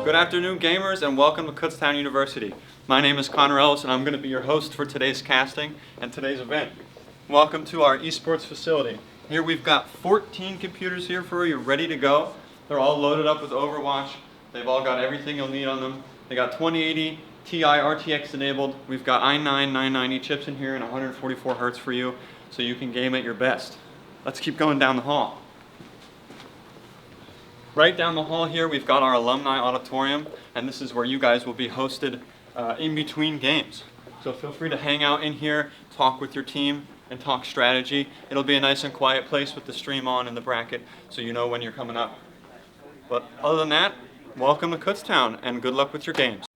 Good afternoon, gamers, and welcome to Kutztown University. My name is Connor Ellis, and I'm going to be your host for today's casting and today's event. Welcome to our esports facility. Here we've got 14 computers here for you, ready to go. They're all loaded up with Overwatch. They've all got everything you'll need on them. They got 2080 Ti RTX enabled. We've got i9 990 chips in here and 144 Hz for you, so you can game at your best. Let's keep going down the hall. Right down the hall here, we've got our alumni auditorium, and this is where you guys will be hosted in between games. So feel free to hang out in here, talk with your team, and talk strategy. It'll be a nice and quiet place with the stream on and the bracket, so you know when you're coming up. But other than that, welcome to Kutztown, and good luck with your games.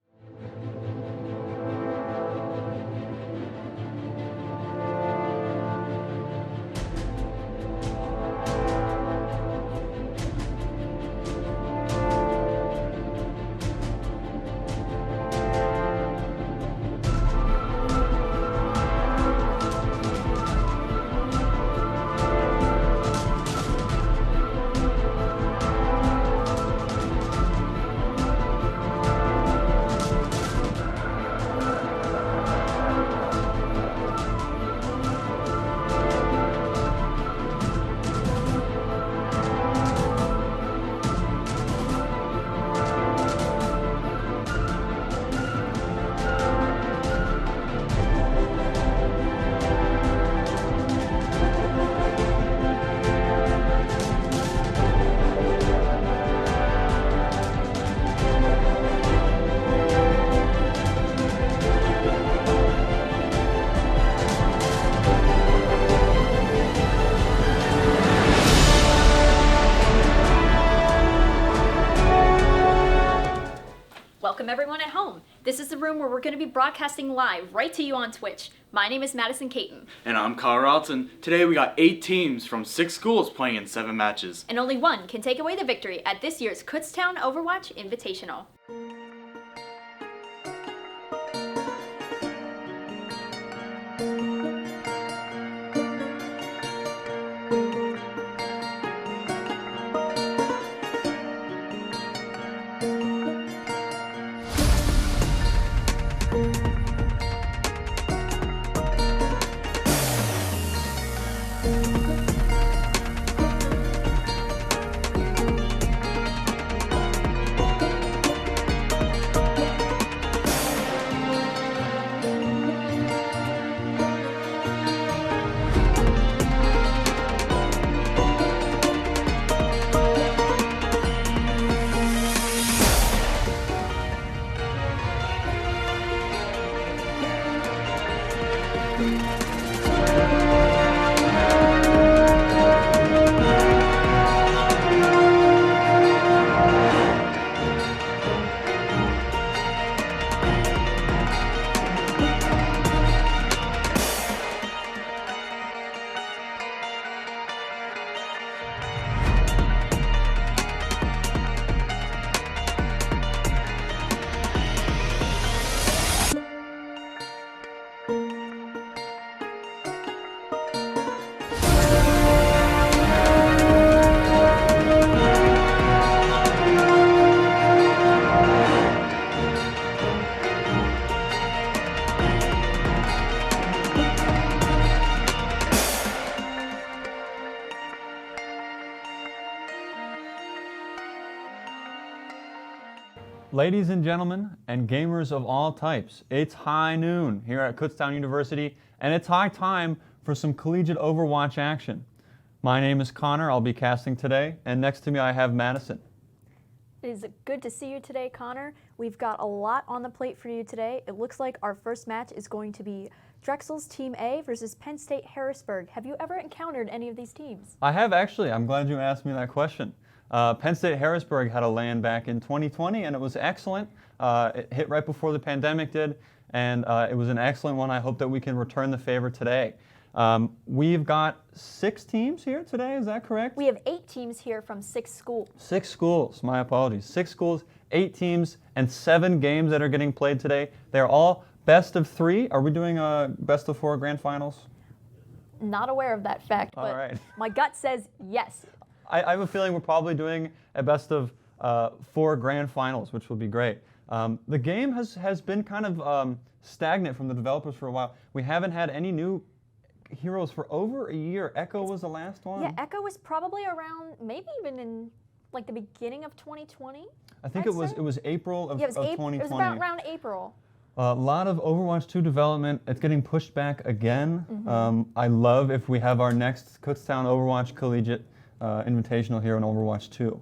Welcome everyone at home. This is the room where we're going to be broadcasting live right to you on Twitch. My name is Madison Caton. And I'm Kyle Ralton. Today we got 8 teams from 6 schools playing in 7 matches. And only one can take away the victory at this year's Kutztown Overwatch Invitational. Ladies and gentlemen, and gamers of all types, it's high noon here at Kutztown University, and it's high time for some collegiate Overwatch action. My name is Connor, I'll be casting today, and next to me I have Madison. It is good to see you today, Connor. We've got a lot on the plate for you today. It looks like our first match is going to be Drexel's Team A versus Penn State Harrisburg. Have you ever encountered any of these teams? I have actually. I'm glad you asked me that question. Penn State Harrisburg had a LAN back in 2020, and it was excellent. It hit right before the pandemic did, and it was an excellent one. I hope that we can return the favor today. We've got 6 teams here today, is that correct? We have 8 teams here from 6 schools. 6 schools, my apologies. 6 schools, 8 teams, and 7 games that are getting played today. They're all best of 3. Are we doing a best of 4 grand finals? Not aware of that fact, but All right. my gut says yes. I have a feeling we're probably doing a best of 4 grand finals, which will be great. The game has been kind of stagnant from the developers for a while. We haven't had any new heroes for over a year. Echo was the last one. Yeah, Echo was probably around, maybe even in like the beginning of 2020. I think I'd it say. was April of, Yeah, it was, of April, 2020. it was about around April. A lot of Overwatch 2 development. It's getting pushed back again. I love if we have our next Kutztown Overwatch Collegiate Invitational here in Overwatch 2.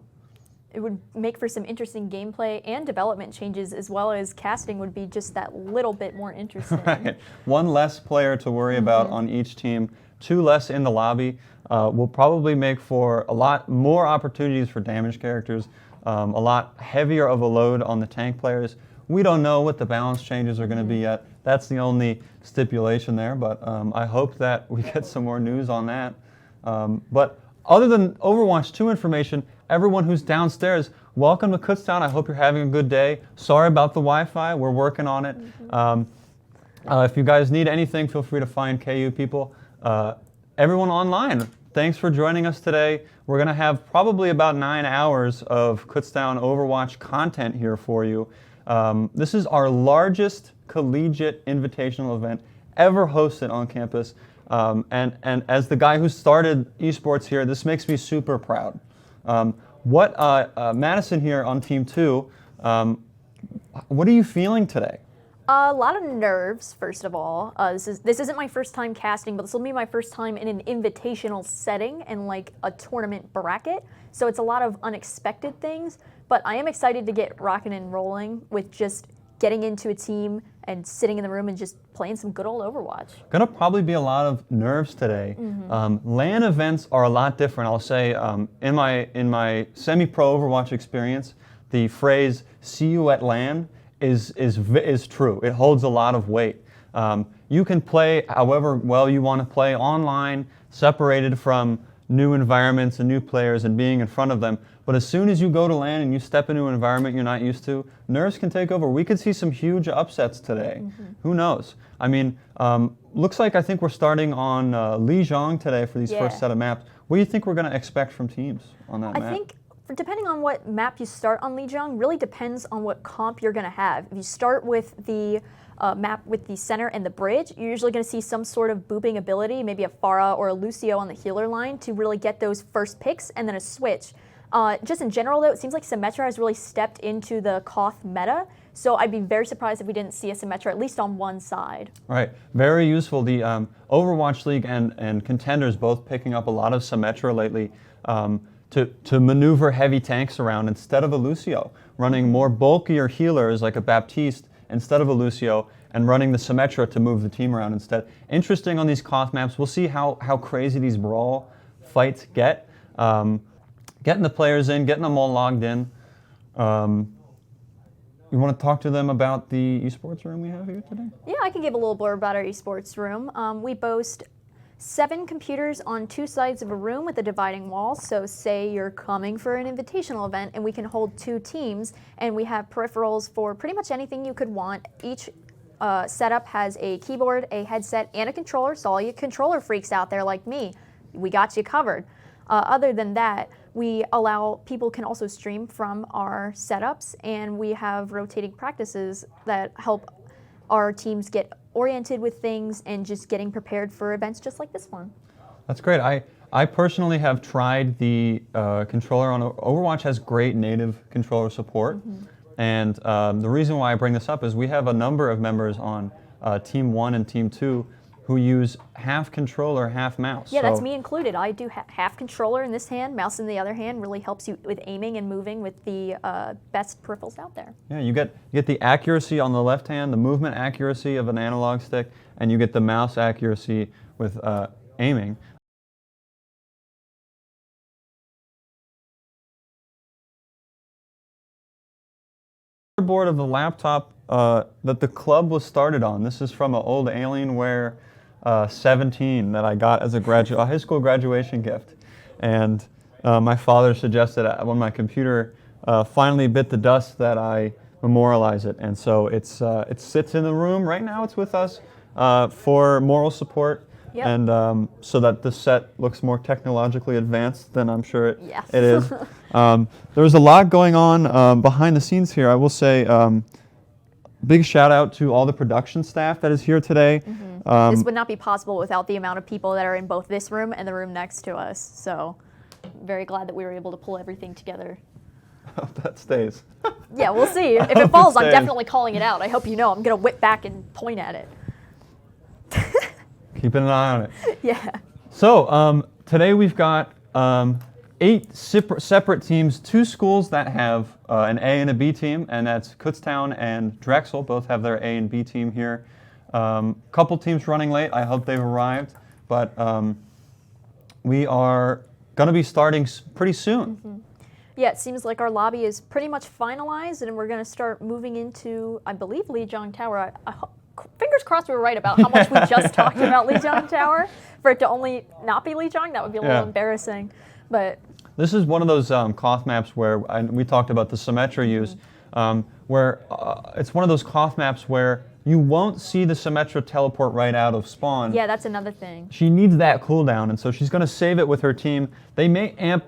It would make for some interesting gameplay and development changes, as well as casting would be just that little bit more interesting. Right. 1 less player to worry about on each team, 2 less in the lobby. Will probably make for a lot more opportunities for damage characters, a lot heavier of a load on the tank players. We don't know what the balance changes are going to be yet. That's the only stipulation there, but I hope that we get some more news on that. But other than Overwatch 2 information, everyone who's downstairs, welcome to Kutztown. I hope you're having a good day. Sorry about the Wi-Fi. We're working on it. If you guys need anything, feel free to find KU people. Everyone online, thanks for joining us today. We're going to have probably about 9 hours of Kutztown Overwatch content here for you. This is our largest collegiate invitational event ever hosted on campus. And as the guy who started esports here, this makes me super proud. Madison here on Team 2, what are you feeling today? A lot of nerves, first of all. This isn't my first time casting, but this will be my first time in an invitational setting and like a tournament bracket. So it's a lot of unexpected things, but I am excited to get rocking and rolling with just getting into a team and sitting in the room and just playing some good old Overwatch. Gonna probably be a lot of nerves today. LAN events are a lot different. I'll say in my semi-pro Overwatch experience, the phrase "see you at LAN" is true. It holds a lot of weight. You can play however well you want to play online, separated from new environments and new players and being in front of them. But as soon as you go to LAN and you step into an environment you're not used to, nerves can take over. We could see some huge upsets today. Who knows? I mean, looks like I think we're starting on Lijiang today for these first set of maps. What do you think we're going to expect from teams on that map? I think depending on what map you start on Lijiang really depends on what comp you're going to have. If you start with the map with the center and the bridge, you're usually going to see some sort of booping ability, maybe a Pharah or a Lucio on the healer line to really get those first picks, and then a switch. Just in general, though, it seems like Symmetra has really stepped into the Koth meta, so I'd be very surprised if we didn't see a Symmetra at least on one side. Right, very useful. The Overwatch League and Contenders both picking up a lot of Symmetra lately to maneuver heavy tanks around instead of a Lucio, running more bulkier healers like a Baptiste instead of a Lucio, and running the Symmetra to move the team around instead. Interesting on these Koth maps. We'll see how crazy these brawl fights get. Getting the players in, getting them all logged in. You want to talk to them about the esports room we have here today? Yeah, I can give a little blurb about our esports room. We boast 7 computers on 2 sides of a room with a dividing wall. So say you're coming for an invitational event and we can hold 2 teams, and we have peripherals for pretty much anything you could want. Each setup has a keyboard, a headset, and a controller. So all you controller freaks out there like me, we got you covered. Other than that, we allow people can also stream from our setups, and we have rotating practices that help our teams get oriented with things and just getting prepared for events just like this one. That's great. I personally have tried the controller on Overwatch. Has great native controller support, And the reason why I bring this up is we have a number of members on Team 1 and Team 2 who use half controller, half mouse. Yeah, that's me included. I do half controller in this hand, mouse in the other hand. Really helps you with aiming and moving with the best peripherals out there. Yeah, you get the accuracy on the left hand, the movement accuracy of an analog stick, and you get the mouse accuracy with aiming. Board of the laptop that the club was started on. This is from an old Alienware 17 that I got as a high school graduation gift, and my father suggested when my computer finally bit the dust that I memorialize it, and so it sits in the room right now. It's with us for moral support. Yep. And so that the set looks more technologically advanced than I'm sure it is. There's a lot going on behind the scenes here. I will say big shout out to all the production staff that is here today. Mm-hmm. This would not be possible without the amount of people that are in both this room and the room next to us. So very glad that we were able to pull everything together. I hope that stays. Yeah, we'll see. If it falls, I'm definitely calling it out. I hope you know I'm going to whip back and point at it. Keeping an eye on it. Yeah. So today we've got 8 separate teams, 2 schools that have an A and a B team, and that's Kutztown and Drexel. Both have their A and B team here. Couple teams running late. I hope they've arrived, but we are going to be starting pretty soon. Mm-hmm. Yeah, it seems like our lobby is pretty much finalized, and we're going to start moving into, I believe, Lijiang Tower. Fingers crossed we were right about how much we just talked about Lijiang Tower. For it to only not be Lijiang, that would be a little embarrassing. But this is one of those cloth maps where we talked about the Symmetra use, where it's one of those cloth maps where you won't see the Symmetra teleport right out of spawn. Yeah, that's another thing. She needs that cooldown, and so she's going to save it with her team. They may amp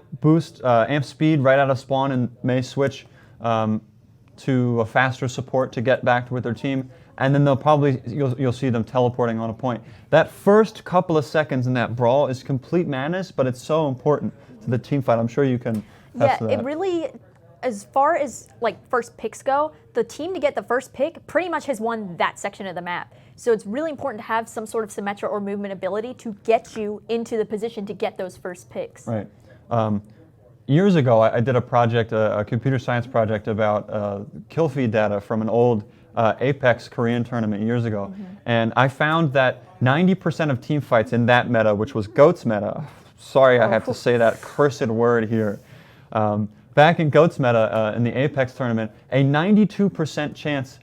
speed right out of spawn and may switch to a faster support to get back with their team. And then they'll probably, you'll see them teleporting on a point. That first couple of seconds in that brawl is complete madness, but it's so important to the team fight. I'm sure you can attest to that. It really, as far as like first picks go, the team to get the first pick pretty much has won that section of the map. So it's really important to have some sort of Symmetra or movement ability to get you into the position to get those first picks. Right. Years ago, I did a project, a computer science project about kill feed data from an old Apex Korean tournament years ago, and I found that 90% of team fights in that meta, which was GOATS meta, sorry I have to say that cursed word here, back in GOATS meta in the Apex tournament, a 92% chance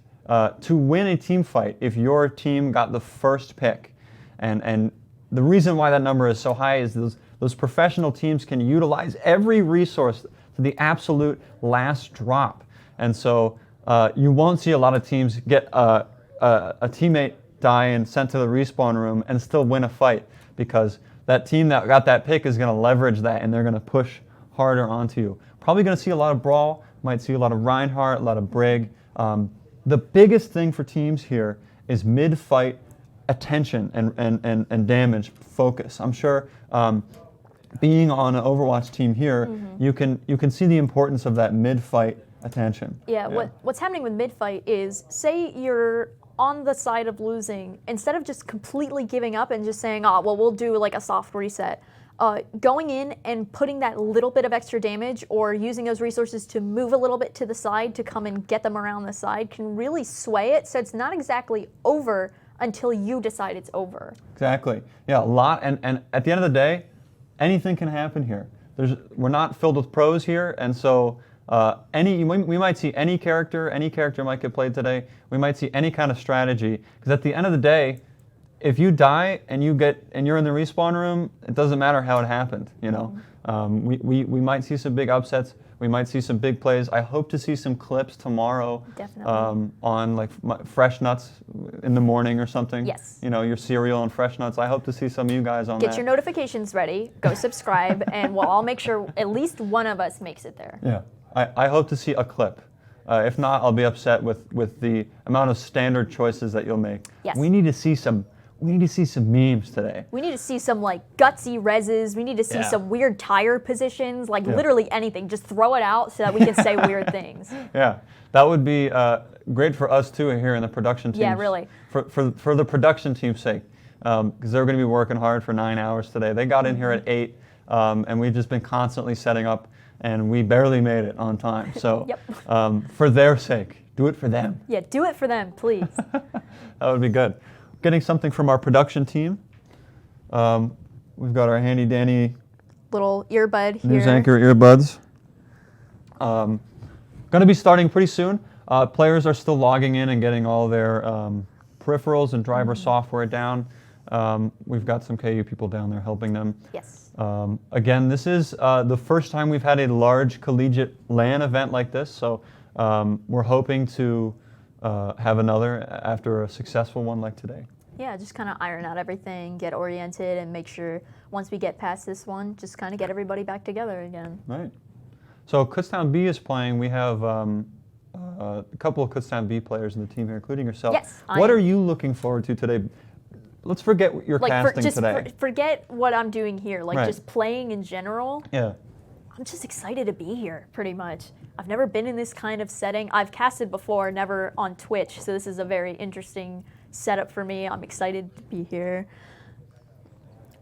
to win a team fight if your team got the first pick, and the reason why that number is so high is those professional teams can utilize every resource to the absolute last drop, and so you won't see a lot of teams get a teammate die and sent to the respawn room and still win a fight, because that team that got that pick is going to leverage that and they're going to push harder onto you. Probably going to see a lot of brawl, might see a lot of Reinhardt, a lot of Brig. The biggest thing for teams here is mid-fight attention and damage focus. I'm sure being on an Overwatch team here, you can see the importance of that mid-fight attention. Yeah, what's happening with mid-fight is, say you're on the side of losing, instead of just completely giving up and just saying, oh, well, we'll do like a soft reset, going in and putting that little bit of extra damage or using those resources to move a little bit to the side to come and get them around the side can really sway it, so it's not exactly over until you decide it's over. Exactly. Yeah, a lot, and at the end of the day, anything can happen here. We're not filled with pros here, and so we might see any character might get played today. We might see any kind of strategy, because at the end of the day, if you die and you're in the respawn room, it doesn't matter how it happened. You know, we might see some big upsets. We might see some big plays. I hope to see some clips tomorrow. Definitely. On like fresh nuts in the morning or something. Yes. You know, your cereal and fresh nuts. I hope to see some of you guys on that. Get your notifications ready. Go subscribe, and we'll all make sure at least one of us makes it there. Yeah. I hope to see a clip. If not, I'll be upset with the amount of standard choices that you'll make. Yes. We need to see some we need to see some memes today. We need to see some like gutsy reses. We need to see some weird tire positions, like literally anything. Just throw it out so that we can say weird things. Yeah, that would be great for us too here in the production team. Yeah, really. For the production team's sake, because they're going to be working hard for 9 hours today. They got in here at 8, and we've just been constantly setting up, and we barely made it on time. So for their sake, do it for them. Yeah, do it for them, please. That would be good. Getting something from our production team. We've got our handy dandy Little earbud here. news anchor earbuds. Going to be starting pretty soon. Players are still logging in and getting all their peripherals and driver software down. We've got some KU people down there helping them. Yes. Again, this is the first time we've had a large collegiate LAN event like this, so we're hoping to have another after a successful one like today. Yeah, just kind of iron out everything, get oriented, and make sure once we get past this one, just kind of get everybody back together again. Right. So Kutztown B is playing. We have a couple of Kutztown B players in the team here, including yourself. Yes. What are you looking forward to today? Let's forget what you're casting today. Forget what I'm doing here, like just playing in general. Yeah. I'm just excited to be here, pretty much. I've never been in this kind of setting. I've casted before, never on Twitch, so this is a very interesting setup for me. I'm excited to be here.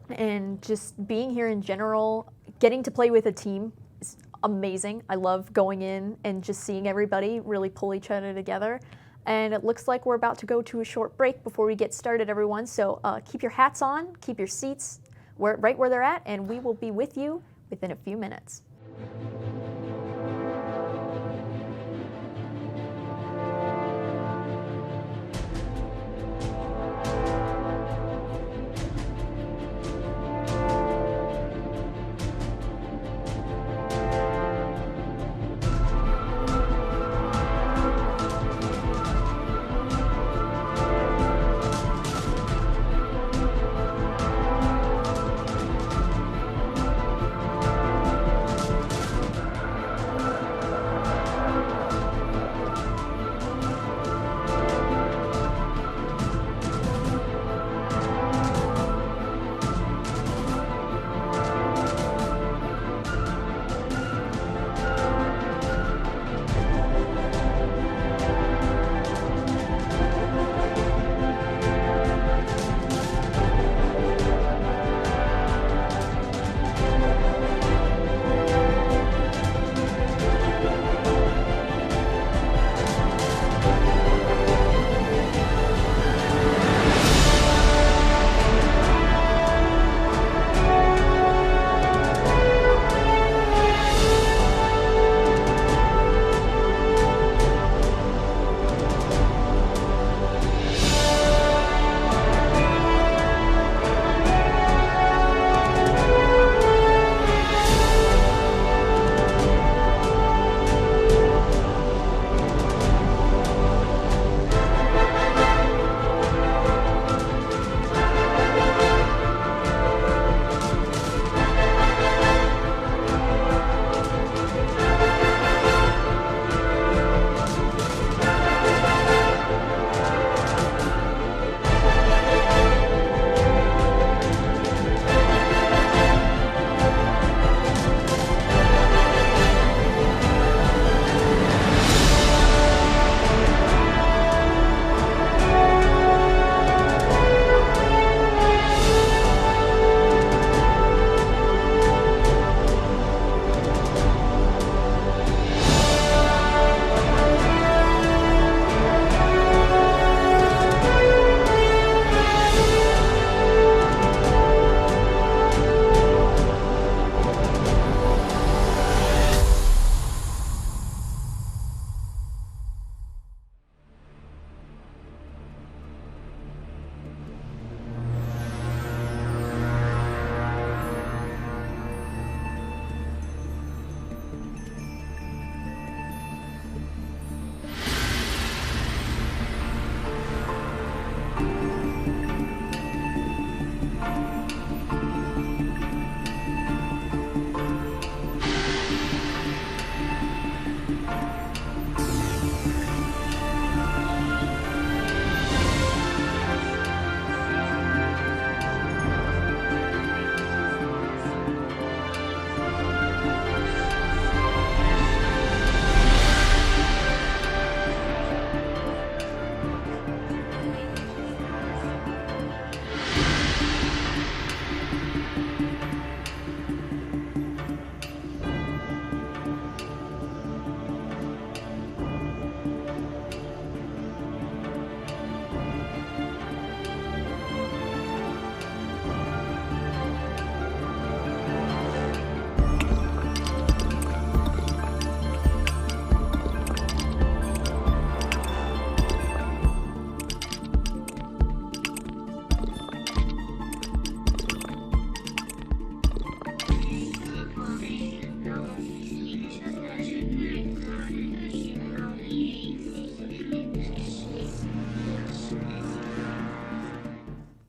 And just being here in general, getting to play with a team is amazing. I love going in and just seeing everybody really pull each other together. And it looks like we're about to go to a short break before we get started, everyone. So keep your hats on, keep your seats right where they're at, and we will be with you within a few minutes.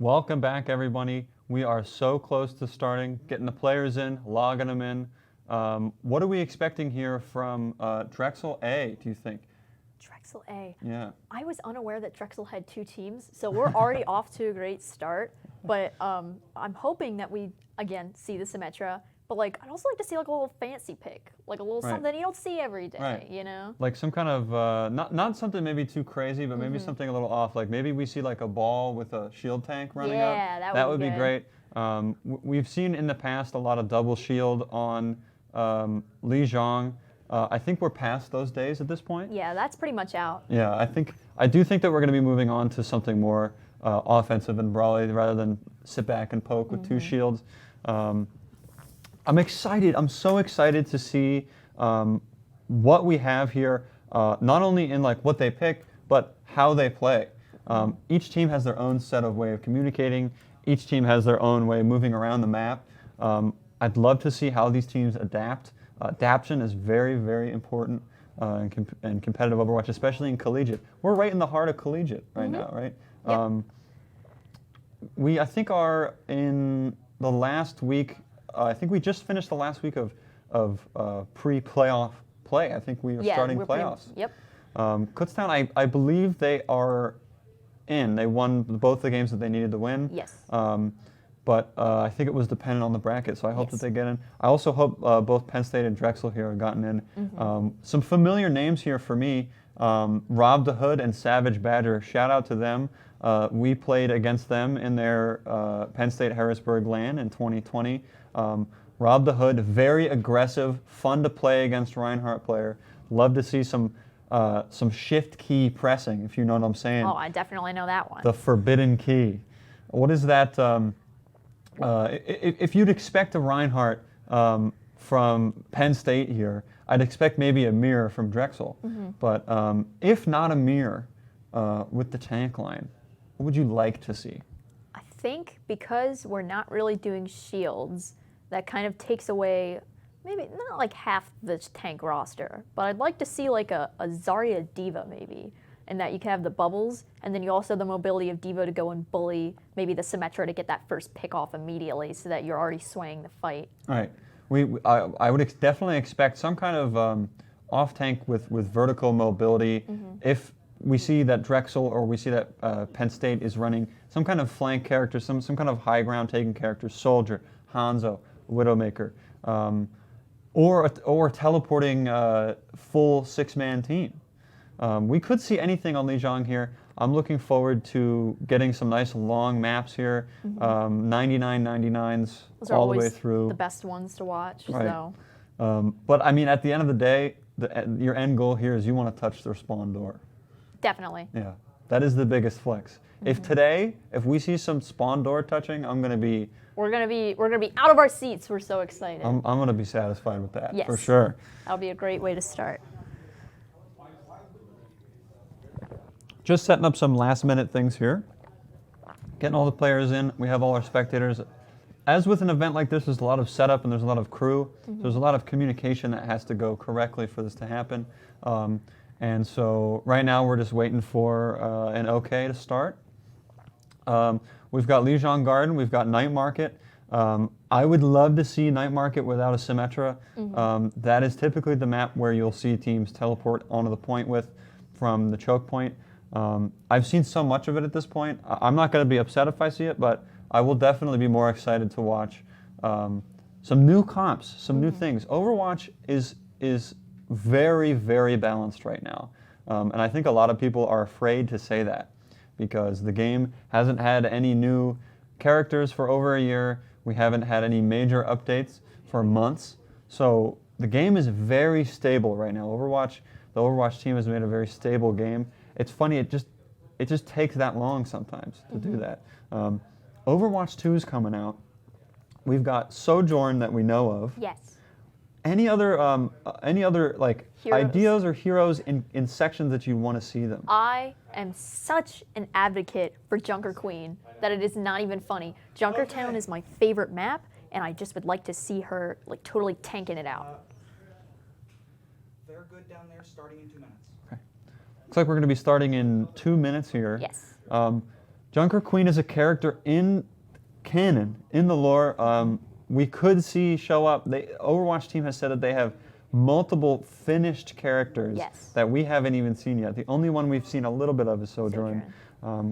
Welcome back, everybody. We are so close to starting, getting the players in, logging them in. What are we expecting here from Drexel A, do you think? Drexel A. Yeah. I was unaware that Drexel had 2 teams, so we're already off to a great start. But I'm hoping that we, again, see the Symmetra. But like, I'd also like to see like a little fancy pick, like a little something you don't see every day, you know? Like some kind of, not something maybe too crazy, but maybe something a little off. Like maybe we see like a ball with a shield tank running up. Yeah, that would be good. great. We've seen in the past a lot of double shield on Li Zhang. I think we're past those days at this point. Yeah, that's pretty much out. Yeah, I do think that we're going to be moving on to something more offensive and brawly rather than sit back and poke with 2 shields. I'm excited. I'm so excited to see what we have here, not only in like what they pick, but how they play. Each team has their own set of way of communicating. Each team has their own way of moving around the map. I'd love to see how these teams adapt. Adaption is very, very important in competitive Overwatch, especially in collegiate. We're right in the heart of collegiate right now, right? Yep. We, I think, are in the last week. I think we just finished the last week of pre-playoff play. I think we are starting playoffs. Yep. Kutztown, I believe they are in. They won both the games that they needed to win. Yes. But I think it was dependent on the bracket, so I hope that they get in. I also hope both Penn State and Drexel here have gotten in. Some familiar names here for me, Rob the Hood and Savage Badger. Shout out to them. We played against them in their Penn State Harrisburg LAN in 2020. Rob the Hood, very aggressive, fun to play against Reinhardt player. Love to see some shift key pressing, if you know what I'm saying. Oh, I definitely know that one. The forbidden key. What is that? If you'd expect a Reinhardt from Penn State here, I'd expect maybe a mirror from Drexel. But if not a mirror with the tank line, what would you like to see? I think because we're not really doing shields, that kind of takes away maybe not like half the tank roster, but I'd like to see like a Zarya Diva maybe, and that you can have the bubbles, and then you also have the mobility of Diva to go and bully maybe the Symmetra to get that first pick off immediately so that you're already swaying the fight. All right. I would definitely expect some kind of off tank with vertical mobility. If we see that Drexel or we see that Penn State is running some kind of flank character, some kind of high ground taking character, Soldier, Hanzo, Widowmaker, or teleporting full 6-man team. We could see anything on Li Zhang here. I'm looking forward to getting some nice long maps here, 99-99s all the way through. The best ones to watch. Right. So. But I mean, at the end of the day, your end goal here is you want to touch their spawn door. Definitely. Yeah, that is the biggest flex. If we see some spawn door touching, I'm gonna be. We're gonna be out of our seats. We're so excited. I'm gonna be satisfied with that. Yes. For sure. That'll be a great way to start. Just setting up some last minute things here. Getting all the players in. We have all our spectators. As with an event like this, there's a lot of setup and there's a lot of crew. There's a lot of communication that has to go correctly for this to happen. And so right now we're just waiting for an okay to start. We've got Li Zhang Garden, we've got Night Market. I would love to see Night Market without a Symmetra. That is typically the map where you'll see teams teleport onto the point with from the choke point. I've seen so much of it at this point. I'm not going to be upset if I see it, but I will definitely be more excited to watch some new comps, some new things. Overwatch is very, very balanced right now. And I think a lot of people are afraid to say that because the game hasn't had any new characters for over a year. We haven't had any major updates for months. So the game is very stable right now. The Overwatch team has made a very stable game. It's funny, it just takes that long sometimes to do that. Overwatch 2 is coming out. We've got Sojourn that we know of. Yes. Any other like Heroes. ideas or heroes in sections that you want to see them? I am such an advocate for Junker Queen that it is not even funny. Junkertown is my favorite map, and I just would like to see her like totally tanking it out. They're good down there starting in 2 minutes. Okay. Looks like we're going to be starting in 2 minutes here. Yes. Junker Queen is a character in canon, in the lore. We could see show up. The Overwatch team has said that they have multiple finished characters that we haven't even seen yet. The only one we've seen a little bit of is Sojourn.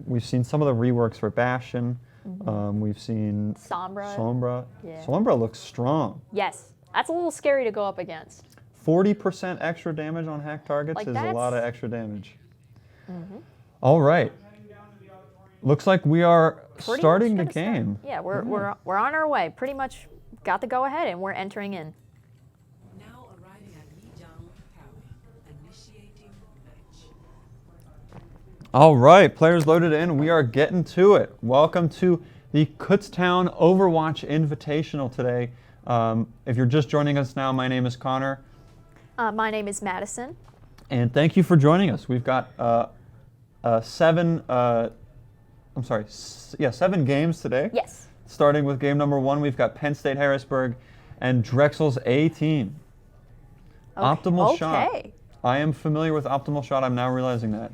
We've seen some of the reworks for Bastion. We've seen Sombra. Yeah. Sombra looks strong. Yes, that's a little scary to go up against. 40% extra damage on hack targets is a lot of extra damage. All right. Looks like we are starting the game. Yeah, we're on our way. Pretty much got the go ahead, and we're entering in. Now arriving at Lijiang Tower. Initiating match. All right, players loaded in. We are getting to it. Welcome to the Kutztown Overwatch Invitational today. If you're just joining us now, my name is Connor. My name is Madison. And thank you for joining us. We've got seven games today. Yes. Starting with game number 1, we've got Penn State Harrisburg and Drexel's A team. Okay. Optimal Shot. I am familiar with Optimal Shot. I'm now realizing that.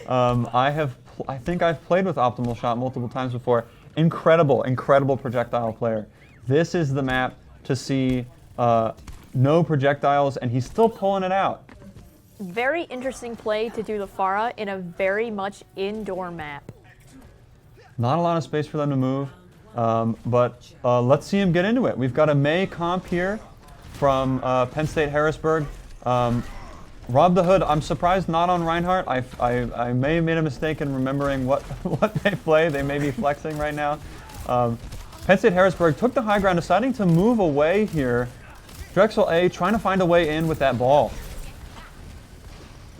I think I've played with Optimal Shot multiple times before. Incredible projectile player. This is the map to see no projectiles, and he's still pulling it out. Very interesting play to do the Pharah in a very much indoor map. Not a lot of space for them to move, but let's see him get into it. We've got a May comp here from Penn State Harrisburg. Rob the Hood, I'm surprised not on Reinhardt. I may have made a mistake in remembering what they play. They may be flexing right now. Penn State Harrisburg took the high ground, deciding to move away here. Drexel A trying to find a way in with that ball.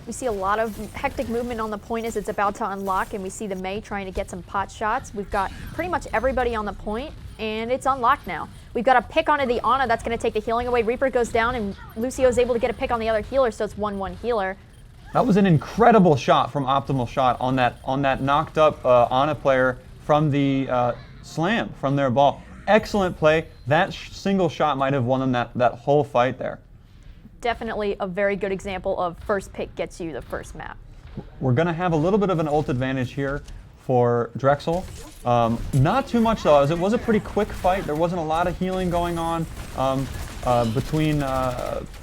We see a lot of hectic movement on the point as it's about to unlock, and we see the Mei trying to get some pot shots. We've got pretty much everybody on the point, and it's unlocked now. We've got a pick onto the Ana that's going to take the healing away. Reaper goes down, and Lucio's able to get a pick on the other healer, so it's 1-1 healer. That was an incredible shot from Optimal Shot on that knocked up Ana player from the slam from their ball. Excellent play. That single shot might have won them that whole fight there. Definitely a very good example of first pick gets you the first map. We're going to have a little bit of an ult advantage here for Drexel. Not too much though, as it was a pretty quick fight. There wasn't a lot of healing going on between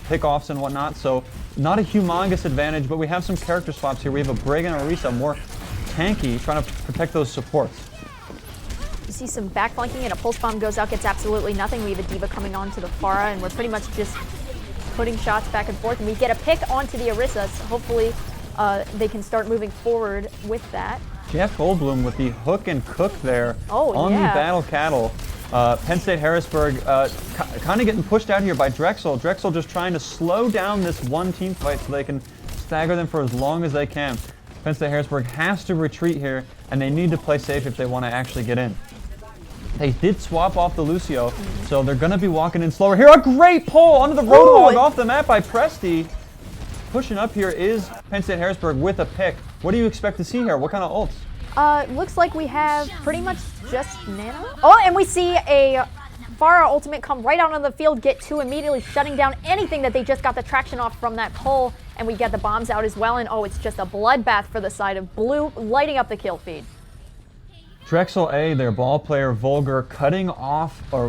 pickoffs and whatnot, so not a humongous advantage, but we have some character swaps here. We have a Brig and a Orisa, more tanky, trying to protect those supports. You see some back flanking, and a pulse bomb goes out, gets absolutely nothing. We have a D.Va coming on to the Pharah, and we're pretty much just putting shots back and forth, and we get a pick onto the Orisa, so hopefully they can start moving forward with that. Jeff Goldblum with the hook and cook there on the Battle Cattle. Penn State Harrisburg kind of getting pushed out here by Drexel. Drexel just trying to slow down this one team fight so they can stagger them for as long as they can. Penn State Harrisburg has to retreat here, and they need to play safe if they want to actually get in. They did swap off the Lucio, so they're going to be walking in slower here. A great pull onto the Roadhog off the map by Presti. Pushing up here is Penn State Harrisburg with a pick. What do you expect to see here? What kind of ults? Looks like we have pretty much just Nano. Oh, and we see a Pharah ultimate come right out on the field, get 2 immediately, shutting down anything that they just got the traction off from that pull, and we get the bombs out as well, and it's just a bloodbath for the side of Blue, lighting up the kill feed. Drexel A, their ball player Vulgar, cutting off the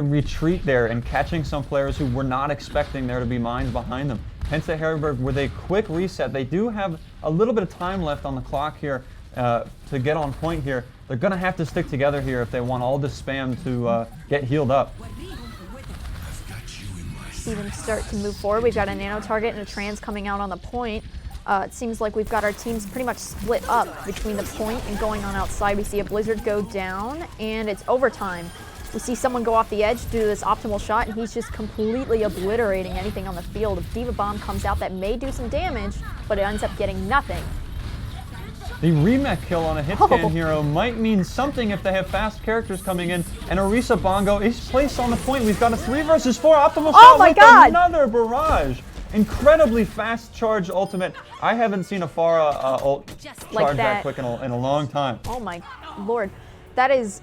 retreat there and catching some players who were not expecting there to be mines behind them. Penn State Harrisburg with a quick reset. They do have a little bit of time left on the clock here to get on point here. They're going to have to stick together here if they want all this spam to get healed up. See them start to move forward. We've got a Nano target and a Trans coming out on the point. It seems like we've got our teams pretty much split up between the point and going on outside. We see a Blizzard go down, and it's overtime. We see someone go off the edge due to this Optimal Shot, and he's just completely obliterating anything on the field. A D.Va bomb comes out that may do some damage, but it ends up getting nothing. The remake kill on a hitscan hero might mean something if they have fast characters coming in. And Orisa Bongo is placed on the point. We've got a 3 versus 4 Optimal Shot with another barrage. Incredibly fast charge ultimate. I haven't seen a Pharah ult charge that quick in a long time. Oh my lord. That is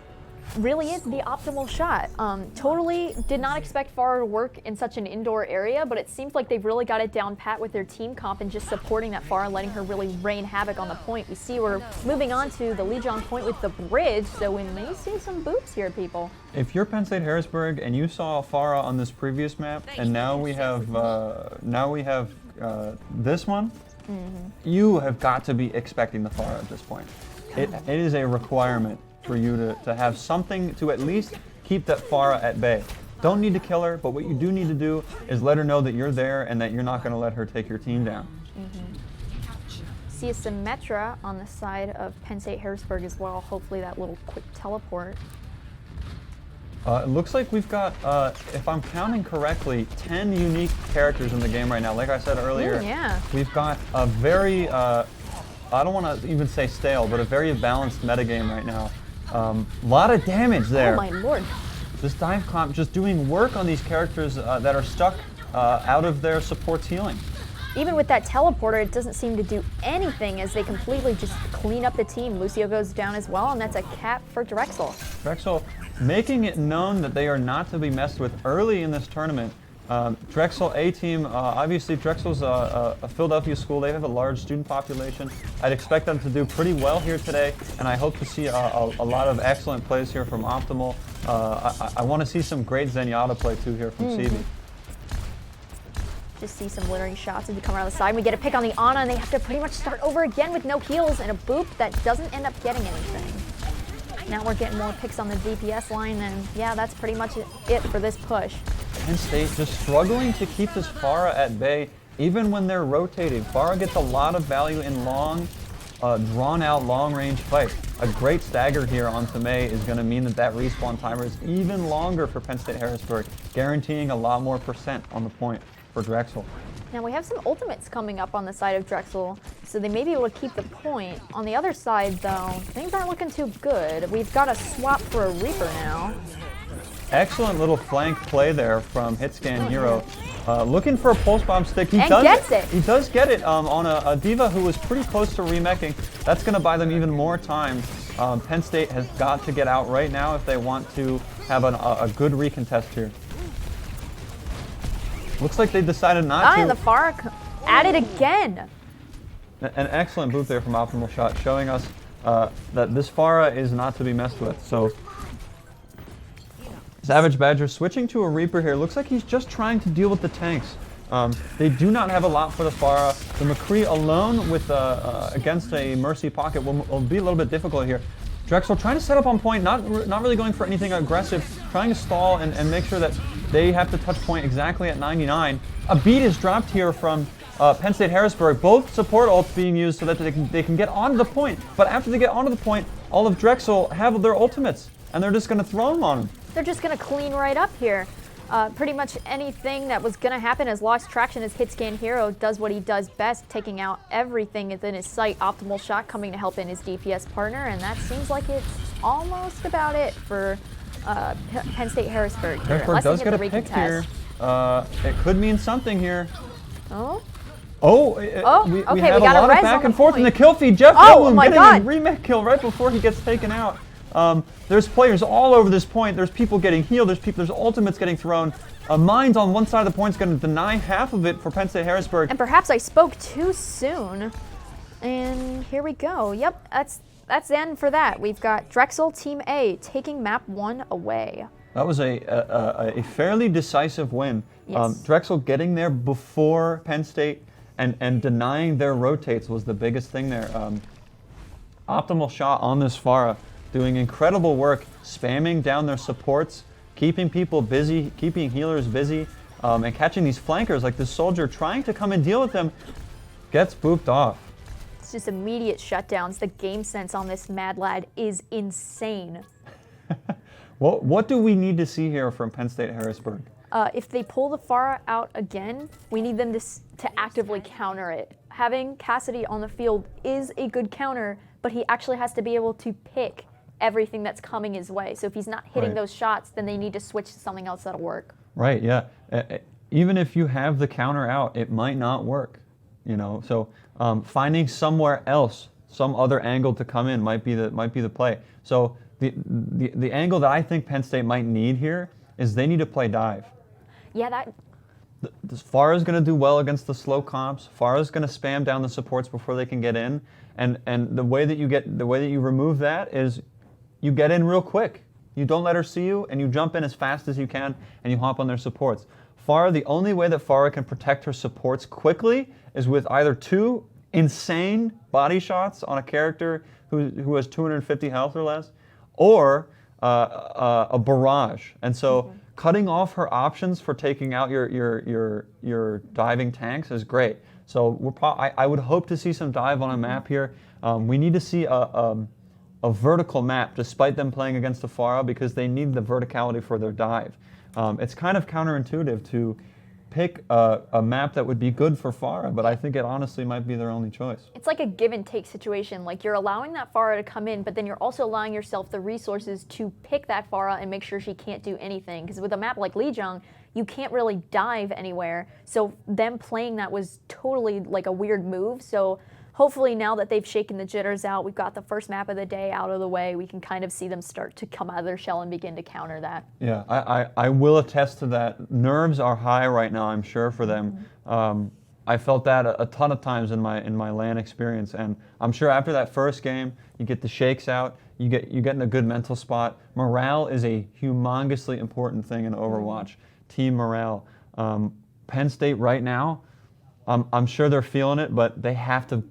really is the optimal shot. Totally did not expect Pharah to work in such an indoor area, but it seems like they've really got it down pat with their team comp and just supporting that Pharah, letting her really rain havoc on the point. We see we're moving on to the Lijiang point with the bridge, so we may see some boops here, people. If you're Penn State Harrisburg and you saw Farah on this previous map, and now we have this one, you have got to be expecting the Farah at this point. It is a requirement for you to have something to at least keep that Farah at bay. Don't need to kill her, but what you do need to do is let her know that you're there and that you're not going to let her take your team down. See a Symmetra on the side of Penn State Harrisburg as well. Hopefully that little quick teleport. It looks like we've got, if I'm counting correctly, 10 unique characters in the game right now. Like I said earlier, yeah. we've got a very, I don't want to even say stale, but a very balanced metagame right now. A lot of damage there. Oh my lord. This dive comp just doing work on these characters that are stuck out of their support's healing. Even with that teleporter, it doesn't seem to do anything as they completely just clean up the team. Lucio goes down as well, and that's a cap for Drexel. Drexel making it known that they are not to be messed with early in this tournament. Drexel A team, obviously Drexel's a Philadelphia school. They have a large student population. I'd expect them to do pretty well here today, and I hope to see a lot of excellent plays here from Optimal. I want to see some great Zenyatta play too here from CB. Just see some littering shots as we come around the side. We get a pick on the Ana, and they have to pretty much start over again with no heals and a boop that doesn't end up getting anything. Now we're getting more picks on the DPS line, and yeah, that's pretty much it for this push. Penn State just struggling to keep this Farah at bay, even when they're rotating. Farah gets a lot of value in long, drawn-out, long-range fights. A great stagger here on Tomei is going to mean that respawn timer is even longer for Penn State Harrisburg, guaranteeing a lot more % on the point for Drexel. Now we have some ultimates coming up on the side of Drexel, so they may be able to keep the point. On the other side, though, things aren't looking too good. We've got a swap for a Reaper now. Excellent little flank play there from Hitscan Hero. Looking for a pulse bomb stick. He gets it. He does get it on a Diva who was pretty close to remeching. That's going to buy them even more time. Penn State has got to get out right now if they want to have a good recontest here. Looks like they decided not to. And the Farah at it again. An excellent boot there from Optimal Shot, showing us that this Farah is not to be messed with. So Savage Badger switching to a Reaper here. Looks like he's just trying to deal with the tanks. They do not have a lot for the Farah. The McCree alone with against a Mercy pocket will be a little bit difficult here. Drexel trying to set up on point, not really going for anything aggressive, trying to stall and make sure that they have to touch point exactly at 99. A beat is dropped here from Penn State Harrisburg. Both support ults being used so that they can get onto the point. But after they get onto the point, all of Drexel have their ultimates, and they're just going to throw them on them. They're just going to clean right up here. Pretty much anything that was going to happen has lost traction as Hitscan Hero does what he does best, taking out everything within his sight. Optimal Shot coming to help in his DPS partner, and that seems like it's almost about it for Penn State Harrisburg. Harrisburg does get a pick here. It could mean something here. Oh? We have a lot of back and forth in the kill feed. Jeff Goldblum getting a remake kill right before he gets taken out. There's players all over this point. There's people getting healed. There's ultimates getting thrown. Mines on one side of the point is going to deny half of it for Penn State Harrisburg. And perhaps I spoke too soon. And here we go. Yep, that's the end for that. We've got Drexel Team A taking map 1 away. That was a fairly decisive win. Yes. Drexel getting there before Penn State and denying their rotates was the biggest thing there. Optimal Shot on this Farah, doing incredible work, spamming down their supports, keeping people busy, keeping healers busy, and catching these flankers like this soldier trying to come and deal with them, gets booped off. It's just immediate shutdowns. The game sense on this Mad Lad is insane. What do we need to see here from Penn State Harrisburg? If they pull the Farah out again, we need them to actively counter it. Having Cassidy on the field is a good counter, but he actually has to be able to pick everything that's coming his way. So if he's not hitting those shots, then they need to switch to something else that'll work. Right, yeah. Even if you have the counter out, it might not work, you know. So finding somewhere else, some other angle to come in might be the play. So the angle that I think Penn State might need here is they need to play dive. Yeah, that Farah's going to do well against the slow comps. Farah's going to spam down the supports before they can get in, and the way that you remove that is you get in real quick. You don't let her see you, and you jump in as fast as you can, and you hop on their supports. Farah, the only way that Farah can protect her supports quickly is with either 2 insane body shots on a character who has 250 health or less, or a barrage. And so cutting off her options for taking out your diving tanks is great. So I would hope to see some dive on a map here. We need to see a vertical map, despite them playing against the Farah, because they need the verticality for their dive. It's kind of counterintuitive to pick a map that would be good for Farah, but I think it honestly might be their only choice. it's like a give and take situation. Like you're allowing that Farah to come in, but then you're also allowing yourself the resources to pick that Farah and make sure she can't do anything. Because with a map like Lijiang, you can't really dive anywhere. So them playing that was totally like a weird move. So hopefully now that they've shaken the jitters out, we've got the first map of the day out of the way, we can kind of see them start to come out of their shell and begin to counter that. Yeah, I will attest to that. Nerves are high right now, I'm sure, for them. I felt that a ton of times in my LAN experience, and I'm sure after that first game, you get the shakes out, you get in a good mental spot. Morale is a humongously important thing in Overwatch. Team morale. Penn State right now, I'm sure they're feeling it, but they have to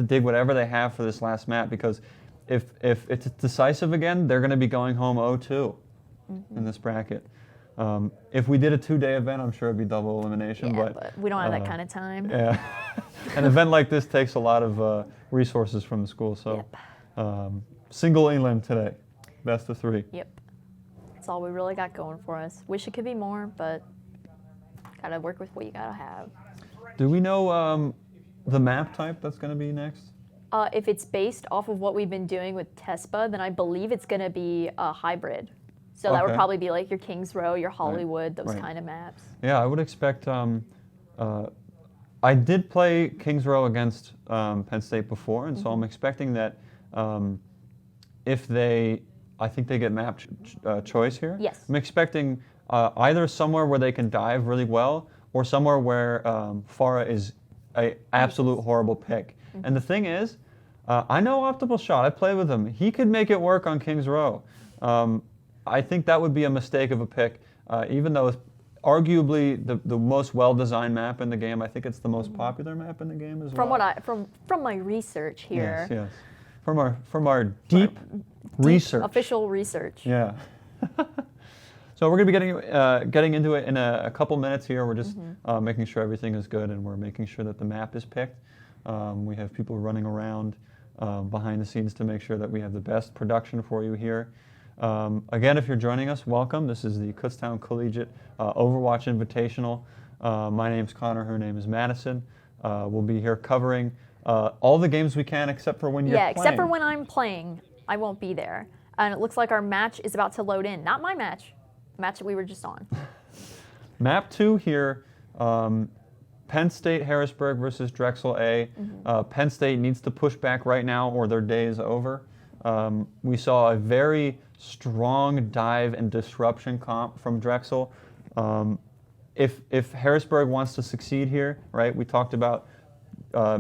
dig whatever they have for this last map, because if it's decisive again, they're going to be going home 0-2 in this bracket. If we did a 2-day event, I'm sure it'd be double elimination. Yeah, but we don't have that kind of time. Yeah, an event like this takes a lot of resources from the school. So single elim today, best of 3. Yep. That's all we really got going for us. Wish it could be more, but gotta work with what you gotta have. Do we know the map type that's going to be next? If it's based off of what we've been doing with Tespa, then I believe it's going to be a hybrid. So that would probably be like your Kings Row, your Hollywood, those kind of maps. Yeah, I would expect. I did play Kings Row against Penn State before, and so I'm expecting that I think they get map choice here. Yes. I'm expecting either somewhere where they can dive really well, or somewhere where Farah is an absolute horrible pick. And the thing is, I know Optimal Shot. I played with him. He could make it work on Kings Row. I think that would be a mistake of a pick, even though it's arguably the most well-designed map in the game. I think it's the most popular map in the game as well. From my research here. Yes. From our deep research. Official research. Yeah. So we're going to be getting into it in a couple minutes here. We're just making sure everything is good, and we're making sure that the map is picked. We have people running around behind the scenes to make sure that we have the best production for you here. Again, if you're joining us, welcome. This is the Kutztown Collegiate Overwatch Invitational. My name's Connor, her name is Madison. We'll be here covering all the games we can except for when you're playing. Yeah, except for when I'm playing. I won't be there. And it looks like our match is about to load in. Not my match. The match that we were just on. Map 2 here. Penn State Harrisburg versus Drexel A. Penn State needs to push back right now or their day is over. We saw a very strong dive and disruption comp from Drexel. If Harrisburg wants to succeed here, right, we talked about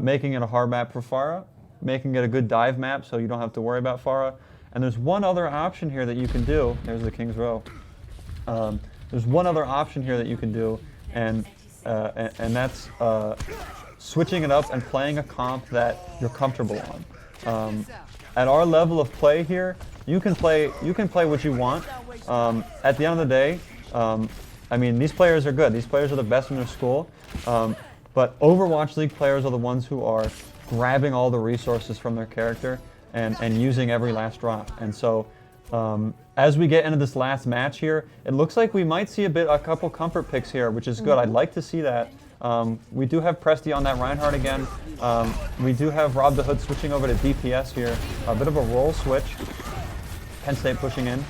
making it a hard map for Farah, making it a good dive map so you don't have to worry about Farah. And there's one other option here that you can do. There's the Kings Row. There's one other option here that you can do, and that's switching it up and playing a comp that you're comfortable on. At our level of play here, you can play what you want. At the end of the day, I mean, these players are good. These players are the best in their school. But Overwatch League players are the ones who are grabbing all the resources from their character and using every last drop. And so as we get into this last match here, it looks like we might see a couple comfort picks here, which is good. I'd like to see that. We do have Presti on that Reinhardt again. We do have Rob the Hood switching over to DPS here. A bit of a role switch. Penn State pushing in.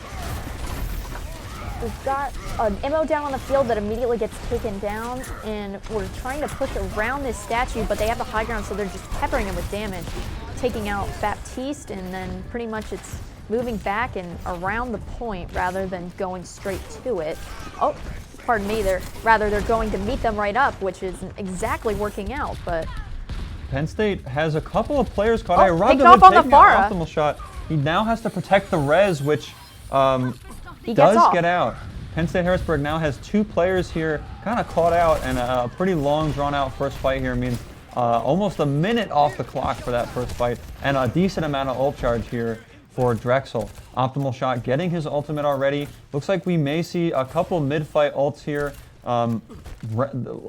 We've got an MO down on the field that immediately gets taken down, and we're trying to push around this statue, but they have the high ground, so they're just peppering him with damage, taking out Baptiste, and then pretty much it's moving back and around the point rather than going straight to it. Oh, pardon me, they're going to meet them right up, which isn't exactly working out, but... Penn State has a couple of players caught. Oh, Rob picked off on the taking out Farah. Optimal shot. He now has to protect the res, which He gets does off. get out. Penn State Harrisburg now has 2 players here kind of caught out, and a pretty long, drawn-out first fight here means almost a minute off the clock for that first fight, and a decent amount of ult charge here for Drexel. Optimal shot getting his ultimate already. Looks like we may see a couple mid-fight ults here. A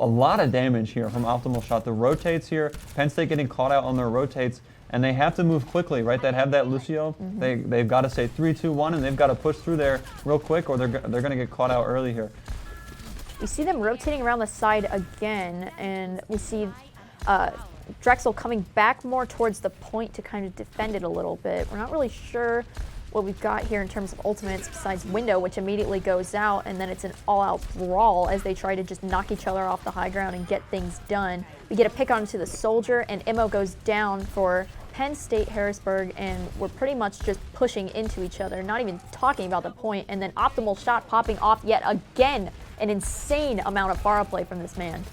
lot of damage here from Optimal shot. The rotates here, Penn State getting caught out on their rotates, and they have to move quickly, right? They have that Lucio. They've got to say 3, 2, 1, and they've got to push through there real quick, or they're going to get caught out early here. We see them rotating around the side again, and we see Drexel coming back more towards the point to kind of defend it a little bit. We're not really sure what we've got here in terms of ultimates besides Window, which immediately goes out, and then it's an all-out brawl as they try to just knock each other off the high ground and get things done. We get a pick onto the Soldier, and Immo goes down for Penn State Harrisburg, and we're pretty much just pushing into each other, not even talking about the point, and then Optimal shot popping off yet again. An insane amount of Farah play from this man.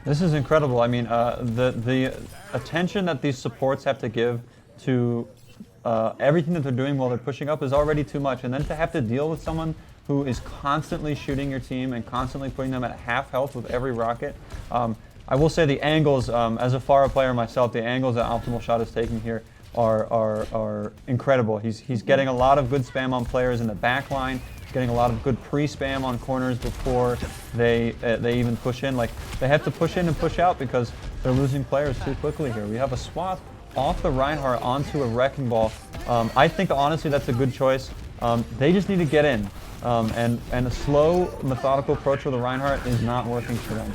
This is incredible. I mean, the attention that these supports have to give to everything that they're doing while they're pushing up is already too much. And then to have to deal with someone who is constantly shooting your team and constantly putting them at half health with every rocket. I will say the angles, as a Farah player myself, the angles that Optimal Shot is taking here are incredible. He's getting a lot of good spam on players in the back line. Getting a lot of good pre-spam on corners before they even push in. Like, they have to push in and push out because they're losing players too quickly here. We have a swap off the Reinhardt onto a Wrecking Ball. I think honestly that's a good choice. They just need to get in. And a slow, methodical approach with the Reinhardt is not working for them.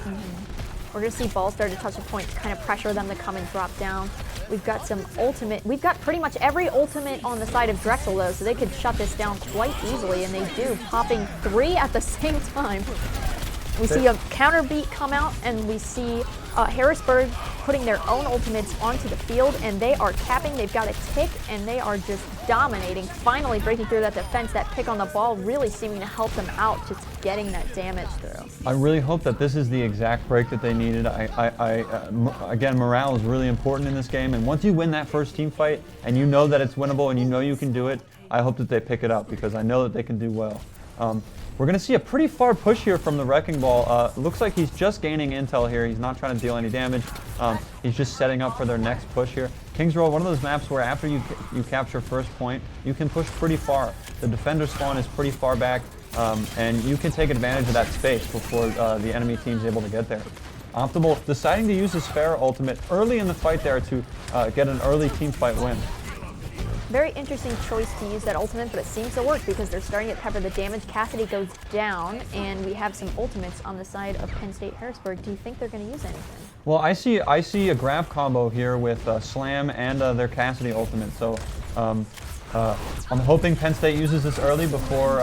We're going to see balls start to touch the point to kind of pressure them to come and drop down. We've got some ultimate. We've got pretty much every ultimate on the side of Drexel, though, so they could shut this down quite easily, and they do, popping 3 at the same time. We see a counter beat come out, and we see Harrisburg putting their own ultimates onto the field, and they are capping. They've got a tick, and they are just dominating, finally breaking through that defense. That pick on the ball really seeming to help them out, just getting that damage through. I really hope that this is the exact break that they needed. Again, morale is really important in this game, and once you win that first team fight, and you know that it's winnable, and you know you can do it, I hope that they pick it up, because I know that they can do well. We're going to see a pretty far push here from the Wrecking Ball. Looks like he's just gaining intel here. He's not trying to deal any damage. He's just setting up for their next push here. Kings Row, one of those maps where after you capture first point, you can push pretty far. The defender spawn is pretty far back, and you can take advantage of that space before the enemy team's able to get there. Optimal deciding to use his Pharah ultimate early in the fight there to get an early team fight win. Very interesting choice to use that ultimate, but it seems to work because they're starting to pepper the damage. Cassidy goes down, and we have some ultimates on the side of Penn State Harrisburg. Do you think they're going to use anything? Well, I see a grab combo here with Slam and their Cassidy ultimate. So I'm hoping Penn State uses this early before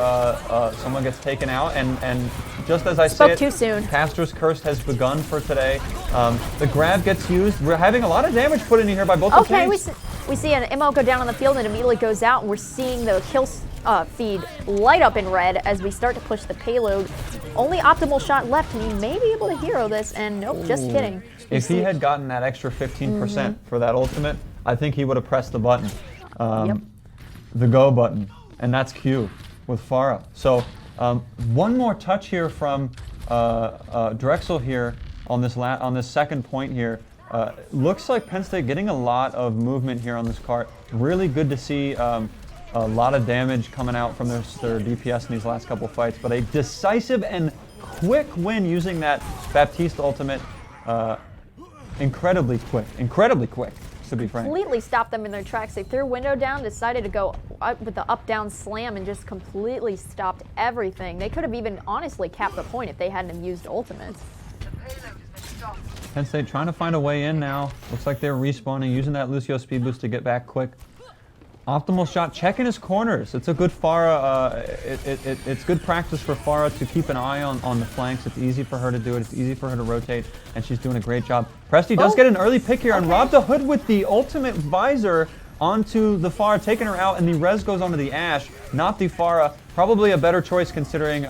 someone gets taken out. And just as I Spoke say too soon. Caster's Curse has begun for today. The grab gets used. We're having a lot of damage put in here by both the teams. We see an Immo go down on the field and immediately goes out, and we're seeing the kill feed light up in red as we start to push the payload. Only Optimal Shot left, and he may be able to hero this, and nope, just kidding. If he had gotten that extra 15% for that ultimate, I think he would have pressed the button, the go button, and that's Q with Farah. So one more touch here from Drexel here on this second point here. Looks like Penn State getting a lot of movement here on this cart. Really good to see a lot of damage coming out from their DPS in these last couple fights, but a decisive and quick win using that Baptiste ultimate. Incredibly quick, to be frank. Completely stopped them in their tracks. They threw Window down, decided to go up with the up-down slam, and just completely stopped everything. They could have even honestly capped the point if they hadn't used ultimates. Penn State trying to find a way in now. Looks like they're respawning, using that Lucio speed boost to get back quick. Optimal Shot checking his corners. It's a good Farah. It's good practice for Farah to keep an eye on the flanks. It's easy for her to do it. It's easy for her to rotate, and she's doing a great job. Presti does get an early pick here, and Rob the Hood with the ultimate visor onto the Pharah, taking her out, and the res goes onto the Ashe, not the Pharah. Probably a better choice considering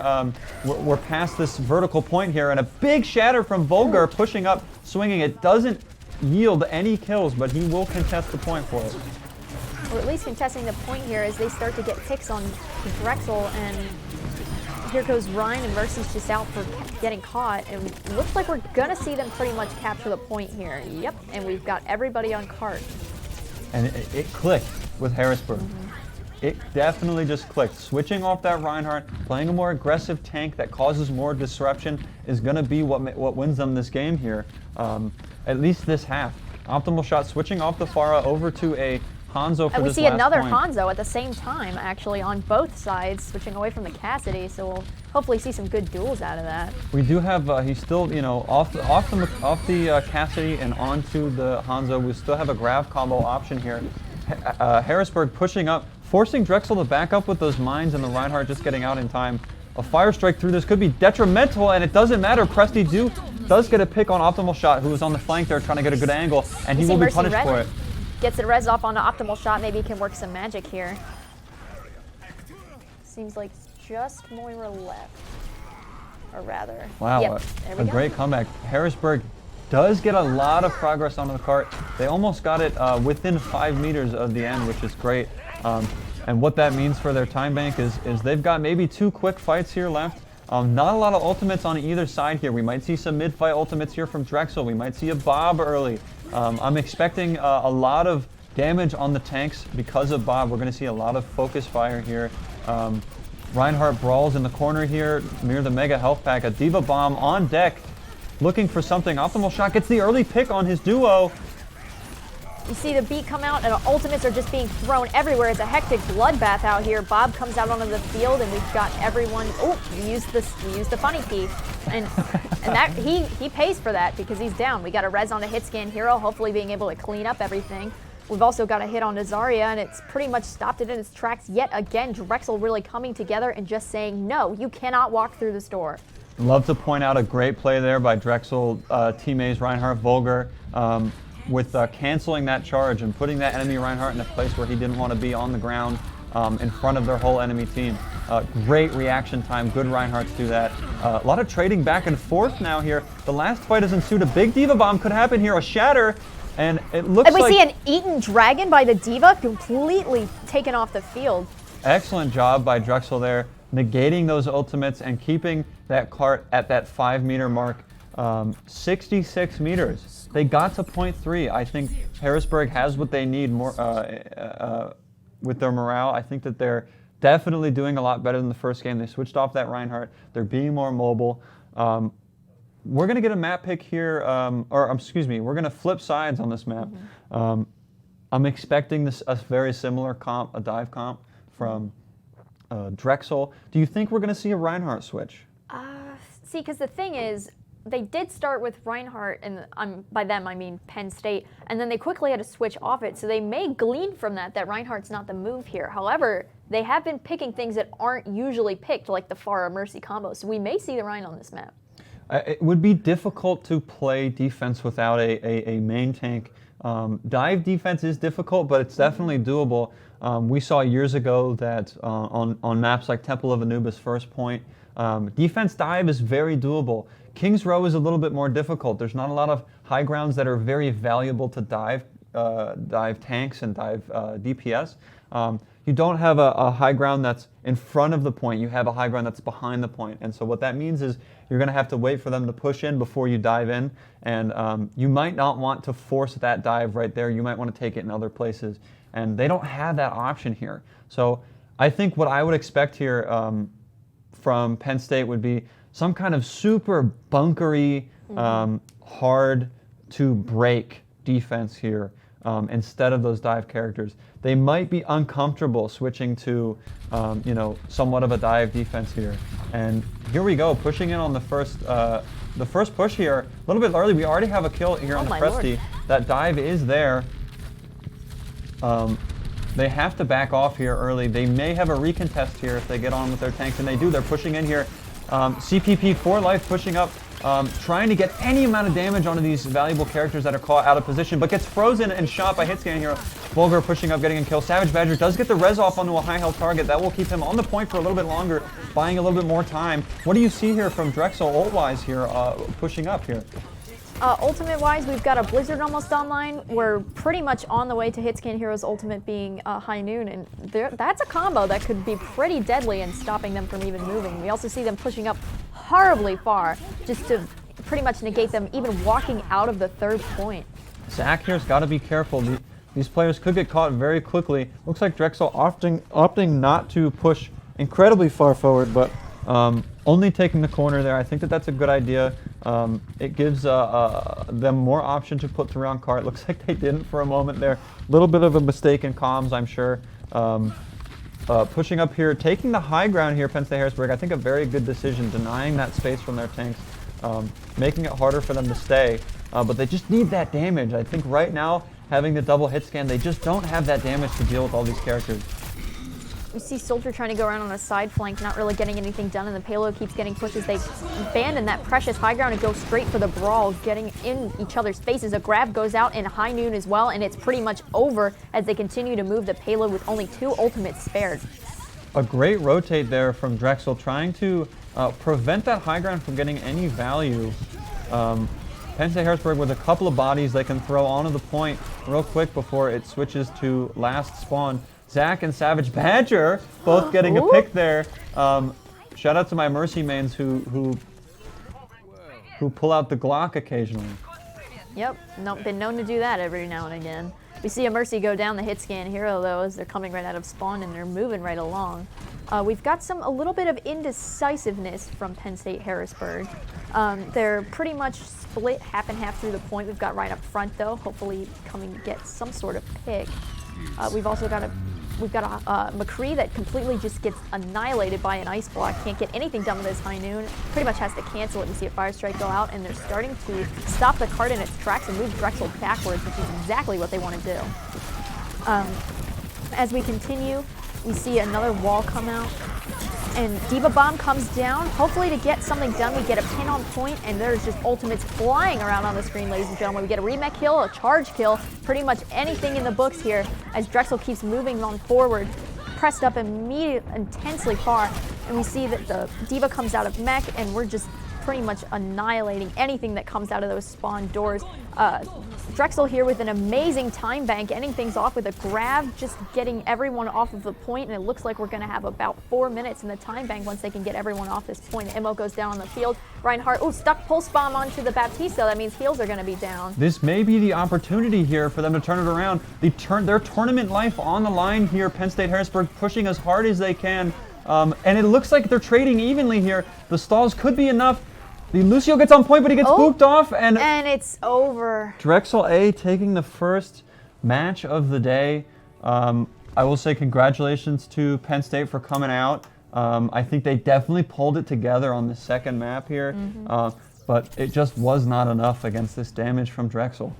we're past this vertical point here, and a big shatter from Volgar pushing up, swinging. It doesn't yield any kills, but he will contest the point for it. Or at least contesting the point here as they start to get ticks on Drexel, and here goes Ryan, and Mercy's just out for getting caught, and it looks like we're gonna see them pretty much capture the point here. Yep, and we've got everybody on cart. And it clicked with Harrisburg. It definitely just clicked. Switching off that Reinhardt, playing a more aggressive tank that causes more disruption is going to be what wins them this game here, at least this half. Optimal shot, switching off the Pharah over to a Hanzo for And we this see last another point. Hanzo at the same time, actually, on both sides, switching away from the Cassidy, so we'll hopefully see some good duels out of that. We do have, he's still, off the Cassidy and onto the Hanzo. We still have a grab combo option here. Harrisburg pushing up, forcing Drexel to back up with those mines, and the Reinhardt just getting out in time. A fire strike through this could be detrimental, and it doesn't matter. Presti does get a pick on Optimal Shot, who was on the flank there trying to get a good angle, and he will be punished for it. Gets it res off on the Optimal Shot. Maybe he can work some magic here. Seems like just Moira left. Or rather. Wow, yep, a great comeback. Harrisburg does get a lot of progress onto the cart. They almost got it within 5 meters of the end, which is great. And what that means for their time bank is they've got maybe 2 quick fights here left. Not a lot of ultimates on either side here. We might see some mid-fight ultimates here from Drexel. We might see a Bob early. I'm expecting a lot of damage on the tanks because of Bob. We're going to see a lot of focus fire here. Reinhardt brawls in the corner here near the Mega Health Pack. A Diva Bomb on deck, looking for something. Optimal Shot gets the early pick on his duo. You see the beat come out, and ultimates are just being thrown everywhere. It's a hectic bloodbath out here. Bob comes out onto the field, and we've got everyone. Oh, we used the funny key, and that he pays for that because he's down. We got a res on a hit scan hero, hopefully being able to clean up everything. We've also got a hit on Zarya, and it's pretty much stopped it in its tracks yet again. Drexel really coming together and just saying, no, you cannot walk through this door. Love to point out a great play there by Drexel teammates Reinhardt Volgar with canceling that charge and putting that enemy Reinhardt in a place where he didn't want to be on the ground in front of their whole enemy team. Great reaction time, good Reinhardts do that. A lot of trading back and forth now here. The last fight has ensued. A big Diva Bomb could happen here, a shatter, and it looks like... And we like... see an eaten dragon by the Diva completely taken off the field. Excellent job by Drexel there, negating those ultimates and keeping that cart at that 5 meter mark. 66 meters. They got to point 3. I think Harrisburg has what they need more with their morale. I think that they're definitely doing a lot better than the first game. They switched off that Reinhardt. They're being more mobile. We're going to get a map pick here, we're going to flip sides on this map. I'm expecting a very similar comp, a dive comp from Drexel. Do you think we're going to see a Reinhardt switch? See, because the thing is, they did start with Reinhardt, and by them I mean Penn State, and then they quickly had to switch off it, so they may glean from that Reinhardt's not the move here. However, they have been picking things that aren't usually picked, like the Pharah Mercy combo, so we may see the Rein on this map. It would be difficult to play defense without a main tank. Dive defense is difficult, but it's definitely doable. We saw years ago that on maps like Temple of Anubis First Point, defense dive is very doable. King's Row is a little bit more difficult. There's not a lot of high grounds that are very valuable to dive tanks and dive DPS. You don't have a high ground that's in front of the point. You have a high ground that's behind the point. And so what that means is you're going to have to wait for them to push in before you dive in. And you might not want to force that dive right there. You might want to take it in other places. And they don't have that option here. So I think what I would expect here from Penn State would be some kind of super bunkery, hard to break defense here instead of those dive characters. They might be uncomfortable switching to, somewhat of a dive defense here. And here we go, pushing in on the first push here. A little bit early, we already have a kill here on the Presti. That dive is there. They have to back off here early. They may have a recontest here if they get on with their tanks, and they do. They're pushing in here. CPP for life pushing up trying to get any amount of damage onto these valuable characters that are caught out of position, but gets frozen and shot by Hitscan here. Vulgar pushing up, getting a kill. Savage Badger does get the res off onto a high health target. That will keep him on the point for a little bit longer, buying a little bit more time. What do you see here from Drexel ult-wise here, pushing up here? Ultimate-wise, we've got a Blizzard almost online. We're pretty much on the way to Hitscan Hero's ultimate being High Noon, and that's a combo that could be pretty deadly in stopping them from even moving. We also see them pushing up horribly far, just to pretty much negate them even walking out of the third point. Zach here's got to be careful. These players could get caught very quickly. Looks like Drexel opting not to push incredibly far forward, but only taking the corner there. I think that's a good idea. It gives them more option to put through on cart. Looks like they didn't for a moment there. A little bit of a mistake in comms, I'm sure. Pushing up here, taking the high ground here, Penn State Harrisburg. I think a very good decision, denying that space from their tanks, making it harder for them to stay. But they just need that damage. I think right now, having the double hit scan, they just don't have that damage to deal with all these characters. We see Soldier trying to go around on a side flank, not really getting anything done, and the payload keeps getting pushed as they abandon that precious high ground and go straight for the brawl, getting in each other's faces. A grab goes out in High Noon as well, and it's pretty much over as they continue to move the payload with only 2 ultimates spared. A great rotate there from Drexel, trying to prevent that high ground from getting any value. Penn State Harrisburg with a couple of bodies they can throw onto the point real quick before it switches to last spawn. Zach and Savage Badger both getting a pick there. Shout out to my Mercy mains who pull out the Glock occasionally. Yep, been known to do that every now and again. We see a Mercy go down the hit scan hero though as they're coming right out of spawn and they're moving right along. We've got a little bit of indecisiveness from Penn State Harrisburg. They're pretty much split half and half through the point. We've got right up front though, hopefully coming to get some sort of pick. We've also got a McCree that completely just gets annihilated by an ice block. Can't get anything done with his High Noon. Pretty much has to cancel it. You see a Fire Strike go out, and they're starting to stop the cart in its tracks and move Drexel backwards, which is exactly what they want to do. As we continue, we see another wall come out, and Diva Bomb comes down, hopefully to get something done. We get a pin on point, and there's just ultimates flying around on the screen, ladies and gentlemen. We get a remake kill, a charge kill, pretty much anything in the books here as Drexel keeps moving on forward, pressed up intensely far, and we see that the Diva comes out of mech, and we're just pretty much annihilating anything that comes out of those spawn doors. Drexel here with an amazing time bank, ending things off with a grab, just getting everyone off of the point, and it looks like we're going to have about 4 minutes in the time bank once they can get everyone off this point. The MO goes down on the field. Reinhardt, stuck pulse bomb onto the Baptista. That means heals are going to be down. This may be the opportunity here for them to turn it around. Their tournament life on the line here. Penn State Harrisburg pushing as hard as they can, and it looks like they're trading evenly here. The stalls could be enough. The Lucio gets on point, but he gets booped off, and it's over. Drexel A taking the first match of the day. I will say congratulations to Penn State for coming out. I think they definitely pulled it together on the second map here, but it just was not enough against this damage from Drexel.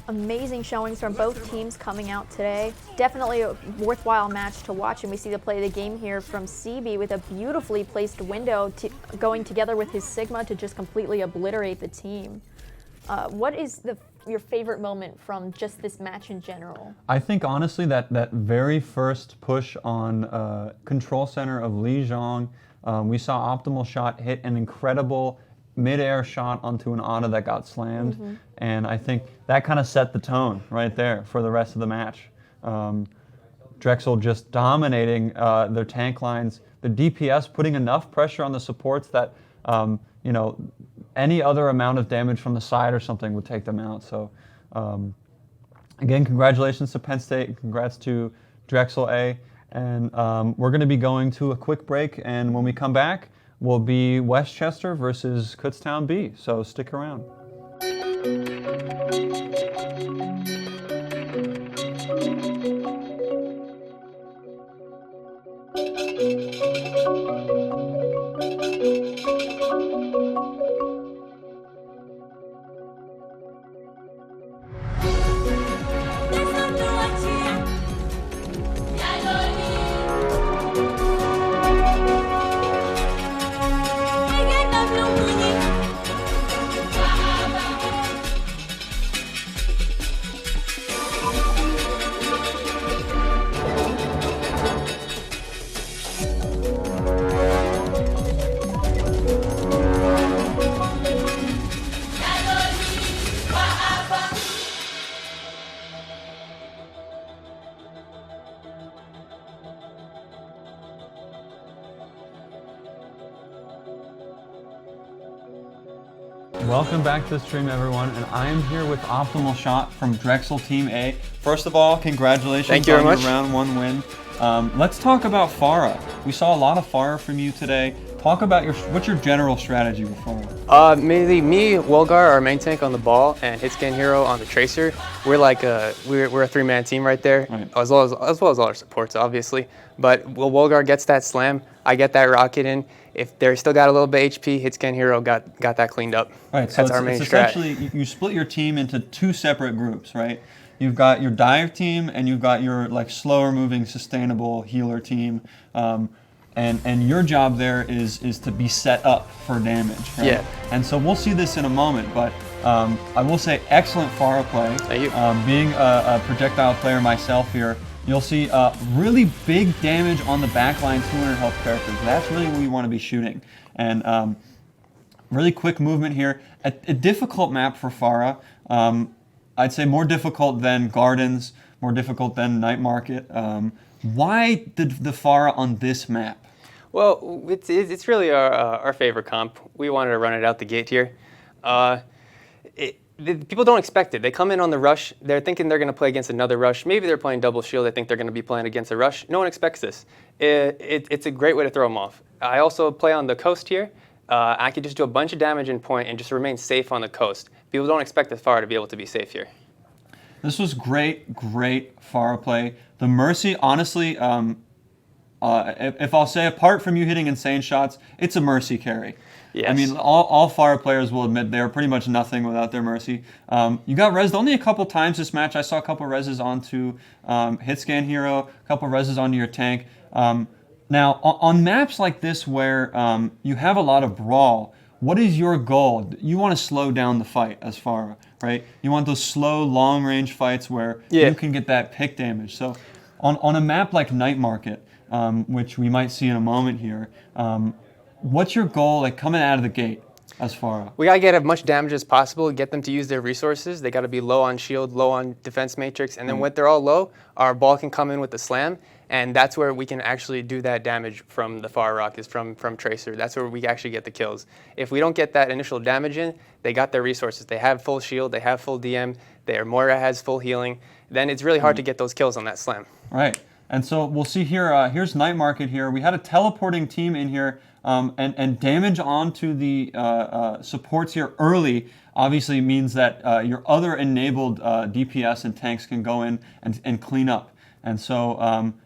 Amazing showings from both teams coming out today. Definitely a worthwhile match to watch, and we see the play of the game here from CB with a beautifully placed window going together with his Sigma to just completely obliterate the team. What is your favorite moment from just this match in general? I think honestly that very first push on control center of Li Zhang, we saw Optimal Shot hit an incredible mid-air shot onto an auto that got slammed, and I think that kind of set the tone right there for the rest of the match. Drexel just dominating their tank lines, the DPS putting enough pressure on the supports that any other amount of damage from the side or something would take them out. So again, congratulations to Penn State, congrats to Drexel A, and we're going to be going to a quick break, and when we come back, will be Westchester versus Kutztown B, so stick around. Welcome back to the stream, everyone, and I am here with Optimal Shot from Drexel Team A. First of all, congratulations Thank you on very your much. round 1 win. Let's talk about Farah. We saw a lot of Farah from you today. Talk about what's your general strategy with Farah? Mainly me, Wolgar, our main tank on the ball, and Hitscan Hero on the Tracer. We're like we're a 3-man team right there, Right. as well as all our supports, obviously. But Wolgar gets that slam, I get that rocket in. If they're still got a little bit HP, Hitscan Hero got that cleaned up. Right, so That's our main it's strat. essentially you split your team into 2 separate groups, right? You've got your dive team and you've got your like slower moving, sustainable healer team. And your job there is to be set up for damage. Right? Yeah. And so we'll see this in a moment, but I will say excellent Farah play. Thank you. Being a projectile player myself here, you'll see really big damage on the backline 200 health characters. That's really what we want to be shooting. And really quick movement here. A difficult map for Farah. I'd say more difficult than Gardens, more difficult than Night Market. Why the Farah on this map? Well, it's really our favorite comp. We wanted to run it out the gate here. People don't expect it. They come in on the rush. They're thinking they're going to play against another rush. Maybe they're playing double shield. They think they're going to be playing against a rush. No one expects this. It's a great way to throw them off. I also play on the coast here. I could just do a bunch of damage in point and just remain safe on the coast. People don't expect the Farah to be able to be safe here. This was great Farah play. The Mercy, honestly, if I'll say apart from you hitting insane shots, it's a Mercy carry. Yes. I mean, all Farah players will admit they are pretty much nothing without their Mercy. You got rezzed only a couple times this match. I saw a couple rezzes onto Hitscan Hero, a couple rezzes onto your tank. Now, on maps like this where you have a lot of brawl, what is your goal? You want to slow down the fight as Farah, right? You want those slow, long-range fights where you can get that pick damage. So on a map like Night Market, which we might see in a moment here, what's your goal like coming out of the gate as Farah? We got to get as much damage as possible, get them to use their resources. They got to be low on shield, low on defense matrix, and then when they're all low, our ball can come in with the slam, and that's where we can actually do that damage from the Farah rockets, from Tracer. That's where we actually get the kills. If we don't get that initial damage in, they got their resources. They have full shield, they have full DM, their Moira has full healing. Then it's really hard to get those kills on that slam. Right. And so we'll see here, here's Night Market here. We had a teleporting team in here, and damage onto the supports here early obviously means that your other enabled DPS and tanks can go in and clean up. And so,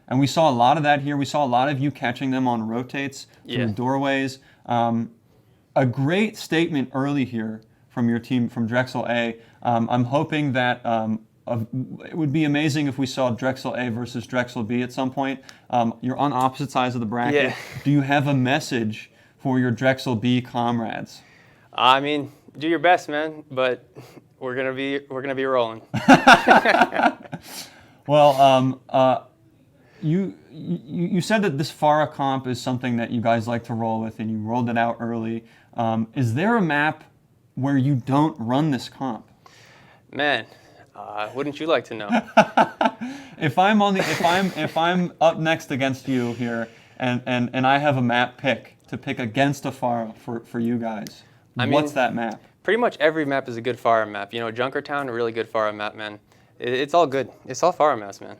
and we saw a lot of that here. We saw a lot of you catching them on rotates through doorways. A great statement early here from your team, from Drexel A. I'm hoping that it would be amazing if we saw Drexel A versus Drexel B at some point. You're on opposite sides of the bracket. Yeah. Do you have a message for your Drexel B comrades? I mean, do your best, man, but we're gonna be rolling. Well, you said that this Farah comp is something that you guys like to roll with, and you rolled it out early. Is there a map where you don't run this comp? Man, wouldn't you like to know? If I'm up next against you here, and I have a map to pick against a Farah for you guys, what's that map? Pretty much every map is a good Farah map. You know, Junkertown, a really good Farah map, man. It's all good. It's all Farah maps, man.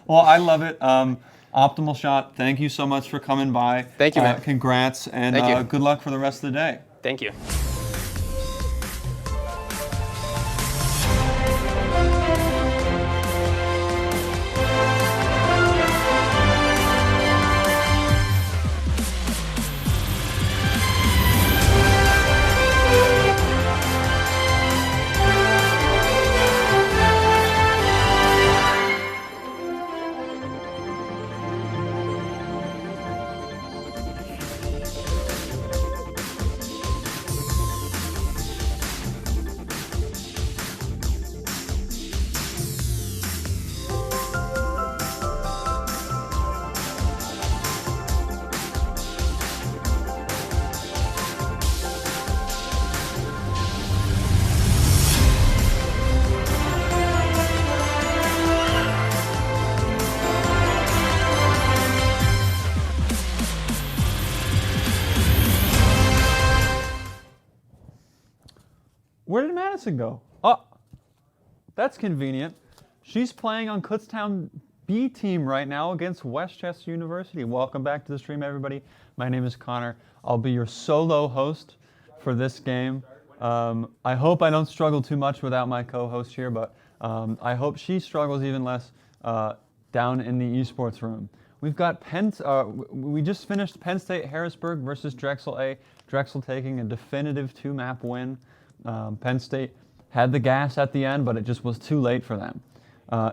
Well, I love it. Optimal Shot, thank you so much for coming by. Thank you, man. Congrats, and Thank you. Good luck for the rest of the day. Thank you. Madison go? Oh, that's convenient. She's playing on Kutztown B team right now against Westchester University. Welcome back to the stream, everybody. My name is Connor. I'll be your solo host for this game. I hope I don't struggle too much without my co-host here, but I hope she struggles even less down in the esports room. We've got we just finished Penn State Harrisburg versus Drexel A. Drexel taking a definitive 2-map win. Penn State had the gas at the end, but it just was too late for them.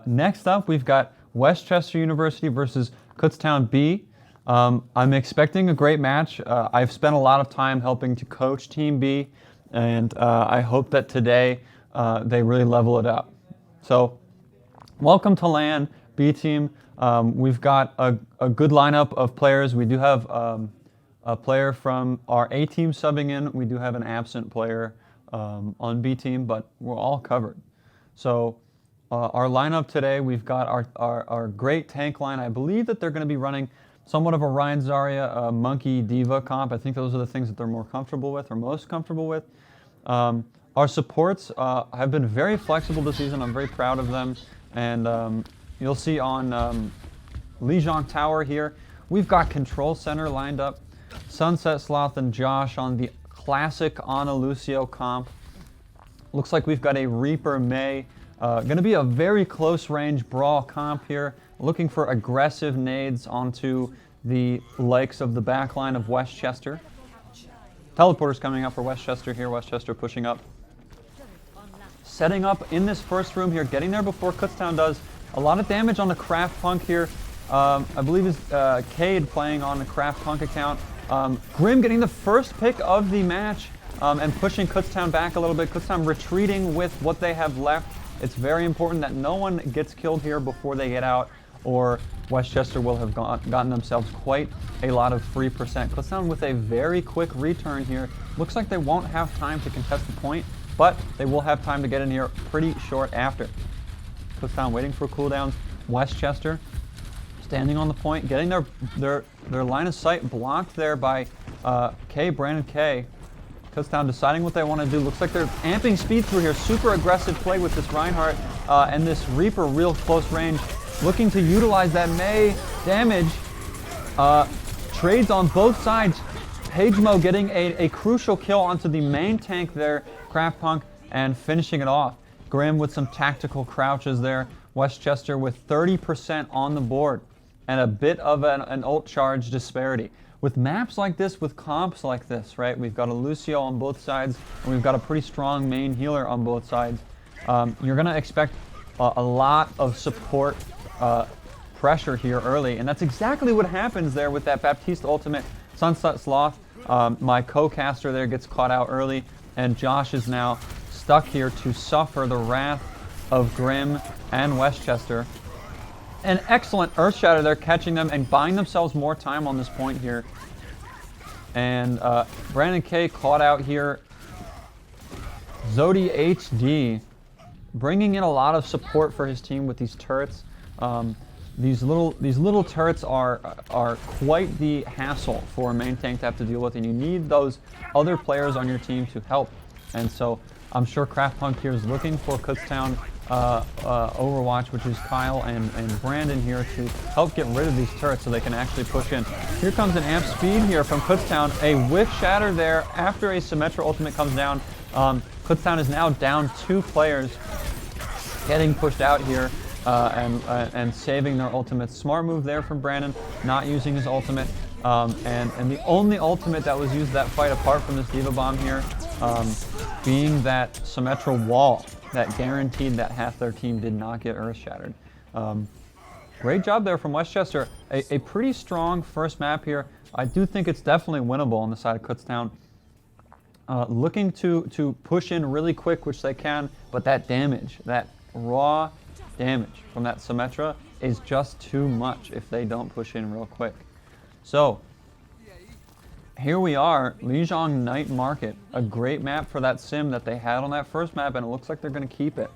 Next up, we've got Westchester University versus Kutztown B. I'm expecting a great match. I've spent a lot of time helping to coach Team B, and I hope that today they really level it up. So, welcome to LAN, B team. We've got a good lineup of players. We do have a player from our A team subbing in. We do have an absent player on B team, but we're all covered. So, our lineup today, we've got our great tank line. I believe that they're going to be running somewhat of a Ryan Zarya, Monkey Diva comp. I think those are the things that they're more comfortable with or most comfortable with. Our supports have been very flexible this season. I'm very proud of them. And you'll see on Lijiang Tower here, we've got Control Center lined up. Sunset Sloth and Josh on the classic Ana Lucio comp. Looks like we've got a Reaper May. Going to be a very close range brawl comp here. Looking for aggressive nades onto the likes of the backline of Westchester. Teleporters coming up for Westchester here. Westchester pushing up. Setting up in this first room here, getting there before Kutztown does. A lot of damage on the Craft Punk here. I believe it's Cade playing on the Craft Punk account. Grim getting the first pick of the match and pushing Kutztown back a little bit. Kutztown retreating with what they have left. It's very important that no one gets killed here before they get out, or Westchester will have gotten themselves quite a lot of free percent. Kutztown with a very quick return here. Looks like they won't have time to contest the point, but they will have time to get in here pretty short after. Kutztown waiting for cooldowns. Westchester standing on the point, getting their line of sight blocked there by Brandon K. Kutztown deciding what they want to do. Looks like they're amping speed through here. Super aggressive play with this Reinhardt and this Reaper real close range. Looking to utilize that May damage. Trades on both sides. Pagemo getting a crucial kill onto the main tank there, Craft Punk, and finishing it off. Grim with some tactical crouches there. Westchester with 30% on the board and a bit of an ult charge disparity. With maps like this, with comps like this, right, we've got a Lucio on both sides, and we've got a pretty strong main healer on both sides. You're going to expect a lot of support pressure here early, and that's exactly what happens there with that Baptiste ultimate. Sunset Sloth, my co-caster there, gets caught out early, and Josh is now stuck here to suffer the wrath of Grim and Westchester. An excellent Earth Shatter there, catching them and buying themselves more time on this point here. And Brandon K caught out here. Zodi HD bringing in a lot of support for his team with these turrets. These little turrets are quite the hassle for a main tank to have to deal with, and you need those other players on your team to help. And so I'm sure Craft Punk here is looking for Kutztown Overwatch, which is Kyle and Brandon here, to help get rid of these turrets so they can actually push in. Here comes an amp speed here from Kutztown. A whiff shatter there after a Symmetra ultimate comes down. Kutztown is now down 2 players, getting pushed out here and saving their ultimates. Smart move there from Brandon, not using his ultimate. And the only ultimate that was used that fight, apart from this Diva Bomb here, being that Symmetra wall that guaranteed that half their team did not get Earth Shattered. Great job there from Westchester. A pretty strong first map here. I do think it's definitely winnable on the side of Kutztown. Looking to push in really quick, which they can, but that damage, that raw damage from that Symmetra is just too much if they don't push in real quick. So, here we are, Lijiang Night Market, a great map for that sim that they had on that first map, and it looks like they're going to keep it.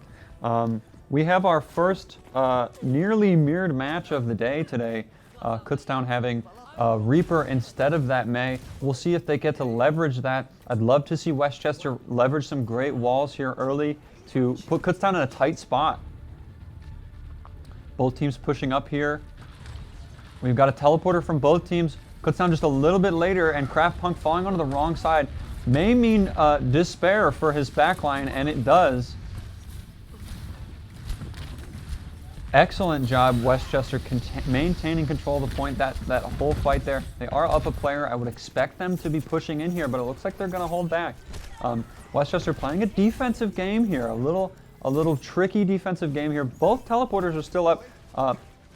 We have our first nearly mirrored match of the day today. Kutztown having Reaper instead of that Mei. We'll see if they get to leverage that. I'd love to see Westchester leverage some great walls here early to put Kutztown in a tight spot. Both teams pushing up here. We've got a teleporter from both teams. Kutztown just a little bit later, and Craft Punk falling onto the wrong side may mean despair for his backline, and it does. Excellent job, Westchester, maintaining control of the point that whole fight there. They are up a player. I would expect them to be pushing in here, but it looks like they're going to hold back. Westchester playing a defensive game here, a little tricky defensive game here. Both teleporters are still up.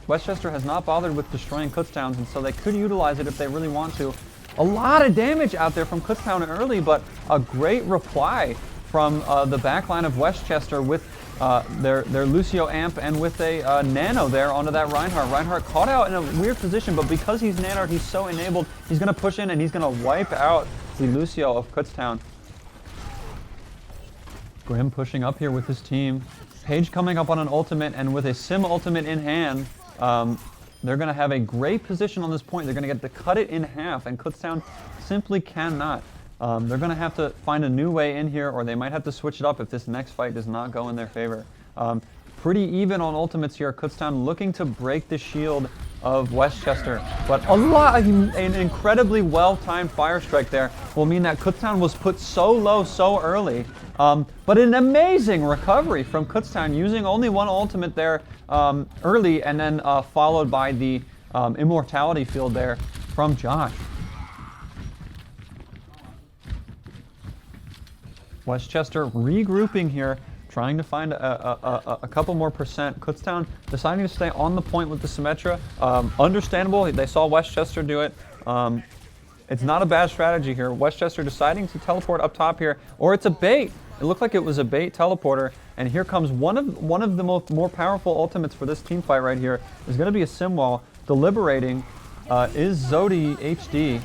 Westchester has not bothered with destroying Kutztown, and so they could utilize it if they really want to. A lot of damage out there from Kutztown early, but a great reply from the backline of Westchester with their Lucio amp and with a nano there onto that Reinhardt. Reinhardt caught out in a weird position, but because he's nanoed, he's so enabled, he's going to push in and he's going to wipe out the Lucio of Kutztown. Grim pushing up here with his team. Page coming up on an ultimate, and with a sim ultimate in hand, they're going to have a great position on this point. They're going to get to cut it in half, and Kutztown simply cannot. They're going to have to find a new way in here, or they might have to switch it up if this next fight does not go in their favor. Pretty even on ultimates here. Kutztown looking to break the shield of Westchester, but an incredibly well-timed fire strike there will mean that Kutztown was put so low so early. But an amazing recovery from Kutztown, using only one ultimate there early, and then followed by the immortality field there from Josh. Westchester regrouping here, trying to find a couple more percent. Kutztown deciding to stay on the point with the Symmetra. Understandable, they saw Westchester do it. It's not a bad strategy here. Westchester deciding to teleport up top here, or it's a bait. It looked like it was a bait teleporter, and here comes one of the more powerful ultimates for this team fight right here. Is going to be a sim wall. Deliberating is Zodi HD.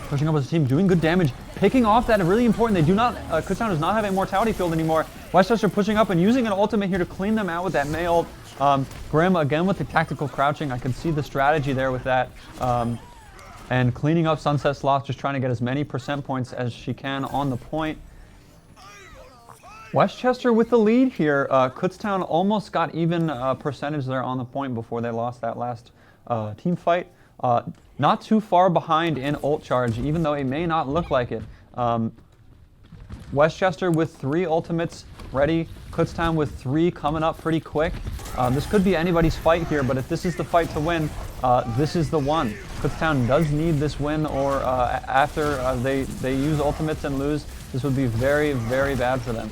Pushing up as a team, doing good damage, picking off that really important. They do not, Kutztown does not have a mortality field anymore. Westchester pushing up and using an ultimate here to clean them out with that Mei ult. Grim again with the tactical crouching. I can see the strategy there with that. And cleaning up Sunset Sloth, just trying to get as many percent points as she can on the point. Westchester with the lead here. Kutztown almost got even percentage there on the point before they lost that last team fight. Not too far behind in ult charge, even though it may not look like it. Westchester with 3 ultimates ready. Kutztown with 3 coming up pretty quick. This could be anybody's fight here, but if this is the fight to win, this is the one. Kutztown does need this win, or after they use ultimates and lose, this would be very, very bad for them.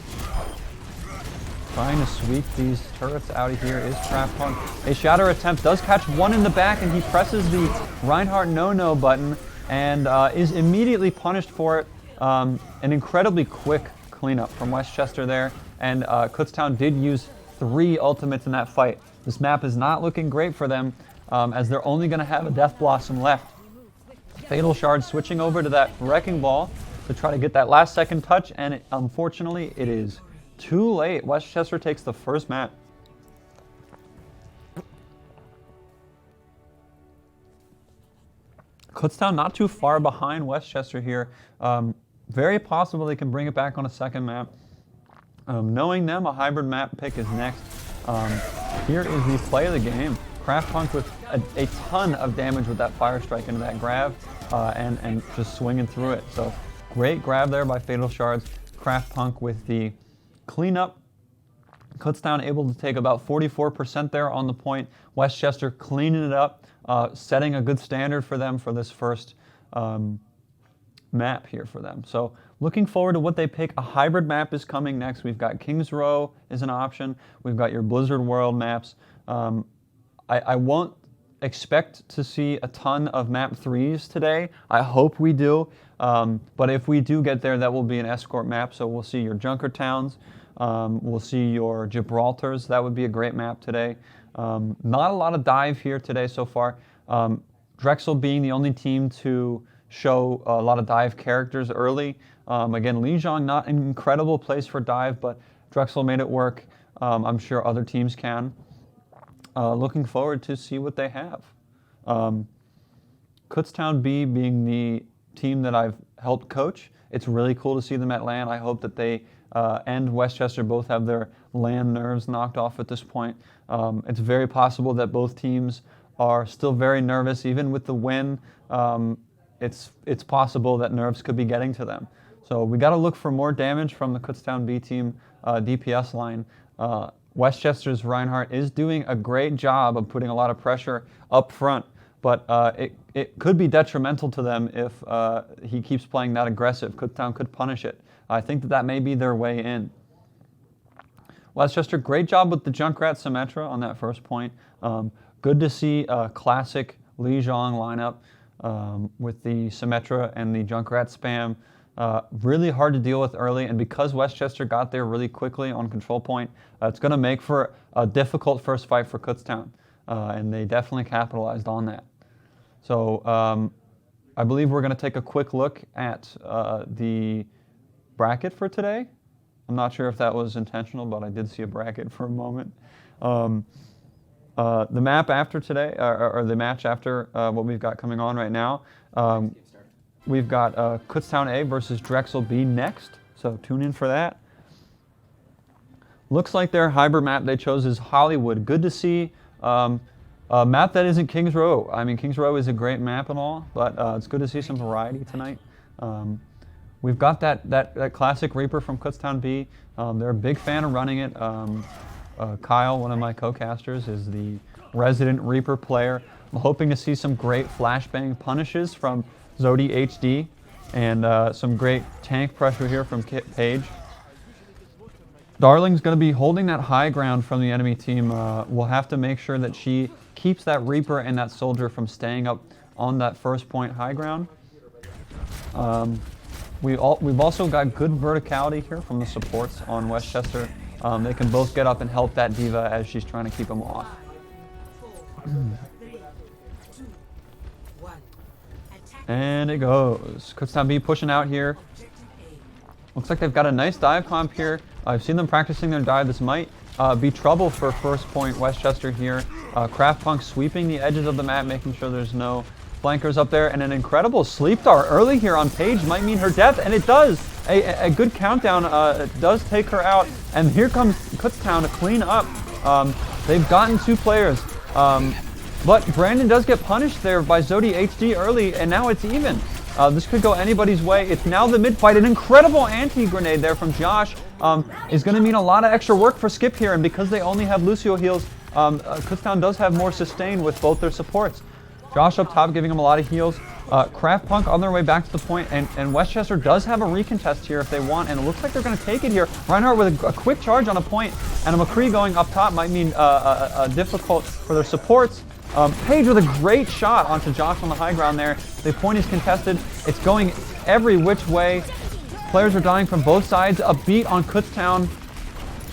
Trying to sweep these turrets out of here is Craft Punk. A shatter attempt does catch one in the back, and he presses the Reinhardt no-no button and is immediately punished for it. An incredibly quick cleanup from Westchester there, and Kutztown did use 3 ultimates in that fight. This map is not looking great for them, as they're only going to have a Death Blossom left. Fatal Shard switching over to that Wrecking Ball to try to get that last second touch, and unfortunately it is too late. Westchester takes the first map. Kutztown not too far behind Westchester here. Very possible they can bring it back on a second map. Knowing them, a hybrid map pick is next. Here is the play of the game. Craft Punk with a ton of damage with that fire strike into that grab, and just swinging through it. So great grab there by Fatal Shards. Craft Punk with the cleanup. Kutztown able to take about 44% there on the point. Westchester cleaning it up, setting a good standard for them for this first map here for them. So looking forward to what they pick. A hybrid map is coming next. We've got Kings Row is an option. We've got your Blizzard World maps. I won't expect to see a ton of map 3s today. I hope we do. But if we do get there, that will be an escort map. So we'll see your Junker Towns. We'll see your Gibraltars. That would be a great map today. Not a lot of dive here today so far. Drexel being the only team to show a lot of dive characters early. Again, Lijiang, not an incredible place for dive, but Drexel made it work. I'm sure other teams can. looking forward to see what they have. Kutztown B being the team that I've helped coach, it's really cool to see them at LAN. I hope that they and Westchester both have their LAN nerves knocked off at this point. It's very possible that both teams are still very nervous, even with the win. It's possible that nerves could be getting to them. So we got to look for more damage from the Kutztown B team DPS line. Westchester's Reinhardt is doing a great job of putting a lot of pressure up front, but it could be detrimental to them if he keeps playing that aggressive. Kutztown could punish it. I think that may be their way in. Westchester, great job with the Junkrat Symmetra on that first point. Good to see a classic Li Zhang lineup with the Symmetra and the Junkrat spam. Really hard to deal with early, and because Westchester got there really quickly on control point, it's going to make for a difficult first fight for Kutztown, and they definitely capitalized on that. So I believe we're going to take a quick look at the bracket for today. I'm not sure if that was intentional, but I did see a bracket for a moment. The map after today, or the match after what we've got coming on right now, we've got Kutztown A versus Drexel B next, so tune in for that. Looks like their hybrid map they chose is Hollywood. Good to see a map that isn't Kings Row. I mean, Kings Row is a great map and all, but it's good to see some variety tonight. We've got that classic Reaper from Kutztown B. They're a big fan of running it. Kyle, one of my co-casters, is the resident Reaper player. I'm hoping to see some great flashbang punishes from VoD HD and some great tank pressure here from Paige. Darling's going to be holding that high ground from the enemy team. We'll have to make sure that she keeps that Reaper and that Soldier from staying up on that first point high ground. We've also got good verticality here from the supports on Westchester. They can both get up and help that diva as she's trying to keep them off. And it goes. Kutztown B pushing out here. Looks like they've got a nice dive comp here. I've seen them practicing their dive. This might be trouble for first point Westchester here. Craft Punk sweeping the edges of the map, making sure there's no flankers up there, and an incredible sleep dart early here on Paige might mean her death, and it does. A good countdown does take her out, and here comes Kutztown to clean up. They've gotten 2 players, but Brandon does get punished there by VoD HD early, and now it's even. This could go anybody's way. It's now the mid fight. An incredible anti-grenade there from Josh is going to mean a lot of extra work for Skip here, and because they only have Lucio heals, Kutztown does have more sustain with both their supports. Josh up top giving him a lot of heals. Craft Punk on their way back to the point, and Westchester does have a recontest here if they want, and it looks like they're going to take it here. Reinhardt with a quick charge on a point, and a McCree going up top might mean difficult for their supports. Paige with a great shot onto Josh on the high ground there. The point is contested. It's going every which way. Players are dying from both sides. A beat on Kutztown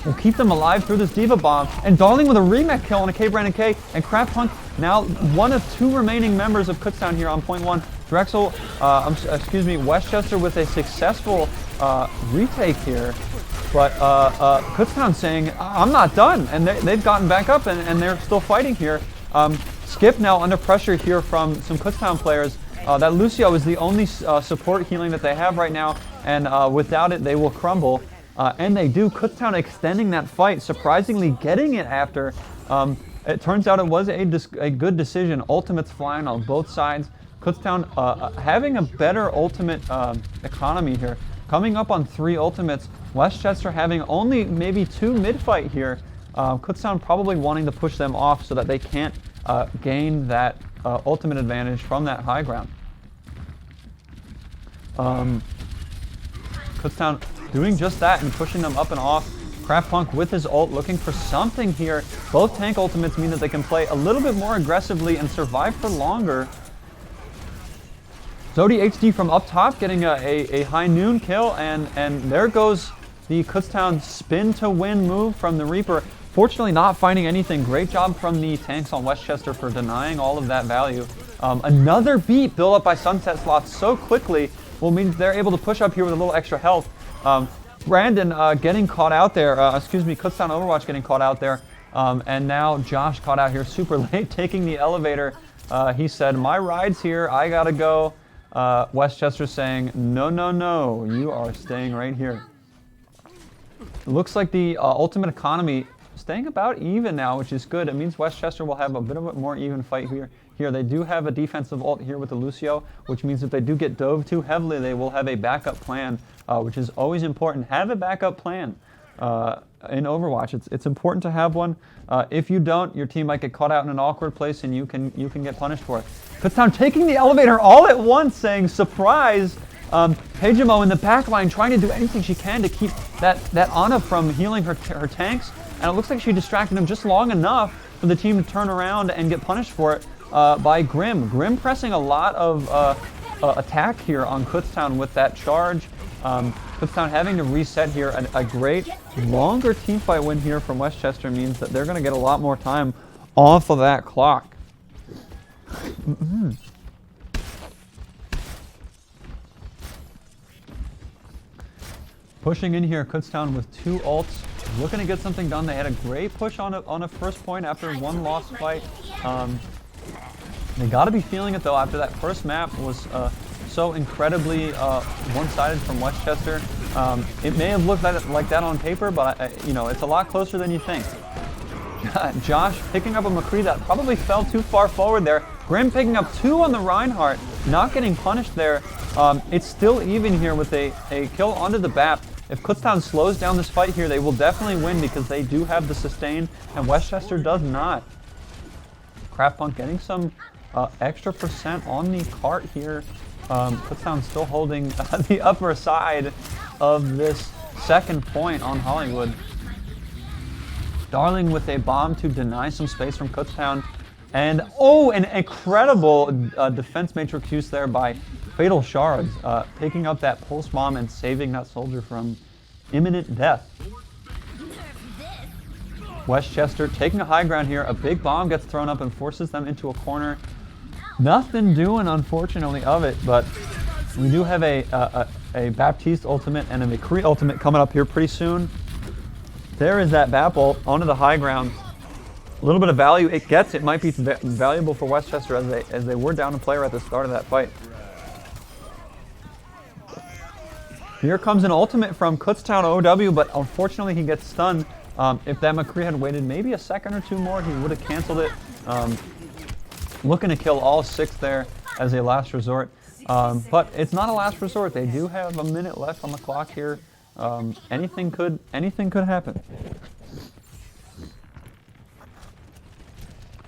will keep them alive through this Diva Bomb. And Darling with a remake kill on a K Brandon K. And Craft Punk now one of 2 remaining members of Kutztown here on point 1. Drexel, Westchester with a successful retake here. But Kutztown saying, I'm not done. And they've gotten back up and they're still fighting here. Skip now under pressure here from some Kutztown players. That Lucio is the only support healing that they have right now. And without it, they will crumble. And they do. Kutztown extending that fight, surprisingly getting it after. It turns out it was a good decision. Ultimates flying on both sides. Kutztown having a better ultimate economy here. Coming up on 3 ultimates. Westchester having only maybe 2 mid-fight here. Kutztown probably wanting to push them off so that they can't gain that ultimate advantage from that high ground. Kutztown doing just that and pushing them up and off. Craft Punk with his ult looking for something here. Both tank ultimates mean that they can play a little bit more aggressively and survive for longer. VoD HD from up top getting a high noon kill, and there goes the Kutztown spin to win move from the Reaper. Fortunately not finding anything. Great job from the tanks on Westchester for denying all of that value. Another beat built up by Sunset Sloth so quickly will mean they're able to push up here with a little extra health. Brandon getting caught out there, Kutztown Overwatch getting caught out there. And now Josh caught out here super late, taking the elevator. He said, "My ride's here, I gotta go." Westchester saying, "No, no, no, you are staying right here." It looks like the ultimate economy staying about even now, which is good. It means Westchester will have a bit of a more even fight here. They do have a defensive ult here with the Lucio, which means if they do get dove too heavily, they will have a backup plan, which is always important. Have a backup plan in Overwatch. It's important to have one. If you don't, your team might get caught out in an awkward place, and you can get punished for it. Kutztown taking the elevator all at once, saying surprise. Pejimo in the back line trying to do anything she can to keep that Ana from healing her tanks, and it looks like she distracted him just long enough for the team to turn around and get punished for it by Grim. Grim pressing a lot of attack here on Kutztown with that charge. Kutztown having to reset here. A great longer teamfight win here from Westchester means that they're going to get a lot more time off of that clock. Pushing in here, Kutztown with 2 ults, looking to get something done. They had a great push on a first point after one lost fight. They got to be feeling it though after that first map was so incredibly one-sided from Westchester. It may have looked like that on paper, but it's a lot closer than you think. Josh picking up a McCree that probably fell too far forward there. Grim picking up 2 on the Reinhardt, not getting punished there. It's still even here with a kill onto the BAP. If Kutztown slows down this fight here, they will definitely win because they do have the sustain, and Westchester does not. Craftpunk getting some extra percent on the cart here. Kutztown still holding the upper side of this second point on Hollywood. Darling with a bomb to deny some space from Kutztown. And an incredible defense matrix use there by Fatal Shards, picking up that pulse bomb and saving that soldier from imminent death. Westchester taking a high ground here. A big bomb gets thrown up and forces them into a corner. Nothing doing, unfortunately, of it, but we do have a Baptiste ultimate and a McCree ultimate coming up here pretty soon. There is that Bap ult onto the high ground. A little bit of value it gets. It might be valuable for Westchester as they were down a player at the start of that fight. Here comes an ultimate from Kutztown OW, but unfortunately he gets stunned. If that McCree had waited maybe a second or 2 more, he would have canceled it. Looking to kill all 6 there as a last resort. But it's not a last resort. They do have a minute left on the clock here. Anything could happen.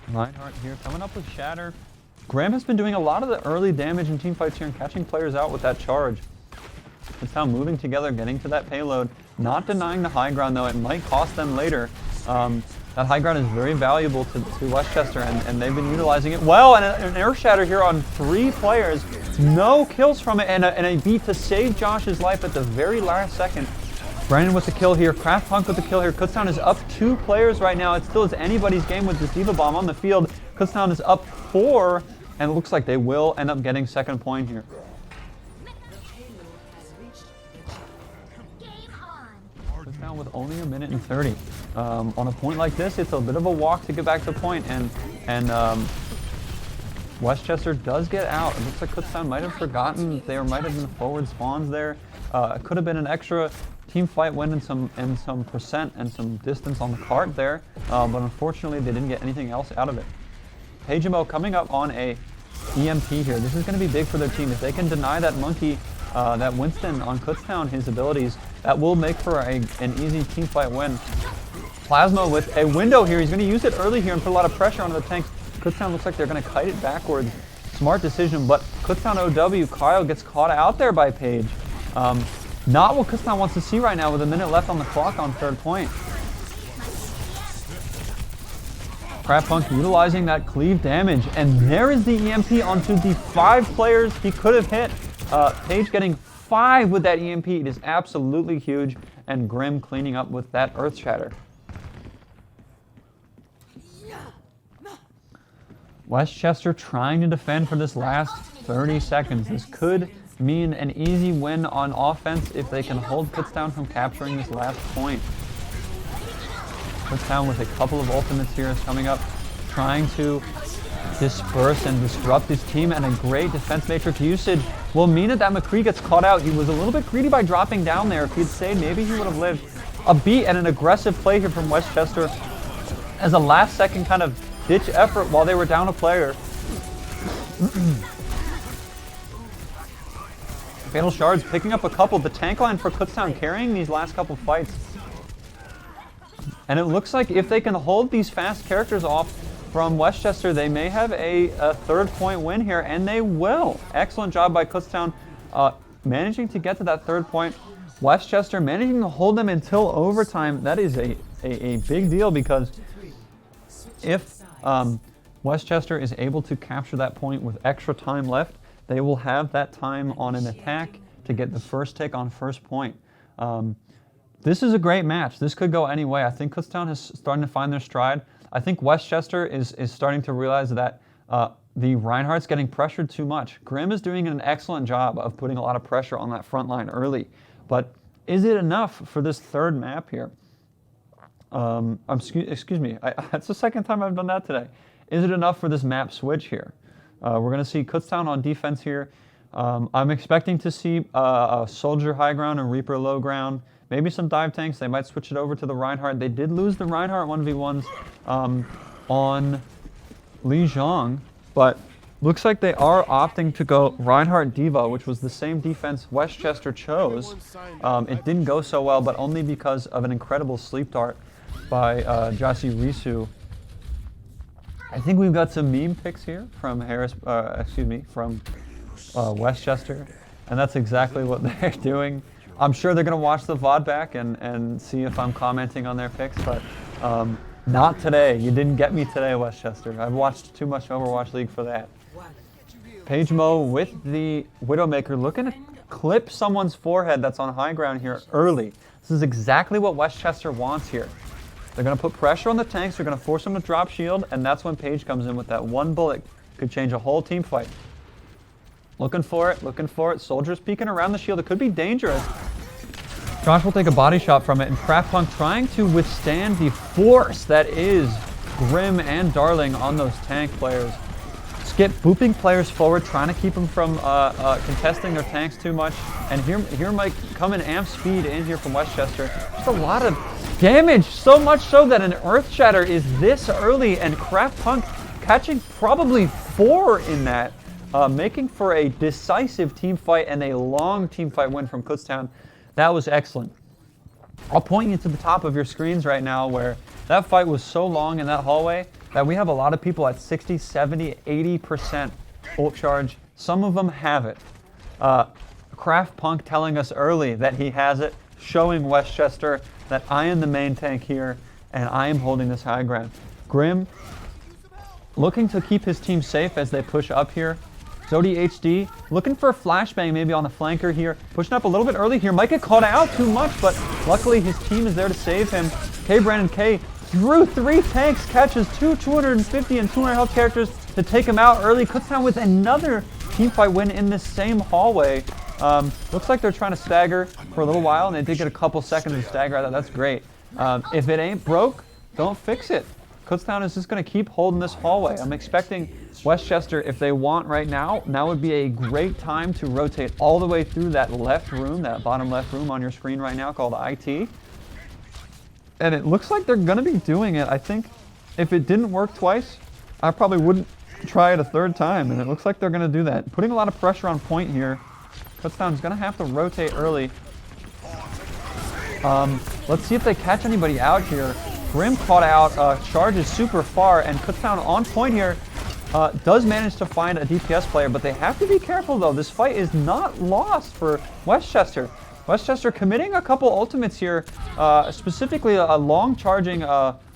Reinhardt here coming up with Shatter. Graham has been doing a lot of the early damage in teamfights here and catching players out with that charge. It's now moving together, getting to that payload. Not denying the high ground though, it might cost them later. That high ground is very valuable to Westchester, and they've been utilizing it well. And an air shatter here on 3 players. No kills from it, and a beat to save Josh's life at the very last second. Brandon with the kill here, Craftpunk with the kill here. Kutztown is up 2 players right now. It still is anybody's game with this Diva Bomb on the field. Kutztown is up 4, and it looks like they will end up getting second point here. Kutztown with only a minute and 30. On a point like this, it's a bit of a walk to get back to the point, and Westchester does get out. It looks like Kutztown might have forgotten there might have been forward spawns there. It could have been an extra team fight win and some percent and some distance on the cart there, but unfortunately they didn't get anything else out of it. Pejimo coming up on a EMP here. This is going to be big for their team. If they can deny that monkey, that Winston on Kutztown, his abilities, that will make for an easy team fight win. Plasma with a window here. He's going to use it early here and put a lot of pressure onto the tanks. Kutztown looks like they're going to kite it backwards. Smart decision, but Kutztown OW, Kyle gets caught out there by Paige. Not what Kutztown wants to see right now with a minute left on the clock on third point. Craftpunk utilizing that cleave damage, and there is the EMP onto the 5 players he could have hit. Paige getting 5 with that EMP. It is absolutely huge, and Grim cleaning up with that Earth Shatter. Westchester trying to defend for this last 30 seconds. This could mean an easy win on offense if they can hold Kutztown from capturing this last point. Kutztown with a couple of ultimates here is coming up, trying to disperse and disrupt his team, and a great defense matrix usage will mean that McCree gets caught out. He was a little bit greedy by dropping down there. If he'd stayed, maybe he would have lived. A beat and an aggressive play here from Westchester as a last-second kind of ditch effort while they were down a player. Fatal Shards picking up a couple. The tank line for Kutztown carrying these last couple fights. And it looks like if they can hold these fast characters off from Westchester, they may have a 3rd-point win here, and they will. Excellent job by Kutztown managing to get to that 3rd point. Westchester managing to hold them until overtime. That is a big deal, because if Westchester is able to capture that point with extra time left, they will have that time on an attack to get the first tick on first point. This is a great match. This could go any way. I think Kutztown is starting to find their stride. I think Westchester is starting to realize that the Reinhardt's getting pressured too much. Grimm is doing an excellent job of putting a lot of pressure on that front line early. But is it enough for this 3rd map here? Excuse me. That's the 2nd time I've done that today. Is it enough for this map switch here? We're going to see Kutztown on defense here. I'm expecting to see a Soldier high ground and Reaper low ground. Maybe some dive tanks. They might switch it over to the Reinhardt. They did lose the Reinhardt 1v1s on Li Zhang, but looks like they are opting to go Reinhardt Diva, which was the same defense Westchester chose. It didn't go so well, but only because of an incredible sleep dart by Jasi Risu. I think we've got some meme picks here from from Westchester, and that's exactly what they're doing. I'm sure they're going to watch the VoD back and see if I'm commenting on their picks, but not today. You didn't get me today, Westchester. I've watched too much Overwatch League for that. Page Mo with the Widowmaker looking to clip someone's forehead that's on high ground here early. This is exactly what Westchester wants here. They're going to put pressure on the tanks, they're going to force them to drop shield, and that's when Page comes in with that one bullet. Could change a whole team fight. Looking for it, looking for it. Soldiers peeking around the shield. It could be dangerous. Josh will take a body shot from it, and Craftpunk trying to withstand the force that is Grimm and Darling on those tank players. Skip booping players forward, trying to keep them from contesting their tanks too much. And here might come an amp speed in here from Westchester. Just a lot of damage, so much so that an Earth Shatter is this early, and Craftpunk catching probably 4 in that. Making for a decisive team fight and a long team fight win from Kutztown. That was excellent. I'll point you to the top of your screens right now where that fight was so long in that hallway that we have a lot of people at 60, 70, 80% ult charge. Some of them have it. Craftpunk telling us early that he has it, showing Westchester that I am the main tank here and I am holding this high ground. Grimm looking to keep his team safe as they push up here. Zodi HD looking for a flashbang maybe on the flanker here. Pushing up a little bit early here. Might get caught out too much, but luckily his team is there to save him. K Brandon K through 3 tanks, catches 250 and 200 health characters to take him out early. Kutztown with another teamfight win in this same hallway. Looks like they're trying to stagger for a little while, and they did get a couple seconds to stagger out. That's great. If it ain't broke, don't fix it. Kutztown is just going to keep holding this hallway. I'm expecting Westchester, if they want right now would be a great time to rotate all the way through that left room, that bottom left room on your screen right now called IT. And it looks like they're going to be doing it. I think if it didn't work twice, I probably wouldn't try it a 3rd time. And it looks like they're going to do that. Putting a lot of pressure on point here. Kutztown's going to have to rotate early. Let's see if they catch anybody out here. Grimm caught out, charges super far, and Kutztown on point here. Does manage to find a DPS player, but they have to be careful though. This fight is not lost for Westchester. Westchester committing a couple ultimates here, specifically a long charging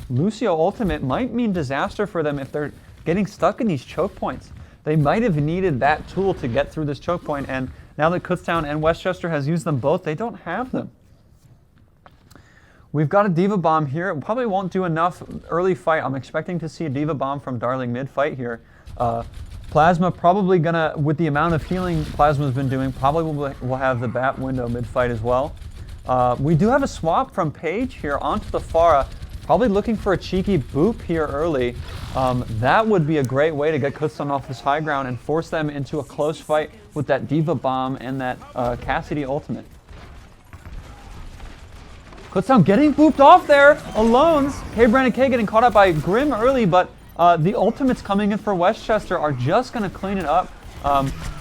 Lucio ultimate might mean disaster for them if they're getting stuck in these choke points. They might have needed that tool to get through this choke point, and now that Kutztown and Westchester has used them both, they don't have them. We've got a Diva Bomb here. It probably won't do enough early fight. I'm expecting to see a Diva Bomb from Darling mid-fight here. Plasma probably gonna, with the amount of healing Plasma's been doing, probably will have the Bat window mid-fight as well. We do have a swap from Page here onto the Pharah. Probably looking for a cheeky boop here early. That would be a great way to get Kutztown off this high ground and force them into a close fight with that Diva Bomb and that Cassidy ultimate. Kutztown getting booped off there. Alones. Brandon K getting caught up by Grim early, but the ultimates coming in for Westchester are just going to clean it up.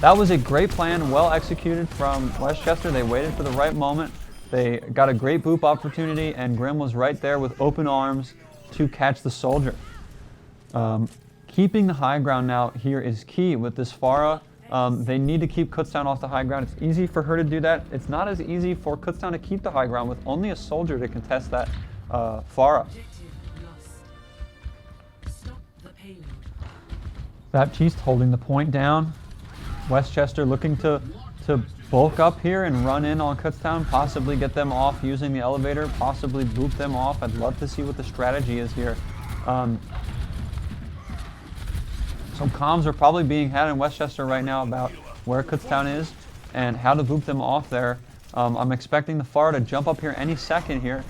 That was a great plan, well executed from Westchester. They waited for the right moment. They got a great boop opportunity, and Grim was right there with open arms to catch the soldier. Keeping the high ground now here is key with this Pharah. They need to keep Kutztown off the high ground. It's easy for her to do that. It's not as easy for Kutztown to keep the high ground with only a soldier to contest that Pharah. Baptiste holding the point down. Westchester looking to bulk up here and run in on Kutztown, possibly get them off using the elevator, possibly boop them off. I'd love to see what the strategy is here. Some comms are probably being had in Westchester right now about where Kutztown is and how to boop them off there. I'm expecting the Pharah to jump up here any second here.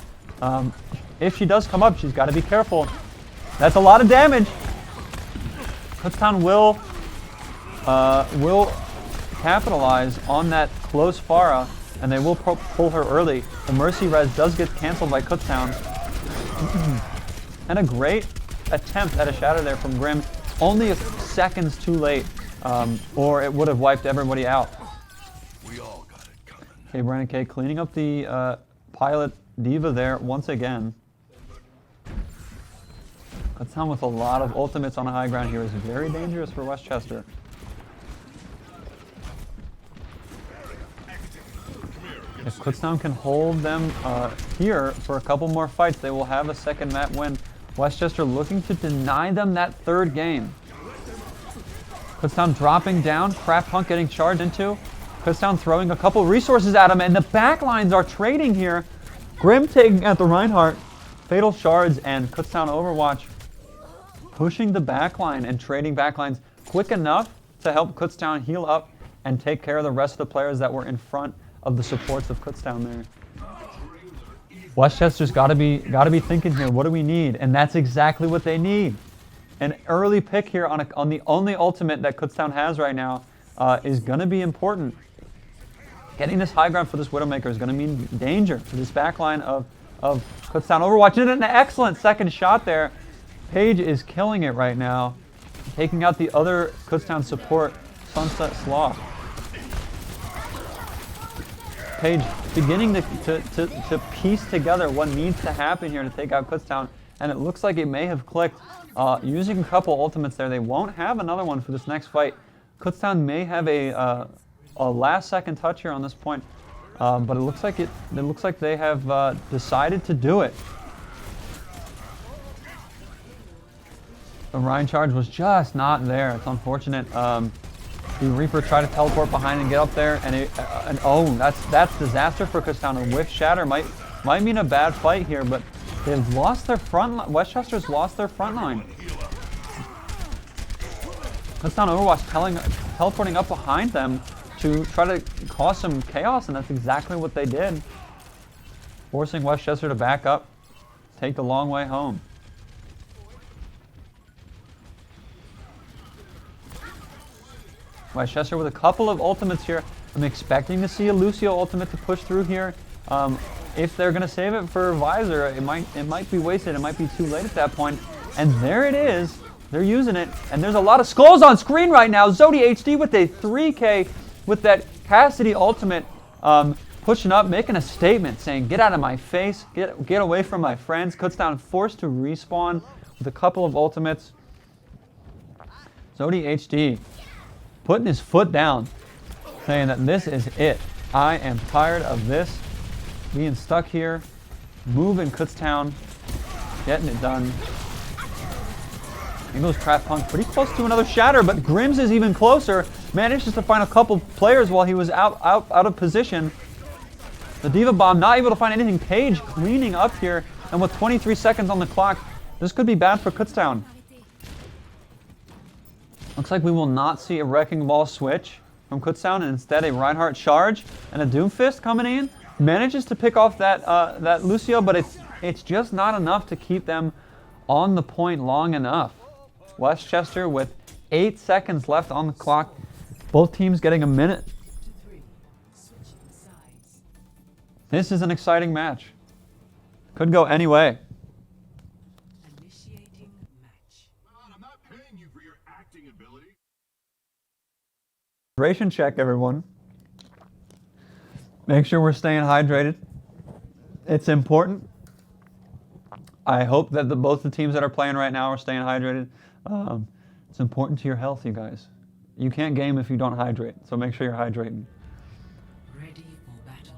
If she does come up, she's got to be careful. That's a lot of damage. Kutztown will capitalize on that close Pharah, and they will pull her early. The Mercy Res does get canceled by Kutztown. And a great attempt at a shatter there from Grim. Only seconds too late, or it would have wiped everybody out. Okay, Brandon K cleaning up the pilot Diva there once again. Kutztown with a lot of ultimates on a high ground here is very dangerous for Westchester. If Kutztown can hold them here for a couple more fights, they will have a second map win. Westchester looking to deny them that third game. Kutztown dropping down, Craft Punk getting charged into. Kutztown throwing a couple resources at him, and the backlines are trading here. Grim taking out the Reinhardt, Fatal Shards, and Kutztown Overwatch pushing the backline and trading backlines quick enough to help Kutztown heal up and take care of the rest of the players that were in front of the supports of Kutztown there. Westchester's got to be thinking here, what do we need? And that's exactly what they need. An early pick here on the only ultimate that Kutztown has right now is going to be important. Getting this high ground for this Widowmaker is going to mean danger for this backline of Kutztown Overwatch. And an excellent second shot there. Paige is killing it right now, taking out the other Kutztown support, Sunset Sloth. Paige beginning to piece together what needs to happen here to take out Kutztown, and it looks like it may have clicked. Using a couple ultimates there, they won't have another one for this next fight. Kutztown may have a last-second touch here on this point, but it looks like they have decided to do it. The Ryan charge was just not there. It's unfortunate. The Reaper tried to teleport behind and get up there, and oh, that's disaster for Kutztown. A whiff shatter might mean a bad fight here, but they've lost their front line. Westchester's lost their front line. Kutztown Overwatch teleporting up behind them to try to cause some chaos, and that's exactly what they did. Forcing Westchester to back up, take the long way home. Westchester with a couple of ultimates here. I'm expecting to see a Lucio ultimate to push through here. If they're going to save it for Visor, it might be wasted. It might be too late at that point. And there it is. They're using it. And there's a lot of skulls on screen right now. Zodi HD with a 3K with that Cassidy ultimate pushing up, making a statement saying, get out of my face, get away from my friends. Kutztown forced to respawn with a couple of ultimates. Zodi HD putting his foot down, saying that this is it. I am tired of this, being stuck here, moving Kutztown, getting it done. Here goes Craft Punk, pretty close to another shatter, but Grims is even closer. Manages to find a couple players while he was out of position. The Diva Bomb not able to find anything. Paige cleaning up here, and with 23 seconds on the clock, this could be bad for Kutztown. Looks like we will not see a Wrecking Ball switch from Kutztown, and instead a Reinhardt charge and a Doomfist coming in. Manages to pick off that Lucio, but it's it's just not enough to keep them on the point long enough. Westchester with 8 seconds left on the clock. Both teams getting a minute. This is an exciting match. Could go any way. Initiating match. I'm not paying you for your acting ability. Hydration check, everyone. Make sure we're staying hydrated. It's important. I hope that both the teams that are playing right now are staying hydrated. It's important to your health, you guys. You can't game if you don't hydrate, so make sure you're hydrating. Ready for battle.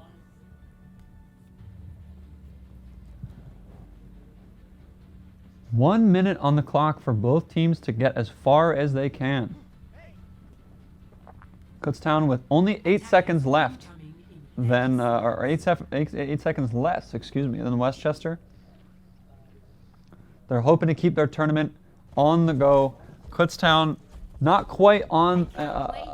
1 minute on the clock for both teams to get as far as they can. Kutztown with only 8 seconds left, then or 8 seconds less, excuse me, than Westchester. They're hoping to keep their tournament on the go. Kutztown not quite on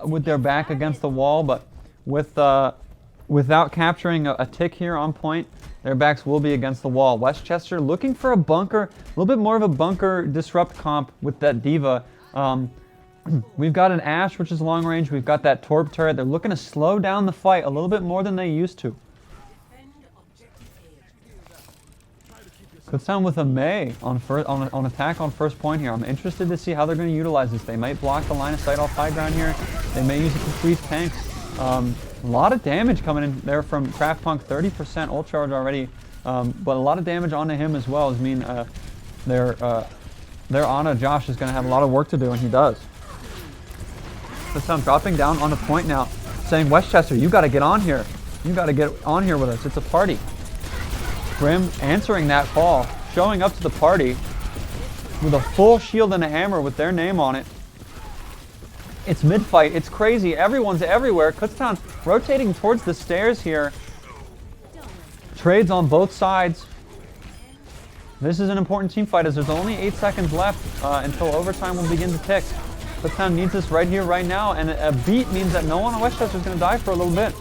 with their back against the wall, but without capturing a tick here on point, their backs will be against the wall. Westchester looking for a bunker, a little bit more of a bunker disrupt comp with that Diva. We've got an Ashe, which is long range. We've got that Torb turret. They're looking to slow down the fight a little bit more than they used to. Defend objective A. Kutztown with a Mei on attack on first point here. I'm interested to see how they're going to utilize this. They might block the line of sight off high ground here. They may use it to freeze tanks. A lot of damage coming in there from Craft Punk. 30% ult charge already, but a lot of damage onto him as well. I mean, their Ana Josh is going to have a lot of work to do, and he does. Kutztown dropping down on the point now, saying, Westchester, you got to get on here. You got to get on here with us. It's a party. Grim answering that call, showing up to the party with a full shield and a hammer with their name on it. It's mid-fight. It's crazy. Everyone's everywhere. Kutztown rotating towards the stairs here. Trades on both sides. This is an important team fight as there's only 8 seconds left until overtime will begin to tick. Kutztown needs this right here, right now, and a beat means that no one on Westchester is going to die for a little bit.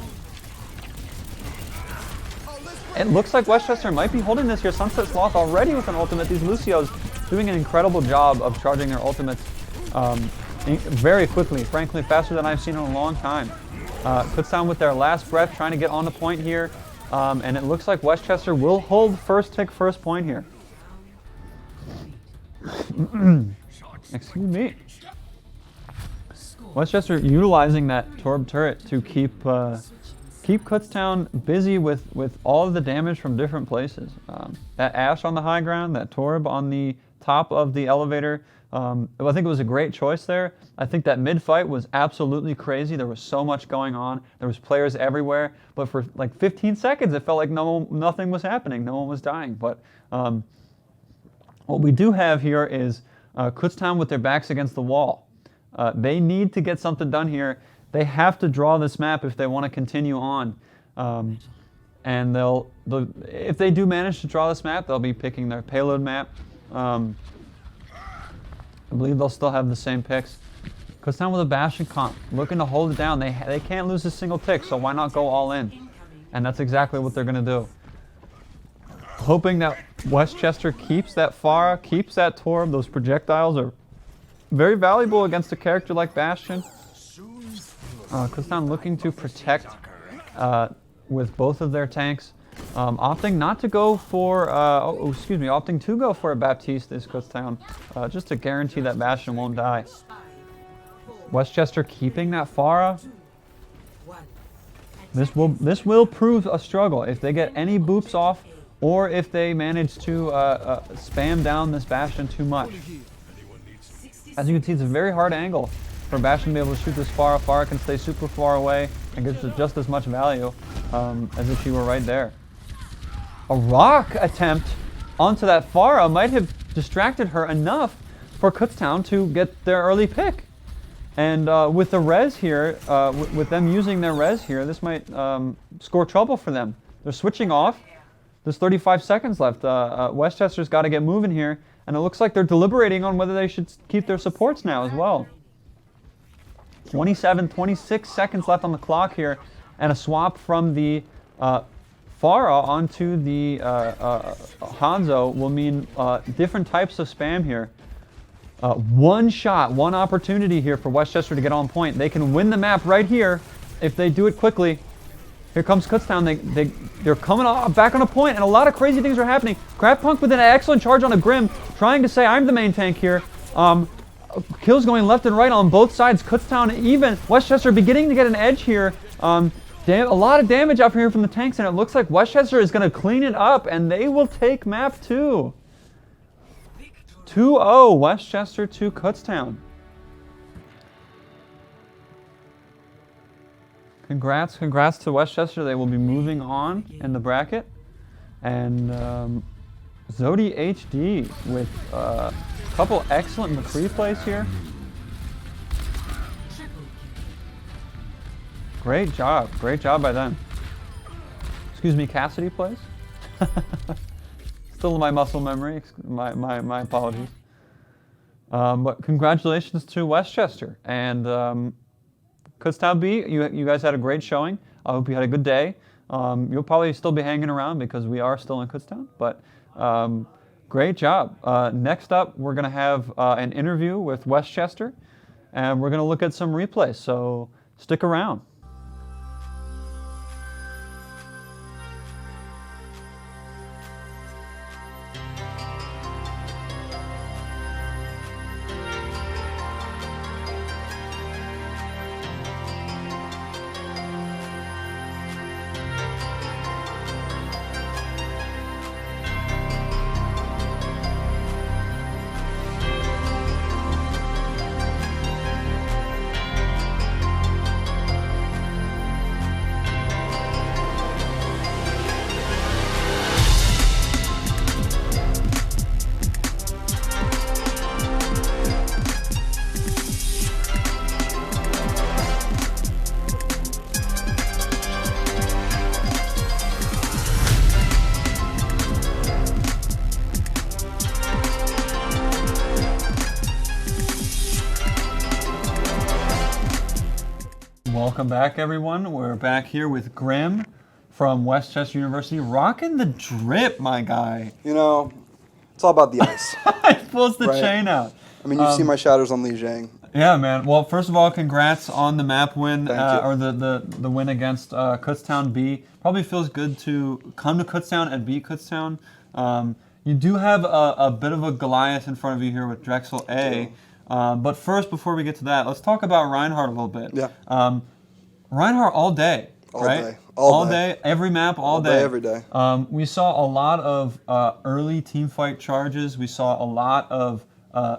It looks like Westchester might be holding this here. Sunset Sloth already with an ultimate. These Lucios doing an incredible job of charging their ultimates very quickly, frankly faster than I've seen in a long time. Kutztown with their last breath trying to get on the point here, and it looks like Westchester will hold first tick, first point here. Excuse me. Westchester utilizing that Torb turret to keep Kutztown busy with all of the damage from different places. That Ashe on the high ground, that Torb on the top of the elevator. I think it was a great choice there. I think that mid-fight was absolutely crazy. There was so much going on. There was players everywhere. But for like 15 seconds, it felt like nothing was happening. No one was dying. But what we do have here is Kutztown with their backs against the wall. They need to get something done here. They have to draw this map if they want to continue on. And if they do manage to draw this map, they'll be picking their payload map. I believe they'll still have the same picks. Kutztown with a Bastion comp, looking to hold it down. They can't lose a single tick, so why not go all in? And that's exactly what they're going to do. Hoping that Westchester keeps that Pharah, keeps that Torb. Those projectiles are very valuable against a character like Bastion. Kutztown looking to protect with both of their tanks. Opting not to go for, opting to go for a Baptiste is Kutztown, just to guarantee that Bastion won't die. Westchester keeping that Pharah. This will prove a struggle if they get any boops off, or if they manage to spam down this Bastion too much. As you can see, it's a very hard angle for Bastion to be able to shoot this Pharah. Pharah can stay super far away and gets just as much value as if she were right there. A rock attempt onto that Pharah might have distracted her enough for Kutztown to get their early pick. And with the res here, with them using their res here, this might score trouble for them. They're switching off. There's 35 seconds left. Westchester's got to get moving here. And it looks like they're deliberating on whether they should keep their supports now as well. 26 seconds left on the clock here. And a swap from the Pharah onto the Hanzo will mean different types of spam here. One shot, one opportunity here for Westchester to get on point. They can win the map right here if they do it quickly. Here comes Kutztown. They're coming back on a point, and a lot of crazy things are happening. Craftpunk with an excellent charge on a Grim, trying to say, I'm the main tank here. Kills going left and right on both sides. Kutztown, even Westchester beginning to get an edge here. A lot of damage out here from the tanks, and it looks like Westchester is going to clean it up, and they will take map 2. 2-0, Westchester to Kutztown. Congrats to Westchester. They will be moving on in the bracket. And Zodi HD with a couple excellent McCree plays here. Great job by them. Excuse me, Cassidy plays. Still in my muscle memory, my apologies. But congratulations to Westchester. And Kutztown B, you guys had a great showing. I hope you had a good day. You'll probably still be hanging around because we are still in Kutztown, but great job. Next up, we're going to have an interview with Westchester, and we're going to look at some replays, so stick around. Welcome back, everyone. We're back here with Grim from Westchester University, rocking the drip, my guy. You know, it's all about the ice. He pulls the Right. chain out. I mean, you've seen my shadows on Li Jiang. Yeah, man. Well, first of all, congrats on the map win, Thank you. or the win against Kutztown B. Probably feels good to come to Kutztown and beat Kutztown. You do have a bit of a Goliath in front of you here with Drexel A. But first, before we get to that, let's talk about Reinhardt a little bit. Yeah. Reinhardt all day, All right? day. All day. Every map, all day, every day. We saw a lot of early team fight charges. We saw a lot of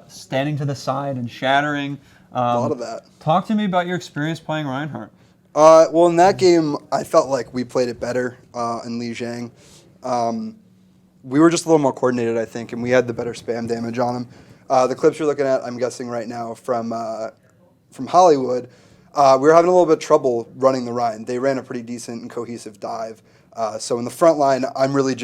standing to the side and shattering. A lot of that. Talk to me about your experience playing Reinhardt. Well, in that game, I felt like we played it better in Li Jiang. We were just a little more coordinated, I think, and we had the better spam damage on him. The clips you're looking at, I'm guessing right now, from Hollywood, we were having a little bit of trouble running the Rhine. They ran a pretty decent and cohesive dive. So in the front line, I'm really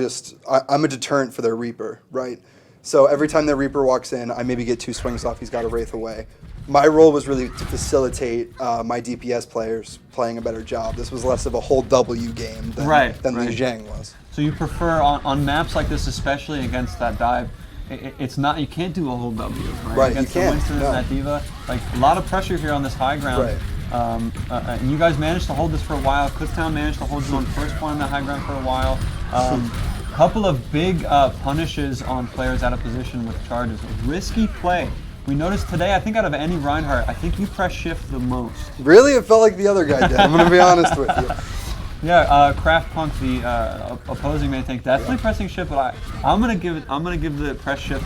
I'm a deterrent for their Reaper, right? So every time their Reaper walks in, I maybe get 2 swings off, he's got a Wraith away. My role was really to facilitate my DPS players playing a better job. This was less of a whole W game than Li Jiang was. So you prefer on maps like this, especially against that dive, it's not, you can't do a whole W, right? Right, Against you can't. the Winston No. and that Diva, like a lot of pressure here on this high ground. Right. And you guys managed to hold this for a while. Kutztown managed to hold you on first point on the high ground for a while. Couple of big punishes on players out of position with charges. Risky play. We noticed today, I think out of any Reinhardt, I think you press shift the most. Really? It felt like the other guy did. I'm going to be honest with you. Yeah, Craftpunk, the opposing main tank, definitely pressing shift, but I'm gonna give the press shift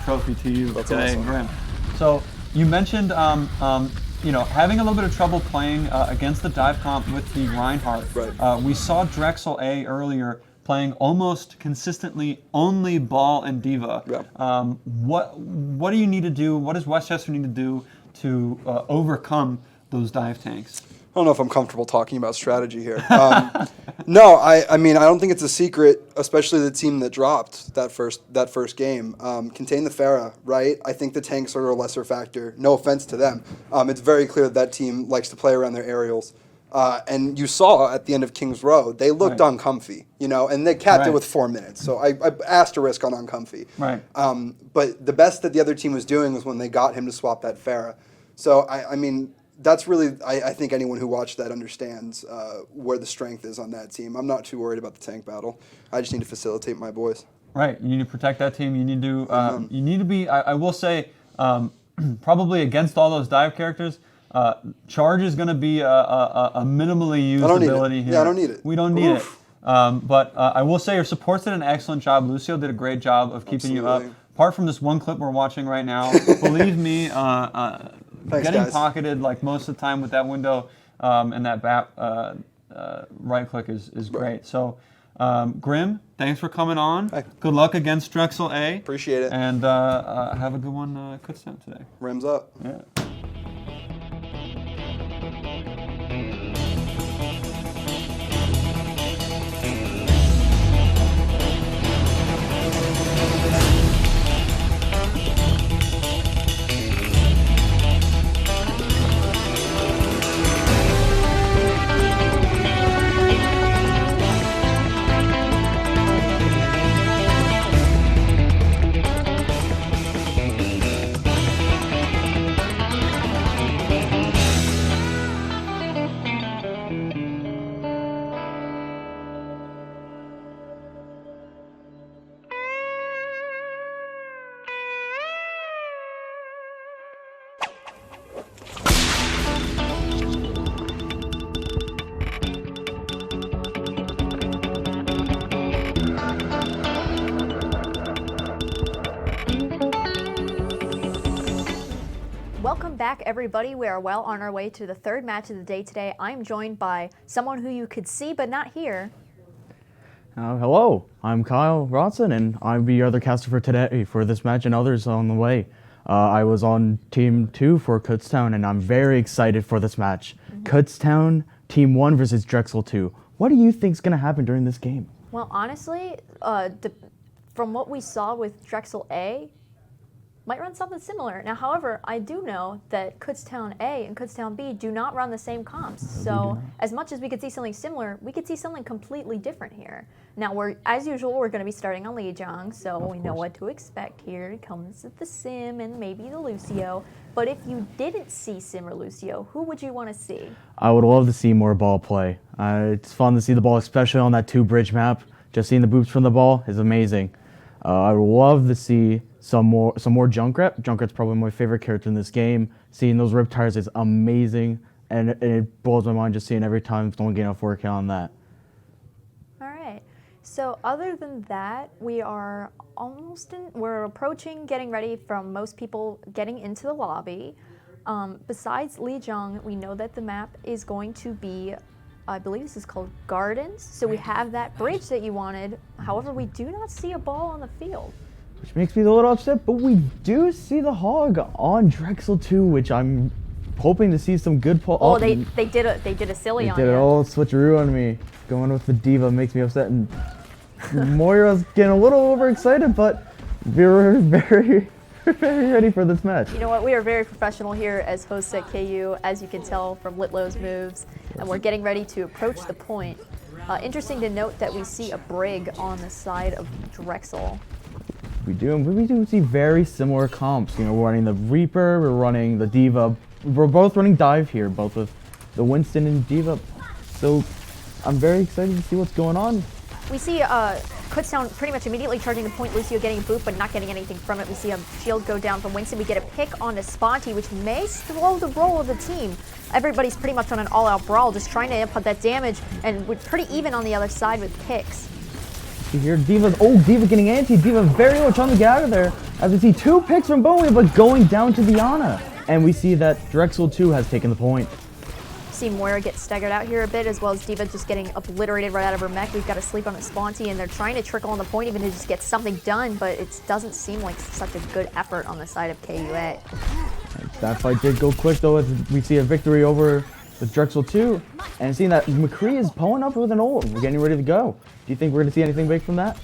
trophy to you today, awesome. Grim. So you mentioned having a little bit of trouble playing against the dive comp with the Reinhardt. Right. We saw Drexel A earlier playing almost consistently only Ball and Diva. Yeah. What do you need to do? What does Westchester need to do to overcome those dive tanks? I don't know if I'm comfortable talking about strategy here. No, I mean, I don't think it's a secret, especially the team that dropped that first game. Contain the Pharah, right? I think the tanks are a lesser factor. No offense to them. It's very clear that team likes to play around their aerials. And you saw at the end of King's Row, they looked uncomfy, and they capped it with 4 minutes. So I asterisk on uncomfy. Right. But the best that the other team was doing was when they got him to swap that Pharah. So, I mean, that's really, I think anyone who watched that understands where the strength is on that team. I'm not too worried about the tank battle. I just need to facilitate my boys. Right. You need to protect that team. You need to be, I will say, probably against all those dive characters, Charge is going to be a minimally used ability here. Yeah, I don't need it. We don't need it. But I will say your supports did an excellent job. Lucio did a great job of keeping you up. Apart from this one clip we're watching right now, believe me, Thanks, getting guys. pocketed like most of the time with that window and that right click is great. So, Grim, thanks for coming on. Hey. Good luck against Drexel A. Appreciate it. And have a good one, Kutztown today. Rims up. Yeah. Welcome back, everybody. We are well on our way to the third match of the day today. I'm joined by someone who you could see but not hear. Hello, I'm Kyle Rodson, and I'll be your other caster for today for this match and others on the way. I was on Team 2 for Kutztown, and I'm very excited for this match. Kutztown, Team 1 versus Drexel 2. What do you think is going to happen during this game? Well, honestly, from what we saw with Drexel A, might run something similar. Now, however, I do know that Kutztown A and Kutztown B do not run the same comps. So as much as we could see something similar, we could see something completely different here. Now, as usual, we're going to be starting on Lijiang, so we know what to expect here. It comes with the Sim and maybe the Lucio. But if you didn't see Sim or Lucio, who would you want to see? I would love to see more ball play. It's fun to see the ball, especially on that 2-bridge map. Just seeing the boops from the ball is amazing. I would love to see some more Junkrat. Junkrat's probably my favorite character in this game. Seeing those rip tires is amazing, and it blows my mind just seeing every time someone getting a 4K on that. All right. So other than that, we are we're approaching getting ready from most people getting into the lobby. Besides Lijiang, we know that the map is going to be, I believe this is called Gardens. So we have that bridge that you wanted. However, we do not see a ball on the field. Which makes me a little upset, but we do see the hog on Drexel 2, which I'm hoping to see some good pull. Oh, they did a silly They on did you. an old switcheroo on me. Going with the diva makes me upset, and Moira's getting a little overexcited, but we're very, very ready for this match. You know what? We are very professional here as hosts at KU, as you can tell from Litlow's moves, and we're getting ready to approach the point. Interesting to note that we see a brig on the side of Drexel. We do see very similar comps. You know, we're running the Reaper, we're running the Diva. We're both running Dive here, both with the Winston and Diva. So I'm very excited to see what's going on. We see Kutztown pretty much immediately charging the point, Lucio getting a boot but not getting anything from it. We see a shield go down from Winston. We get a pick onto Sponty, which may slow the roll of the team. Everybody's pretty much on an all-out brawl, just trying to input that damage, and we're pretty even on the other side with picks. See here, Diva getting anti. Diva very low, trying to get out of there. As we see 2 picks from Bowie, but going down to Diana. And we see that Drexel 2 has taken the point. See Moira get staggered out here a bit, as well as Diva just getting obliterated right out of her mech. We've got to sleep on a Sponty, and they're trying to trickle on the point even to just get something done, but it doesn't seem like such a good effort on the side of KUA. That fight did go quick, though, as we see a victory over with Drexel 2. And seeing that McCree is pulling up with an ult. We're getting ready to go. Do you think we're going to see anything big from that?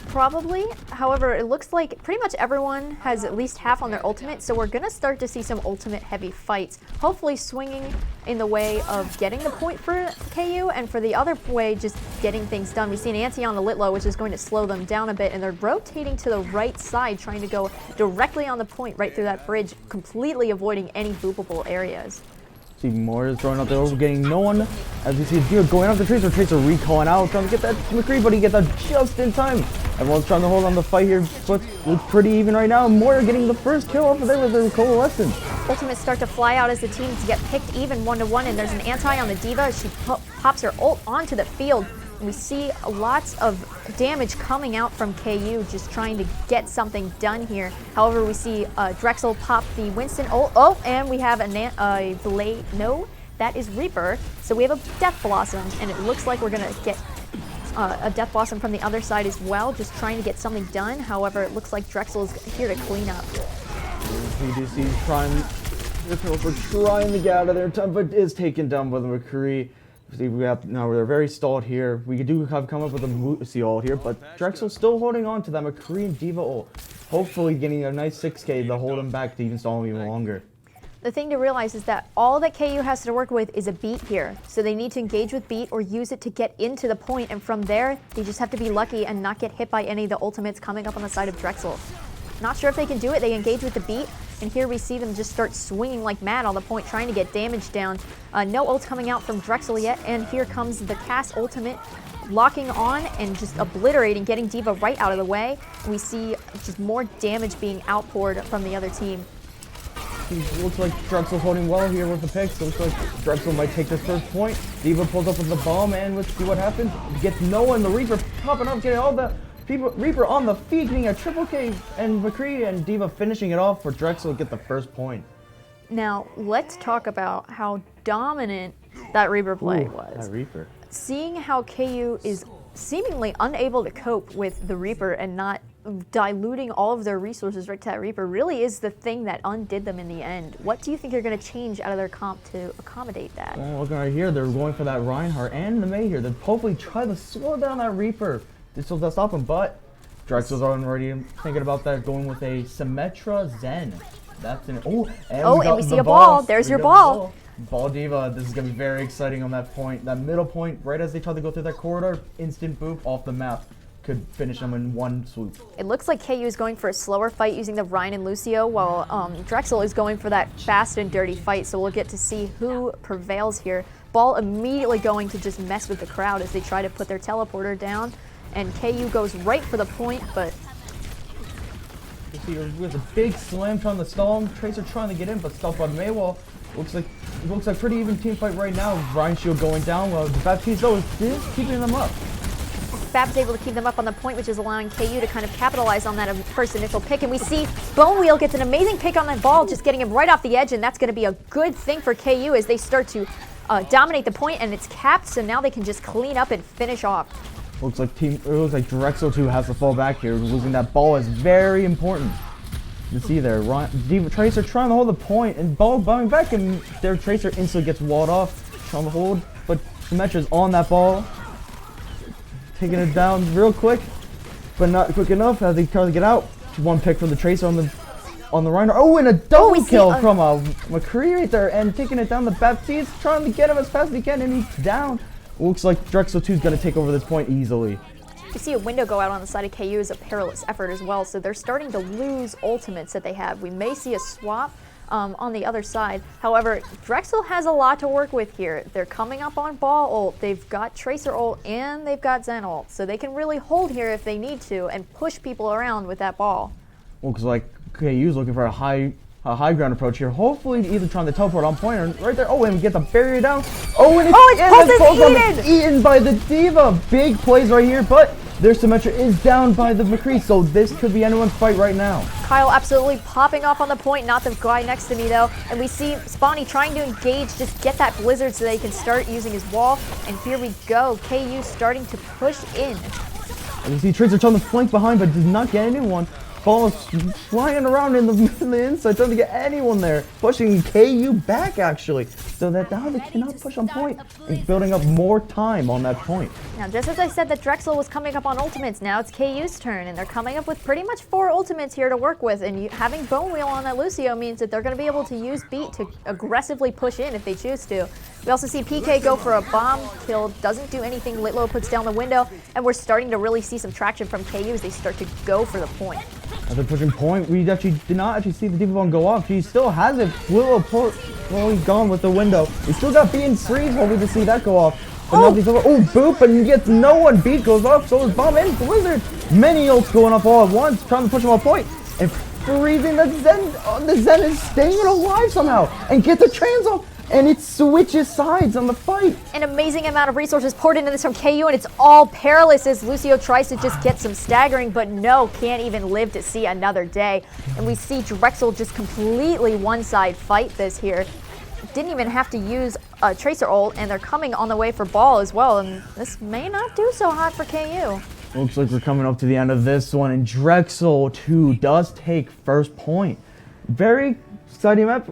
Probably. However, it looks like pretty much everyone has at least half on their ultimate, so we're going to start to see some ultimate heavy fights. Hopefully swinging in the way of getting the point for KU, and for the other way, just getting things done. We see an anti on the lit low, which is going to slow them down a bit, and they're rotating to the right side, trying to go directly on the point right through that bridge, completely avoiding any boopable areas. See Moore is throwing out there, getting no one. As we see Dio going after Tracer recalling out, trying to get that McCree, but he gets that just in time. Everyone's trying to hold on the fight here, but looks pretty even right now. Moore getting the first kill off of there with their coalescence. Ultimates start to fly out as the teams get picked even 1-1, and there's an anti on the Diva as she pops her ult onto the field. And we see lots of damage coming out from KU, just trying to get something done here. However, we see Drexel pop the Winston ult. Oh, and we have a Blade. No, that is Reaper. So we have a Death Blossom, and it looks like we're going to get a Death Blossom from the other side as well, just trying to get something done. However, it looks like Drexel is here to clean up. PDC trying to get out of there, but is taken down by the McCree. See, now we're very stalled here. We do have come up with a Moosey ult here, but Drexel still holding on to that McCree and Diva ult. Hopefully getting a nice 6k to hold him back to even stall him even longer. The thing to realize is that all that KU has to work with is a beat here. So they need to engage with beat or use it to get into the point, and from there, they just have to be lucky and not get hit by any of the ultimates coming up on the side of Drexel. Not sure if they can do it. They engage with the beat, and here we see them just start swinging like mad on the point, trying to get damage down. No ult coming out from Drexel yet, and here comes the Cass ultimate, locking on and just obliterating, getting Diva right out of the way. We see just more damage being outpoured from the other team. Looks like Drexel's holding well here with the picks. Looks like Drexel might take this first point. Diva pulls up with the bomb, and let's see what happens. Gets no one. The Reaper popping up, getting all the people. Reaper on the feet, getting a triple K, and McCree and Diva finishing it off for Drexel to get the first point. Now, let's talk about how dominant that Reaper play Ooh, was. that Reaper. Seeing how KU is seemingly unable to cope with the Reaper and not diluting all of their resources right to that Reaper really is the thing that undid them in the end. What do you think you're going to change out of their comp to accommodate that? Well, looking right here, they're going for that Reinhardt and the May here. They'll hopefully try to slow down that Reaper. This will stop him, but Drexel's already thinking about that, going with a Symmetra Zen. That's an and we see a ball. There's your ball. Ball Diva, this is going to be very exciting on that point. That middle point, right as they try to go through that corridor, instant boop off the map. Could finish them in one swoop. It looks like KU is going for a slower fight using the Ryan and Lucio, while Drexel is going for that fast and dirty fight, so we'll get to see who prevails here. Ball immediately going to just mess with the crowd as they try to put their teleporter down, and KU goes right for the point, but You see with a big slam trying to stall him. Tracer trying to get in, but stopped by Maywall. Looks like pretty even team fight right now. Ryan Shield going down, while the Baptiste though is keeping them up. Fab's able to keep them up on the point, which is allowing KU to kind of capitalize on that first initial pick. And we see Bone Wheel gets an amazing pick on that ball, just getting him right off the edge, and that's going to be a good thing for KU as they start to dominate the point, and it's capped, so now they can just clean up and finish off. Looks like Drexel too has to fall back here. Losing that ball is very important. You see there, Diva Tracer trying to hold the point, and ball bombing back, and their Tracer instantly gets walled off, trying to hold, but Symmetra's on that ball. Taking it down real quick, but not quick enough as they try to get out. One pick from the Tracer on the Rhino. Oh, and a double kill from McCree right there, and taking it down the Baptiste, trying to get him as fast as he can, and he's down. Looks like Drexel 2 is going to take over this point easily. You see a window go out on the side of KU is a perilous effort as well, so they're starting to lose ultimates that they have. We may see a swap on the other side. However, Drexel has a lot to work with here. They're coming up on ball ult, they've got Tracer ult, and they've got Zen ult, so they can really hold here if they need to and push people around with that ball. Looks like KU's looking for a high ground approach here. Hopefully either trying to teleport on point or right there. Oh, and we get the barrier down. Oh, and it's eaten by the Diva. Big plays right here, but their Symmetra is down by the McCree, so this could be anyone's fight right now. Kyle absolutely popping off on the point, not the guy next to me though. And we see Spawny trying to engage, just get that blizzard so they can start using his wall. And here we go, KU starting to push in. And you see Tracer trying to flank behind, but does not get anyone. Ball is flying around in the inside, trying to get anyone there. Pushing KU back, actually. so that now they cannot push on point and building up more time on that point. Now, just as I said that Drexel was coming up on ultimates, now it's KU's turn, and they're coming up with pretty much 4 ultimates here to work with, and having Bone Wheel on that Lucio means that they're going to be able to use Beat to aggressively push in if they choose to. We also see PK go for a bomb kill, doesn't do anything, Litlow puts down the window, and we're starting to really see some traction from KU as they start to go for the point. As they're pushing point, we actually did not actually see the D.Va bomb go off. She still has it. Well, he's gone with the window. We still got B and freeze, hoping to see that go off. But now he's over. Oh, boop, and gets no one. Beat goes off, so is bomb and Blizzard. Many ults going off all at once, trying to push him on point. And freezing the Zen. The Zen is staying alive somehow. And get the trans off. And it switches sides on the fight. An amazing amount of resources poured into this from KU, and it's all perilous as Lucio tries to just get some staggering, but no, can't even live to see another day. And we see Drexel just completely one-side fight this here. Didn't even have to use a Tracer ult, and they're coming on the way for ball as well, and this may not do so hot for KU. Looks like we're coming up to the end of this one, and Drexel, too, does take first point. Very exciting map.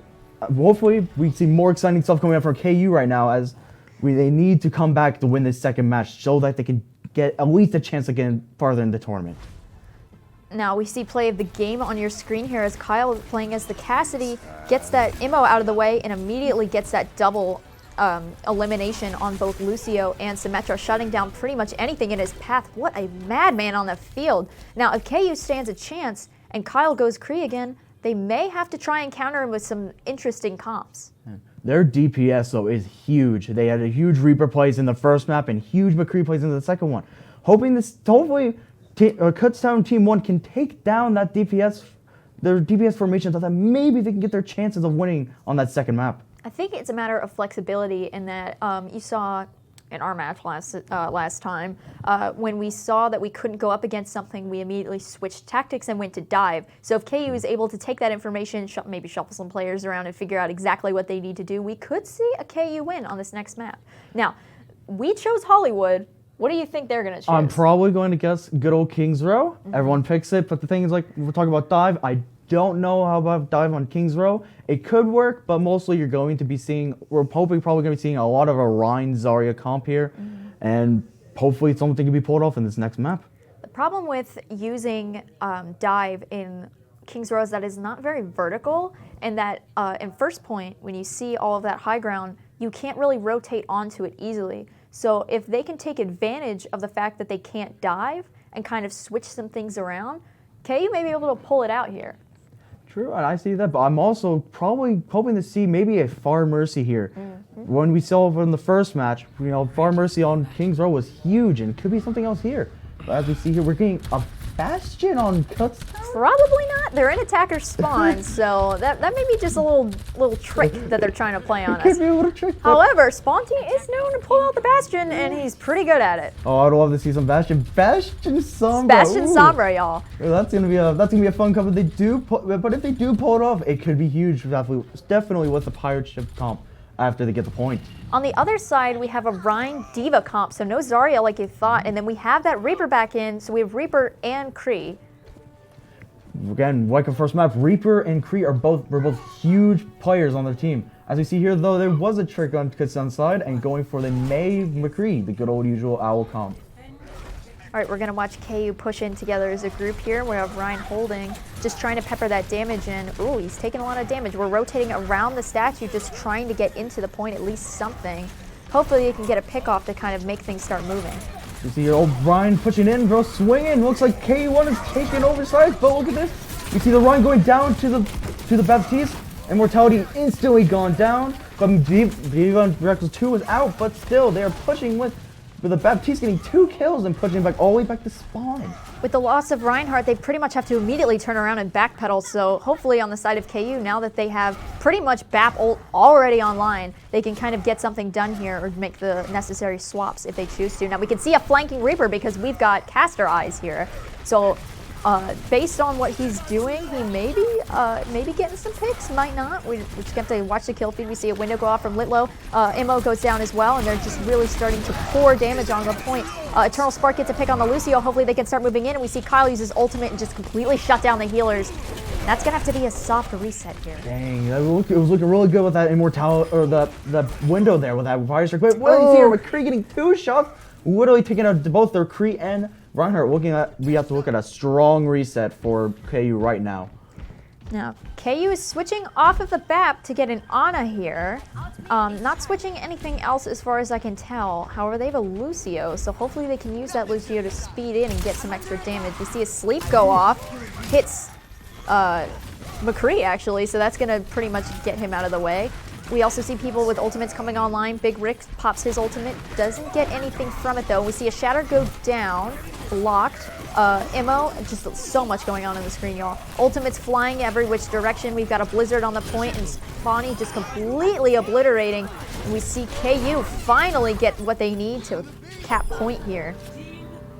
Hopefully, we see more exciting stuff coming up from KU right now as they need to come back to win this second match so that they can get at least a chance of getting farther in the tournament. Now we see play of the game on your screen here as Kyle playing as the Cassidy gets that immo out of the way and immediately gets that double elimination on both Lucio and Symmetra, shutting down pretty much anything in his path. What a madman on the field. Now if KU stands a chance and Kyle goes Kree again, they may have to try and counter him with some interesting comps. Their DPS, though, is huge. They had a huge Reaper plays in the first map and huge McCree plays in the second one. Hopefully, Kutztown Team 1 can take down that DPS, their DPS formation, so that maybe they can get their chances of winning on that second map. I think it's a matter of flexibility in that you saw in our match last time, when we saw that we couldn't go up against something, we immediately switched tactics and went to dive. So if KU is able to take that information, maybe shuffle some players around and figure out exactly what they need to do, we could see a KU win on this next map. Now, we chose Hollywood. What do you think they're going to choose? I'm probably going to guess good old Kings Row. Everyone picks it, but the thing is, like, we're talking about dive. I don't know how about dive on Kings Row. It could work, but mostly you're going to be seeing, we're hoping probably going to be seeing a lot of a Rhine Zarya comp here, and hopefully something can be pulled off in this next map. The problem with using dive in Kings Row is that it's not very vertical, and that in first point, when you see all of that high ground, you can't really rotate onto it easily. So if they can take advantage of the fact that they can't dive and kind of switch some things around, KU may be able to pull it out here. True, and I see that, but I'm also probably hoping to see maybe a Far Mercy here. When we saw in the first match, Far Mercy on Kings Row was huge, and could be something else here. But as we see here, we're getting a Bastion on Kutztown? Probably not. They're in attacker spawn, so that may be just a little trick that they're trying to play on us. It could be a little trick. However, Sponty is known to pull out the Bastion, and he's pretty good at it. Oh, I'd love to see some Bastion. Bastion Sombra. Bastion Sombra, y'all. That's gonna be a fun comp if they do. But if they do pull it off, it could be huge. Definitely with the pirate ship comp after they get the point. On the other side, we have a Rhine D.Va comp, so no Zarya like you thought, and then we have that Reaper back in, so we have Reaper and Kree. Again, like a first map, Reaper and Kree were both huge players on their team. As we see here, though, there was a trick on Kutztown's side and going for the May McCree, the good old usual owl comp. All right, we're going to watch KU push in together as a group here. We have Ryan holding, just trying to pepper that damage in. Ooh, he's taking a lot of damage. We're rotating around the statue, just trying to get into the point, at least something. Hopefully you can get a pick off to kind of make things start moving. You see your old Ryan pushing in, bro, swinging. Looks like KU1 is taking oversized, but look at this. You see the Ryan going down to the Baptiste. Immortality instantly gone down. But D.Va and Drexel 2 is out, but still, they are pushing with the Baptiste getting 2 kills and pushing back all the way back to spawn. With the loss of Reinhardt, they pretty much have to immediately turn around and backpedal, so hopefully on the side of KU, now that they have pretty much BAP ult already online, they can kind of get something done here or make the necessary swaps if they choose to. Now we can see a flanking Reaper because we've got caster eyes here, so based on what he's doing, he may be getting some picks, might not. We just have to watch the kill feed. We see a window go off from Litlow. Immo goes down as well, and they're just really starting to pour damage on the point. Eternal Spark gets a pick on the Lucio. Hopefully they can start moving in, and we see Kyle use his ultimate and just completely shut down the healers. That's gonna have to be a soft reset here. Dang, it was looking really good with that immortality, or the window there with that fire strike. Wait, what do you see here? McCree getting 2 shots, literally taking out both their Cree and Reinhardt. We have to look at a strong reset for KU right now. Now, KU is switching off of the BAP to get an Ana here. Not switching anything else as far as I can tell. However, they have a Lucio, so hopefully they can use that Lucio to speed in and get some extra damage. We see a sleep go off, hits McCree actually, so that's gonna pretty much get him out of the way. We also see people with ultimates coming online. Big Rick pops his ultimate, doesn't get anything from it though. We see a Shatter go down, blocked. Immo, just so much going on the screen, y'all. Ultimates flying every which direction. We've got a Blizzard on the point and Spawny just completely obliterating. And we see KU finally get what they need to cap point here.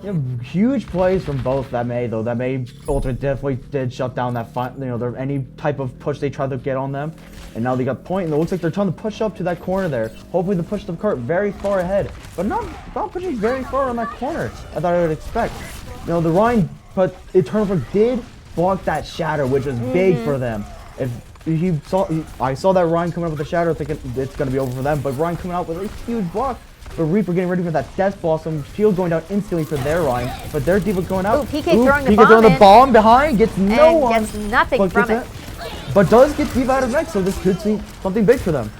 Yeah, huge plays from both that May though. That May ultimate definitely did shut down that any type of push they tried to get on them. And now they got point, and it looks like they're trying to push up to that corner there. Hopefully they push the cart very far ahead, but not pushing very far on that corner. I thought I would expect. You know, the Ryan, but Eternal did block that Shatter, which was big for them. If I saw that Ryan coming up with the Shatter, thinking it's going to be over for them, but Ryan coming out with a huge block. But Reaper getting ready for that Death Blossom, shield going down instantly for their Ryan, but their D.Va going out. Ooh, PK throwing the PK bomb throwing the in. bomb behind, gets no And one. gets nothing from it. But does get D.Va out of next, so this could see something big for them.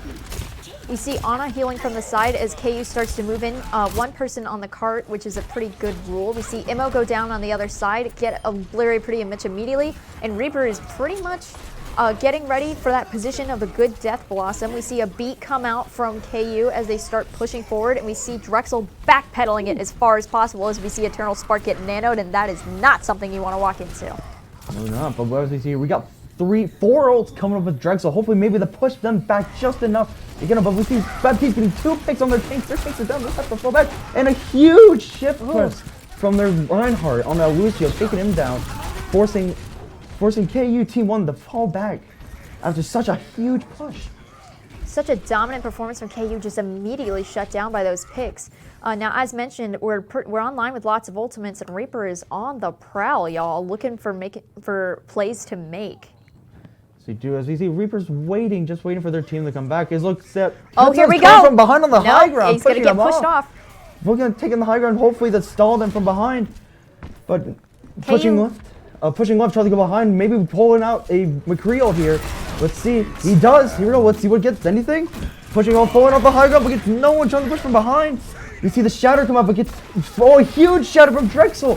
We see Ana healing from the side as KU starts to move in. One person on the cart, which is a pretty good rule. We see Immo go down on the other side, get obliterated pretty much immediately, and Reaper is pretty much getting ready for that position of a good Death Blossom. We see a beat come out from KU as they start pushing forward, and we see Drexel backpedaling it as far as possible as we see Eternal Spark get nanoed, and that is not something you want to walk into. No, not. But as we see here, we got 4 ults coming up with Drexel. Hopefully, maybe they push them back just enough to get them. But we see Baptiste getting 2 picks on their tanks. Their tanks are down. They have to fall back. And a huge shift push from their Reinhardt on that Lucio, taking him down, forcing KU Team 1 to fall back after such a huge push. Such a dominant performance from KU, just immediately shut down by those picks. Now, as mentioned, we're online with lots of ultimates, and Reaper is on the prowl, y'all, looking for plays to make. So as we see, Reaper's just waiting for their team to come back. Oh, here we go. From behind on the high ground, he's gonna get pushed off. We're gonna take in the high ground. Hopefully that stalled them from behind. But pushing left, trying to go behind. Maybe pulling out a McCree here. Let's see. He does. Here we go. Let's see what gets anything. Pushing on, pulling off the high ground, but gets no one trying to push from behind. We see the Shatter come up, but gets a huge Shatter from Drexel.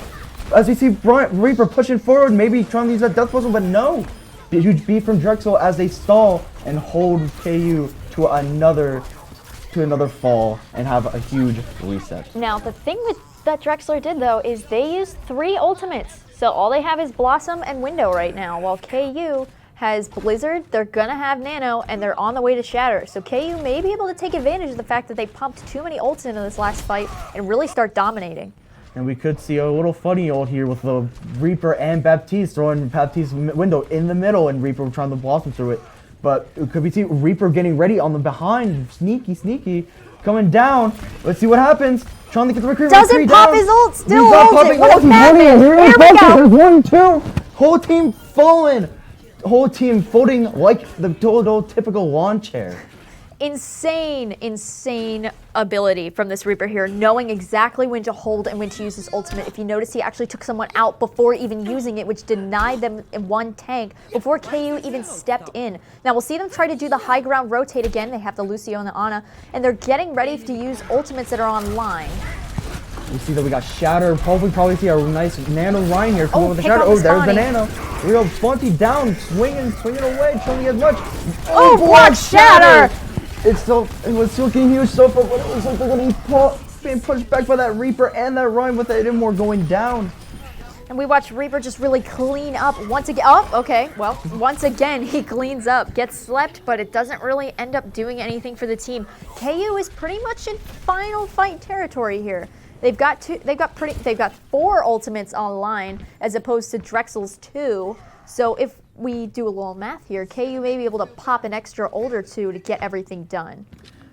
As we see Reaper pushing forward, maybe trying to use that Death Blossom, but no. A huge beat from Drexel as they stall and hold KU to another fall and have a huge reset. Now, the thing that Drexler did, though, is they used 3 ultimates. So all they have is Blossom and Window right now, while KU has Blizzard, they're gonna have Nano, and they're on the way to Shatter. So KU may be able to take advantage of the fact that they pumped too many ults into this last fight and really start dominating. And we could see a little funny ult here with the Reaper and Baptiste throwing Baptiste's Window in the middle and Reaper trying to blossom through it. But could we see Reaper getting ready on the behind, sneaky, coming down. Let's see what happens. Trying to get the McCree. Doesn't pop down. his ult, still He's not holds popping it. What a ult. madman. Here we go. 1-2. Whole team falling. Whole team folding like the typical lawn chair. Insane ability from this Reaper here, knowing exactly when to hold and when to use his ultimate. If you notice, he actually took someone out before even using it, which denied them in 1 tank before KU even stepped in. Now we'll see them try to do the high ground rotate again. They have the Lucio and the Ana, and they're getting ready to use ultimates that are online. We see that we got Shatter. Probably see a nice Nano Ryan here coming with the pick Shatter. on Oh, the there's the Spawny. Nano. Real Bunty down, swinging away, trying to get as much. Oh, block Shatter! It was still getting huge so far, but it was like they're gonna be being pushed back by that Reaper and that Ryan with that Immor going down. And we watch Reaper just really clean up once again. Oh, okay. Well, once again, he cleans up, gets slept, but it doesn't really end up doing anything for the team. KU is pretty much in final fight territory here. They've got 4 ultimates online as opposed to Drexel's 2. So if we do a little math here, KU may be able to pop an extra ult or 2 to get everything done.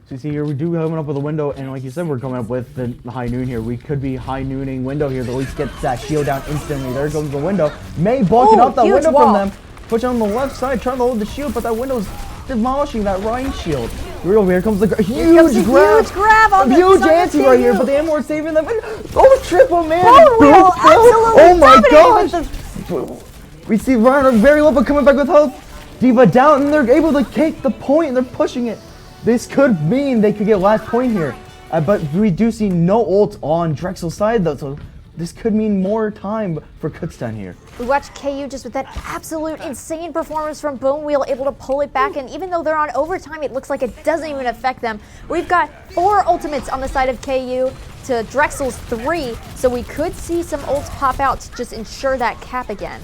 So you see here, we do coming up with a Window, and like you said, we're coming up with the high noon here. We could be high nooning Window here to at least get that shield down instantly. There goes the Window. May blocking up that huge Window wall. from them. Push on the left side, trying to hold the shield, but that window's demolishing that Ryan shield. Here comes the huge grab on the huge side of anti right here, KU. but the Amor saving them. Oh, triple man! Wheel, absolutely Oh my dominating gosh! We see Ryan very low, but coming back with health. D.Va down, and they're able to take the point, and they're pushing it. This could mean they could get last point here. But we do see no ult on Drexel's side, though, so this could mean more time for Kutztown here. We watched KU just with that absolute insane performance from Bone Wheel, able to pull it back, and even though they're on overtime, it looks like it doesn't even affect them. We've got 4 ultimates on the side of KU to Drexel's 3, so we could see some ults pop out to just ensure that cap again.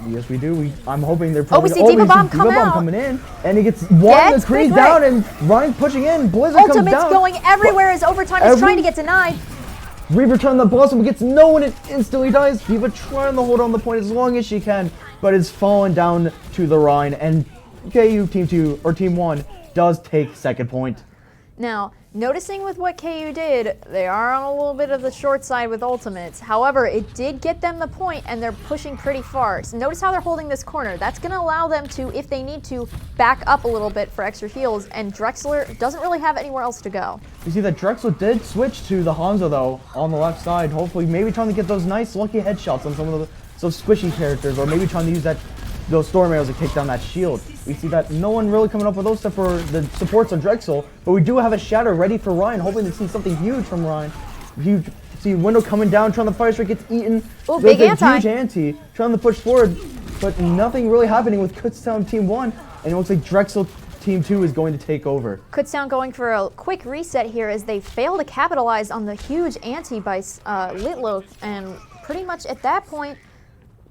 Yes, we do. I'm hoping they're we see D.Va Bomb come out. coming in, and he gets one the crease down, and Ryan pushing in. Blizzard comes down. Ultimates going everywhere as overtime is trying to get denied. Reaver trying the blossom, gets no one and instantly dies. D.Va trying to hold on the point as long as she can, but it's fallen down to the Rhine, and KU Team 2 or Team 1 does take second point. Now, noticing with what KU did, they are on a little bit of the short side with ultimates. However, it did get them the point, and they're pushing pretty far. So notice how they're holding this corner. That's going to allow them to, if they need to, back up a little bit for extra heals, and Drexler doesn't really have anywhere else to go. You see that Drexel did switch to the Hanzo, though, on the left side. Hopefully, maybe trying to get those nice, lucky headshots on some of those squishy characters, or maybe trying to use those storm arrows to kick down that shield. We see that no one really coming up with those stuff for the supports on Drexel, but we do have a shatter ready for Ryan, hoping to see something huge from Ryan. Huge. See window coming down, trying to fire strike, gets eaten. Oh, big anti. Huge anti, trying to push forward, but nothing really happening with Kutztown Team 1, and it looks like Drexel Team 2 is going to take over. Kutztown going for a quick reset here as they fail to capitalize on the huge anti by Litloth, and pretty much at that point,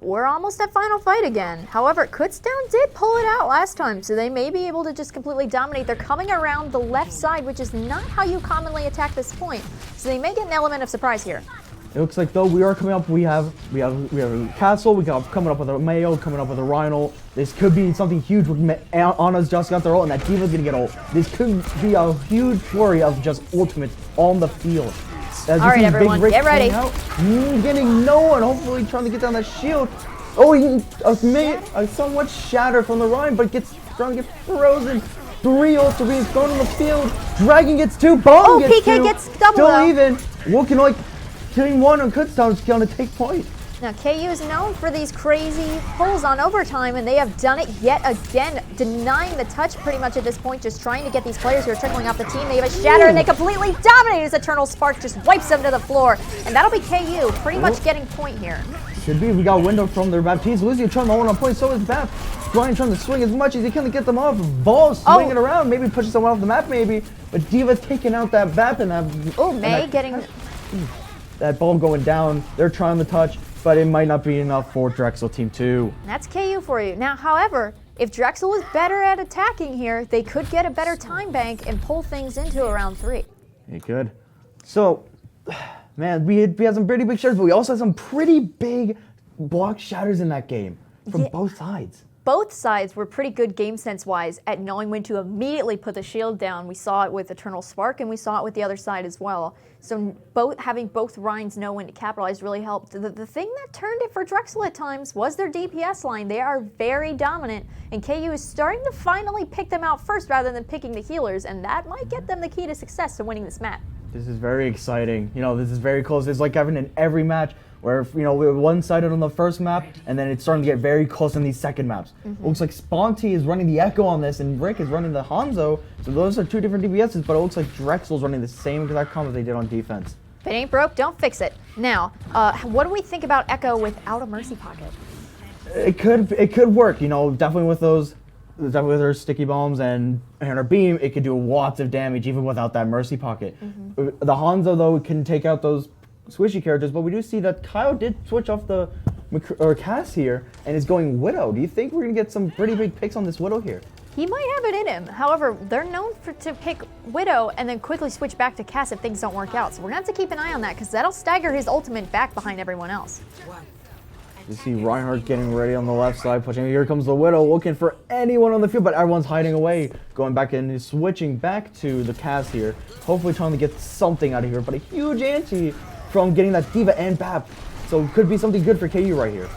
we're almost at final fight again. However, Kutztown did pull it out last time, so they may be able to just completely dominate. They're coming around the left side, which is not how you commonly attack this point. So they may get an element of surprise here. It looks like though we are coming up. We have a castle. We got coming up with a Mayo, coming up with a Rhino. This could be something huge. Anna's just got their ult, and that D.Va's gonna get ult. This could be a huge flurry of just ultimates on the field. All right, everyone, get ready. Getting no one, hopefully trying to get down that shield. Oh, a somewhat shatter from the Rhine, but trying to get frozen. 3 ults are being thrown on the field. Dragon gets 2, Bomb gets 2. PK gets double Still though. even. Looking like Team 1 on Kutztown is going to take point. Now, KU is known for these crazy pulls on overtime, and they have done it yet again, denying the touch pretty much at this point, just trying to get these players who are trickling off the team. They have a shatter, and they completely dominate as Eternal Spark just wipes them to the floor. And that'll be KU pretty much getting point here. Should be. We got window from their Baptiste. Lucio trying to hold on point, so is Bap. Brian trying to swing as much as he can to get them off. Ball swinging around, maybe pushes someone off the map, maybe. But D.Va's taking out that Bap and that. Oh, May getting. That ball going down. They're trying to touch, but it might not be enough for Drexel Team 2. That's KU for you. Now, however, if Drexel was better at attacking here, they could get a better time bank and pull things into around 3. Hey, good. So, man, we had some pretty big shatters, but we also had some pretty big block shatters in that game from both sides. Both sides were pretty good game sense-wise at knowing when to immediately put the shield down. We saw it with Eternal Spark, and we saw it with the other side as well. So having both Rhines know when to capitalize really helped. The thing that turned it for Drexel at times was their DPS line. They are very dominant, and KU is starting to finally pick them out first rather than picking the healers, and that might get them the key to success to winning this map. This is very exciting. You know, this is very close. It's like having in every match where, you know, we were one-sided on the first map, and then it's starting to get very close in these second maps. Looks like Sponty is running the Echo on this, and Rick is running the Hanzo. So those are 2 different DPSs, but it looks like Drexel's running the same exact combo they did on defense. If it ain't broke, don't fix it. Now, what do we think about Echo without a Mercy Pocket? It could work, you know, definitely with her sticky bombs and her beam, it could do lots of damage even without that Mercy Pocket. The Hanzo, though, can take out those squishy characters, but we do see that Kyle did switch off the Cass here and is going Widow. Do you think we're going to get some pretty big picks on this Widow here? He might have it in him. However, they're known to pick Widow and then quickly switch back to Cass if things don't work out. So we're going to have to keep an eye on that because that'll stagger his ultimate back behind everyone else. You see Reinhardt getting ready on the left side, pushing. Here comes the Widow looking for anyone on the field, but everyone's hiding away. Going back in, he's switching back to the Cass here. Hopefully trying to get something out of here, but a huge anti from getting that D.Va and Bap. So it could be something good for KU right here.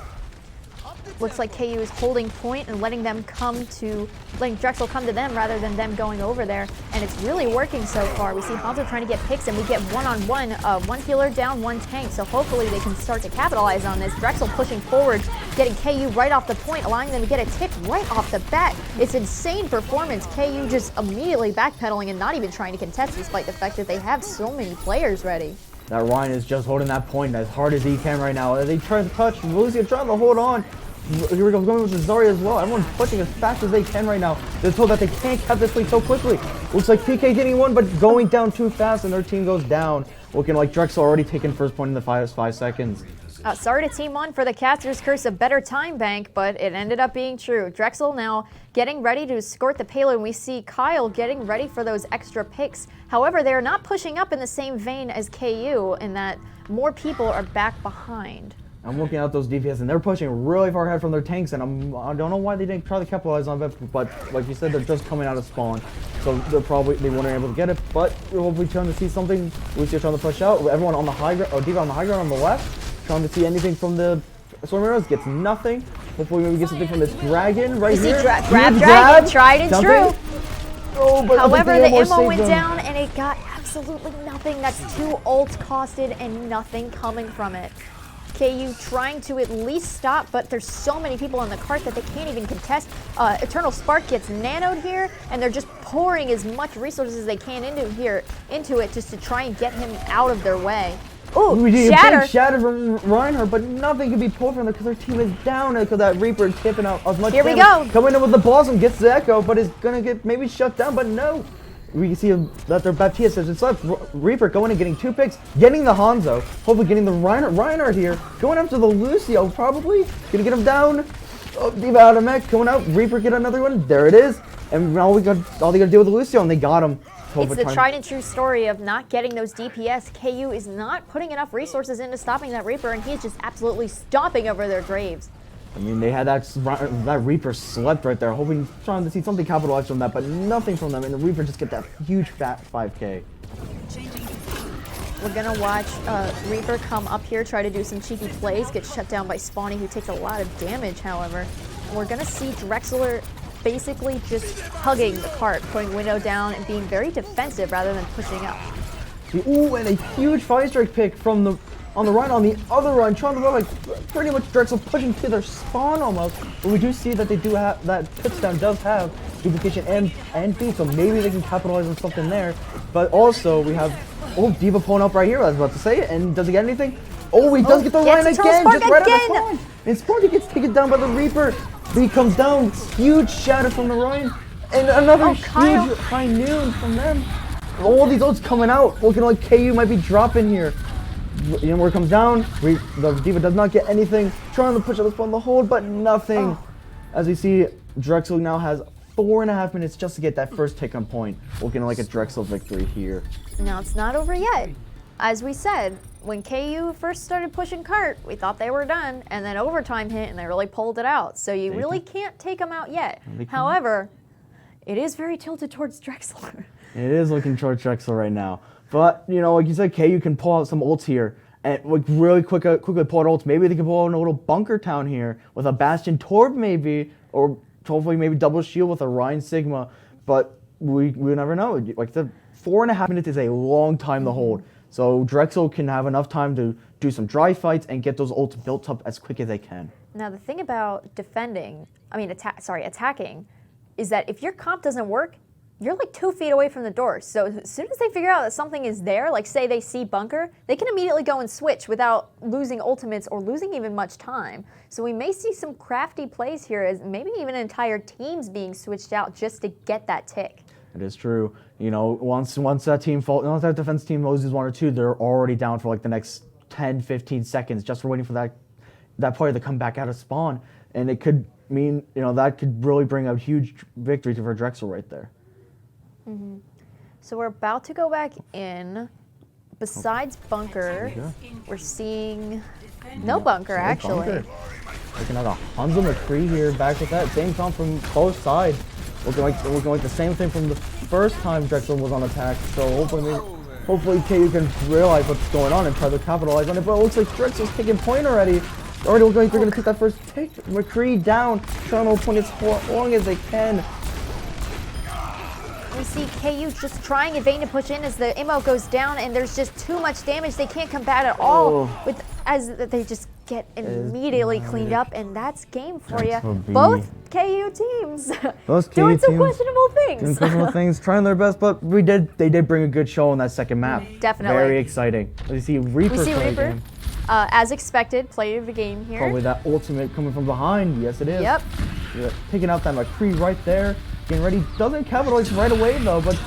looks like KU is holding point and letting Drexel come to them rather than them going over there. And it's really working so far. We see Hanzo trying to get picks, and we get one-on-one, one healer down, one tank. So hopefully they can start to capitalize on this. Drexel pushing forward, getting KU right off the point, allowing them to get a tick right off the bat. It's insane performance. KU just immediately backpedaling and not even trying to contest, despite the fact that they have so many players ready. That Ryan is just holding that point as hard as he can right now. They try to touch. Lucio trying to hold on. Here we go, going with the Zarya as well. Everyone's pushing as fast as they can right now. They're told that they can't cap this lead so quickly. Looks like PK getting one, but going down too fast, and their team goes down. Looking like Drexel already taking first point in the 5 seconds. Sorry to Team 1 for the caster's curse of better time bank, but it ended up being true. Drexel now getting ready to escort the payload, and we see Kyle getting ready for those extra picks. However, they're not pushing up in the same vein as KU in that more people are back behind. I'm looking at those DPS, and they're pushing really far ahead from their tanks, and I don't know why they didn't try to capitalize on it, but like you said, they're just coming out of spawn, so they weren't able to get it, but we're hopefully trying to see something. Lucio trying to push out, everyone on the high ground, or D.Va on the high ground on the left, trying to see anything from the Storm Arrows, gets nothing. Hopefully we get something from this dragon right here. Grab dragon, tried and true. Oh, but however, the ammo went them. down and it got absolutely nothing. That's 2 ults costed and nothing coming from it. KU trying to at least stop, but there's so many people on the cart that they can't even contest. Eternal Spark gets nanoed here, and they're just pouring as much resources as they can into it just to try and get him out of their way. Ooh, we did Shatter! A big shatter from Reinhardt, but nothing can be pulled from them because their team is down because that Reaper is tipping out as much damage. Here we go! Coming in with the Blossom, gets the Echo, but is going to get maybe shut down, but no. We can see that their Baptiste has just left. Reaper going and getting 2 picks, getting the Hanzo, hopefully getting the Reinhardt here, going after the Lucio, probably. Gonna get him down. Oh, D.Va out of mech, going out. Reaper get another one. There it is. And now all they gotta deal with the Lucio, and they got him. It's the tried and true story of not getting those DPS. KU is not putting enough resources into stopping that Reaper, and he's just absolutely stomping over their graves. I mean, they had that Reaper slept right there, hoping, trying to see something capitalized from that, but nothing from them, and the Reaper just get that huge fat 5K. We're gonna watch Reaper come up here, try to do some cheeky plays, get shut down by Spawny, who takes a lot of damage, however. And we're gonna see Drexler basically just hugging the cart, putting window down and being very defensive rather than pushing up. Ooh, and a huge 5-strike pick from the on the run, on the other run, trying to look like pretty much Drexel pushing to their spawn almost. But we do see that they do have, that Kutztown does have duplication and B, so maybe they can capitalize on something there. But also we have, oh, D.Va pulling up right here, I was about to say it, and does he get anything? Oh, he does get the line again, just right on the spawn. And Sparky gets taken down by the Reaper. But he comes down, huge shatter from the Ryan, and another huge high noon from them. All these ults coming out, looking like KU might be dropping here. You know where it comes down, the D.Va does not get anything, trying to push up the spawn the hold, but nothing. As we see, Drexel now has 4.5 minutes just to get that first take on point, looking like a Drexel victory here. Now it's not over yet. As we said, when KU first started pushing cart, we thought they were done, and then overtime hit and they really pulled it out. So you really can't take them out yet. However, it is very tilted towards Drexler. It is looking towards Drexel right now. But, you know, like you said, KU can pull out some ults here and like really quickly pull out ults. Maybe they can pull out a little bunker town here with a Bastion Torb maybe, or hopefully maybe double shield with a Rhine Sigma. But we never know. Like I said, 4.5 minutes is a long time to hold. So Drexel can have enough time to do some dry fights and get those ults built up as quick as they can. Now the thing about attacking, is that if your comp doesn't work, you're like 2 feet away from the door. So as soon as they figure out that something is there, like say they see bunker, they can immediately go and switch without losing ultimates or losing even much time. So we may see some crafty plays here, as maybe even entire teams being switched out just to get that tick. It is true. You know, once that defense team loses 1 or 2, they're already down for like the next 10, 15 seconds just for waiting for that player to come back out of spawn. And it could mean, you know, that could really bring a huge victory for Drexel right there. Mm-hmm. So we're about to go back in. Besides bunker, we're seeing no bunker actually. Looking at a Hanzo McCree here, back with that same comp from both sides. Looking like the same thing from the first time Drexel was on attack. So hopefully KU can realize what's going on and try to capitalize on it. But it looks like Drexel's taking point already. already looking like they're going to take that first pick. McCree down, trying to hold point as long as they can. We see KU just trying in vain to push in as the ammo goes down, and there's just too much damage. They can't combat at all with as they just get immediately cleaned up, and that's game for you. Both KU teams doing some questionable things. Doing questionable things, trying their best, but they did bring a good show on that second map. Definitely. Very exciting. We see Reaper play the game. As expected, play of the game here. Probably that ultimate coming from behind. Yes, it is. Yep. Yeah, taking out that McCree right there. Getting ready. Doesn't capitalize right away though, but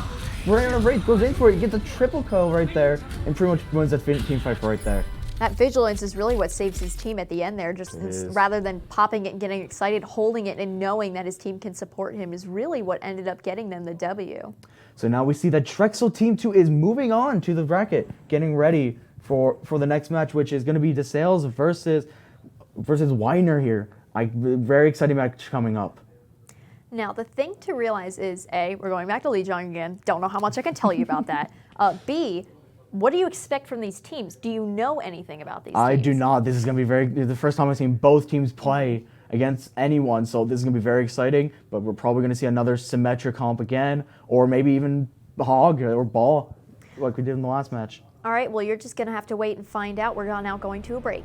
running on a race, goes in for it. Gets a triple kill right there, and pretty much wins that team fight right there. That vigilance is really what saves his team at the end there. Just rather than popping it and getting excited, holding it and knowing that his team can support him is really what ended up getting them the W. So now we see that Drexel Team 2 is moving on to the bracket, getting ready for the next match, which is going to be DeSales versus Weiner here. Very exciting match coming up. Now, the thing to realize is, A, we're going back to Lijiang again. Don't know how much I can tell you about that. B, what do you expect from these teams? Do you know anything about these teams? I do not. This is going to be the first time I've seen both teams play against anyone, so this is going to be very exciting, but we're probably going to see another Symmetra comp again, or maybe even Hog or Ball, like we did in the last match. All right, well, you're just going to have to wait and find out. We're now going to a break.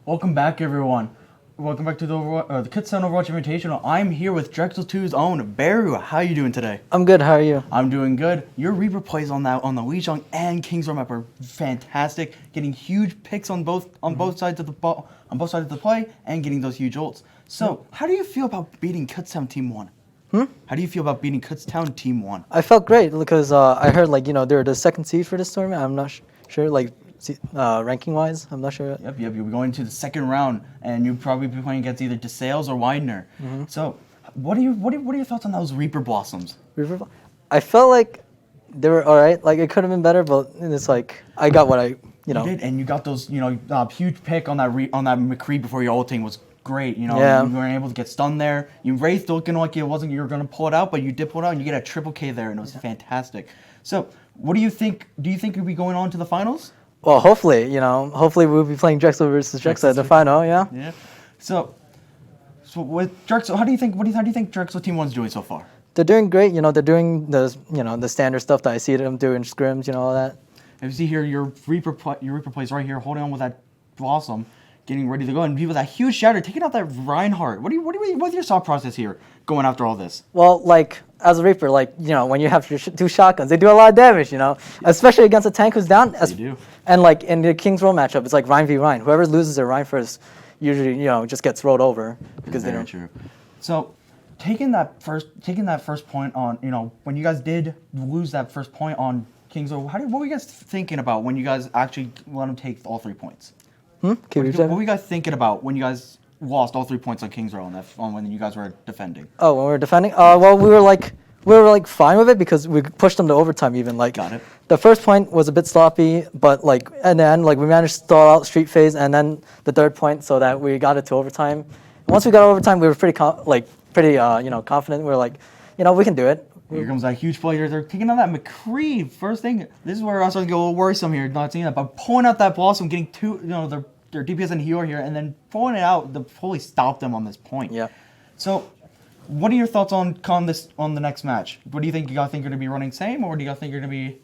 Welcome back, everyone. Welcome back to the Kutztown Overwatch Invitational. I'm here with Drexel 2's own Beru. How are you doing today? I'm good. How are you? I'm doing good. Your Reaper plays on the Lijiang and King's Row map are fantastic, getting huge picks on both sides of the ball, on both sides of the play, and getting those huge ults. So, how do you feel about beating Kutztown Team 1? How do you feel about beating Kutztown Team 1? I felt great because I heard they're the second seed for this tournament. I'm not sure ranking wise. I'm not sure. Yep. You're going to the second round, and you'll probably be playing against either DeSales or Widener. So, what are your thoughts on those Reaper Blossoms? I felt like they were all right. Like it could have been better, but it's like I got what I You did, and you got those huge pick on that McCree before your ulting was great. You weren't able to get stunned there. You Wraith looking like you were going to pull it out, but you did pull it out, and you get a triple K there, and it was fantastic. So, what do you think? Do you think you'll be going on to the finals? Well, hopefully, hopefully we'll be playing Drexel versus Drexel at the final. Yeah. Yeah. So with Drexel, how do you think Drexel Team 1's doing so far? They're doing great. They're doing the standard stuff that I see them do in scrims. All that. And you see here, your Reaper plays right here, holding on with that Blossom, getting ready to go, and with that huge shatter, taking out that Reinhardt. What's your thought process here, going after all this? Well, as a Reaper, when you have your two shotguns, they do a lot of damage, especially against a tank who's down. They do. And in the King's Row matchup, it's like Rein v Rein. Whoever loses their Rein first usually, just gets rolled over because they don't. True. So, taking that first point on, when you guys did lose that first point on King's Row, what were you guys thinking about when you guys actually let them take all 3 points? What were you guys thinking about when you guys lost all 3 points on King's Row on when you guys were defending? Oh, when we were defending? Well, we were fine with it because we pushed them to overtime even. Got it. The first point was a bit sloppy, but and then we managed to stall out Street Phase, and then the third point so that we got it to overtime. And once we got overtime, we were pretty confident. We were we can do it. Here comes that huge play. They're taking out that McCree. First thing, this is where I was going to get a little worrisome here, not seeing that, but pulling out that Blossom, getting their DPS and healer here, and then pulling it out, fully stopped them on this point. Yeah. So, what are your thoughts on the next match? What do you think? You guys think you're going to be running same, or do you guys think you're going to be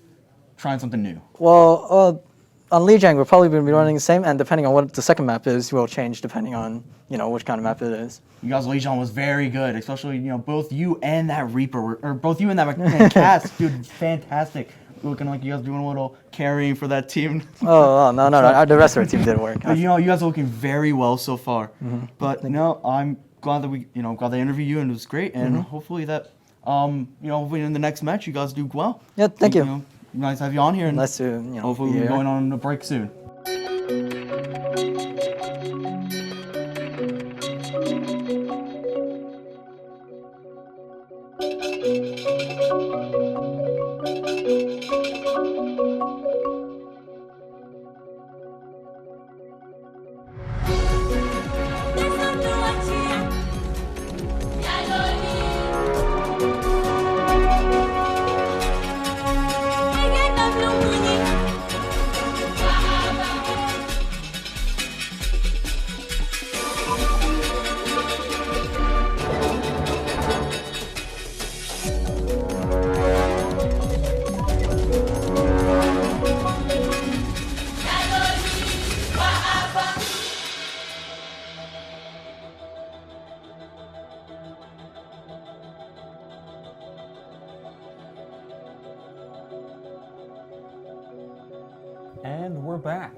trying something new? Well, on Lijiang, we're probably going to be running the same, and depending on what the second map is, will change depending on which kind of map it is. You guys' Legion was very good, especially both you and that Reaper, or both you and that Cass, dude, fantastic. Looking like you guys doing a little carrying for that team. No, the rest of our team didn't work. But you guys are looking very well so far. But I'm glad that we glad they interviewed you and it was great, and hopefully that hopefully in the next match you guys do well. Yeah, thank you. Nice to have you on here, and Nice to hopefully be we're here. going on a break soon. And we're back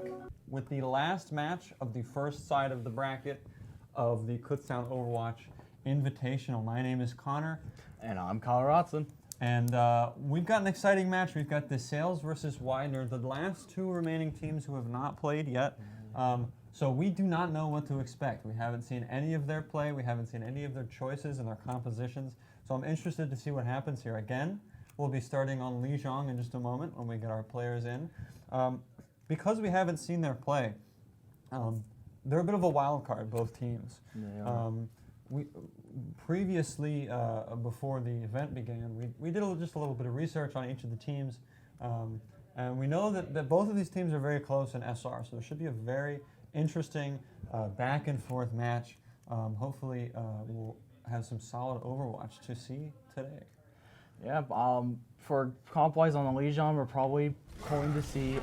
with the last match of the first side of the bracket of the Kutztown Overwatch Invitational. My name is Connor. And I'm Kyle Rotson. And we've got an exciting match. We've got DeSales versus Widener, the last two remaining teams who have not played yet. So we do not know what to expect. We haven't seen any of their play. We haven't seen any of their choices and their compositions. So I'm interested to see what happens here. Again, we'll be starting on Lijiang in just a moment when we get our players in. Because we haven't seen their play, they're a bit of a wild card, both teams. We previously, before the event began, we did just a little bit of research on each of the teams, and we know that both of these teams are very close in SR, so there should be a very interesting back and forth match. Hopefully, we'll have some solid Overwatch to see today. Yeah, for comp-wise on the Legion, we're probably going to see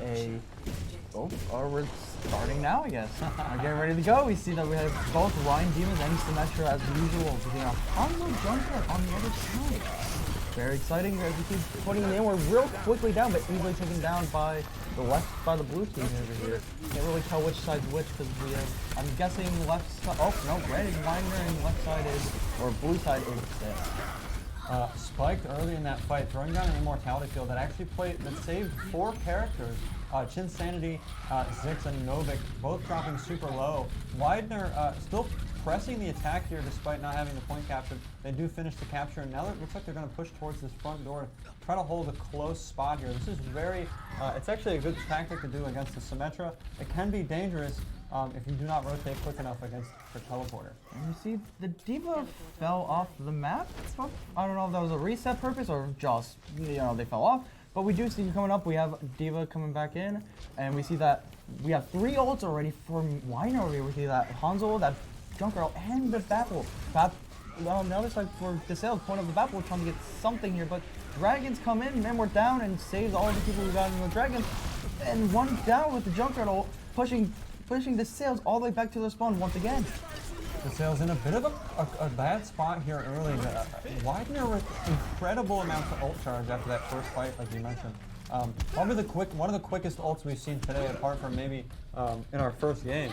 we're starting now, I guess. We're getting ready to go. We see that we have both Ryan Demons and Symmetra as usual. Hanzo Junker on the other side. Very exciting as we keep putting them in. We're real quickly down, but easily taken down by the blue team over here. Can't really tell which side's which because we have, I'm guessing left side, red is Widener and left side is, or blue side is Seth. Spiked early in that fight, throwing down an immortality field that actually saved 4 characters. Chin Sanity, Zix, and Novik both dropping super low. Widener still pressing the attack here despite not having the point captured. They do finish the capture, and now it looks like they're going to push towards this front door, try to hold a close spot here. This is very, it's actually a good tactic to do against the Symmetra. It can be dangerous if you do not rotate quick enough against the teleporter. And you see, the Diva fell off the map. I don't know if that was a reset purpose or just, they fell off. But we do see coming up, we have Diva coming back in, and we see that we have 3 ults already for Widener over here. We see that Hanzo, that Junker, and the Battle. On the other side for DeSales, point of the Battle, we're trying to get something here, but Dragons come in, and we're down, and saves all the people who got in the Dragons. And one down with the Junker ult, pushing DeSales all the way back to their spawn once again. DeSales in a bit of a bad spot here early. Widener with incredible amounts of ult charge after that first fight, like you mentioned. Probably one of the quickest ults we've seen today, apart from maybe in our first game.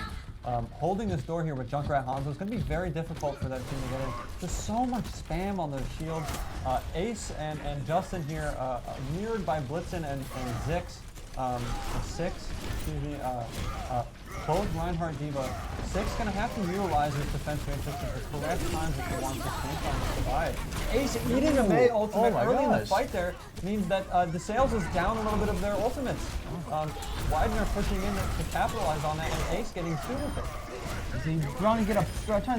Holding this door here with Junkrat Hanzo is going to be very difficult for that team to get in. Just so much spam on their shields. Ace and Justin here, mirrored by Blitzen and Zix. 6, excuse me, both Reinhardt Diva. 6 gonna have to utilize his defense matrix at the correct times if he wants to tank on this divide. Ace eating a May ultimate early in the fight there means that DeSales is down a little bit of their ultimates. Widener pushing in to capitalize on that, and Ace getting 2 with it. See, trying to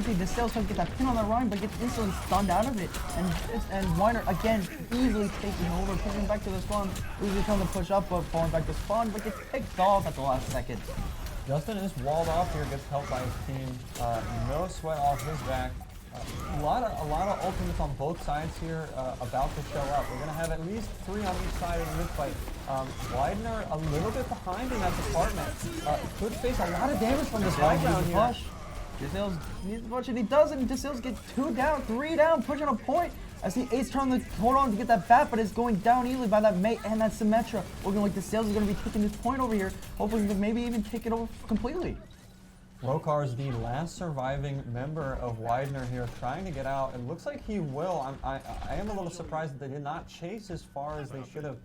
see DeSales trying to get that pin on the Ryan, but gets instantly stunned out of it. And Widener again easily taking over, pushing back to the spawn. Usually trying to push up, but falling back to spawn, but gets picked off at the last second. Justin is walled off here, gets helped by his team. No sweat off his back. A lot of ultimates on both sides here about to show up. We're going to have at least 3 on each side in this fight. Widener a little bit behind in that department. Could face a lot of damage from this high ground here. Push. DeSales needs to push, and he doesn't. DeSales gets 2 down, 3 down, pushing a point. I see Ace trying to hold on to get that bat, but it's going down easily by that mate and that Symmetra. Looking like DeSales is going to be taking this point over here. Hopefully, maybe even take it over completely. Rokar is the last surviving member of Widener here, trying to get out. It looks like he will. I am a little surprised that they did not chase as far as they should have.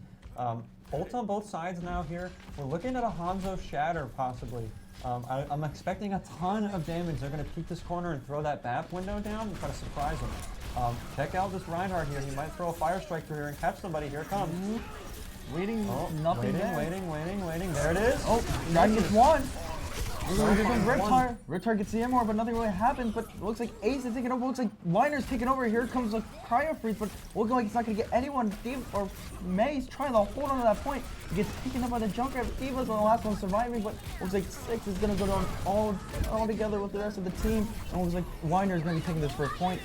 Ult on both sides now here. We're looking at a Hanzo Shatter possibly. I'm expecting a ton of damage. They're going to peek this corner and throw that BAP window down and try to surprise him. Check out this Reinhardt here. He might throw a Fire Strike through here and catch somebody. Here it comes. Waiting, Waiting. There it is. Oh, that gets 1. Here comes Riptire. Riptire gets the MR, but nothing really happens. But it looks like Ace is taking over. Looks like Winer's taking over. Here comes a Cryo Freeze, but looking like it's not going to get anyone. Steve or May's trying to hold on to that point. He gets taken up by the Junkrat. Diva's the last one surviving, but looks like 6 is going to go down all together with the rest of the team. And looks like Winer's going to be taking this first point.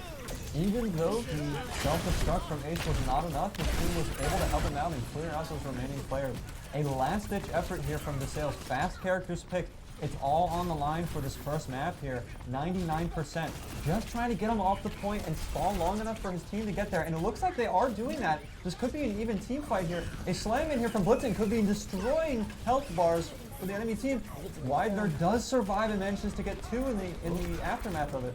Even though the self-destruct from Ace was not enough, the team was able to help him out and clear out those remaining players. A last-ditch effort here from DeSales. Fast characters picked. It's all on the line for this first map here. 99%. Just trying to get him off the point and stall long enough for his team to get there. And it looks like they are doing that. This could be an even team fight here. A slam in here from Blitzen could be destroying health bars for the enemy team. Widener does survive and manages to get 2 in the aftermath of it.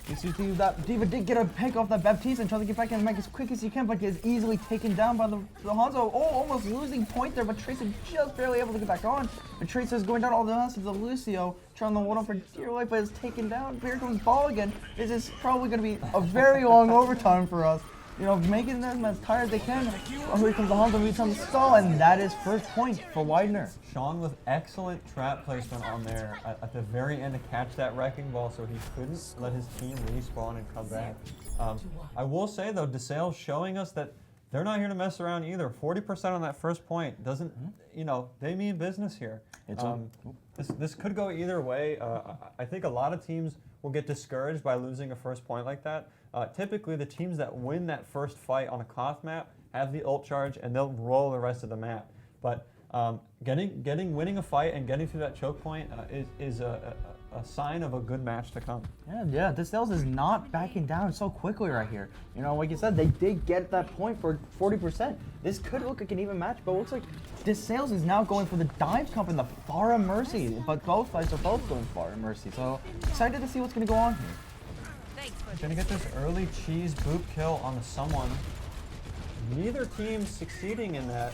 You see that Diva did get a pick off that Baptiste and trying to get back in and make as quick as he can, but gets easily taken down by the Hanzo. Oh, almost losing point there, but Tracer just barely able to get back on. And Tracer's going down all the way to the Lucio, trying to hold on for dear life, but is taken down. Here comes Ball again. This is probably going to be a very long overtime for us. You know, making them as tired as they can. Oh, here comes the Hanzo, we come stall, and that is first point for Widener. Sean with excellent trap placement on there at the very end to catch that wrecking ball so he couldn't let his team respawn and come back. I will say though, DeSales showing us that they're not here to mess around either. 40% on that first point doesn't, you know, they mean business here. This could go either way. I think a lot of teams will get discouraged by losing a first point like that. Typically, the teams that win that first fight on a Koth map have the ult charge and they'll roll the rest of the map. But winning a fight and getting through that choke point is a sign of a good match to come. Yeah, DeSales is not backing down so quickly right here. You know, like you said, they did get that point for 40%. This could look like an even match, but it looks like DeSales is now going for the dive comp and the Pharah Mercy. But both sides are both going Pharah Mercy. So excited to see what's going to go on here. Gonna get this early cheese boop kill on someone. Neither team succeeding in that.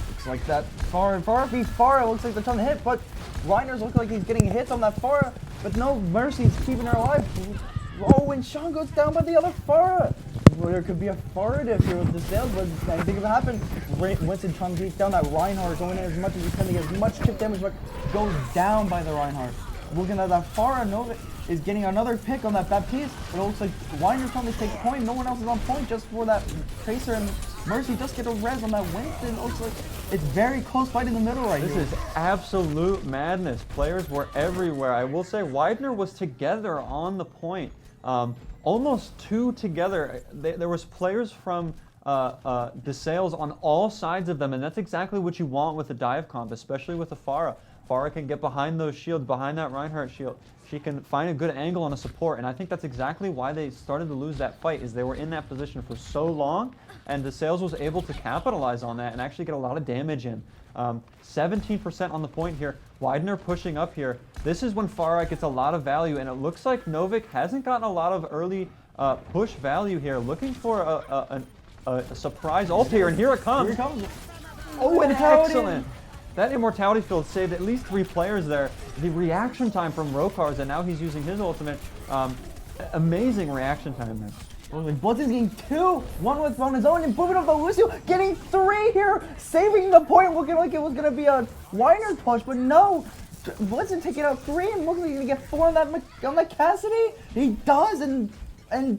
Looks like that Pharah v Pharah looks like they're trying to hit, but Reiner's looking like he's getting hits on that Pharah, but no Mercy's keeping her alive. Oh, and Sean goes down by the other Pharah. Well, there could be a Pharah diff here with DeSales, but anything could happen. Winston trying to beat down that Reinhardt, going in as much as he can to get as much chip damage, but goes down by the Reinhardt. Looking at that Pharah, Nova is getting another pick on that Baptiste, but it looks like Winer's trying to take point. No one else is on point just for that Tracer, and Mercy just get a res on that Winston. It looks like it's very close fight in the middle right here. This is absolute madness. Players were everywhere. I will say Widener was together on the point. Almost 2 together. There was players from DeSales on all sides of them, and that's exactly what you want with a dive comp, especially with a Pharah. Pharah can get behind those shields, behind that Reinhardt shield. She can find a good angle on a support, and I think that's exactly why they started to lose that fight, is they were in that position for so long, and DeSales was able to capitalize on that and actually get a lot of damage in. 17% on the point here. Widener pushing up here. This is when Pharah gets a lot of value, and it looks like Novik hasn't gotten a lot of early push value here. Looking for a surprise ult here, and here it comes. Here it comes. Oh, and excellent. That immortality field saved at least 3 players there. The reaction time from Rokar's, and now he's using his ultimate. Amazing reaction time there. Blitzen's getting 2, 1 with on his own, and moving up the Lucio, getting 3 here, saving the point, looking like it was going to be a Weiner push, but no. Blitzen taking out 3 and looks like he's going to get 4 on that Cassidy. He does, and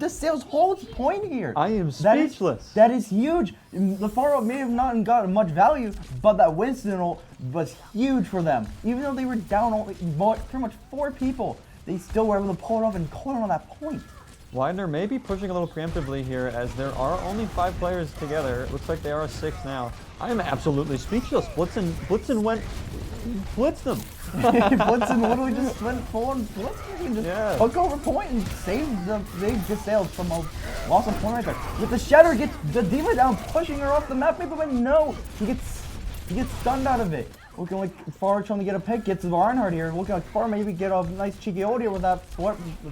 DeSales holds point here. I am speechless. That is huge. The Pharah may have not gotten much value, but that Winston ult was huge for them. Even though they were down only pretty much 4 people, they still were able to pull it off and hold on that point. Widener may be pushing a little preemptively here as there are only 5 players together. It looks like they are 6 now. I am absolutely speechless. Blitzen went, blitzed them. Blitzen literally just went full on blitz and just Yeah. hook over point and saved just sailed from a loss of point right there. With the shatter, gets the diva down, pushing her off the map. Maybe, but no, he gets stunned out of it. Looking like Far trying to get a pick, gets Reinhardt here. Looking like Far maybe get a nice cheeky ult here with that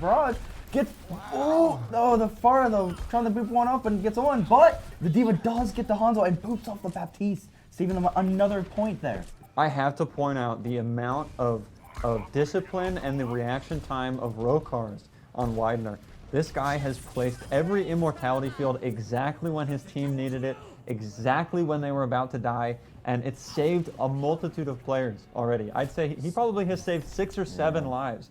barrage. Gets, the Far though, trying to boop one up and gets on, but the diva does get the Hanzo and boops off the Baptiste, saving them another point there. I have to point out the amount of discipline and the reaction time of Rokars on Widener. This guy has placed every immortality field exactly when his team needed it, exactly when they were about to die, and it's saved a multitude of players already. I'd say he probably has saved 6 or 7 lives.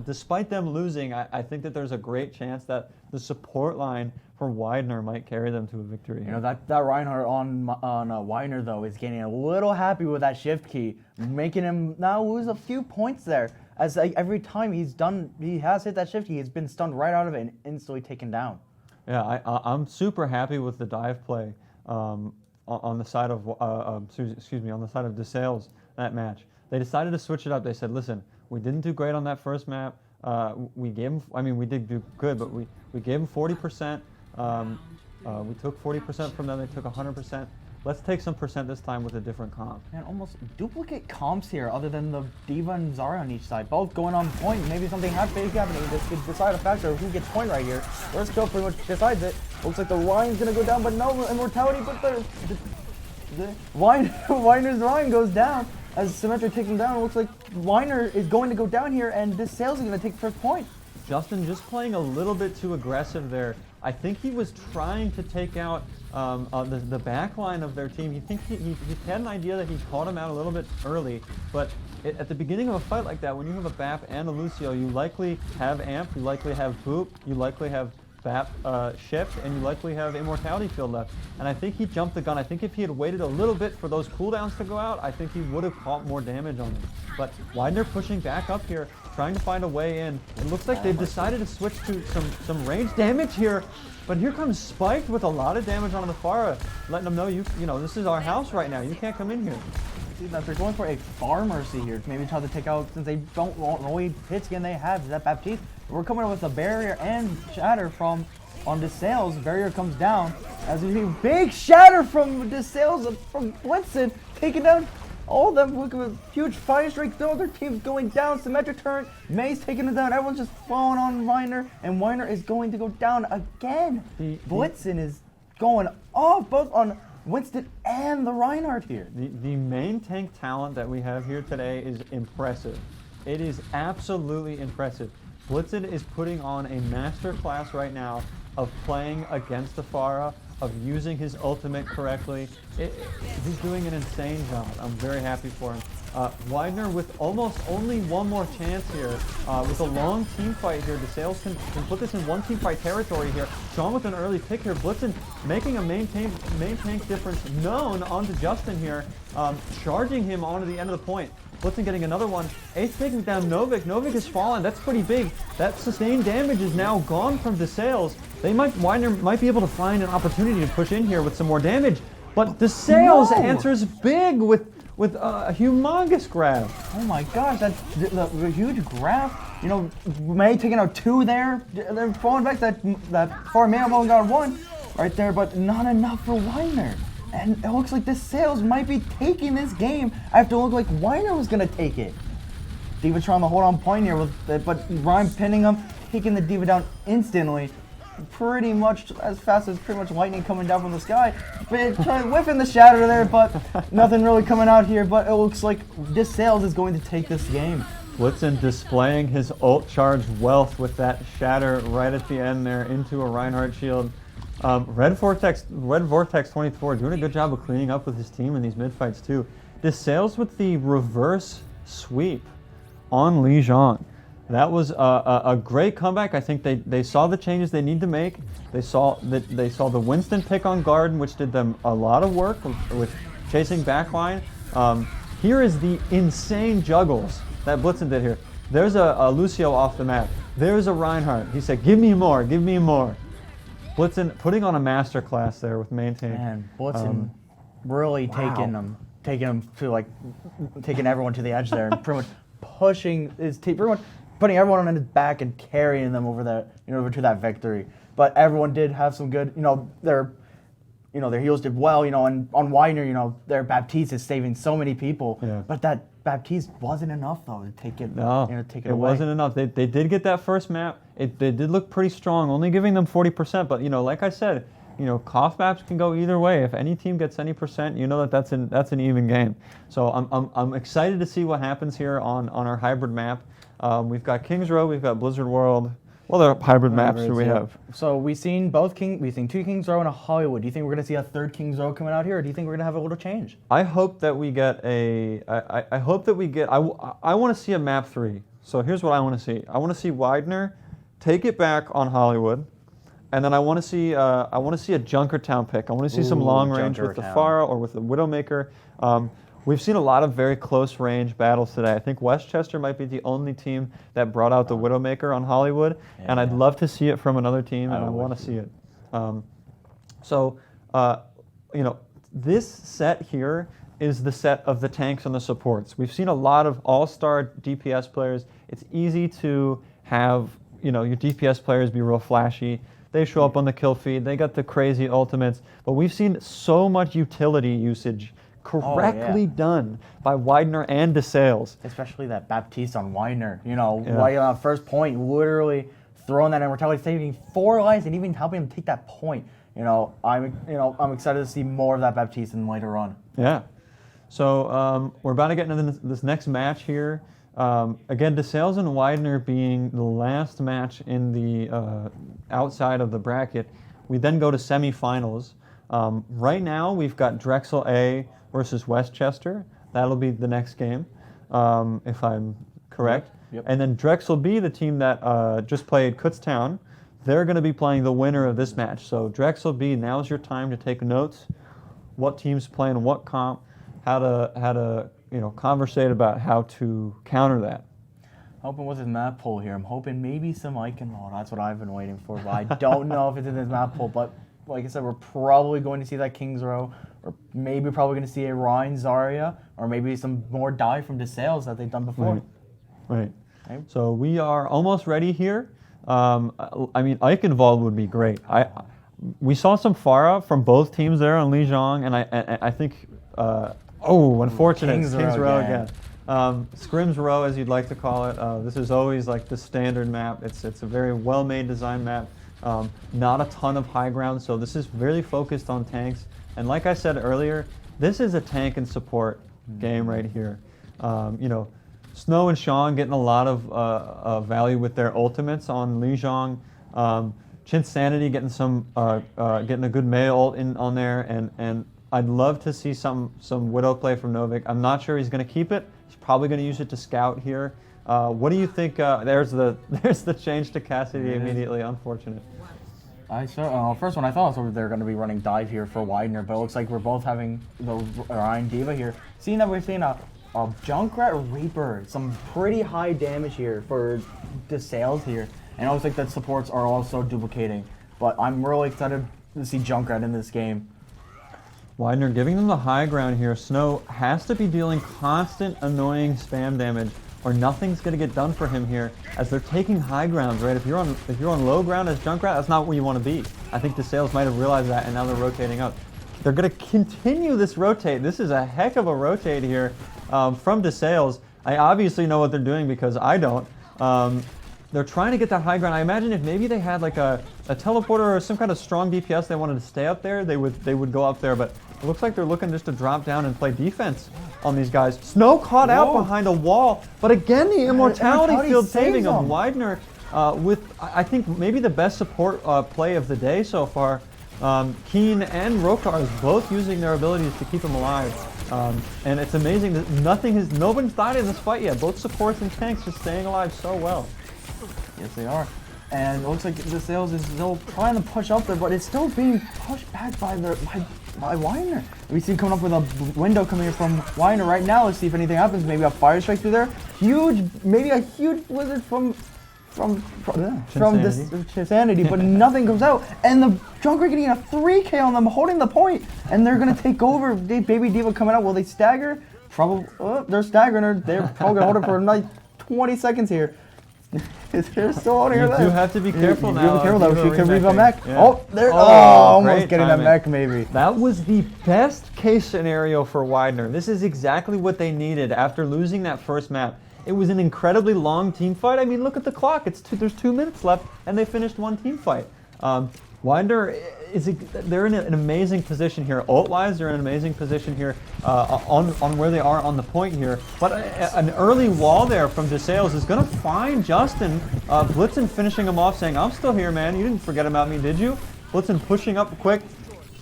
Despite them losing, I think that there's a great chance that the support line for Widener might carry them to a victory. You know, that Reinhardt on Widener, though, is getting a little happy with that shift key, making him now lose a few points there. As like, every time he has hit that shift key, he's been stunned right out of it and instantly taken down. Yeah, I'm super happy with the dive play on the side of on the side of DeSales that match. They decided to switch it up. They said, listen, we didn't do great on that first map. We gave him, we did do good, but we gave him 40%. We took 40% from them. They took 100%. Let's take some percent this time with a different comp. Man, almost duplicate comps here, other than the Diva and Zarya on each bide, both going on point. Maybe something big happening. This could decide a factor of who gets point right here. First kill pretty much decides it. Looks like the Ryan's gonna go down, but no immortality. But the Winer's Ryan goes down as Symmetra takes him down. It looks like Winer is going to go down here, and this Sales is gonna take the first point. Justin just playing a little bit too aggressive there. I think he was trying to take out the back line of their team. He had an idea that he caught him out a little bit early, but at the beginning of a fight like that, when you have a BAP and a Lucio, you likely have Amp, you likely have Boop, you likely have BAP Shift, and you likely have Immortality Field left. And I think he jumped the gun. I think if he had waited a little bit for those cooldowns to go out, I think he would have caught more damage on them. But Widener pushing back up here, trying to find a way in. It looks like they've decided to switch to some range damage here. But here comes Spiked with a lot of damage on the Pharah, letting them know, you know, this is our house right now. You can't come in here. See that they're going for a Far Mercy here to maybe try to take out, since they don't only hits again they have that Baptiste. We're coming up with a barrier and shatter from on DeSales. Barrier comes down as we see big shatter from DeSales from Blitzen, taking down all of them. Look at a huge fire strike. The other team's going down. Symmetric turn. May's taking it down. Everyone's just falling on Winer, and Winer is going to go down again. Blitzen is going off both on Winston and the Reinhardt here. The main tank talent that we have here today is impressive. It is absolutely impressive. Blitzen is putting on a master class right now of playing against the Pharah, of using his ultimate correctly. He's doing an insane job. I'm very happy for him. Widener with almost only one more chance here. With a long team fight here, DeSales can put this in one team fight territory here. Sean with an early pick here. Blitzen making a main tank difference known onto Justin here. Charging him onto the end of the point. Blitzen getting another one. Ace taking down Novik. Novik has fallen. That's pretty big. That sustained damage is now gone from DeSales. Widener might be able to find an opportunity to push in here with some more damage. But DeSales answers big with a humongous grab. Oh my gosh, that's the huge grab. You know, May taking out 2 there. They're falling back. That Far may have only got 1 right there, but not enough for Winer. And it looks like DeSales might be taking this game after it looked like Winer was gonna take it. Diva trying to hold on point here, but Ryan pinning him, taking the Diva down instantly. Pretty much as fast as pretty much lightning coming down from the sky. But trying whiffing the shatter there, but nothing really coming out here. But it looks like DeSales is going to take this game. Blitzen displaying his ult charge wealth with that shatter right at the end there into a Reinhardt shield. Red Vortex 24 doing a good job of cleaning up with his team in these mid fights too. DeSales with the reverse sweep on Li Zhang. That was a great comeback. I think they saw the changes they need to make. They saw the Winston pick on Garden, which did them a lot of work with chasing backline. Here is the insane juggles that Blitzen did here. There's a Lucio off the map. There's a Reinhardt. He said, give me more, give me more. Blitzen putting on a masterclass there with maintain. And Blitzen really taking them to like taking everyone to the edge there and pretty much pushing his team, pretty much putting everyone on his back and carrying them over that, over to that victory. But everyone did have some good, their heals did well, and on Widener, their Baptiste is saving so many people. Yeah. But that Baptiste wasn't enough though to take it. Take it away. Wasn't enough. They did get that first map. They did look pretty strong, only giving them 40%. But like I said, cough maps can go either way. If any team gets any percent, that's an even game. So I'm excited to see what happens here on our hybrid map. We've got Kings Row, we've got Blizzard World. Well, they're hybrid maps that we have. So we've seen two Kings Row and a Hollywood. Do you think we're going to see a third Kings Row coming out here, or do you think we're going to have a little change? I hope that we get I hope that we get. I want to see a map 3. So here's what I want to see. I want to see Widener take it back on Hollywood, and then I want to see a Junkertown pick. I want to see some long range with the Pharah or with the Widowmaker. We've seen a lot of very close range battles today. I think Westchester might be the only team that brought out the Widowmaker on Hollywood, and I'd love to see it from another team, and I want to see it. This set here is the set of the tanks and the supports. We've seen a lot of all-star DPS players. It's easy to have your DPS players be real flashy. They show up on the kill feed. They got the crazy ultimates, but we've seen so much utility usage correctly done by Widener and DeSales. Especially that Baptiste on Widener. Right on first point, literally throwing that immortality, saving 4 lives and even helping him take that point. I'm excited to see more of that Baptiste in later on. Yeah. So we're about to get into this next match here. Again, DeSales and Widener being the last match in the outside of the bracket. We then go to semifinals. Right now, we've got Drexel A versus Westchester. That'll be the next game, if I'm correct. Yep. And then Drexel B, the team that just played Kutztown, they're going to be playing the winner of this match. So Drexel B, now's your time to take notes. What team's playing what comp, how to conversate about how to counter that. Hoping with his map pool here, I'm hoping maybe some Eichenwald. That's what I've been waiting for, but I don't know if it's in his map pool. But like I said, we're probably going to see that Kings Row, or maybe probably going to see a Rhine Zarya, or maybe some more dive from DeSales that they've done before. Right. Okay. So we are almost ready here. Eichenwald would be great. We saw some Pharah from both teams there on Lijiang, and I think, unfortunate, Kings Row again. Scrims Row, as you'd like to call it. This is always like the standard map. It's a very well-made design map. Not a ton of high ground, so this is really focused on tanks. And like I said earlier, this is a tank and support game right here. Snow and Sean getting a lot of value with their ultimates on Lijiang. Chinsanity getting getting a good melee ult on there, and I'd love to see some Widow play from Novik. I'm not sure he's going to keep it. He's probably going to use it to scout here. What do you think? There's the change to Cassidy immediately. Unfortunate. First one I thought was they're going to be running dive here for Widener, but it looks like we're both having the Ryan Diva here. Seeing that we're seeing a Junkrat Reaper, some pretty high damage here for DeSales here, and it looks like that supports are also duplicating. But I'm really excited to see Junkrat in this game. Widener giving them the high ground here. Snow has to be dealing constant annoying spam damage, or nothing's going to get done for him here, as they're taking high grounds, right? If you're on low ground as Junkrat, that's not where you want to be. I think DeSales might have realized that, and now they're rotating up. They're going to continue this rotate. This is a heck of a rotate here from DeSales. I obviously know what they're doing because I don't. They're trying to get that high ground. I imagine if maybe they had like a teleporter or some kind of strong DPS, they wanted to stay up there, they would go up there, but it looks like they're looking just to drop down and play defense on these guys. Snow caught out behind a wall, but again the immortality field saving of Widener with, I think, maybe the best support play of the day so far. Keen and Rokars both using their abilities to keep him alive. And it's amazing that nobody's died in this fight yet. Both supports and tanks just staying alive so well. Yes, they are. And it looks like the Sales is still trying to push up there, but it's still being pushed back by Weiner. We see him coming up with a window coming in from Weiner right now. Let's see if anything happens. Maybe a fire strike through there. Maybe a huge wizard from this Insanity, but nothing comes out. And the Junker getting a 3K on them, holding the point, and they're gonna take over. Baby Diva coming out. Will they stagger? Probably. They're staggering. They're probably gonna hold it for like 20 seconds here. They're still holding her there. You do have to be careful now. Be careful though. She could reave a mech. Yeah. Oh, there. Almost getting that mech maybe. That was the best case scenario for Widener. This is exactly what they needed after losing that first map. It was an incredibly long team fight. I mean, look at the clock. There's 2 minutes left, and they finished one team fight. Widener they're in an amazing position here. Ult-wise, they're in an amazing position here on where they are on the point here. But an early wall there from DeSales is going to find Justin. Blitzen finishing him off, saying, "I'm still here, man. You didn't forget about me, did you?" Blitzen pushing up quick.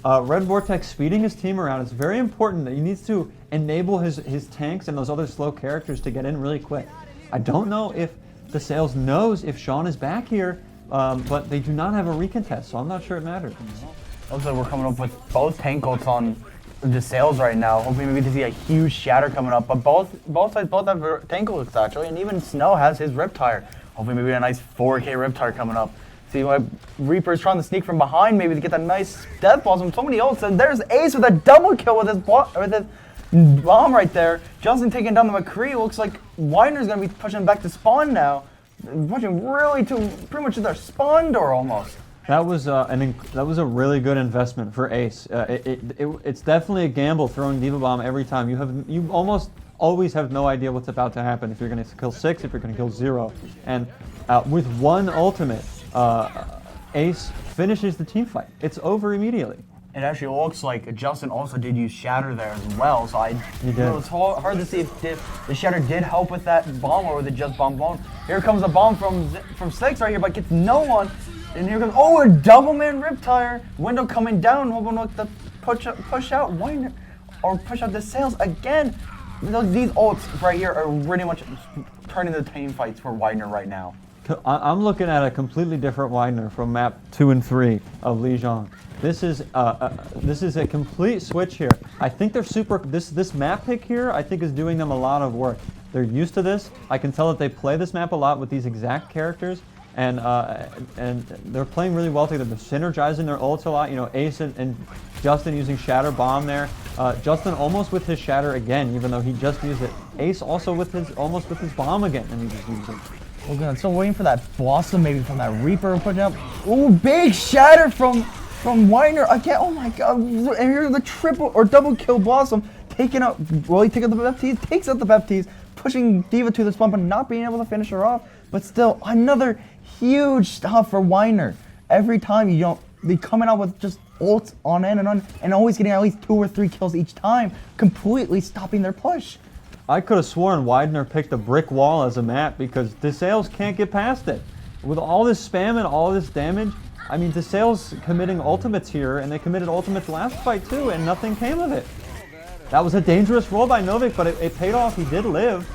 Red Vortex speeding his team around. It's very important that he needs to enable his tanks and those other slow characters to get in really quick. I don't know if DeSales knows if Sean is back here, but they do not have a recontest, so I'm not sure it matters. Looks like we're coming up with both tank ults on DeSales right now. Hopefully maybe to see a huge shatter coming up, but both sides have tank ults actually, and even Snow has his Riptire. Hopefully maybe a nice 4K Riptire coming up. See what Reaper's trying to sneak from behind maybe to get that nice death balls from so many ults, and there's Ace with a double kill with his bomb right there. Justin taking down the McCree. Looks like Widener's gonna be pushing back to spawn now. Pushing really to pretty much their spawn door almost. That was a really good investment for Ace. It's definitely a gamble throwing Diva Bomb every time. You almost always have no idea what's about to happen, if you're going to kill 6, if you're going to kill 0. And with one ultimate, Ace finishes the team fight. It's over immediately. It actually looks like Justin also did use Shatter there as well, so it's hard to see if the Shatter did help with that bomb or was it just bomb blown. Here comes a bomb from Six right here, but gets no one. And here comes, a double man Riptire. Window coming down, hoping to push out Widener, or push out DeSales again. These ults right here are really much turning the team fights for Widener right now. I'm looking at a completely different Widener from map 2 and 3 of Lijiang. This is a complete switch here. I think they're this map pick here, I think, is doing them a lot of work. They're used to this. I can tell that they play this map a lot with these exact characters, and they're playing really well together. They're synergizing their ults a lot. You know, Ace and Justin using Shatter Bomb there. Justin almost with his Shatter again, even though he just used it. Ace also almost with his Bomb again, and he just used it. Oh god, still waiting for that Blossom maybe from that Reaper putting up. Ooh, big Shatter from Widener again. Oh my god, and here's the triple or double kill Blossom. Taking out, will he take out the FTs? Takes out the FTs, pushing Diva to the spawn, but not being able to finish her off. But still, another huge stuff for Widener. Every time you don't, they coming out with just ults on and always getting at least 2 or 3 kills each time, completely stopping their push. I could have sworn Widener picked a brick wall as a map because DeSales can't get past it. With all this spam and all this damage, I mean, DeSales committing ultimates here, and they committed ultimates last fight too, and nothing came of it. That was a dangerous roll by Novik, but it paid off. He did live.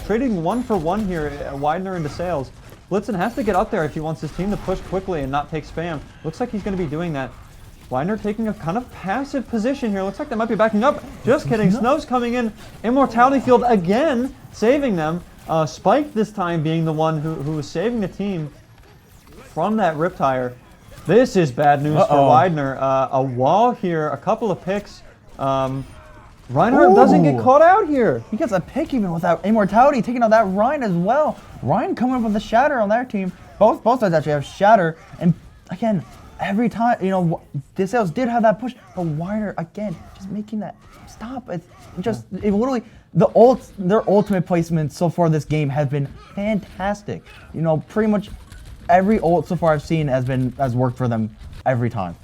Trading 1 for 1 here, Widener and DeSales. Blitzen has to get up there if he wants his team to push quickly and not take spam. Looks like he's going to be doing that. Widener taking a kind of passive position here. Looks like they might be backing up. Just kidding. Snow's coming in. Immortality Field again, saving them. Spike this time being the one who was saving the team from that Riptire. This is bad news for Widener. A wall here, a couple of picks. Reinhardt doesn't get caught out here. He gets a pick even without Immortality, taking out that Ryan as well. Ryan coming up with a Shatter on their team. Both sides actually have Shatter. And again, every time, you know, DeSales did have that push, but Widener, again, just making that stop. It's just, it literally, their ultimate placement so far this game has been fantastic. You know, pretty much every ult so far I've seen has worked for them every time.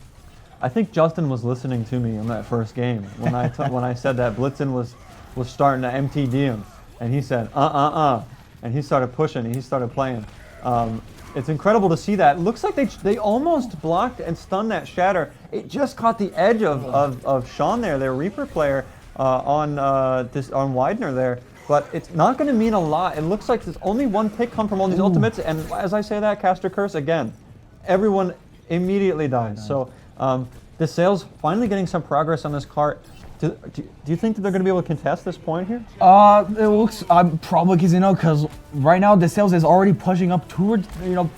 I think Justin was listening to me in that first game when I said that Blitzen was starting to MTD him, and he said and he started pushing and he started playing. It's incredible to see that. Looks like they almost blocked and stunned that Shatter. It just caught the edge of Sean there, their Reaper player, on Widener there. but it's not going to mean a lot. It looks like there's only one pick come from all these ultimates, and as I say that, caster curse again, everyone immediately dies. So the Sales finally getting some progress on this cart. Do you think that they're going to be able to contest this point here? It looks probably because right now the Sales is already pushing up towards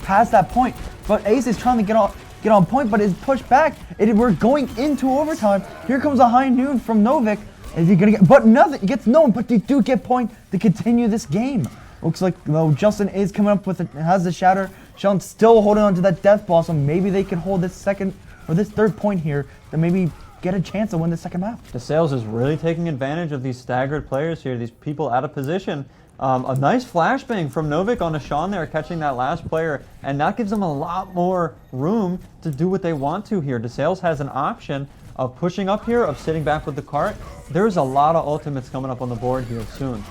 past that point, but Ace is trying to get on point, but is pushed back. We're going into overtime. Here comes a high noon from Novik. Is he gonna get? But nothing. He gets no one. But they do get point to continue this game. Looks like Justin is coming up with it. Has the shatter. Sean's still holding on to that Death Blossom. Maybe they can hold this second or this third point here to maybe get a chance to win the second map. The Sales is really taking advantage of these staggered players here, these people out of position. A nice flashbang from Novik on Sean there, catching that last player, and that gives them a lot more room to do what they want to here. The Sales has an option of pushing up here, of sitting back with the cart. There's a lot of ultimates coming up on the board here soon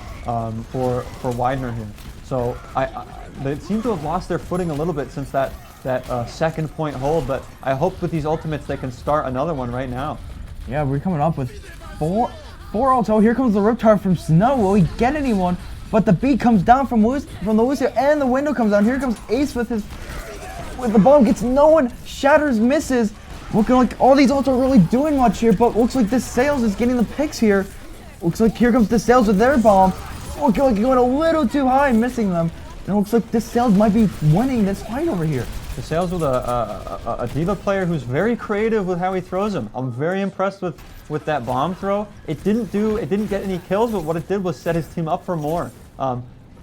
for Widener here. So they seem to have lost their footing a little bit since that second point hold, but I hope with these ultimates they can start another one right now. Yeah, we're coming up with four ults. Oh, here comes the Riptide from Snow. Will he get anyone? But the beat comes down from the Lucio, and the window comes down. Here comes Ace with the bomb. Gets no one. Shatters, misses. Looking like all these ults are really doing much here, but looks like this Sales is getting the picks here. Looks like here comes the Sales with their bomb. Looking like going a little too high, missing them. And it looks like this Sales might be winning this fight over here. The Sales with a D.Va player who's very creative with how he throws them. I'm very impressed with that bomb throw. It didn't get any kills, but what it did was set his team up for more.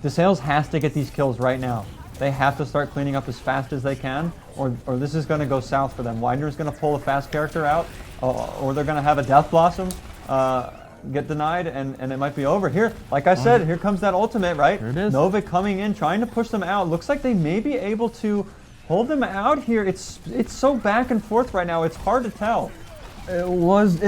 The Sales has to get these kills right now. They have to start cleaning up as fast as they can, or this is going to go south for them. Widener's going to pull a fast character out, or they're going to have a Death Blossom get denied, and it might be over. Here, like I said, here comes that ultimate, right? Here it is. Novik coming in, trying to push them out. Looks like they may be able to hold them out here. It's so back and forth right now. It's hard to tell. It was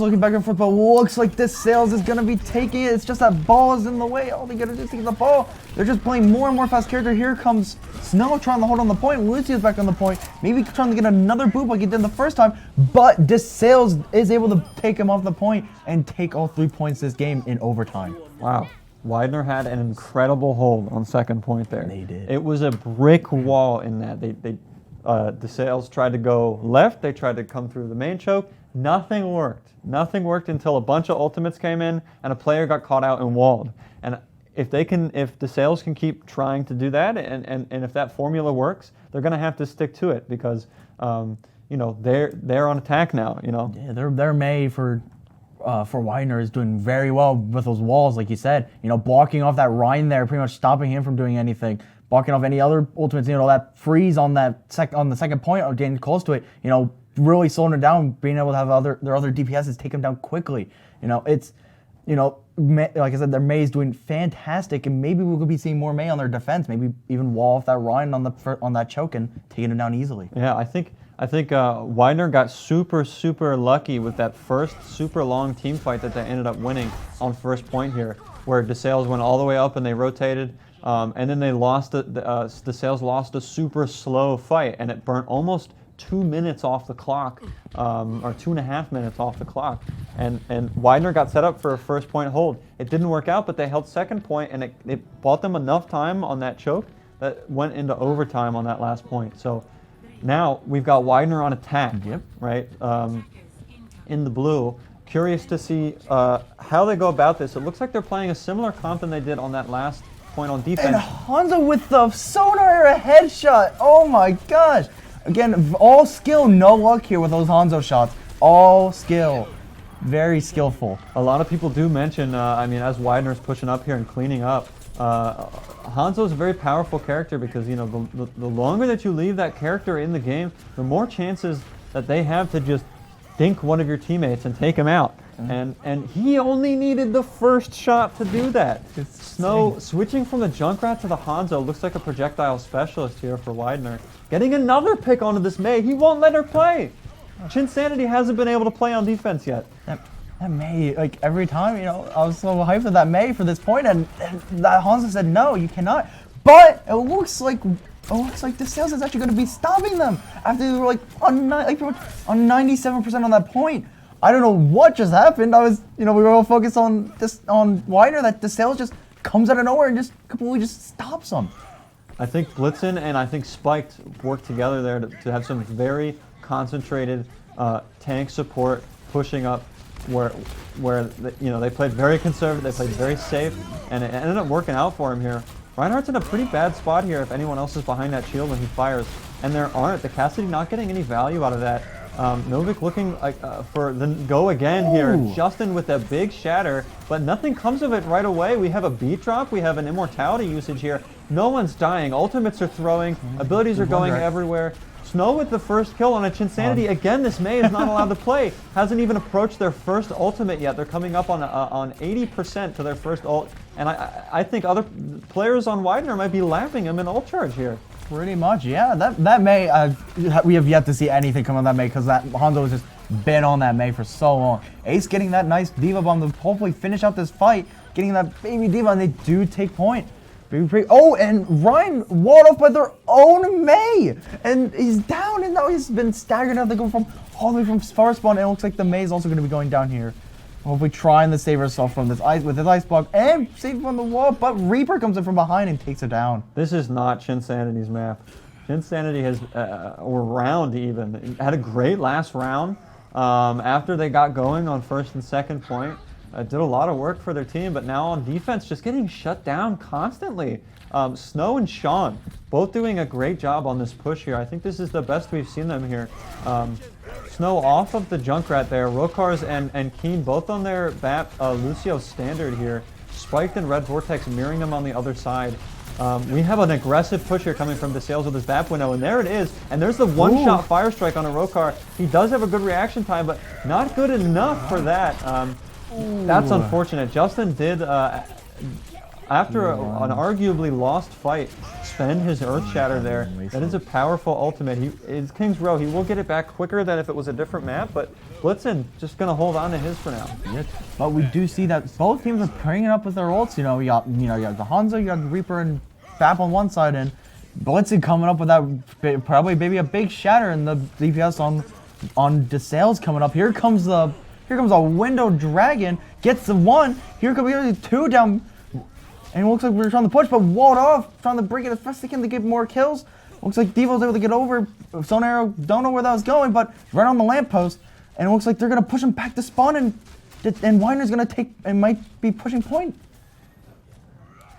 looking back and forth, but looks like this Sales is gonna be taking it. It's just that ball is in the way. All they gotta do is take the ball. They're just playing more and more fast character. Here comes Snow trying to hold on the point. Lucio's back on the point. Maybe trying to get another boop like he did the first time, but this Sales is able to take him off the point and take all 3 points this game in overtime. Wow. Widener had an incredible hold on second point there. They did. It was a brick wall in that. The Sales tried to go left. They tried to come through the main choke. Nothing worked. Nothing worked until a bunch of ultimates came in and a player got caught out and walled. And if the Sales can keep trying to do that, and if that formula works, they're going to have to stick to it because they're on attack now. Yeah, they're made for Widener is doing very well with those walls, like you said. Blocking off that Rhine there, pretty much stopping him from doing anything. Blocking off any other ultimates. That freeze on the second point, or getting close to it. Really slowing it down, being able to have their other DPSs take them down quickly. Like I said, their Mei is doing fantastic, and maybe we could be seeing more Mei on their defense. Maybe even wall off that Rhine on that choke and taking them down easily. Yeah, I think Widener got super lucky with that first super long team fight that they ended up winning on first point here, where the Sales went all the way up and they rotated, and then they lost the Sales lost a super slow fight, and it burnt almost 2 minutes off the clock, or 2.5 minutes off the clock, and Widener got set up for a first point hold. It didn't work out, but they held second point, and it bought them enough time on that choke that went into overtime on that last point. So now we've got Widener on attack, right, in the blue. Curious to see how they go about this. It looks like they're playing a similar comp than they did on that last point on defense. And Hanzo with the sonar era headshot. Oh my gosh. Again, all skill, no luck here with those Hanzo shots. All skill. Very skillful. A lot of people do mention, as Widener's pushing up here and cleaning up, Hanzo's a very powerful character because, the longer that you leave that character in the game, the more chances that they have to just dink one of your teammates and take him out. And he only needed the first shot to do that. Snow switching from the Junkrat to the Hanzo looks like a projectile specialist here for Widener. Getting another pick onto this Mei. He won't let her play. Chinsanity hasn't been able to play on defense yet. That Mei, like every time, I was so hyped for that Mei for this point, and that Hanzo said, no, you cannot. But it looks like the Sales is actually going to be stopping them after they were on 97% on that point. I don't know what just happened. We were all focused on Widener, that DeSales just comes out of nowhere and just completely just stops them. I think Blitzen and I think Spiked worked together there to have some very concentrated tank support pushing up where they played very conservative, they played very safe, and it ended up working out for him here. Reinhardt's in a pretty bad spot here if anyone else is behind that shield when he fires, and there aren't. The Cassidy not getting any value out of that. Novik looking like for the go again here. Justin with a big shatter, but nothing comes of it right away. We have a beat drop, we have an immortality usage here. No one's dying. Ultimates are throwing, abilities are going everywhere. Snow with the first kill on a Chinsanity. Again, this Mei is not allowed to play. Hasn't even approached their first ultimate yet. They're coming up on 80% to their first ult, and I think other players on Widener might be lapping him in ult charge here. Pretty much, yeah. That Mei, we have yet to see anything come on that Mei because that Hanzo has just been on that Mei for so long. Ace getting that nice Diva bomb to hopefully finish out this fight, getting that baby Diva, and they do take point. Oh, and Ryan walled off by their own Mei, and he's down, and now he's been staggered. Now they go from all the way from far spawn, and it looks like the Mei is also going to be going down here. Hopefully trying to save herself from this ice with his ice block and save from the wall, but Reaper comes in from behind and takes her down. This is not Chinsanity's map. Chinsanity has, or round even, had a great last round after they got going on first and second point. Did a lot of work for their team, but now on defense, just getting shut down constantly. Snow and Sean both doing a great job on this push here. I think this is the best we've seen them here. Snow off of the Junkrat there. Rokars and Keen both on their BAP Lucio standard here. Spiked and Red Vortex mirroring them on the other side. We have an aggressive push here coming from DeSales with his BAP window, and there it is. And there's the one-shot fire strike on a Rokar. He does have a good reaction time, but not good enough for that. That's unfortunate. Justin did, after an arguably lost fight, spend his Earth Shatter there. That is a powerful ultimate. It's King's Row. He will get it back quicker than if it was a different map, but Blitzen just going to hold on to his for now. Yes. But we do see that both teams are pairing it up with their ults. You got the Hanzo, you got the Reaper and BAP on one side, and Blitzen coming up with that probably maybe a big shatter, and the DPS on DeSales coming up. Here comes a Window Dragon, gets the one. Here comes the two down, and it looks like we're trying to push, but walled off, trying to break it as fast as they can to get more kills. Looks like Devo's able to get over. Stone Arrow, don't know where that was going, but right on the lamppost, and it looks like they're gonna push him back to spawn, and Widener's gonna take and might be pushing point.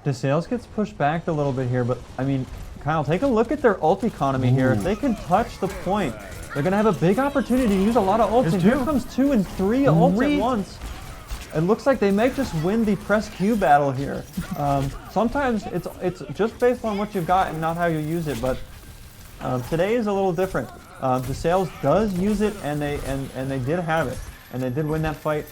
DeSales gets pushed back a little bit here, but I mean, Kyle, take a look at their ult economy here. If they can touch the point, they're going to have a big opportunity to use a lot of ults, and here comes 2 and 3 ults at once. It looks like they might just win the press Q battle here. Sometimes it's just based on what you've got and not how you use it, but today is a little different. DeSales does use it, and they did have it, and they did win that fight.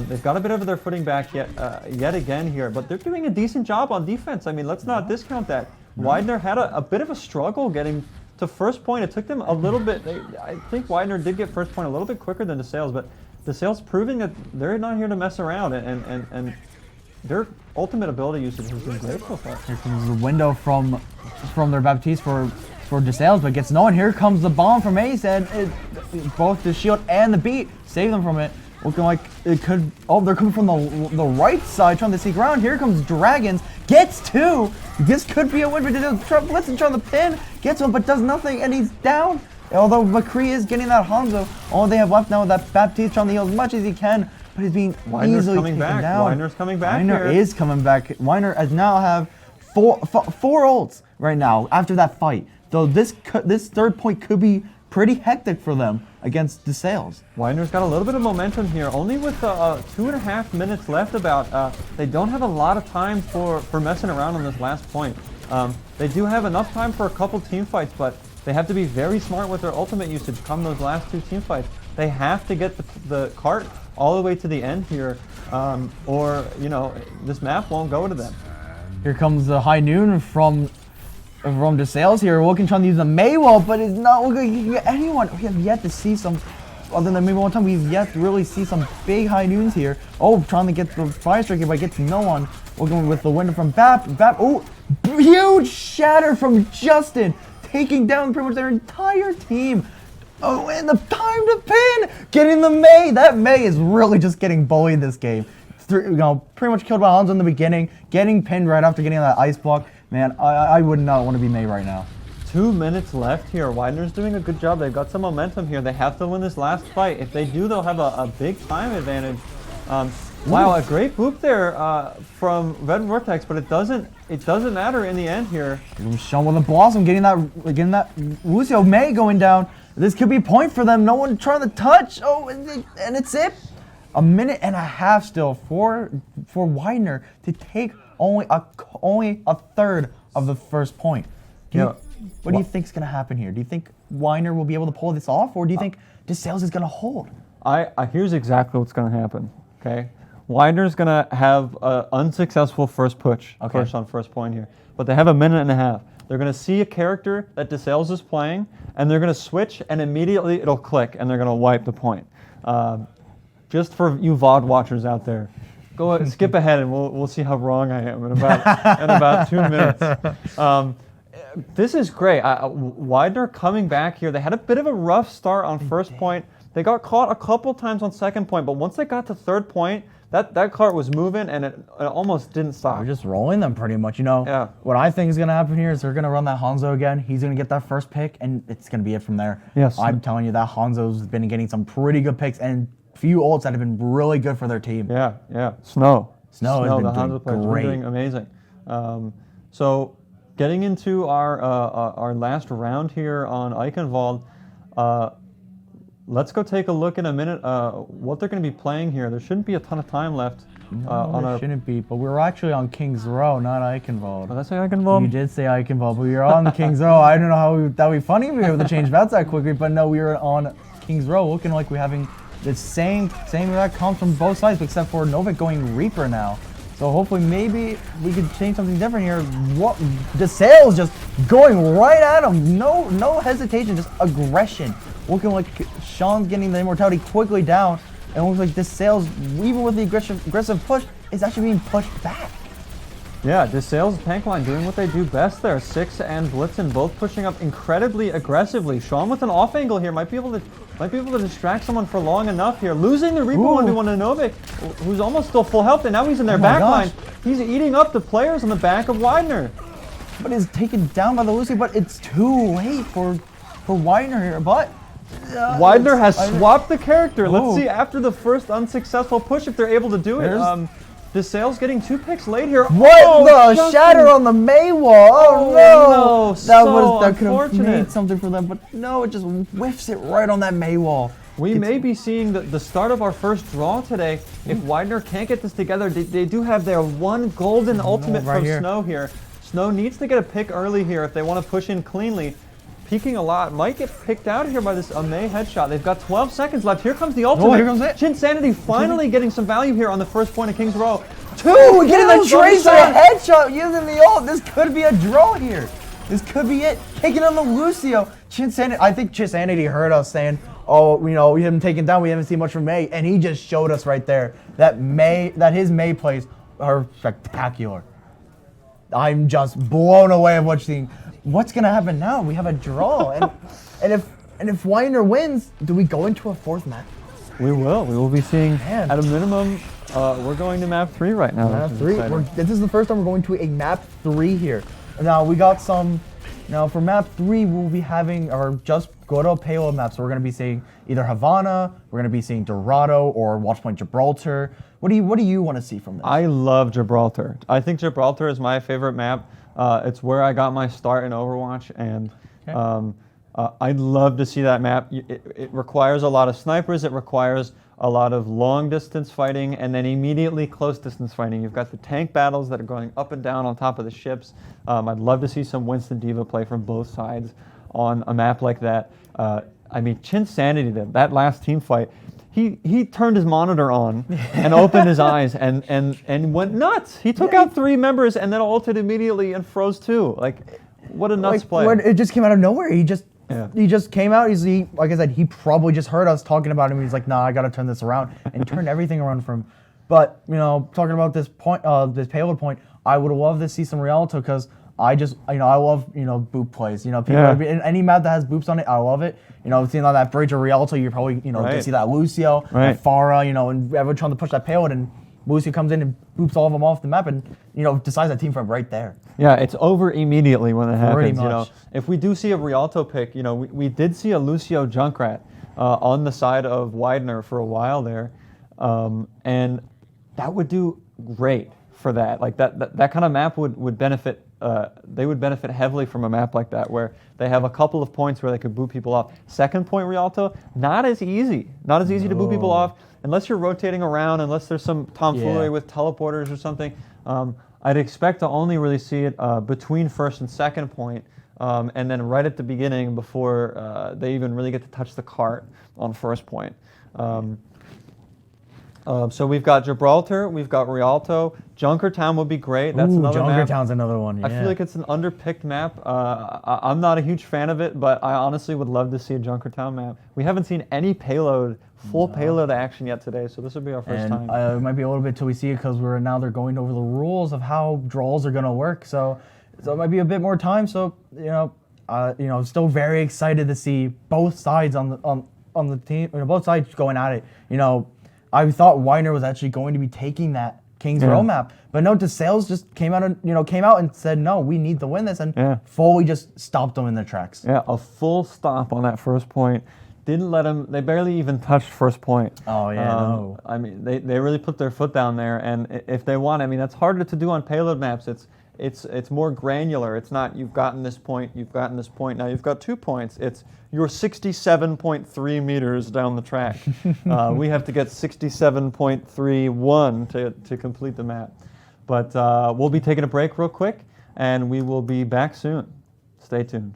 They've got a bit of their footing back yet again here, but they're doing a decent job on defense. I mean, let's not discount that. Widener had a bit of a struggle getting to first point. It took them a little bit. I think Widener did get first point a little bit quicker than DeSales, but DeSales proving that they're not here to mess around, and their ultimate ability usage has been great so far. Here comes the window from their Baptiste for DeSales, but gets no one. Here comes the bomb from Ace, and both the shield and the beat save them from it. Looking like it could. Oh, they're coming from the right side, trying to seek around. Here comes Dragons, gets 2. This could be a win, but Blitzen trying to pin, gets one, but does nothing, and he's down. Although McCree is getting that Hanzo, all they have left now is that Baptiste trying to heal as much as he can, but he's being easily taken down. Widener's coming back. Widener is coming back. Widener has now have four ults right now after that fight. So this third point could be pretty hectic for them against DeSales. Widener's got a little bit of momentum here, only with 2.5 minutes left about. They don't have a lot of time for messing around on this last point. They do have enough time for a couple team fights, but they have to be very smart with their ultimate usage come those last 2 team fights. They have to get the cart all the way to the end here, or this map won't go to them. Here comes the High Noon from DeSales here, looking trying to use the Maywall, but it's not looking at anyone. We have yet to see some, other than maybe one time, we've yet to really see some big High Noons here. Oh, trying to get the fire strike, but gets no one. Looking with the window from BAP. Oh, huge shatter from Justin, taking down pretty much their entire team. Oh, and the time to pin! Getting the Mei! That Mei is really just getting bullied this game. Pretty much killed by Hanzo in the beginning, getting pinned right after getting that ice block. Man, I would not want to be Mei right now. 2 minutes left here. Widener's doing a good job. They've got some momentum here. They have to win this last fight. If they do, they'll have a big time advantage. Wow, a great boop there from Red Vortex, but it doesn't matter in the end here. Sean with a Blossom getting that Lucio Mei going down. This could be a point for them. No one trying to touch. Oh, and it's it. A minute and a half still for Widener to take only a third of the first point. What do you think is going to happen here? Do you think Widener will be able to pull this off, or do you think DeSales is going to hold? Here's exactly what's going to happen. Okay, Widener's going to have an unsuccessful first push, first on first point here, but they have a minute and a half. They're going to see a character that DeSales is playing, and they're going to switch, and immediately it'll click, and they're going to wipe the point. Just for you VoD watchers out there, go ahead, skip ahead, and we'll see how wrong I am in about 2 minutes. This is great. Widener coming back here. They had a bit of a rough start on first point. They got caught a couple times on second point, but once they got to third point, that cart was moving, and it almost didn't stop. We're just rolling them pretty much. What I think is going to happen here is they're going to run that Hanzo again. He's going to get that first pick, and it's going to be it from there. Yes. I'm telling you, that Hanzo's been getting some pretty good picks and few ults that have been really good for their team. Yeah. Snow has been the Hanzo players are doing amazing. So getting into our last round here on Eichenwald, let's go take a look in a minute what they're going to be playing here. There shouldn't be a ton of time left. There shouldn't be, but we're actually on King's Row, not Eichenwald. Did I say Eichenwald? You did say Eichenwald, but we were on King's Row. I don't know how that would be funny if we were able to change maps that quickly, but no, we were on King's Row, looking like we're having the same that comes from both sides, except for Novik going Reaper now. So hopefully maybe we could change something different here. What DeSales just going right at him. No hesitation, just aggression. Looking like Sean's getting the immortality quickly down. And it looks like DeSales, even with the aggressive push, is actually being pushed back. Yeah, DeSales tank line doing what they do best there. Six and Blitzen both pushing up incredibly aggressively. Sean with an off angle here might be able to distract someone for long enough here. Losing the Reaper 1v1 to Novik, who's almost still full health, and now he's in their back line. He's eating up the players on the back of Widener. But is taken down by the Lucy, but it's too late for Widener here. But Widener has swapped the character. Let's see after the first unsuccessful push if they're able to do it. DeSales getting 2 picks late here. What the shatter on the Mei wall? Oh no! That could have made something for them, but no, it just whiffs it right on that Mei wall. We may be seeing the start of our first draw today. If Widener can't get this together, they do have their one golden ultimate from Snow here. Snow needs to get a pick early here if they want to push in cleanly. Peeking a lot, might get picked out here by this Mei headshot. They've got 12 seconds left. Here comes the ultimate. Here comes it. Chinsanity finally getting some value here on the first point of King's Row. Getting the Tracer headshot using the ult. This could be a draw here. This could be it. Taking on the Lucio. Chinsanity, I think Chinsanity heard us saying, we haven't taken down, we haven't seen much from Mei, and he just showed us right there that his Mei plays are spectacular. I'm just blown away of what's seeing. What's gonna happen now? We have a draw, and if Widener wins, do we go into a 4th map? We will. We will be seeing at a minimum. We're going to map 3 right now. Map 3. This is the first time we're going to a map 3 here. Now we got some. Now for map 3, we'll be having just go to a payload map. So we're gonna be seeing either Havana, we're gonna be seeing Dorado, or Watchpoint Gibraltar. What do you want to see from this? I love Gibraltar. I think Gibraltar is my favorite map. It's where I got my start in Overwatch, and I'd love to see that map. It requires a lot of snipers, it requires a lot of long distance fighting, and then immediately close distance fighting. You've got the tank battles that are going up and down on top of the ships. I'd love to see some Winston Diva play from both sides on a map like that. I mean, Chinsanity, that last team fight, he turned his monitor on and opened his eyes and went nuts. He took out 3 members and then ulted immediately and froze 2. Like, what a nuts play. It just came out of nowhere. He just came out. Like I said, he probably just heard us talking about him. He's like, nah, I got to turn this around, and turned everything around for him. But talking about this point, this payload point, I would love to see some Rialto, because I just, I love, boop plays. People, Yeah. in any map that has boops on it, I love it. Seeing on that bridge of Rialto, you're probably, Right. to see that Lucio, Right. that Farah, and everyone trying to push that payload, and Lucio comes in and boops all of them off the map and, decides that team from right there. Yeah, it's over immediately when it Pretty happens. much. If we do see a Rialto pick, we did see a Lucio Junkrat on the side of Widener for a while there, and that would do great for that. Like that kind of map would benefit. They would benefit heavily from a map like that, where they have a couple of points where they could boot people off. Second point Rialto, not as easy to boot people off unless you're rotating around, unless there's some tomfoolery with teleporters or something. I'd expect to only really see it between first and second point, and then right at the beginning before they even really get to touch the cart on first point. So we've got Gibraltar, we've got Rialto. Junkertown would be great. That's another map. Junkertown's another one, yeah. I feel like it's an underpicked map. I'm not a huge fan of it, but I honestly would love to see a Junkertown map. We haven't seen any full payload action yet today, so this would be our first time. It might be a little bit till we see it, because they're going over the rules of how draws are going to work. So it might be a bit more time. So still very excited to see both sides on the team. Both sides going at it. I thought Widener was actually going to be taking that Kings Row map, but no, DeSales just came out and said, no, we need to win this, and fully just stopped them in their tracks. Yeah, a full stop on that first point. Didn't let them. They barely even touched first point. Oh yeah, no. I mean, they really put their foot down there, and if they want, I mean, that's harder to do on payload maps. It's more granular. It's not you've gotten this point, now you've got 2 points. It's you're 67.3 meters down the track. We have to get 67.31 to complete the map. But we'll be taking a break real quick, and we will be back soon. Stay tuned.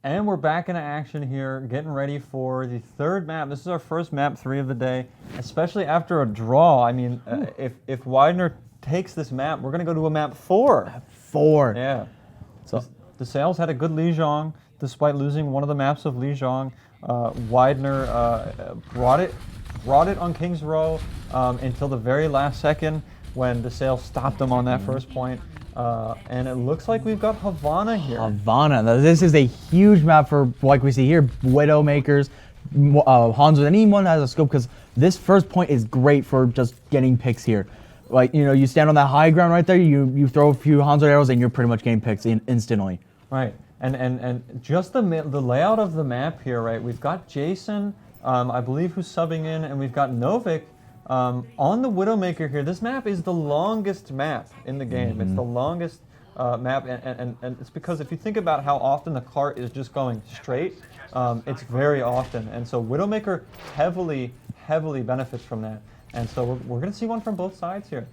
And we're back into action here, getting ready for the third map. This is our first map 3 of the day, especially after a draw. I mean, if Widener takes this map, we're going to go to a map 4. Map 4. Yeah. So DeSales had a good Lijiang, despite losing one of the maps of Lijiang. Widener brought it on Kings Row until the very last second when DeSales stopped him on that first point. And it looks like we've got Havana here. Havana. Now, this is a huge map for, like we see here, Widowmakers, Hanzo, anyone that has a scope, because this first point is great for just getting picks here. Like, you stand on that high ground right there, you throw a few Hanzo arrows, and you're pretty much getting picks instantly. Right. And just the layout of the map here, right? We've got Jason, I believe, who's subbing in, and we've got Novik. On the Widowmaker here, this map is the longest map in the game. It's the longest map, and it's because if you think about how often the cart is just going straight, it's very often. And so Widowmaker heavily benefits from that. And so we're going to see one from both sides here.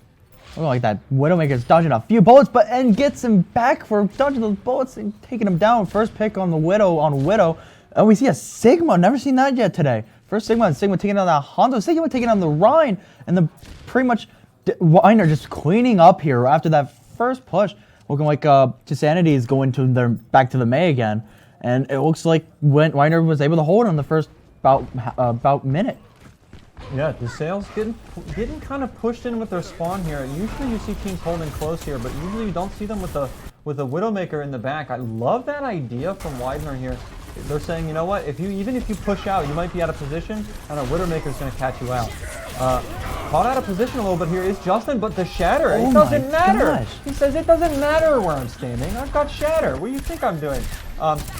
Look like that. Widowmaker's dodging a few bullets, and gets him back for dodging those bullets and taking him down. First pick on the Widow. And we see a Sigma. Never seen that yet today. First Sigma taking on that Hanzo. Sigma taking on the Rhine. And then pretty much Widener just cleaning up here after that first push. Looking like Sanity is going to back to the May again. And it looks like Widener was able to hold on the first about minute. Yeah, DeSales getting kind of pushed in with their spawn here. Usually you see teams holding close here, but usually you don't see them with a Widowmaker in the back. I love that idea from Widener here. They're saying, you know what, even if you push out, you might be out of position, and a Widowmaker is going to catch you out. caught out of position a little bit here is Justin, but the shatter, Oh it doesn't my matter. gosh. He says it doesn't matter where I'm standing. I've got shatter. What do you think I'm doing?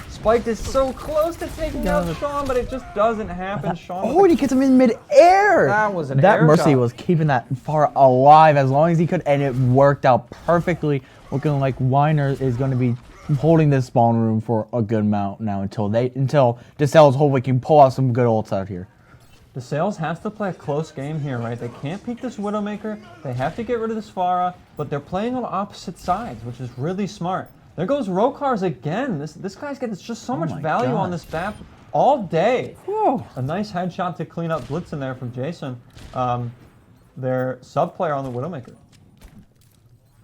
Spiked is so close to taking out Sean, but it just doesn't happen. Sean. Oh, and he gets him in midair. That was an That air Mercy shot. was keeping that far alive as long as he could, and it worked out perfectly. Looking like Weiner is going to be holding this spawn room for a good amount now until DeSales hopefully can pull out some good ults out here. DeSales has to play a close game here, right? They can't peek this Widowmaker. They have to get rid of this Pharah, but they're playing on opposite sides, which is really smart. There goes Rokars again. This guy's getting just so much my value on God. this map all day. Whew. A nice headshot to clean up Blitzen there from Jason. Their sub player on the Widowmaker.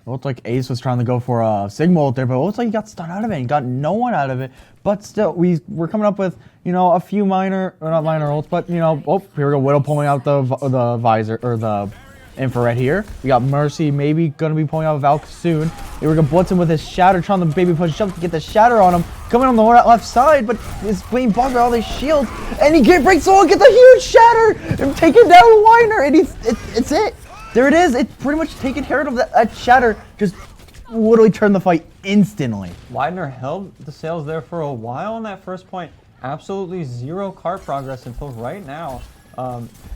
It looked like Ace was trying to go for a Sigma ult there, but it looks like he got stunned out of it and got no one out of it. But still, we're coming up with, a few minor, or not minor ults, but, here we go, Widow pulling out the visor, or the infrared here. We got Mercy maybe going to be pulling out Valk soon. Here we go, Blitzen with his shatter, trying to baby push jump to get the shatter on him. Coming on the left side, but is being blocked by all these shields. And he breaks the wall, gets a huge shatter, and taking down Weiner, and it's it. There it is. It's pretty much taken care of. That shatter just literally turned the fight instantly. Widener held the sails there for a while on that first point. Absolutely zero cart progress until right now.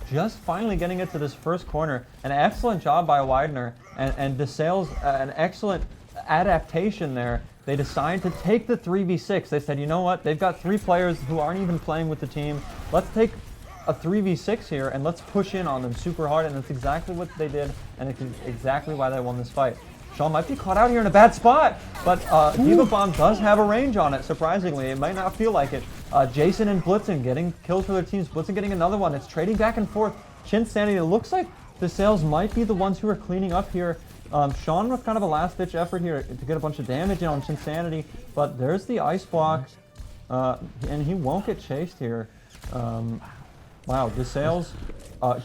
Just finally getting it to this first corner. An excellent job by Widener and DeSales, an excellent adaptation there. They decided to take the 3v6. They said, you know what? They've got 3 players who aren't even playing with the team. Let's take a 3v6 here and let's push in on them super hard, and that's exactly what they did, and it's exactly why they won this fight. Sean might be caught out here in a bad spot, but Diva Bomb does have a range on it, surprisingly. It might not feel like it. Jason and Blitzen getting kills for their teams. Blitzen getting another one. It's trading back and forth. Chin Sanity, it looks like the Sails might be the ones who are cleaning up here. Sean with kind of a last-ditch effort here to get a bunch of damage in on Chin Sanity, but there's the ice block, and he won't get chased here. Wow, DeSales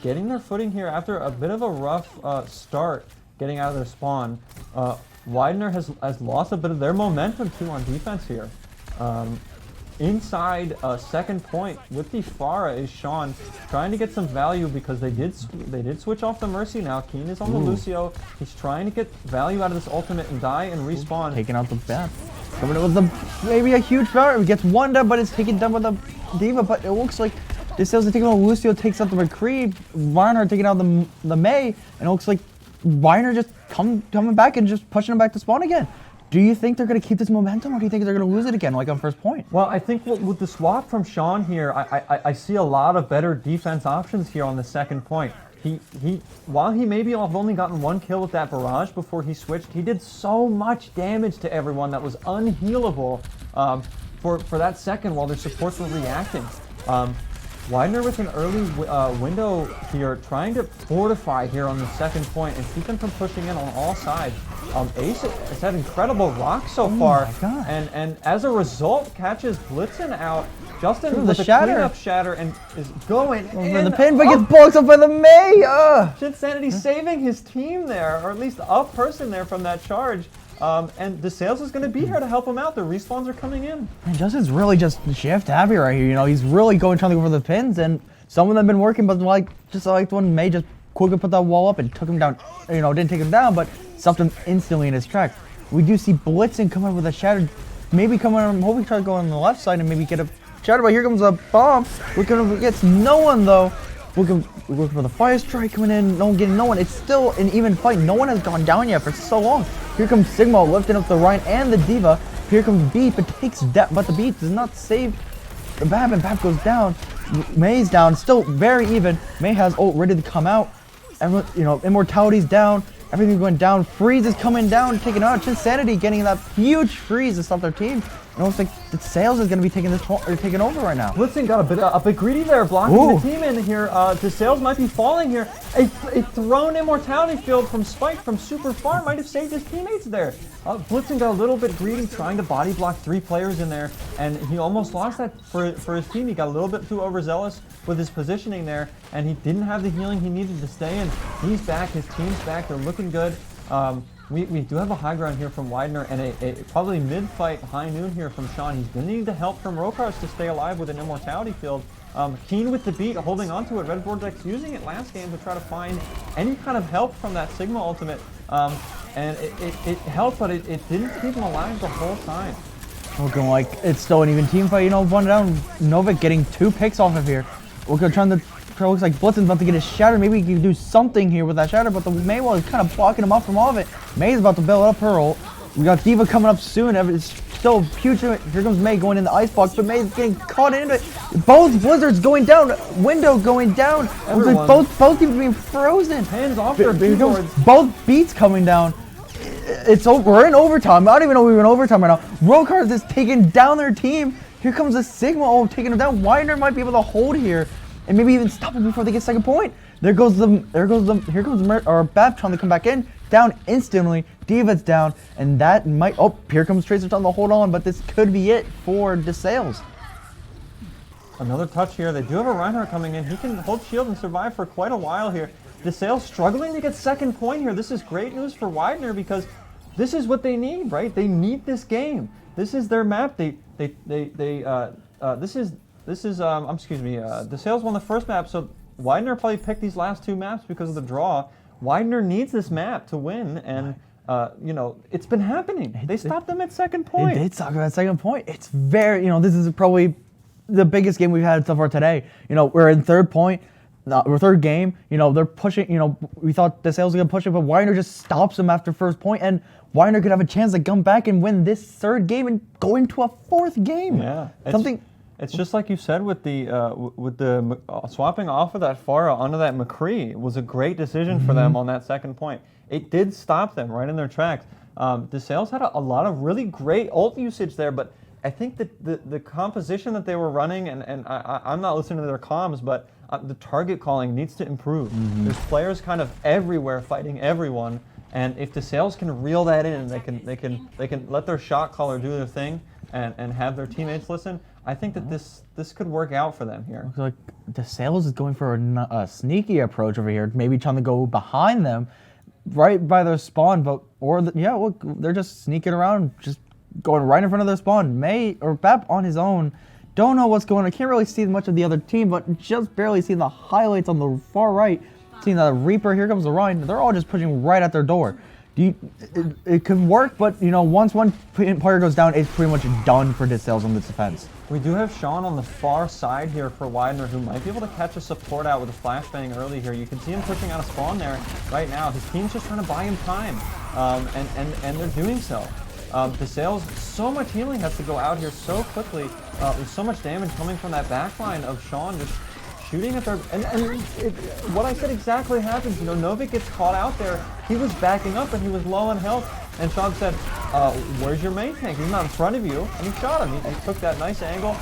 getting their footing here after a bit of a rough start getting out of their spawn. Widener has lost a bit of their momentum too on defense here. Inside second point with the Pharah is Sean trying to get some value because they did switch off the Mercy now. Keen is on the Lucio. He's trying to get value out of this ultimate and die and respawn. Taking out the bat. Coming in with maybe a huge power. He gets one down, but it's taken down with the Diva. But it looks like DeSales is taking out Lucio, takes out the McCree. Weiner taking out the May, and it looks like Weiner just coming back and just pushing him back to spawn again. Do you think they're going to keep this momentum, or do you think they're going to lose it again, like on first point? Well, I think with the swap from Sean here, I see a lot of better defense options here on the second point. While he maybe have only gotten 1 kill with that barrage before he switched, he did so much damage to everyone that was unhealable for that second while their supports were reacting. Widener with an early window here, trying to fortify here on the second point and keep them from pushing in on all sides. Ace has had incredible rocks so far, and as a result catches Blitzen out. Justin with the cleanup shatter and is going in. The pin, but gets blocked up by the May. Shin Sanity saving his team there, or at least a person there from that charge. And DeSales is going to be here to help him out. The respawns are coming in. And Justin's really just shift happy right here. He's really trying to go for the pins, and some of them have been working, but just like when May just quickly put that wall up and took him down. Didn't take him down, but stopped him instantly in his tracks. We do see Blitzen coming with a shatter, maybe coming on, hoping to try to go on the left side and maybe get a shatter, but here comes a bomb. Gets no one though. We're looking for the fire strike coming in, no one getting no one. It's still an even fight. No one has gone down yet for so long. Here comes Sigma lifting up the Ryan and the Diva. Here comes Beat, but takes that, but the Beat does not save the Bab, and Bab goes down. May's down, still very even. May has ult ready to come out. Everyone, Immortality's down. Everything's going down. Freeze is coming down, taking out. Chin Sanity getting that huge freeze to stop their team. It looks like the Sales is going to be taking over right now. Blitzen got a bit greedy there, blocking the team in here. The Sales might be falling here. A thrown Immortality field from Spike from super far might have saved his teammates there. Blitzen got a little bit greedy, trying to body block 3 players in there, and he almost lost that for his team. He got a little bit too overzealous with his positioning there, and he didn't have the healing he needed to stay in. He's back, his team's back, they're looking good. We do have a high ground here from Widener and a probably mid-fight high noon here from Sean. He's going to need the help from Rokars to stay alive with an Immortality field. Keen with the beat, holding onto it. Red Vortex using it last game to try to find any kind of help from that Sigma ultimate. And it helped, but it didn't keep him alive the whole time. Looking like it's still an even team fight, one down. Novik getting 2 picks off of here. We're trying to, looks like Blitzen's about to get his shatter. Maybe he can do something here with that shatter, but the Mei wall is kind of blocking him up from all of it. Mei's about to build up her ult. We got D.Va coming up soon. It's still huge. Here comes Mei going in the icebox, but Mei's getting caught into it. Both Blizzards going down. Window going down. Like both teams being frozen. Hands off their keyboards. Both beats coming down. We're in overtime. I don't even know we're in overtime right now. Rokars is taking down their team. Here comes the Sigma taking them down. Widener might be able to hold here and maybe even stop it before they get second point. Here comes Bap trying to come back in. Down instantly. D.Va's down, and that might. Oh, here comes Tracer trying to hold on, but this could be it for DeSales. Another touch here. They do have a Reinhardt coming in. He can hold shield and survive for quite a while here. DeSales struggling to get second point here. This is great news for Widener because this is what they need, right? They need this game. This is their map. DeSales won the first map, so Widener probably picked these last 2 maps because of the draw. Widener needs this map to win, and it's been happening. They stopped them at second point. They did stop them at second point. It's very, this is probably the biggest game we've had so far today. We're in third point. Our third game, they're pushing, we thought DeSales was going to push it, but Widener just stops them after first point, and Widener could have a chance to come back and win this third game and go into a fourth game. Yeah. It's just like you said with the swapping off of that Pharah onto that McCree was a great decision for them on that second point. It did stop them right in their tracks. DeSales had a lot of really great ult usage there, but I think that the composition that they were running, and I'm not listening to their comms, but the target calling needs to improve. There's players kind of everywhere fighting everyone, and if DeSales can reel that in, they can let their shot caller do their thing and have their teammates listen. I think that this could work out for them here. Looks like DeSales is going for a sneaky approach over here, maybe trying to go behind them, right by their spawn, they're just sneaking around, just going right in front of their spawn. Mei or Bap on his own. Don't know what's going on. I can't really see much of the other team, but just barely seeing the highlights on the far right. Seeing the Reaper, here comes the Rhine. They're all just pushing right at their door. It can work, but once one player goes down, it's pretty much done for DeSales on this defense. We do have Sean on the far side here for Widener, who might be able to catch a support out with a flashbang early here. You can see him pushing out a spawn there right now. His team's just trying to buy him time, and they're doing so. DeSales, so much healing has to go out here so quickly. With so much damage coming from that backline of Sean just shooting at their... what I said exactly happens. Novik gets caught out there. He was backing up and he was low on health. And Sean said, where's your main tank? He's not in front of you. And he shot him. He took that nice angle.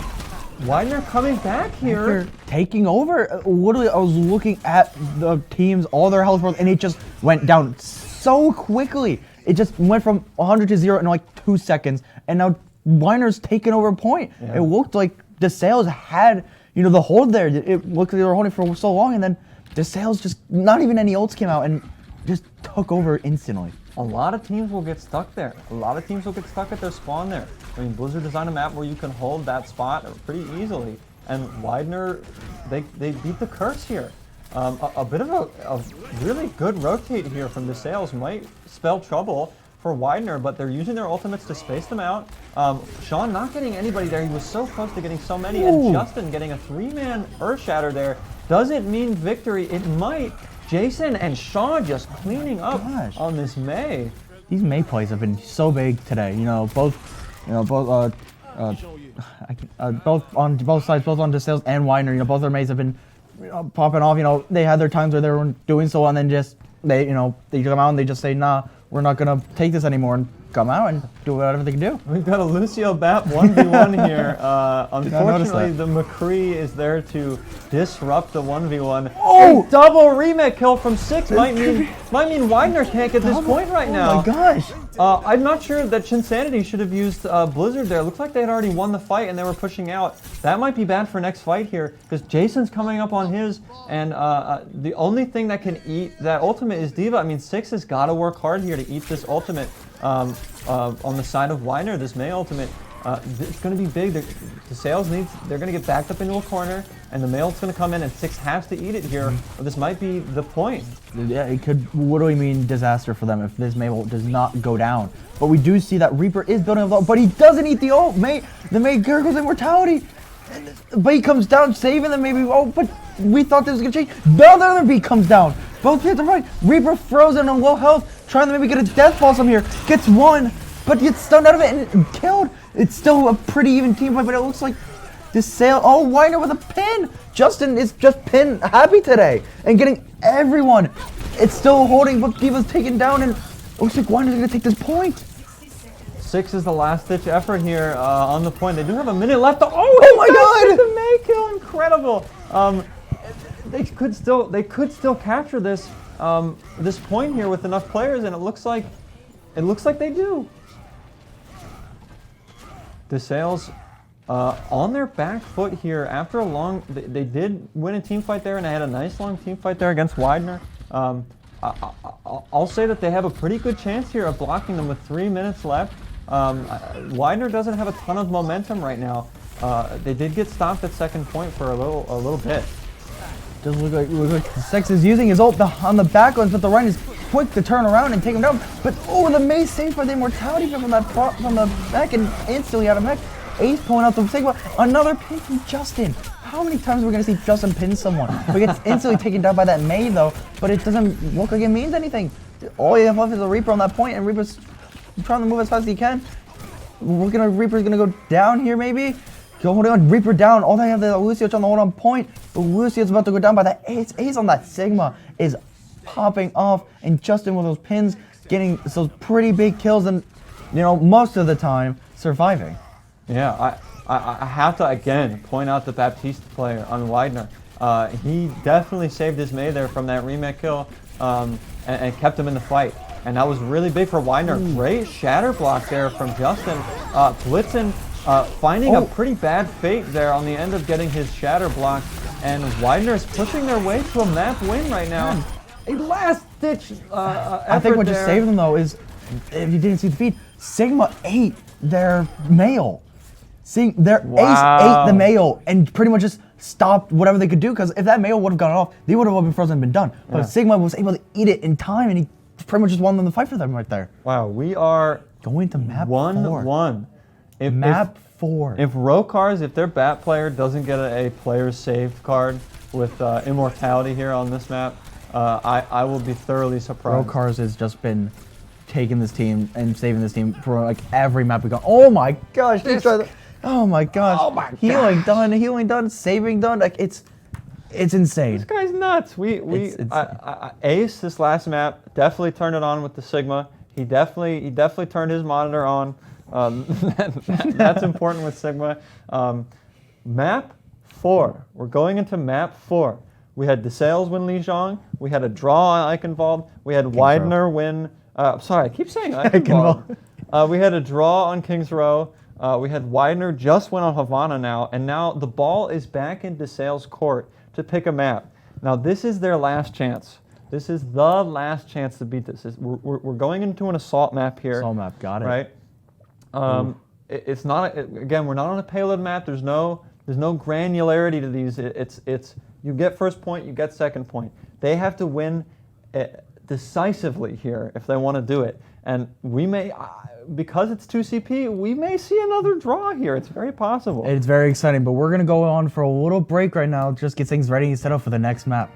Widener coming back here. They're taking over. Literally, I was looking at the teams, all their health, and it just went down so quickly. It just went from 100 to 0 in like 2 seconds. And now Widener's taken over a point. Yeah. It looked like DeSales had, the hold there. It looked like they were holding for so long, and then DeSales just, not even any ults came out and just took over instantly. A lot of teams will get stuck there. A lot of teams will get stuck at their spawn there. I mean, Blizzard designed a map where you can hold that spot pretty easily. And Widener, they beat the curse here. A bit of a really good rotate here from DeSales might spell trouble for Widener, but they're using their ultimates to space them out. Sean not getting anybody there. He was so close to getting so many. Ooh. And Justin getting a 3-man Earth Shatter there. Does it mean victory? It might. Jason and Sean just cleaning up on this Mei. These Mei plays have been so big today. Both on both sides, both on DeSales and Widener. Both their Meis have been popping off. They had their times where they were doing so, and then just they come out and they just say, nah, we're not gonna take this anymore, and come out and do whatever they can do. We've got a Lucio Bap 1v1 here. Unfortunately, the McCree is there to disrupt the 1v1. Oh! A double remake kill from 6 might mean Widener can't get this point right now. Oh my gosh! I'm not sure that Chinsanity should have used Blizzard there. It looked like they had already won the fight and they were pushing out. That might be bad for next fight here, because Jason's coming up on his, and the only thing that can eat that ultimate is D.Va. I mean, 6 has got to work hard here to eat this ultimate on the side of Widener, this Mei ultimate. It's going to be big. The Sales they're going to get backed up into a corner, and the Male's going to come in, and 6 has to eat it here. This might be the point. Yeah, it could literally mean disaster for them if this Mabel does not go down. But we do see that Reaper is building up, but he doesn't eat the ult. The May gurgles immortality. But he comes down, saving them maybe. Oh, but we thought this was going to change. The other beat comes down. Both hits are right. Reaper frozen on low health, trying to maybe get a death blossom here. Gets one, but gets stunned out of it and killed. It's still a pretty even team fight, but it looks like this Sale. Oh, Weiner with a pin. Justin is just pin happy today and getting everyone. It's still holding, but Diva's taken down, and it looks like Weiner's going to take this point. 6 is the last-ditch effort here on the point. They do have a minute left. Oh my God! The May kill, incredible. They could still capture this this point here with enough players, and it looks like they do. The Sales on their back foot here after a long. They did win a team fight there, and they had a nice long team fight there against Widener. I'll say that they have a pretty good chance here of blocking them with 3 minutes left. Widener doesn't have a ton of momentum right now. They did get stopped at second point for a little bit. Doesn't look like Sex is using his ult on the back lines, but the Ryan is quick to turn around and take him down. But oh, the Maze saved by the immortality from the back and instantly out of mech. Ace pulling out the Sigma. Another pin from Justin. How many times are we going to see Justin pin someone? He gets instantly taken down by that May though, but it doesn't look like it means anything. All you have left is a Reaper on that point, and Reaper's trying to move as fast as he can. Reaper's gonna go down here maybe. Holding on, Reaper down. All they have is Lucio trying to hold on point, but Lucio's about to go down by that Ace. Ace on that Sigma is popping off, and Justin with those pins getting those pretty big kills, and most of the time surviving. Yeah, I have to again point out the Baptiste player on Widener. He definitely saved his May there from that remake kill and kept him in the fight. And that was really big for Widener. Great shatter block there from Justin. Blitzen finding a pretty bad fate there on the end of getting his shatter block. And Widener's pushing their way to a map win right now. A last-ditch effort I think what just saved them though is, if you didn't see the feed, Sigma ate their male. Seeing their Ace ate the male and pretty much just stopped whatever they could do, because if that male would have gone off, they would have all been frozen and been done. But Sigma was able to eat it in time, and he pretty much just won them the fight for them right there. Wow, we are going to map 1-1. Map 4. If Rokars, if their bat player doesn't get a player saved card with immortality here on this map, I will be thoroughly surprised. Rokars has just been taking this team and saving this team for like every map we got. Oh my gosh! Oh my gosh! Oh my healing done, saving done. Like it's insane. This guy's nuts. Ace this last map definitely turned it on with the Sigma. He definitely turned his monitor on. That's important with Sigma. Map 4. We're going into map 4. We had DeSales win Lijiang. We had a draw on Eichenwald. We had Widener win. Sorry, I keep saying Eichenwald. We had a draw on Kings Row. We had Widener just win on Havana now, and now the ball is back in DeSales' court to pick a map. Now this is their last chance. This is the last chance to beat this. We're going into an assault map here. Assault map, got it. Right. It's not again. We're not on a payload map. There's no granularity to these. It's you get first point, you get second point. They have to win decisively here if they want to do it. And we may, because it's 2CP, we may see another draw here. It's very possible. It's very exciting, but we're going to go on for a little break right now, just get things ready and set up for the next map.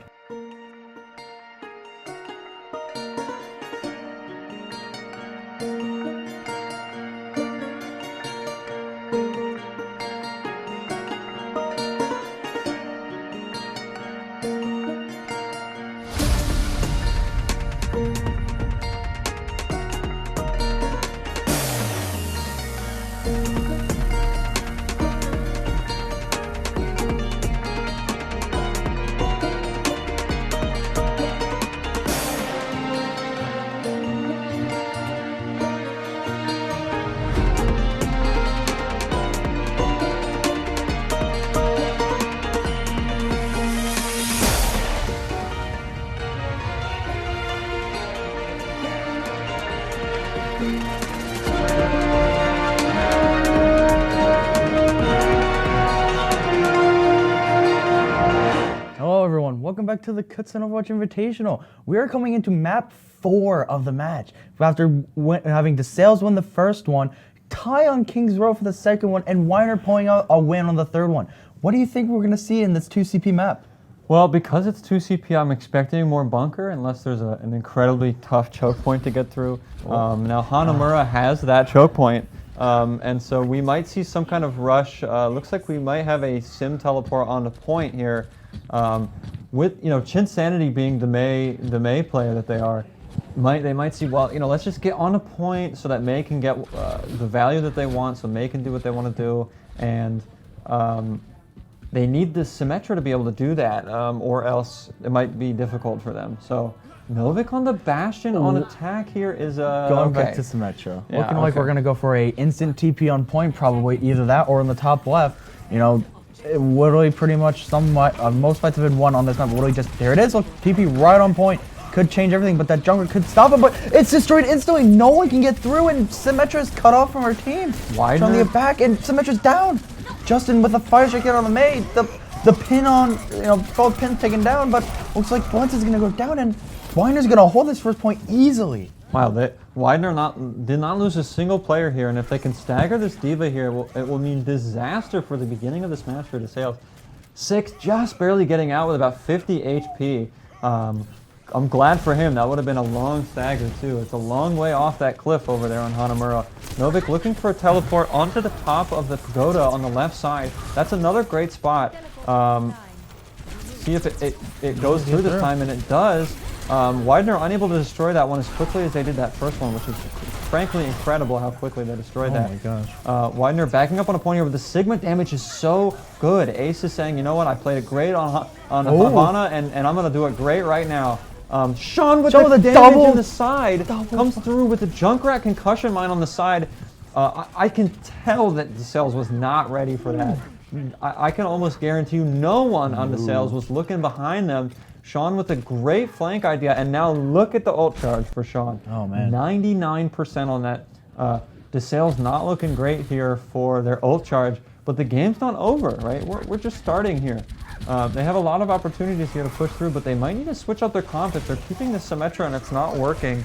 back to the Kutztown Overwatch Invitational. We are coming into map 4 of the match. After having DeSales win the first one, tie on Kings Row for the second one, and Weiner pulling out a win on the third one. What do you think we're going to see in this 2CP map? Well, because it's 2CP, I'm expecting more bunker unless there's an incredibly tough choke point to get through. Now, Hanamura has that choke point, and so we might see some kind of rush. Looks like we might have a sim teleport on the point here. With Chin Sanity being the May player that they are, they might see, well, let's just get on a point so that May can get the value that they want, so May can do what they want to do, and they need the Symmetra to be able to do that, or else it might be difficult for them. So Novik on the Bastion on attack here is going back to Symmetra. Looking like we're gonna go for a instant TP on point, probably either that or in the top left. Literally pretty much most fights have been won on this map. Literally just there it is. Look, TP right on point. Could change everything, but that jungler could stop him, but it's destroyed instantly. No one can get through, and Symmetra is cut off from her team. Widener on the back, and Symmetra's down. Justin with a fire strike hit on the May. The pin on, both pins taken down, but looks like Blitz is gonna go down, and Weiner's gonna hold this first point easily. Wow, Widener did not lose a single player here, and if they can stagger this D.Va here, it will mean disaster for the beginning of this match for DeSales. 6 just barely getting out with about 50 HP. I'm glad for him. That would have been a long stagger too. It's a long way off that cliff over there on Hanamura. Novik looking for a teleport onto the top of the pagoda on the left side. That's another great spot. See if it goes through this time, and it does. Widener unable to destroy that one as quickly as they did that first one, which is frankly incredible how quickly they destroyed that. Oh my gosh. Widener backing up on a point here, but the Sigma damage is so good. Ace is saying, you know what, I played it great on Havana, and I'm going to do it great right now. Sean with the damage in the side comes through with the Junkrat concussion mine on the side. I can tell that DeSales was not ready for that. I can almost guarantee you no one on DeSales was looking behind them. Sean with a great flank idea, and now look at the ult charge for Sean. Oh man, 99% on that. DeSales not looking great here for their ult charge, but the game's not over, right? We're just starting here. They have a lot of opportunities here to push through, but they might need to switch up their comp if they're keeping the Symmetra and it's not working.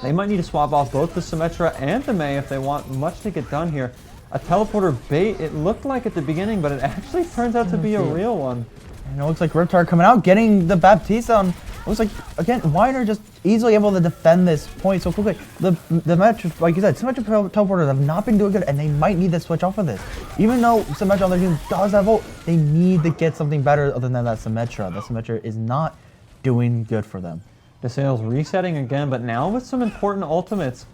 They might need to swap off both the Symmetra and the May if they want much to get done here. A teleporter bait, it looked like at the beginning, but it actually turns out to be a real one. And it looks like Riptide coming out, getting the Baptiste on. Looks like, again, Weiner just easily able to defend this point so quickly. The match, like you said, Symmetra teleporters have not been doing good, and they might need to switch off of this. Even though Symmetra on their team does have ult, they need to get something better other than that Symmetra. That Symmetra is not doing good for them. DeSales resetting again, but now with some important ultimates.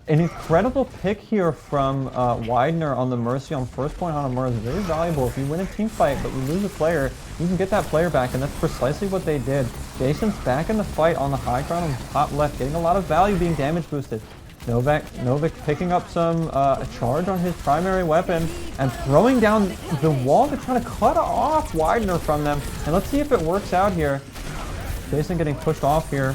An incredible pick here from Widener on the Mercy on first point on Hanamura is very valuable. If you win a team fight but you lose a player, you can get that player back, and that's precisely what they did. Jason's back in the fight on the high ground on the top left, getting a lot of value being damage boosted. Novik picking up some a charge on his primary weapon and throwing down the wall to try to cut off Widener from them. And let's see if it works out here. Jason getting pushed off here.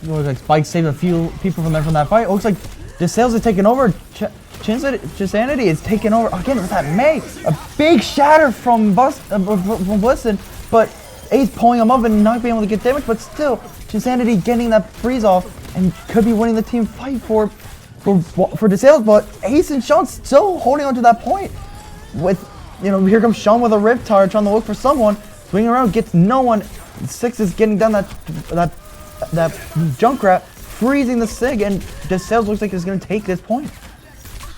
Looks like Spike saved a few people from that fight. It looks like DeSales is taking over. Chisanity is taking over again with that May. A big shatter from Blitzen, but Ace pulling him up and not being able to get damage. But still, Chisanity getting that freeze off and could be winning the team fight for DeSales. But Ace and Sean still holding on to that point. With here comes Sean with a Riptide trying to look for someone, swinging around, gets no one. 6 is getting down that Junkrat, freezing the Sig, and DeSales looks like it's going to take this point.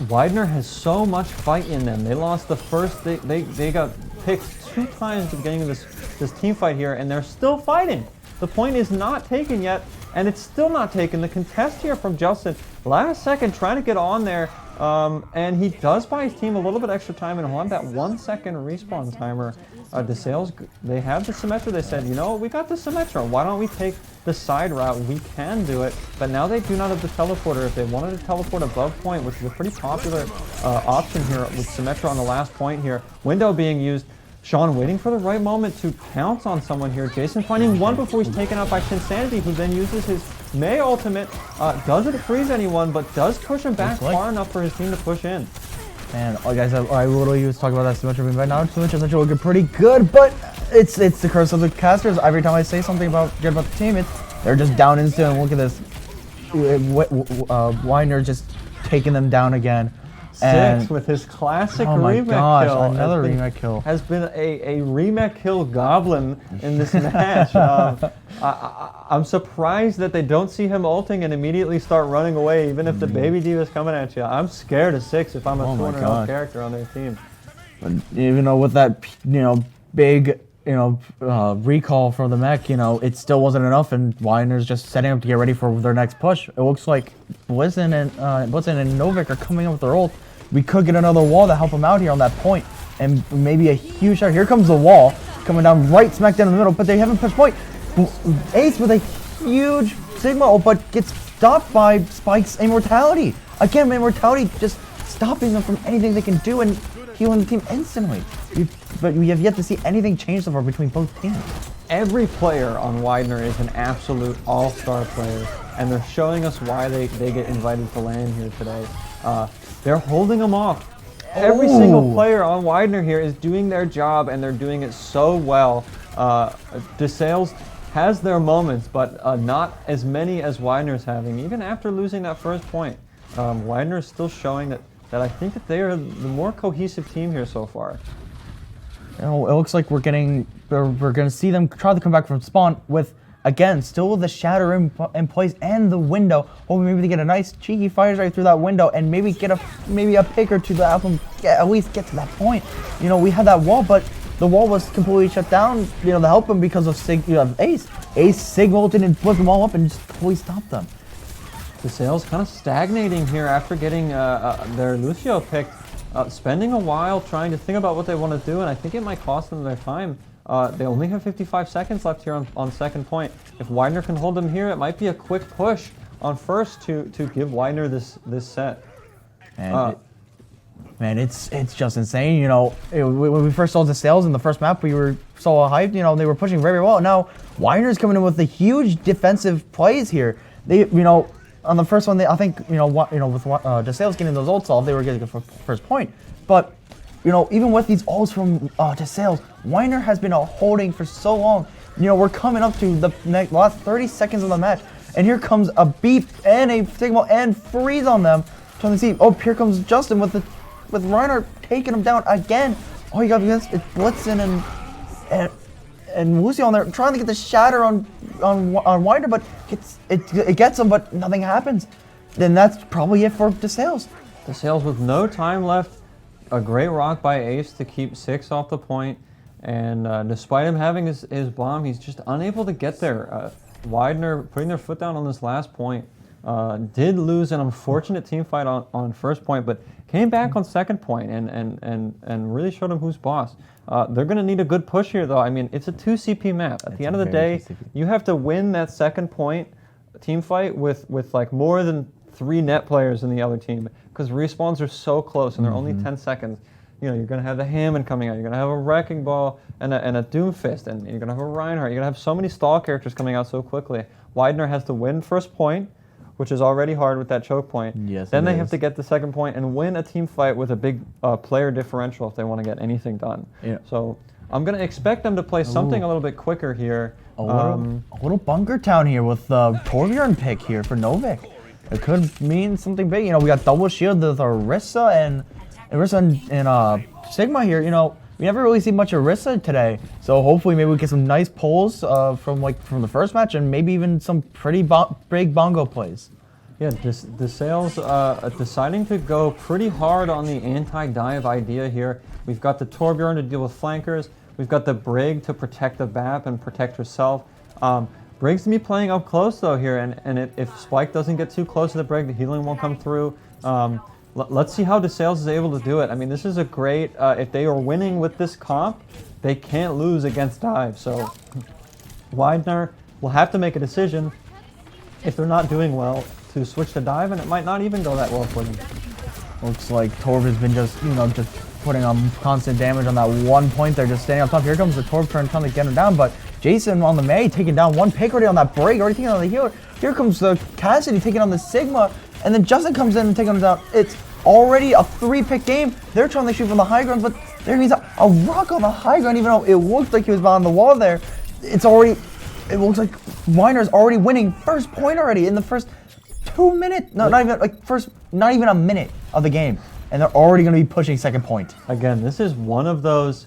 Widener has so much fight in them. They lost the first, they got picked 2 times at the beginning of this team fight here, and they're still fighting. The point is not taken yet, and it's still not taken. The contest here from Justin, last second trying to get on there, and he does buy his team a little bit extra time and on that 1 second respawn timer. DeSales, they have the Symmetra. They said, we got the Symmetra. Why don't we take the side route? We can do it. But now they do not have the teleporter. If they wanted to teleport above point, which is a pretty popular option here with Symmetra on the last point here, window being used, Sean waiting for the right moment to pounce on someone here. Jason finding one before he's taken out by Insanity, who then uses his May ultimate. Doesn't freeze anyone, but does push him back far enough for his team to push in. And guys, I literally was talking about that Symmetra being right now. Symmetra's looking pretty good, but it's the curse of the casters. Every time I say something good about the team, they're just down instant. Look at this. Widener just taking them down again. Six with his classic oh my remake gosh, kill. another remake kill. Has been a remake kill goblin in this match. I'm surprised that they don't see him ulting and immediately start running away, even if the baby diva's coming at you. I'm scared of Six if I'm a 200 character on their team. But even though with that, big, recall from the mech, it still wasn't enough, and Widener's just setting up to get ready for their next push. It looks like Blitzen and Novik are coming up with their ult. We could get another wall to help them out here on that point, and maybe a huge shot. Here comes the wall coming down right smack down in the middle, but they haven't pushed point. Ace with a huge Sigma ult, but gets stopped by Spike's Immortality. Again, Immortality just stopping them from anything they can do and healing the team instantly. But we have yet to see anything change so far between both teams. Every player on Widener is an absolute all-star player, and they're showing us why they get invited to LAN here today. They're holding them off. Every single player on Widener here is doing their job, and they're doing it so well. DeSales has their moments, but not as many as Widener's having. Even after losing that first point, Widener is still showing that I think that they are the more cohesive team here so far. It looks like we're going to see them try to come back from spawn with, again, still the shatter in place and the window. Hoping maybe they get a nice cheeky fire right through that window and maybe get a pick or two to help them at least get to that point. We had that wall, but the wall was completely shut down, to help them because of Ace. Ace Sigma didn't flip them all up and just completely stopped them. DeSales kind of stagnating here after getting their Lucio picked, spending a while trying to think about what they want to do, and I think it might cost them their time. They only have 55 seconds left here on second point. If Widener can hold them here, it might be a quick push on first to give Widener this set. And man, it's just insane. When we first saw DeSales in the first map, we were so hyped. They were pushing very well. Now Widener's coming in with the huge defensive plays here. They, on the first one, I think, with DeSales getting those ults off, they were getting the first point. But, even with these ults from DeSales, Widener has been holding for so long. We're coming up to the last 30 seconds of the match, and here comes a beep and a Sigma and freeze on them. Trying to see, here comes Justin with Reiner taking him down again. All you got is Blitzen and Lucio on there trying to get the shatter on Widener, but it gets him, but nothing happens. Then that's probably it for DeSales. DeSales with no time left. A great rock by Ace to keep Six off the point, and despite him having his bomb, he's just unable to get there. Widener putting their foot down on this last point. Did lose an unfortunate team fight on first point, but came back on second point and really showed him who's boss. They're going to need a good push here, though. I mean, it's a 2 CP map. At the end of the day, you have to win that second point team fight with like more than 3 net players in the other team, because respawns are so close and they're only 10 seconds. You're going to have the Hammond coming out. You're going to have a Wrecking Ball and a Doomfist, and you're going to have a Reinhardt. You're going to have so many stall characters coming out so quickly. Widener has to win first point, which is already hard with that choke point. Yes, then they have to get the second point and win a team fight with a big player differential if they want to get anything done. Yeah. So I'm going to expect them to play something a little bit quicker here. A little bunker town here with the Torbjorn pick here for Novik. It could mean something big. We got double shield with Orisa and Sigma here. We never really see much Orisa today. So hopefully maybe we get some nice pulls from the first match, and maybe even some pretty big bongo plays. Yeah, DeSales deciding to go pretty hard on the anti-dive idea here. We've got the Torbjorn to deal with flankers. We've got the Brig to protect the BAP and protect herself. Brig's going to be playing up close, though, here, and if Spike doesn't get too close to the Brig, the healing won't come through. Let's see how DeSales is able to do it. I mean, this is a great, if they are winning with this comp, they can't lose against dive. So Widener will have to make a decision if they're not doing well to switch to dive, and it might not even go that well for them. Looks like Torb has been just putting on constant damage on that one point there, just standing up top. Here comes the Torb turn trying to get him down, but Jason on the May taking down one pick already on that break, already taking on the healer. Here comes the Cassidy taking on the Sigma, and then Justin comes in and taking him down. It's already a 3-pick game. They're trying to shoot from the high ground, but there he's a rock on the high ground, even though it looked like he was behind the wall there. It looks like Weiner's already winning first point already in the first 2 minutes. No, not even a minute of the game. And they're already going to be pushing second point. Again, this is one of those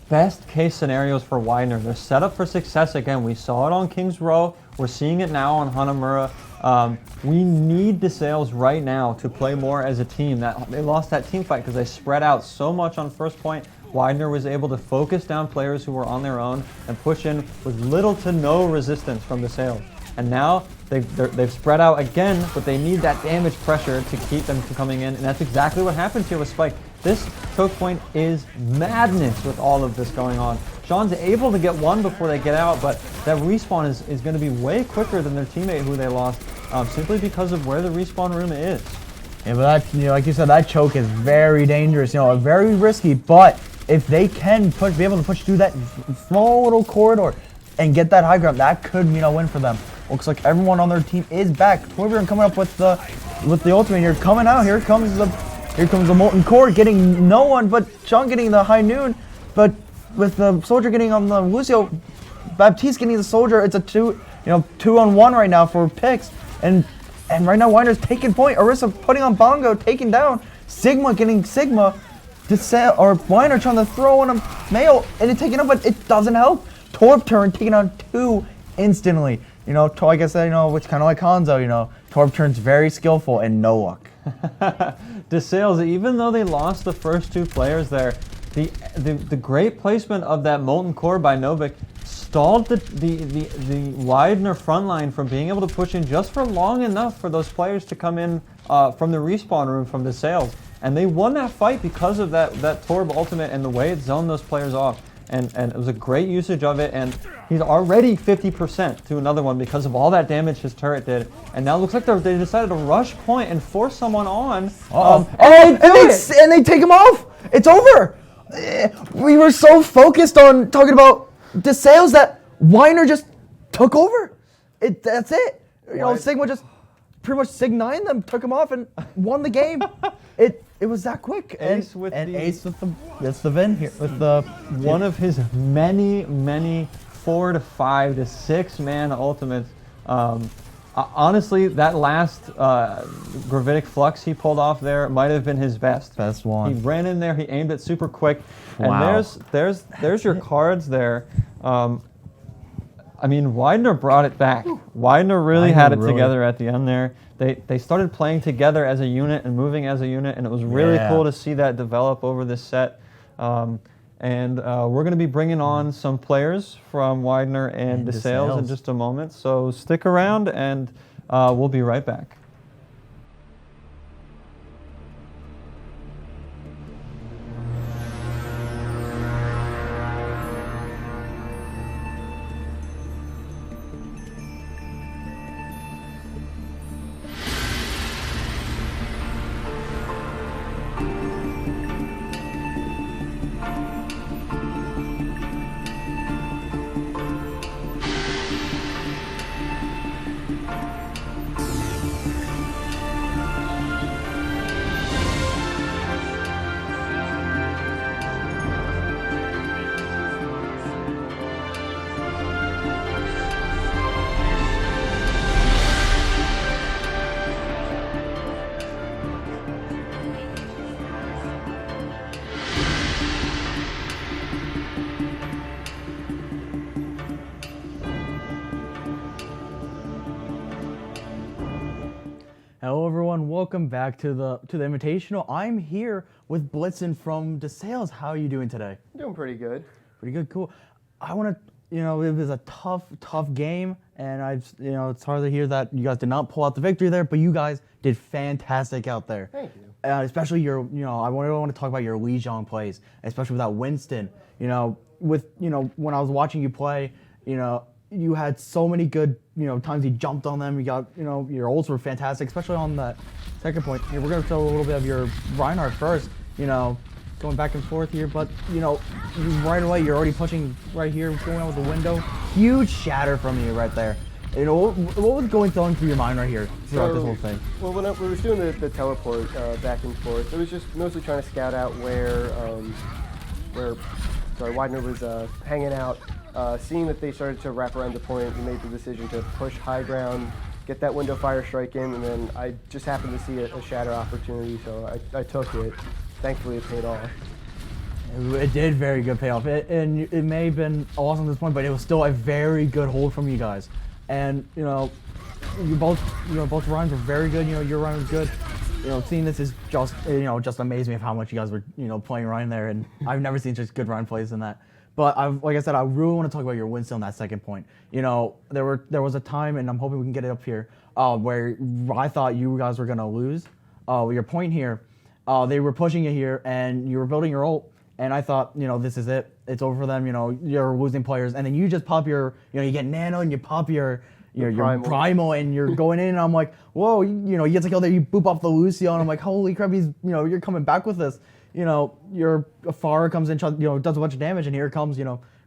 best case scenarios for Widener. They're set up for success again. We saw it on Kings Row. We're seeing it now on Hanamura. We need DeSales right now to play more as a team. They lost that team fight because they spread out so much on first point. Widener was able to focus down players who were on their own and push in with little to no resistance from DeSales. And now they've spread out again, but they need that damage pressure to keep them from coming in. And that's exactly what happens here with Spike. This choke point is madness with all of this going on. Sean's able to get one before they get out, but that respawn is going to be way quicker than their teammate who they lost, simply because of where the respawn room is. Yeah, but that, like you said, that choke is very dangerous. Very risky. But if they can be able to push through that small little corridor and get that high ground, that could win for them. Looks like everyone on their team is back. Torbjorn coming up with the ultimate here, coming out. Here comes the Molten Core, getting no one, but Sean getting the high noon. But with the soldier getting on the Lucio, Baptiste getting the soldier. It's a 2-on-1 right now for picks. And right now Weiner's taking point. Orisa putting on Bongo, taking down. Sigma getting Sigma. Weiner trying to throw on a Mayo and it's taking up, but it doesn't help. Torbjorn taking on 2 instantly. Like I said, it's kind of like Hanzo. Torbjorn's very skillful and no luck. DeSales, even though they lost the first 2 players there, the great placement of that Molten Core by Novik stalled the Widener front line from being able to push in just for long enough for those players to come in from the respawn room from DeSales. And they won that fight because of that Torb ultimate and the way it zoned those players off. And it was a great usage of it, and he's already 50% to another one because of all that damage his turret did. And now it looks like they decided to rush point and force someone on. And they take him off. It's over. We were so focused on talking about DeSales that Weiner just took over. That's it. Sigma just pretty much Sig-9 them, took him off, and won the game. It was that quick. Ace with that's the Vin here with the one of his many 4 to 5 to 6 man ultimates. Honestly, that last gravitic flux he pulled off there might have been his best. Best one. He ran in there, he aimed it super quick, Wow. and there's your cards there. I mean, Widener brought it back. Widener really had it together at the end there. They started playing together as a unit and moving as a unit, and it was really cool to see that develop over this set. And we're going to be bringing on some players from Widener and DeSales in just a moment. So stick around, and we'll be right back. Hello everyone, welcome back to the Invitational. I'm here with Blitzen from DeSales. How are you doing today? Doing pretty good. Pretty good, cool. I want to, it was a tough game, and it's hard to hear that you guys did not pull out the victory there, but you guys did fantastic out there. Thank you. Especially I want to talk about your Li Zhang plays, especially with that Winston. When I was watching you play, you had so many good, times you jumped on them. You got, your ults were fantastic, especially on that second point. Here, we're going to show a little bit of your Reinhardt first, going back and forth here. But, right away, you're already pushing right here, going out with the window. Huge shatter from you right there. You know, what was going through your mind right here throughout this whole thing? Well, when we were doing the teleport back and forth, it was just mostly trying to scout out where Widener was hanging out. Seeing that they started to wrap around the point, we made the decision to push high ground, get that window fire strike in, and then I just happened to see a shatter opportunity, so I took it. Thankfully, it paid off. It did very good payoff, and it may have been awesome at this point, but it was still a very good hold from you guys. And both Ryans were very good. Your Ryan was good. Seeing this is just amazed me of how much you guys were playing Ryan there, and I've never seen such good Ryan plays than that. But like I said, I really want to talk about your win still in that second point. There was a time, and I'm hoping we can get it up here, where I thought you guys were gonna lose. Your point here, they were pushing you here, and you were building your ult, and I thought, this is it. It's over for them. You're losing players, and then you just pop your, you get nano, and you pop your primal, and you're going in, and I'm like, whoa, you get to kill there, you boop off the Lucio, and I'm like, holy crap, he's, you're coming back with this. Your Pharah comes in, does a bunch of damage, and here it comes,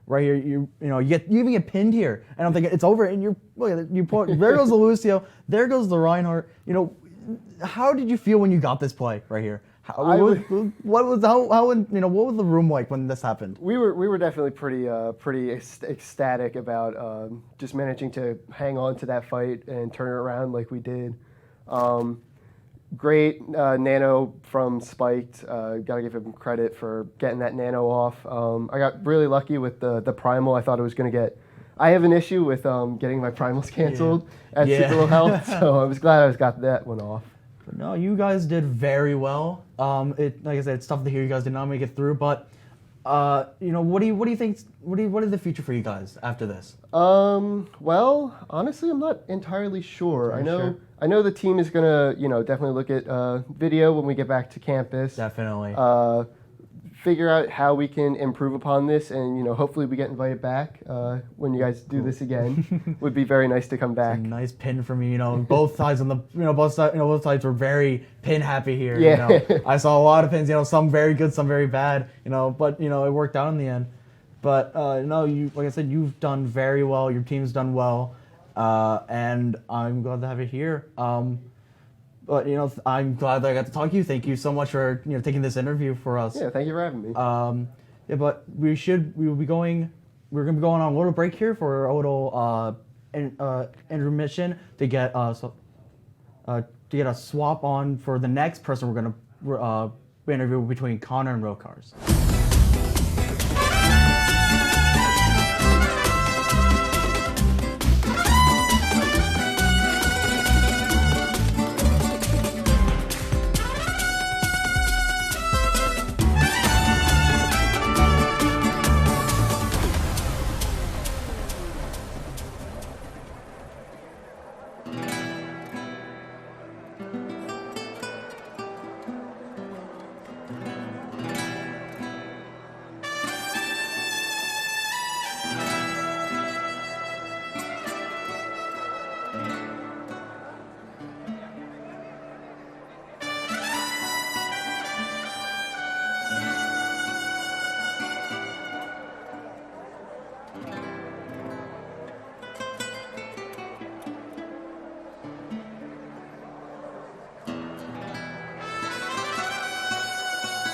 right here, you even get pinned here, and I'm thinking it's over, and there goes the Lucio, there goes the Reinhardt. How did you feel when you got this play right here? What was the room like when this happened? We were definitely pretty ecstatic about just managing to hang on to that fight and turn it around like we did. Great nano from Spiked. Gotta give him credit for getting that nano off. I got really lucky with the primal. I thought it was gonna get. I have an issue with getting my primals canceled at super low health, so I was glad I got that one off. But no, you guys did very well. Like I said, it's tough to hear you guys did not make it through, but what do you think? What is the future for you guys after this? Well, honestly, I'm not entirely sure. I know the team is gonna, definitely look at video when we get back to campus. Definitely. Figure out how we can improve upon this, and hopefully we get invited back when you guys do this again. Would be very nice to come back. Nice pin for me. Both sides on the both sides were very pin happy here. Yeah. I saw a lot of pins. Some very good, some very bad. But it worked out in the end. But no, like I said, you've done very well. Your team's done well, and I'm glad to have you here. But I'm glad that I got to talk to you. Thank you so much for taking this interview for us. Yeah, thank you for having me. But we're gonna be going on a little break here for a little intermission to get a swap on for the next person we're gonna interview between Connor and Rokars.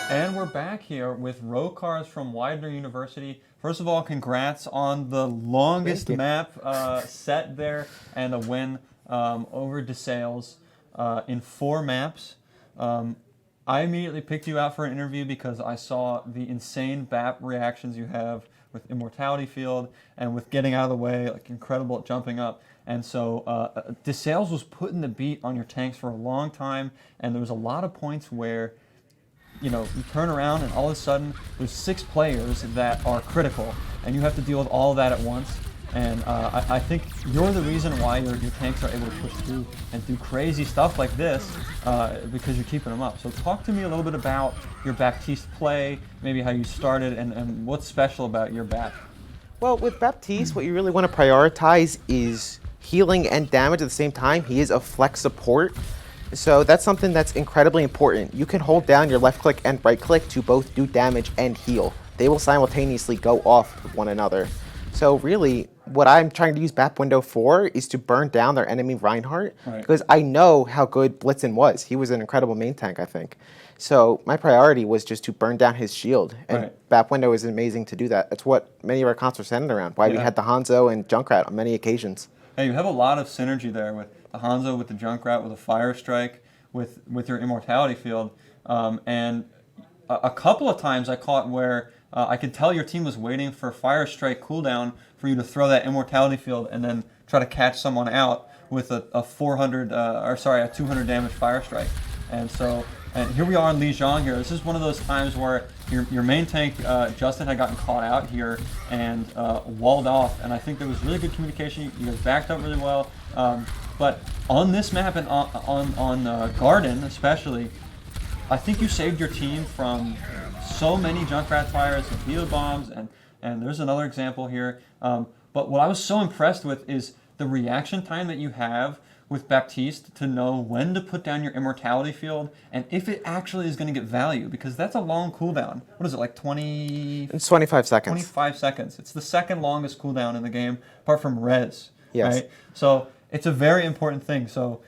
And we're back here with Rokars from Widener University. First of all, congrats on the longest map set there and a win over DeSales in 4 maps. I immediately picked you out for an interview because I saw the insane BAP reactions you have with Immortality Field and with getting out of the way, like incredible at jumping up. And so DeSales was putting the beat on your tanks for a long time, and there was a lot of points where you turn around and all of a sudden there's 6 players that are critical, and you have to deal with all of that at once. And I think you're the reason why your tanks are able to push through and do crazy stuff like this because you're keeping them up. So talk to me a little bit about your Baptiste play, maybe how you started, and what's special about your BAP. Well, with Baptiste, what you really want to prioritize is healing and damage at the same time. He is a flex support. So that's something that's incredibly important. You can hold down your left click and right click to both do damage and heal. They will simultaneously go off with one another. So really, what I'm trying to use BAP window for is to burn down their enemy Reinhardt, Right. because I know how good Blitzen was. He was an incredible main tank, I think. So my priority was just to burn down his shield, and Right. BAP window is amazing to do that. That's what many of our comps were centered around. Why we Yeah. had the Hanzo and Junkrat on many occasions. Hey, you have a lot of synergy there with the Hanzo, with the Junkrat, with a Fire Strike, with your Immortality Field, and a couple of times I caught where I could tell your team was waiting for Fire Strike cooldown for you to throw that Immortality Field and then try to catch someone out with a 200 damage Fire Strike. And so, and here we are in Lijiang here. This is one of those times where your main tank, Justin, had gotten caught out here and walled off. And I think there was really good communication. You guys backed up really well. But on this map and on Garden especially, I think you saved your team from so many Junkrat fires and Beetle bombs, and there's another example here. But what I was so impressed with is the reaction time that you have with Baptiste to know when to put down your Immortality Field and if it actually is going to get value, because that's a long cooldown. What is it, like 20? It's 25 seconds. 25 seconds. It's the second longest cooldown in the game, apart from Res. Yes. Right? So it's a very important thing. So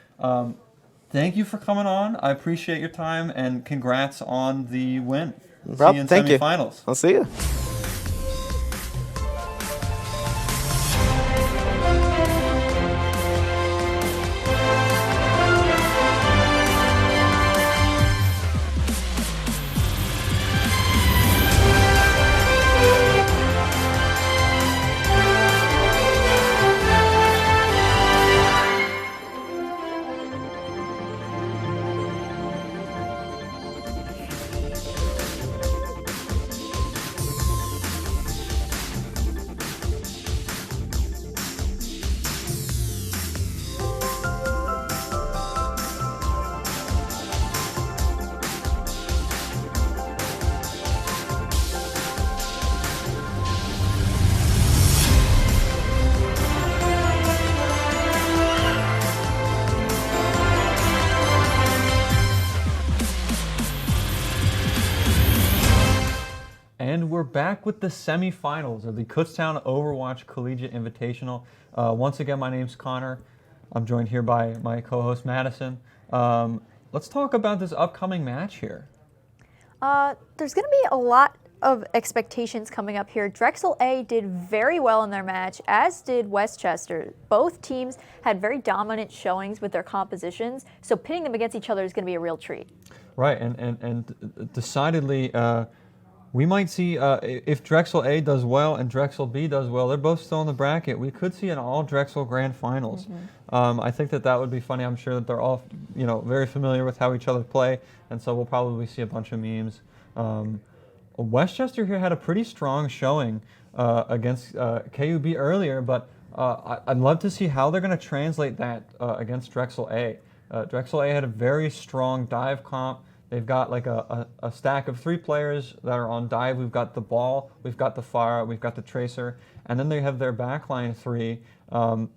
thank you for coming on. I appreciate your time, and congrats on the win. Rob, See you in thank you. semifinals. I'll see you. And we're back with the semifinals of the Kutztown Overwatch Collegiate Invitational. Once again, my name's Connor. I'm joined here by my co-host Madison. Let's talk about this upcoming match here. There's going to be a lot of expectations coming up here. Drexel A did very well in their match, as did Westchester. Both teams had very dominant showings with their compositions, so pitting them against each other is going to be a real treat. Right, and decidedly, we might see, if Drexel A does well and Drexel B does well, they're both still in the bracket, we could see an all Drexel Grand Finals. I think that would be funny. I'm sure that they're all, very familiar with how each other play, and so we'll probably see a bunch of memes. Westchester here had a pretty strong showing against KUB earlier, but I'd love to see how they're going to translate that against Drexel A. Drexel A had a very strong dive comp. They've got like a stack of 3 players that are on dive. We've got the Ball, we've got the Farah, we've got the Tracer, and then they have their backline 3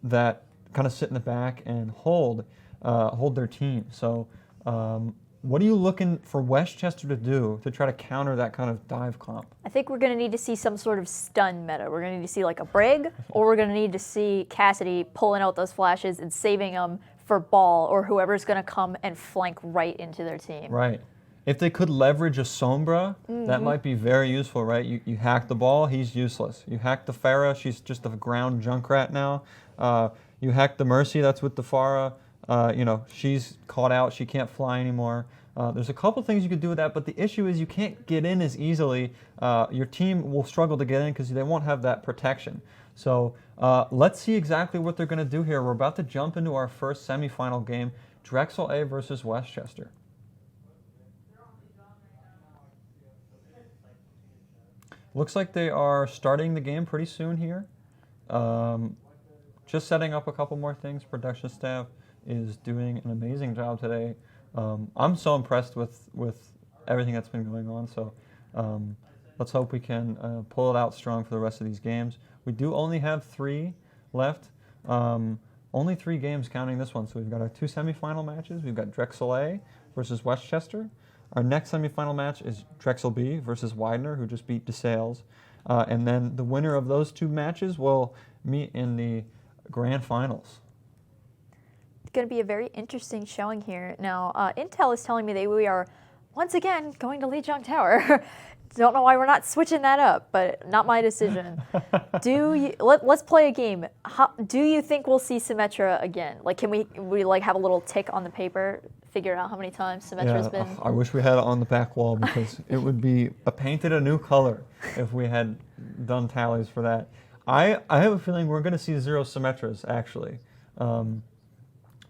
that kind of sit in the back and hold their team. So what are you looking for Westchester to do to try to counter that kind of dive comp? I think we're going to need to see some sort of stun meta. We're going to need to see like a Brig, or we're going to need to see Cassidy pulling out those flashes and saving them for Ball or whoever's going to come and flank right into their team. Right. If they could leverage a Sombra, that might be very useful, right? You hack the Ball, he's useless. You hack the Farah, she's just a ground Junkrat now. You hack the Mercy, that's with the Farah. She's caught out, she can't fly anymore. There's a couple things you could do with that, but the issue is you can't get in as easily. Your team will struggle to get in because they won't have that protection. So let's see exactly what they're going to do here. We're about to jump into our first semifinal game, Drexel A versus Westchester. Looks like they are starting the game pretty soon here. Just setting up a couple more things. Production staff is doing an amazing job today. I'm so impressed with everything that's been going on. So let's hope we can pull it out strong for the rest of these games. We do only have 3 left. Only 3 games counting this one. So we've got our 2 semifinal matches. We've got Drexel A versus Westchester. Our next semifinal match is Drexel B versus Widener, who just beat DeSales. And then the winner of those 2 matches will meet in the grand finals. It's going to be a very interesting showing here. Now, Intel is telling me that we are once again going to Lijiang Tower. Don't know why we're not switching that up, but not my decision. Let's play a game. Do you think we'll see Symmetra again? Like, can we like have a little tick on the paper, figure out how many times Symmetra's been? I wish we had it on the back wall because it would be painted a new color if we had done tallies for that. I have a feeling we're going to see 0 Symmetras, actually.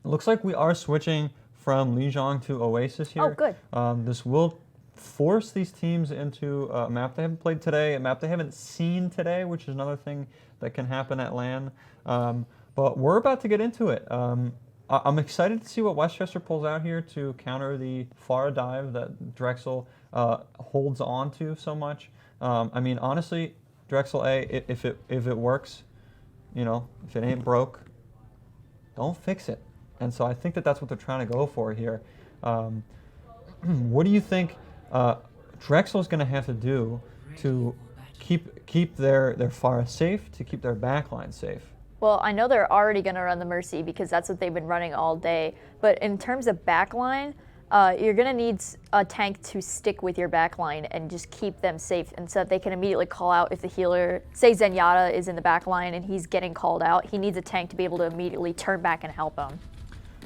Looks like we are switching from Lijiang to Oasis here. Oh, good. This will force these teams into a map they haven't played today, a map they haven't seen today, which is another thing that can happen at LAN. But we're about to get into it. I'm excited to see what Westchester pulls out here to counter the Pharah dive that Drexel holds on to so much. I mean, honestly, Drexel A, if it works, you know, if it ain't broke, don't fix it. And so I think that's what they're trying to go for here. What do you think Drexel's going to have to do to keep their Pharah safe, to keep their backline safe? Well, I know they're already going to run the Mercy because that's what they've been running all day. But in terms of backline, you're going to need a tank to stick with your backline and just keep them safe, and so that they can immediately call out if the healer, say Zenyatta is in the backline and he's getting called out, he needs a tank to be able to immediately turn back and help him.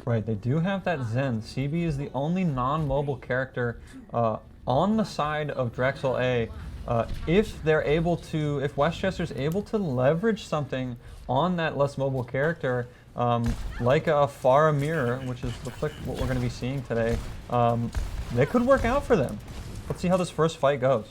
Right, they do have that Zen. CB is the only non-mobile character on the side of Drexel A. If Westchester's able to leverage something on that less mobile character, like a Pharah mirror, which is what we're going to be seeing today, they could work out for them. Let's see how this first fight goes.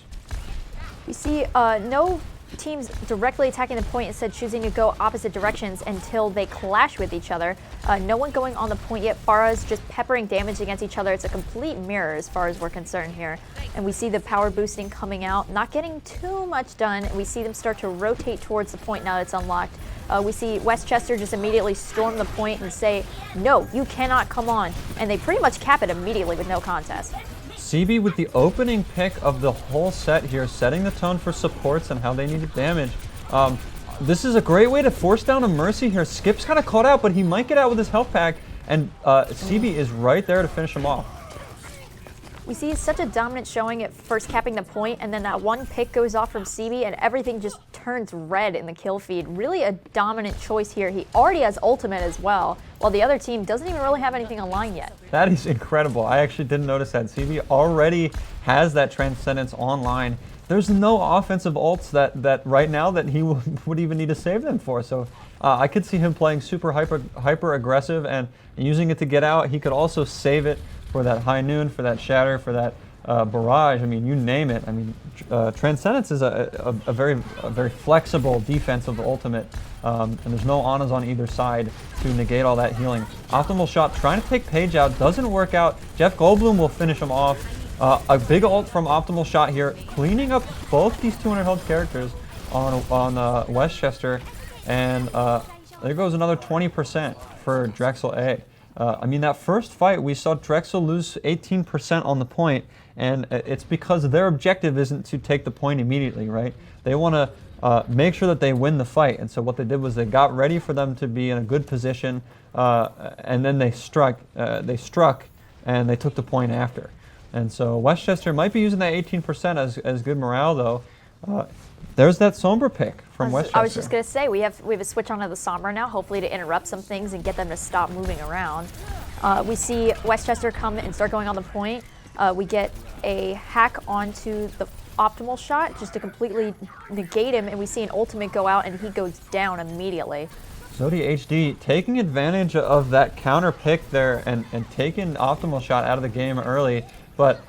We see no teams directly attacking the point, instead choosing to go opposite directions until they clash with each other. No one going on the point yet. Pharah is just peppering damage against each other. It's a complete mirror as far as we're concerned here. And we see the power boosting coming out, not getting too much done. We see them start to rotate towards the point now that it's unlocked. We see Westchester just immediately storm the point and say, no, you cannot come on. And they pretty much cap it immediately with no contest. CB with the opening pick of the whole set here, setting the tone for supports and how they need damage. This is a great way to force down a Mercy here. Skip's kind of caught out, but he might get out with his health pack, and CB is right there to finish him off. We see such a dominant showing at first capping the point, and then that one pick goes off from CB, and everything just turns red in the kill feed. Really a dominant choice here. He already has ultimate as well, while the other team doesn't even really have anything online yet. That is incredible. I actually didn't notice that. CB already has that Transcendence online. There's no offensive ults that right now that he would even need to save them for. So I could see him playing super hyper aggressive and using it to get out. He could also save it for that high noon, for that shatter, for that barrage. I mean, you name it. I mean, Transcendence is a very flexible defensive ultimate, and there's no Anas on either side to negate all that healing. Optimal Shot trying to take Page out, doesn't work out. Jeff Goldblum will finish him off. A big ult from Optimal Shot here, cleaning up both these 200 health characters on Westchester, and there goes another 20% for Drexel A. I mean, that first fight, we saw Drexel lose 18% on the point, and it's because their objective isn't to take the point immediately, right? They want to make sure that they win the fight, and so what they did was they got ready for them to be in a good position, and then they struck, and they took the point after. And so Westchester might be using that 18% as good morale, though. There's that Sombra pick from Westchester. I was just going to say, we have a switch onto the Sombra now, hopefully to interrupt some things and get them to stop moving around. We see Westchester come and start going on the point. We get a hack onto the Optimal Shot just to completely negate him, and we see an ultimate go out and he goes down immediately. Zodi HD taking advantage of that counter pick there and taking Optimal Shot out of the game early, but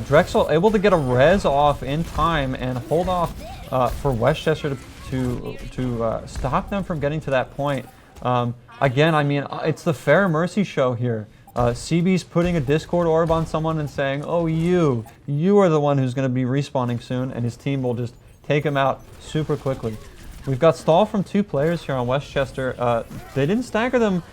Drexel able to get a res off in time and hold off for Westchester to stop them from getting to that point. Again, I mean, it's the fair mercy show here. CB's putting a Discord orb on someone and saying, oh, you are the one who's going to be respawning soon, and his team will just take him out super quickly. We've got stall from 2 players here on Westchester. They didn't stagger them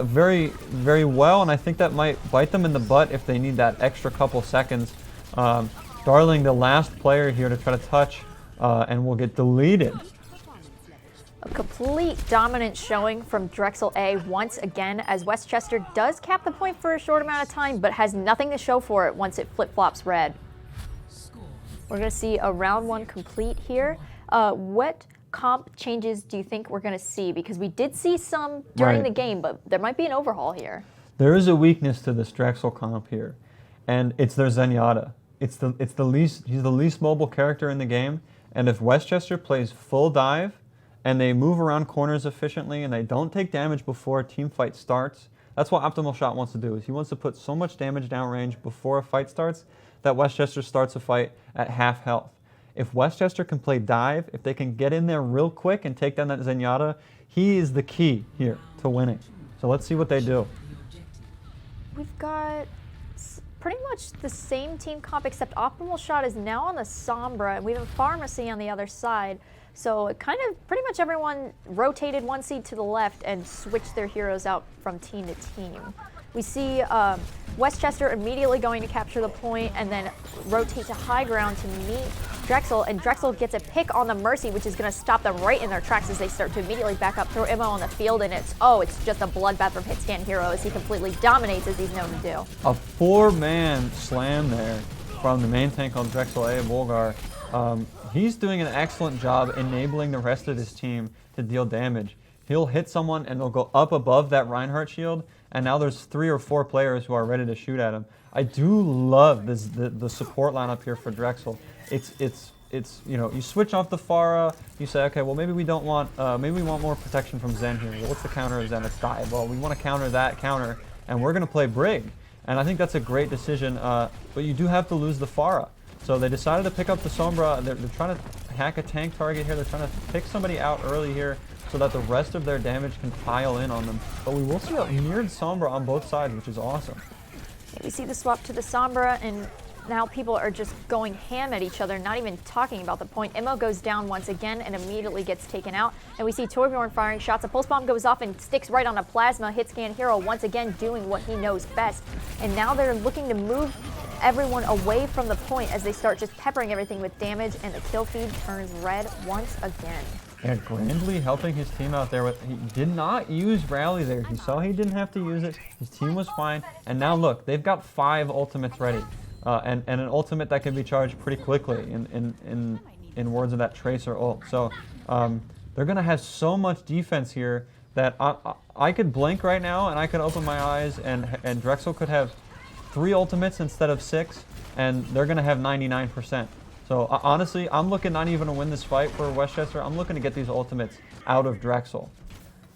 very, very well, and I think that might bite them in the butt if they need that extra couple seconds. Darling, the last player here to try to touch, and will get deleted. A complete dominant showing from Drexel A once again, as Westchester does cap the point for a short amount of time, but has nothing to show for it once it flip-flops red. We're going to see a round 1 complete here. What comp changes do you think we're going to see? Because we did see some during the game, but there might be an overhaul here. There is a weakness to this Drexel comp here, and it's their Zenyatta. He's the least mobile character in the game, and if Westchester plays full dive, and they move around corners efficiently, and they don't take damage before a team fight starts, that's what Optimal Shot wants to do. Is he wants to put so much damage downrange before a fight starts that Westchester starts a fight at half health. If Westchester can play dive, if they can get in there real quick and take down that Zenyatta, he is the key here to winning. So let's see what they do. We've got pretty much the same team comp, except Optimal Shot is now on the Sombra, and we have a Pharmacy on the other side. So it kind of pretty much everyone rotated one seat to the left and switched their heroes out from team to team. We see Westchester immediately going to capture the point and then rotate to high ground to meet Drexel, and Drexel gets a pick on the Mercy, which is going to stop them right in their tracks as they start to immediately back up, throw Immo on the field, and it's just a bloodbath from Hitscan Hero as he completely dominates as he's known to do. A 4-man slam there from the main tank on Drexel A, Volgar. He's doing an excellent job enabling the rest of his team to deal damage. He'll hit someone and they'll go up above that Reinhardt shield, and now there's 3 or 4 players who are ready to shoot at him. I do love the support lineup here for Drexel. It's you switch off the Pharah, you say, okay, well maybe we don't want maybe we want more protection from Zen here. Well, what's the counter of Zen? It's dive. Well, we want to counter that counter, and we're gonna play Brig. And I think that's a great decision, but you do have to lose the Pharah. So they decided to pick up the Sombra. They're trying to hack a tank target here. They're trying to pick somebody out early here so that the rest of their damage can pile in on them. But we will see a mirrored Sombra on both sides, which is awesome. We see the swap to the Sombra, and now people are just going ham at each other, not even talking about the point. Immo goes down once again and immediately gets taken out. And we see Torbjorn firing shots. A pulse bomb goes off and sticks right on a plasma. Hitscan Hero once again doing what he knows best. And now they're looking to move everyone away from the point as they start just peppering everything with damage, and the kill feed turns red once again. Yeah, Grandly helping his team out there. He did not use Rally there. He saw he didn't have to use it. His team was fine. And now look, they've got 5 ultimates ready. And an ultimate that can be charged pretty quickly in words of that Tracer ult. So they're going to have so much defense here that I could blink right now and I could open my eyes and Drexel could have 3 ultimates instead of 6, and they're going to have 99%. So honestly, I'm looking not even to win this fight for Westchester. I'm looking to get these ultimates out of Drexel.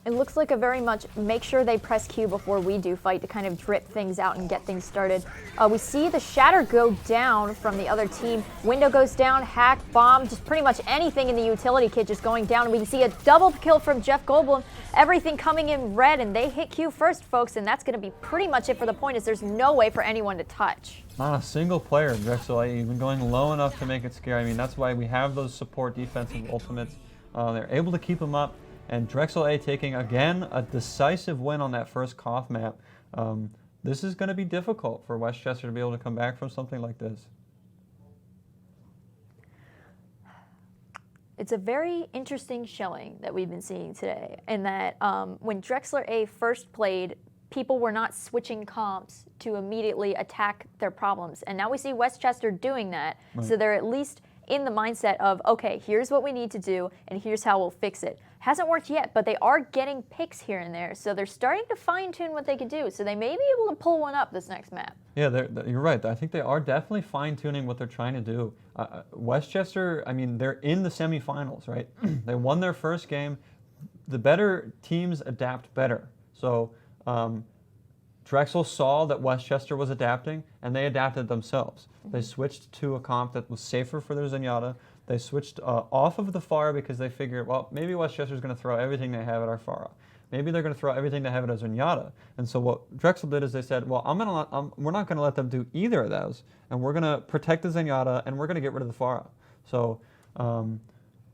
It looks like a very much make sure they press Q before we do fight to kind of drip things out and get things started. We see the Shatter go down from the other team. Window goes down, hack, bomb, just pretty much anything in the utility kit just going down. We can see a double kill from Jeff Goldblum. Everything coming in red, and they hit Q first, folks, and that's going to be pretty much it for the point, as there's no way for anyone to touch. Not a single player in Drexel, even going low enough to make it scary. I mean, that's why we have those support defensive ultimates. They're able to keep them up. And Drexel A taking, again, a decisive win on that first KOF map. This is going to be difficult for Westchester to be able to come back from something like this. It's a very interesting showing that we've been seeing today, in that when Drexler A first played, people were not switching comps to immediately attack their problems. And now we see Westchester doing that, so they're at least in the mindset of, okay, here's what we need to do, and here's how we'll fix it. Hasn't worked yet, but they are getting picks here and there, so they're starting to fine-tune what they can do, so they may be able to pull one up this next map. Yeah, you're right. I think they are definitely fine-tuning what they're trying to do. Westchester, I mean, they're in the semifinals, right? They won their first game. The better teams adapt better. So Drexel saw that Westchester was adapting, and they adapted themselves. They switched to a comp that was safer for their Zenyatta. They switched off of the Pharah because they figured, well, maybe Westchester's going to throw everything they have at our Pharah. Maybe they're going to throw everything they have at our Zenyatta. And so what Drexel did is they said, well, we're not going to let them do either of those, and we're going to protect the Zenyatta, and we're going to get rid of the Pharah. So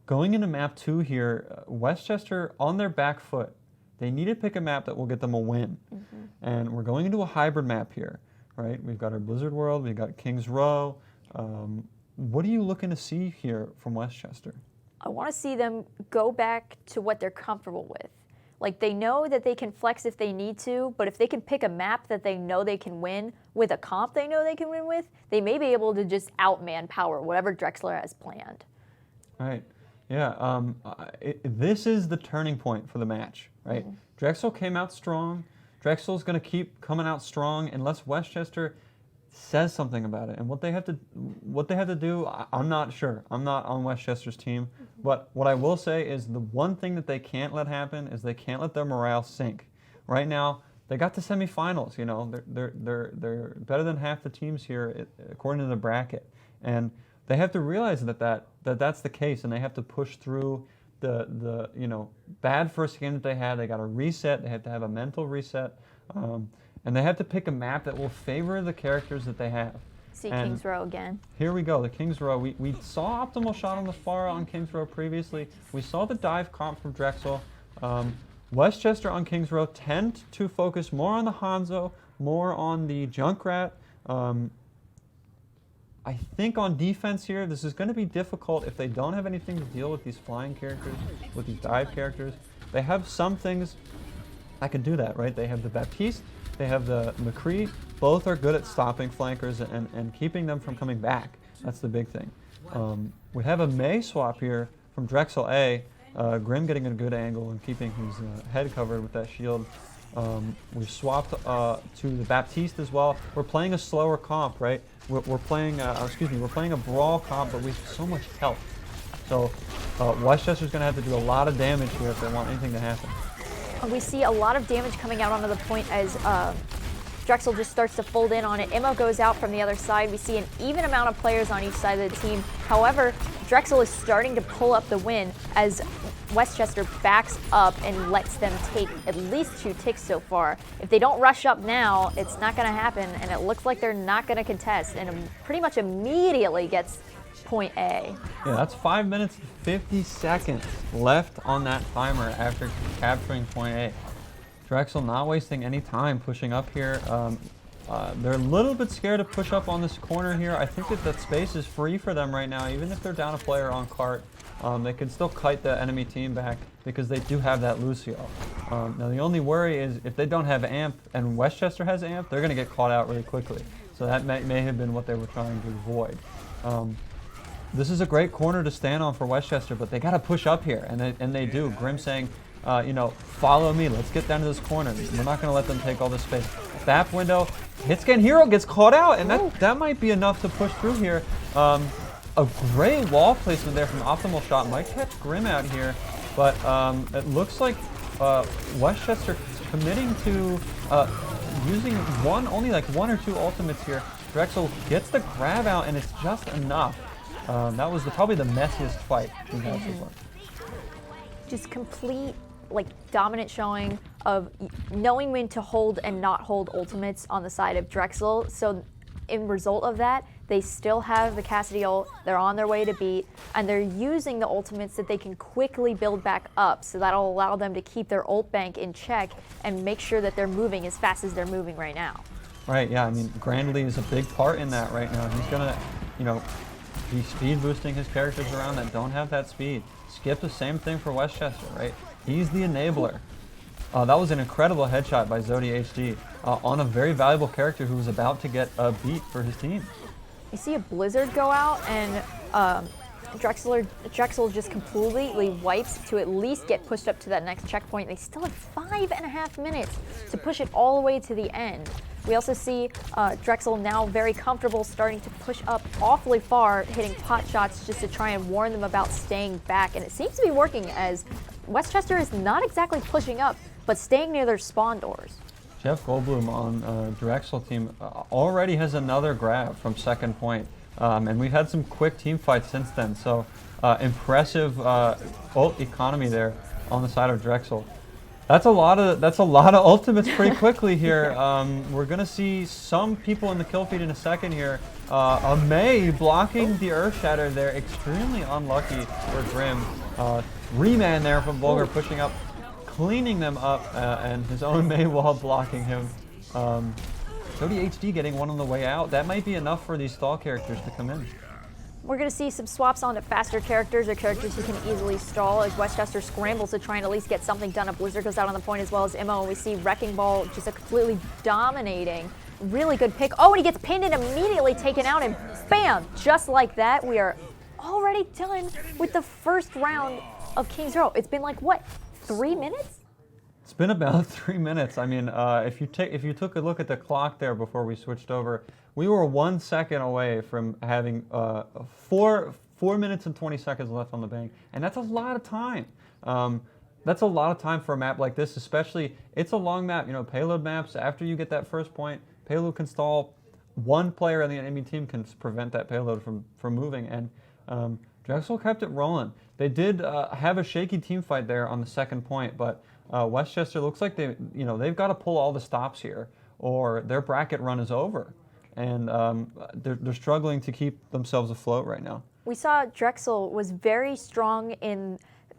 going into map 2 here, Westchester on their back foot. They need to pick a map that will get them a win. And we're going into a hybrid map here, right? We've got our Blizzard World, we've got King's Row. What are you looking to see here from Westchester? I want to see them go back to what they're comfortable with. Like, they know that they can flex if they need to, but if they can pick a map that they know they can win with a comp they know they can win with, they may be able to just outman power whatever Drexler has planned. Right. Yeah. This is the turning point for the match, right? Drexel came out strong. Drexel's going to keep coming out strong unless Westchester says something about it. And what they have to do, I'm not sure. I'm not on Westchester's team. But what I will say is the one thing that they can't let happen is they can't let their morale sink. Right now, they got to semifinals. You know, they're better than half the teams here according to the bracket, and they have to realize that's the case, and they have to push through the bad first game that they had. They got to reset. They have to have a mental reset. And they have to pick a map that will favor the characters that they have. See Kings Row again. Here we go, the Kings Row. We saw optimal shot on the far on Kings Row previously. We saw the dive comp from Drexel. Westchester on Kings Row tend to focus more on the Hanzo, more on the Junkrat. I think on defense here, this is going to be difficult if they don't have anything to deal with these flying characters, with these dive characters. They have some things that can do that, right? They have the Baptiste. They have the McCree. Both are good at stopping flankers and keeping them from coming back. That's the big thing. We have a May swap here from Drexel A. Grim getting a good angle and keeping his head covered with that shield. We've swapped to the Baptiste as well. We're playing a slower comp, right? We're playing a brawl comp, but we have so much health. So Westchester's going to have to do a lot of damage here if they want anything to happen. We see a lot of damage coming out onto the point as Drexel just starts to fold in on it. Immo goes out from the other side. We see an even amount of players on each side of the team. However, Drexel is starting to pull up the win as Westchester backs up and lets them take at least 2 ticks so far. If they don't rush up now, it's not going to happen, and it looks like they're not going to contest, and pretty much immediately gets point A. Yeah, that's 5 minutes and 50 seconds left on that timer after capturing point A. Drexel not wasting any time pushing up here. They're a little bit scared to push up on this corner here. I think that space is free for them right now. Even if they're down a player on cart, they can still kite the enemy team back because they do have that Lucio. Now the only worry is if they don't have amp and Westchester has amp, they're going to get caught out really quickly. So that may have been what they were trying to avoid. This is a great corner to stand on for Westchester, but they got to push up here, and they do. Grim saying, follow me. Let's get down to this corner. We're not going to let them take all this space. Bap window. Hitscan Hero gets caught out, and that might be enough to push through here. A great wall placement there from Optimal Shot might catch Grim out here, but it looks like Westchester committing to using only like 1 or 2 ultimates here. Drexel gets the grab out, and it's just enough. That was probably the messiest fight we've had so far. Just complete, dominant showing of knowing when to hold and not hold ultimates on the side of Drexel. So in result of that, they still have the Cassidy ult, they're on their way to beat, and they're using the ultimates that they can quickly build back up, so that'll allow them to keep their ult bank in check and make sure that they're moving as fast as they're moving right now. Right, yeah, I mean, Grandly is a big part in that right now. He's gonna, be speed boosting his characters around that don't have that speed. Skip the same thing for Westchester, right? He's the enabler. That was an incredible headshot by Zodi HD on a very valuable character who was about to get a beat for his team. You see a Blizzard go out, and Drexel just completely wipes to at least get pushed up to that next checkpoint. They still have 5.5 minutes to push it all the way to the end. We also see Drexel now very comfortable starting to push up awfully far, hitting pot shots just to try and warn them about staying back. And it seems to be working as Westchester is not exactly pushing up, but staying near their spawn doors. Jeff Goldblum on Drexel team already has another grab from second point. And we've had some quick team fights since then. So impressive ult economy there on the side of Drexel. That's a lot of ultimates pretty quickly here. We're gonna see some people in the kill feed in a second here. A May blocking the Earth Shatter there, extremely unlucky for Grim. Reman there from Vulgar pushing up, cleaning them up, and his own May wall blocking him. Zodi HD getting one on the way out. That might be enough for these stall characters to come in. We're going to see some swaps onto faster characters or characters who can easily stall as Westchester scrambles to try and at least get something done. A Blizzard goes out on the point as well as Immo. We see Wrecking Ball just a completely dominating. Really good pick. Oh, and he gets pinned and immediately taken out, and bam! Just like that, we are already done with the first round of King's Row. It's been like, what, 3 minutes? It's been about 3 minutes. I mean, if you took a look at the clock there before we switched over, we were 1 second away from having 4 minutes and 20 seconds left on the bank, and that's a lot of time. That's a lot of time for a map like this, especially it's a long map. You know, payload maps. After you get that first point, payload can stall. One player on the enemy team can prevent that payload from moving, and Drexel kept it rolling. They did have a shaky team fight there on the second point, but Westchester looks like they've got to pull all the stops here, or their bracket run is over, and they're struggling to keep themselves afloat right now. We saw Drexel was very strong in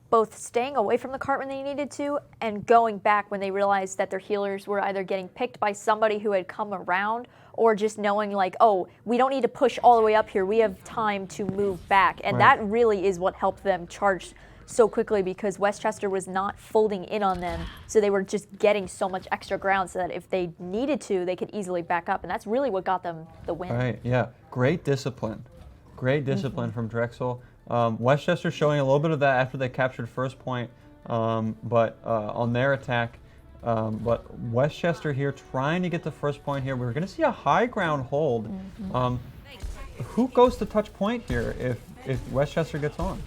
both staying away from the cart when they needed to and going back when they realized that their healers were either getting picked by somebody who had come around or just knowing like, oh, we don't need to push all the way up here. We have time to move back. And Right. that really is what helped them charge so quickly because Westchester was not folding in on them. So they were just getting so much extra ground so that if they needed to, they could easily back up. And that's really what got them the win. Right, yeah. Great discipline. Great discipline from Drexel. Westchester showing a little bit of that after they captured first point, but on their attack. But Westchester here trying to get the first point here. We're going to see a high ground hold. Who goes to touch point here if Westchester gets on?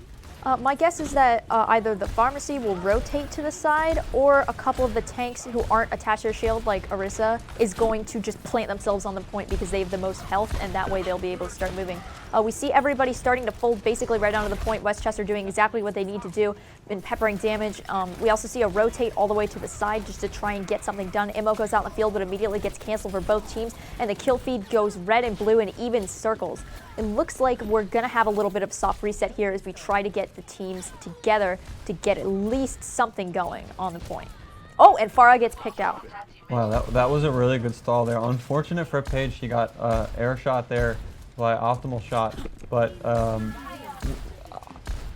My guess is that either the pharmacy will rotate to the side or a couple of the tanks who aren't attached to their shield, like Orisa, is going to just plant themselves on the point because they have the most health, and that way they'll be able to start moving. We see everybody starting to fold basically right onto the point. Westchester doing exactly what they need to do in peppering damage. We also see a rotate all the way to the side just to try and get something done. Immo goes out in the field, but immediately gets canceled for both teams, and the kill feed goes red and blue in even circles. It looks like we're going to have a little bit of soft reset here as we try to get the teams together to get at least something going on the point. Oh, and Farah gets picked out. Wow, that was a really good stall there. Unfortunate for Paige, she got air shot there by optimal shot, but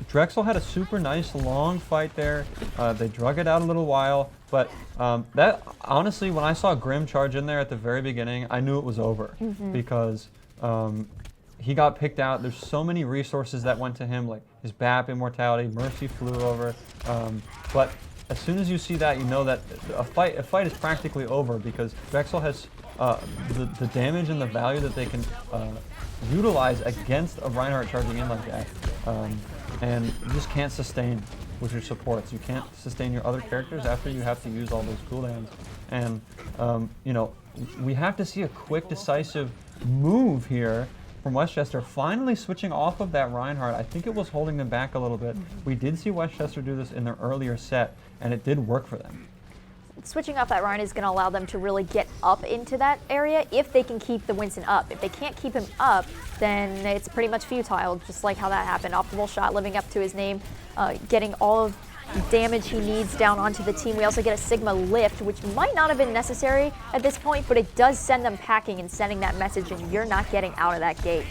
Drexel had a super nice long fight there. They drug it out a little while, but that honestly, when I saw Grim charge in there at the very beginning, I knew it was over because he got picked out. There's so many resources that went to him, like his BAP immortality, Mercy flew over, but as soon as you see that, you know that a fight is practically over because Drexel has the damage and the value that they can utilize against a Reinhardt charging in like that, and you just can't sustain with your supports. You can't sustain your other characters after you have to use all those cooldowns, and you know, we have to see a quick, decisive move here from Westchester, finally switching off of that Reinhardt. I think it was holding them back a little bit. We did see Westchester do this in their earlier set, and it did work for them. Switching off that Ryan is going to allow them to really get up into that area if they can keep the Winston up. If they can't keep him up, then it's pretty much futile, just like how that happened. Optimal shot living up to his name, getting all of the damage he needs down onto the team. We also get a Sigma lift, which might not have been necessary at this point, but it does send them packing and sending that message, and you're not getting out of that gate.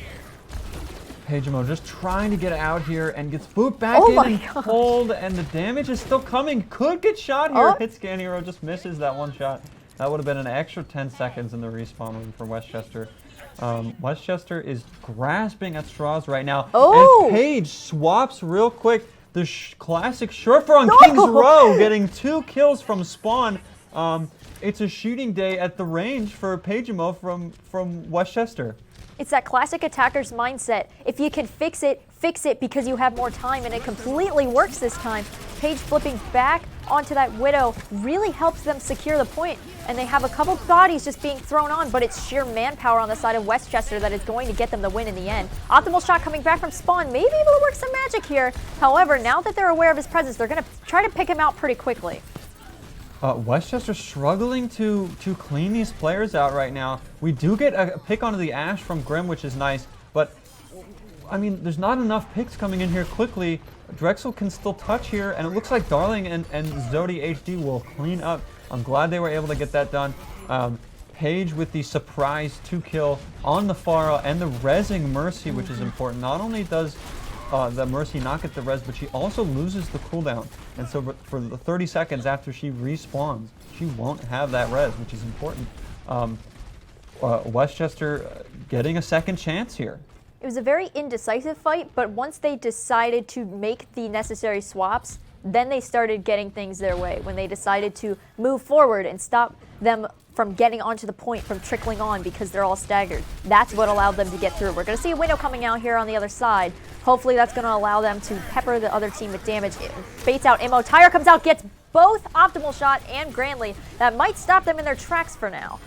Pagemo just trying to get out here and gets booped back in and pulled, and the damage is still coming. Could get shot here. Hit scan hero just misses that one shot. That would have been an extra 10 seconds in the respawn room for Westchester. Westchester is grasping at straws right now. And Paige swaps real quick. The classic Surfer on King's Row getting 2 kills from spawn. It's a shooting day at the range for Pagemo from Westchester. It's that classic attacker's mindset. If you can fix it because you have more time, and it completely works this time. Paige flipping back onto that Widow really helps them secure the point, and they have a couple bodies just being thrown on, but it's sheer manpower on the side of Westchester that is going to get them the win in the end. Optimal shot coming back from spawn, maybe able to work some magic here. However, now that they're aware of his presence, they're going to try to pick him out pretty quickly. Westchester struggling to clean these players out right now. We do get a pick onto the Ash from Grim, which is nice, but I mean, there's not enough picks coming in here quickly. Drexel can still touch here, and it looks like Darling and Zodi HD will clean up. I'm glad they were able to get that done. Paige with the surprise 2-kill on the Pharah and the rezzing Mercy, which is important. Not only does the Mercy not get the res, but she also loses the cooldown. And so for the 30 seconds after she respawns, she won't have that res, which is important. Westchester getting a second chance here. It was a very indecisive fight, but once they decided to make the necessary swaps, then they started getting things their way. When they decided to move forward and stop them from getting onto the point, from trickling on because they're all staggered. That's what allowed them to get through. We're going to see a window coming out here on the other side. Hopefully that's going to allow them to pepper the other team with damage. It baits out Immo. Tyre comes out, gets both Optimal Shot and Grandly. That might stop them in their tracks for now.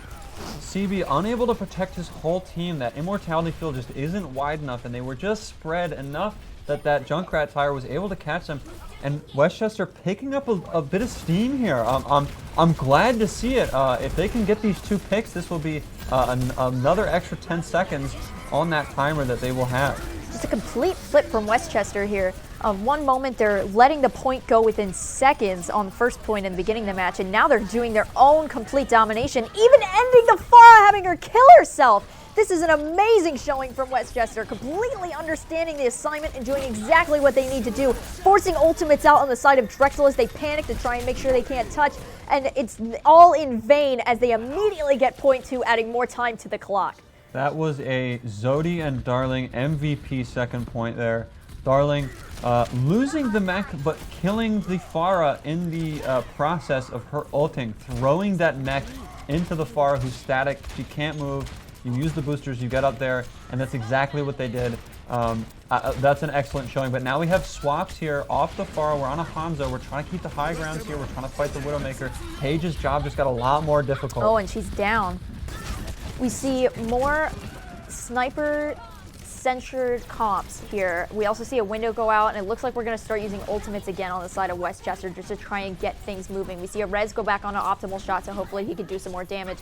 CB unable to protect his whole team. That Immortality field just isn't wide enough, and they were just spread enough that that Junkrat Tyre was able to catch them. And Westchester picking up a bit of steam here. I'm glad to see it. If they can get these 2 picks, this will be another extra 10 seconds on that timer that they will have. Just a complete flip from Westchester here. One moment they're letting the point go within seconds on the first point in the beginning of the match, and now they're doing their own complete domination, even ending the Pharah having her kill herself. This is an amazing showing from Westchester, completely understanding the assignment and doing exactly what they need to do, forcing ultimates out on the side of Drexel as they panic to try and make sure they can't touch, and it's all in vain as they immediately get point 2, adding more time to the clock. That was a Zodi and Darling MVP second point there. Darling losing the mech, but killing the Pharah in the process of her ulting, throwing that mech into the Pharah who's static. She can't move. You use the boosters, you get up there, and that's exactly what they did. That's an excellent showing, but now we have swaps here off the Pharah. We're on a Hanzo. We're trying to keep the high grounds here. We're trying to fight the Widowmaker. Paige's job just got a lot more difficult. Oh, and she's down. We see more sniper censured comps here. We also see a window go out, and it looks like we're going to start using ultimates again on the side of Westchester just to try and get things moving. We see a res go back on an Optimal Shot, so hopefully he could do some more damage.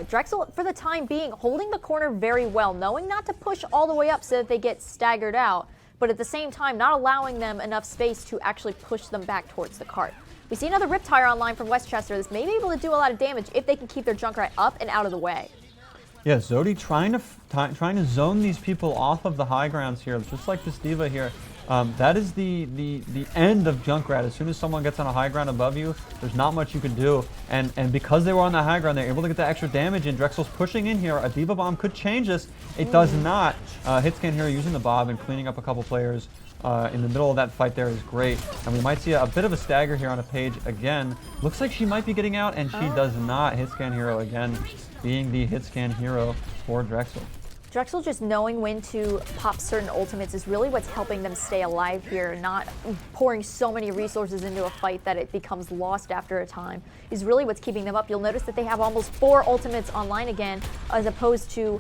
Drexel, for the time being, holding the corner very well, knowing not to push all the way up so that they get staggered out, but at the same time not allowing them enough space to actually push them back towards the cart. We see another Rip Tire online from Westchester. This may be able to do a lot of damage if they can keep their Junkrat up and out of the way. Yeah, Zodi trying to zone these people off of the high grounds here, just like this D.Va here. That is the end of Junkrat. As soon as someone gets on a high ground above you, there's not much you can do. And because they were on the high ground, they're able to get that extra damage, and Drexel's pushing in here. A D.Va bomb could change this. It does not. Hitscan here using the Bob and cleaning up a couple players in the middle of that fight there is great. And we might see a bit of a stagger here on a Paige again. Looks like she might be getting out, and she does not. Hitscan hero again, being the hitscan hero for Drexel. Drexel just knowing when to pop certain ultimates is really what's helping them stay alive here, not pouring so many resources into a fight that it becomes lost after a time, is really what's keeping them up. You'll notice that they have almost 4 ultimates online again, as opposed to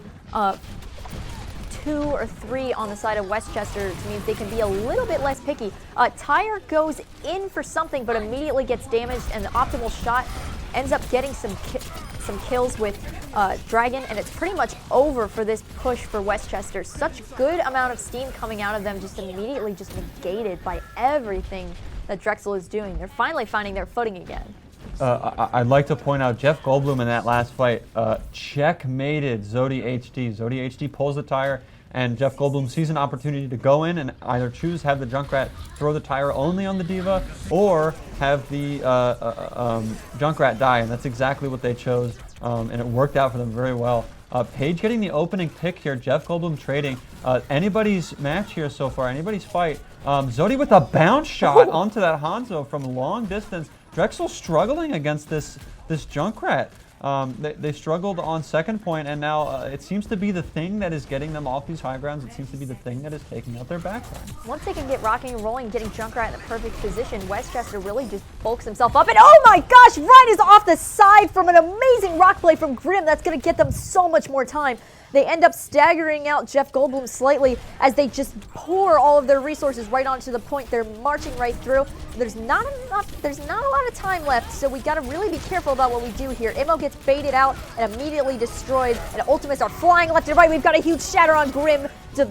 2 or 3 on the side of Westchester, which means they can be a little bit less picky. Tyre goes in for something, but immediately gets damaged, and the Optimal Shot ends up getting some kills with Dragon, and it's pretty much over for this push for Westchester. Such good amount of steam coming out of them, just immediately just negated by everything that Drexel is doing. They're finally finding their footing again. I'd like to point out Jeff Goldblum in that last fight checkmated Zodi HD. Zodi HD pulls the tire, and Jeff Goldblum sees an opportunity to go in and either choose have the Junkrat throw the tire only on the D.Va, or have the Junkrat die, and that's exactly what they chose, and it worked out for them very well. Paige getting the opening pick here, Jeff Goldblum trading. Anybody's match here so far, anybody's fight. Zodi with a bounce shot onto that Hanzo from long distance. Drexel struggling against this Junkrat. They struggled on second point, and now it seems to be the thing that is getting them off these high grounds. It seems to be the thing that is taking out their background. Once they can get rocking and rolling, getting Junkrat in the perfect position, Westchester really just bulks himself up, and oh my gosh, Ryan is off the side from an amazing rock play from Grim. That's going to get them so much more time. They end up staggering out Jeff Goldblum slightly as they just pour all of their resources right onto the point. They're marching right through. There's not a lot of time left, so we got to really be careful about what we do here. Immo gets baited out and immediately destroyed, and ultimates are flying left and right. We've got a huge shatter on Grim to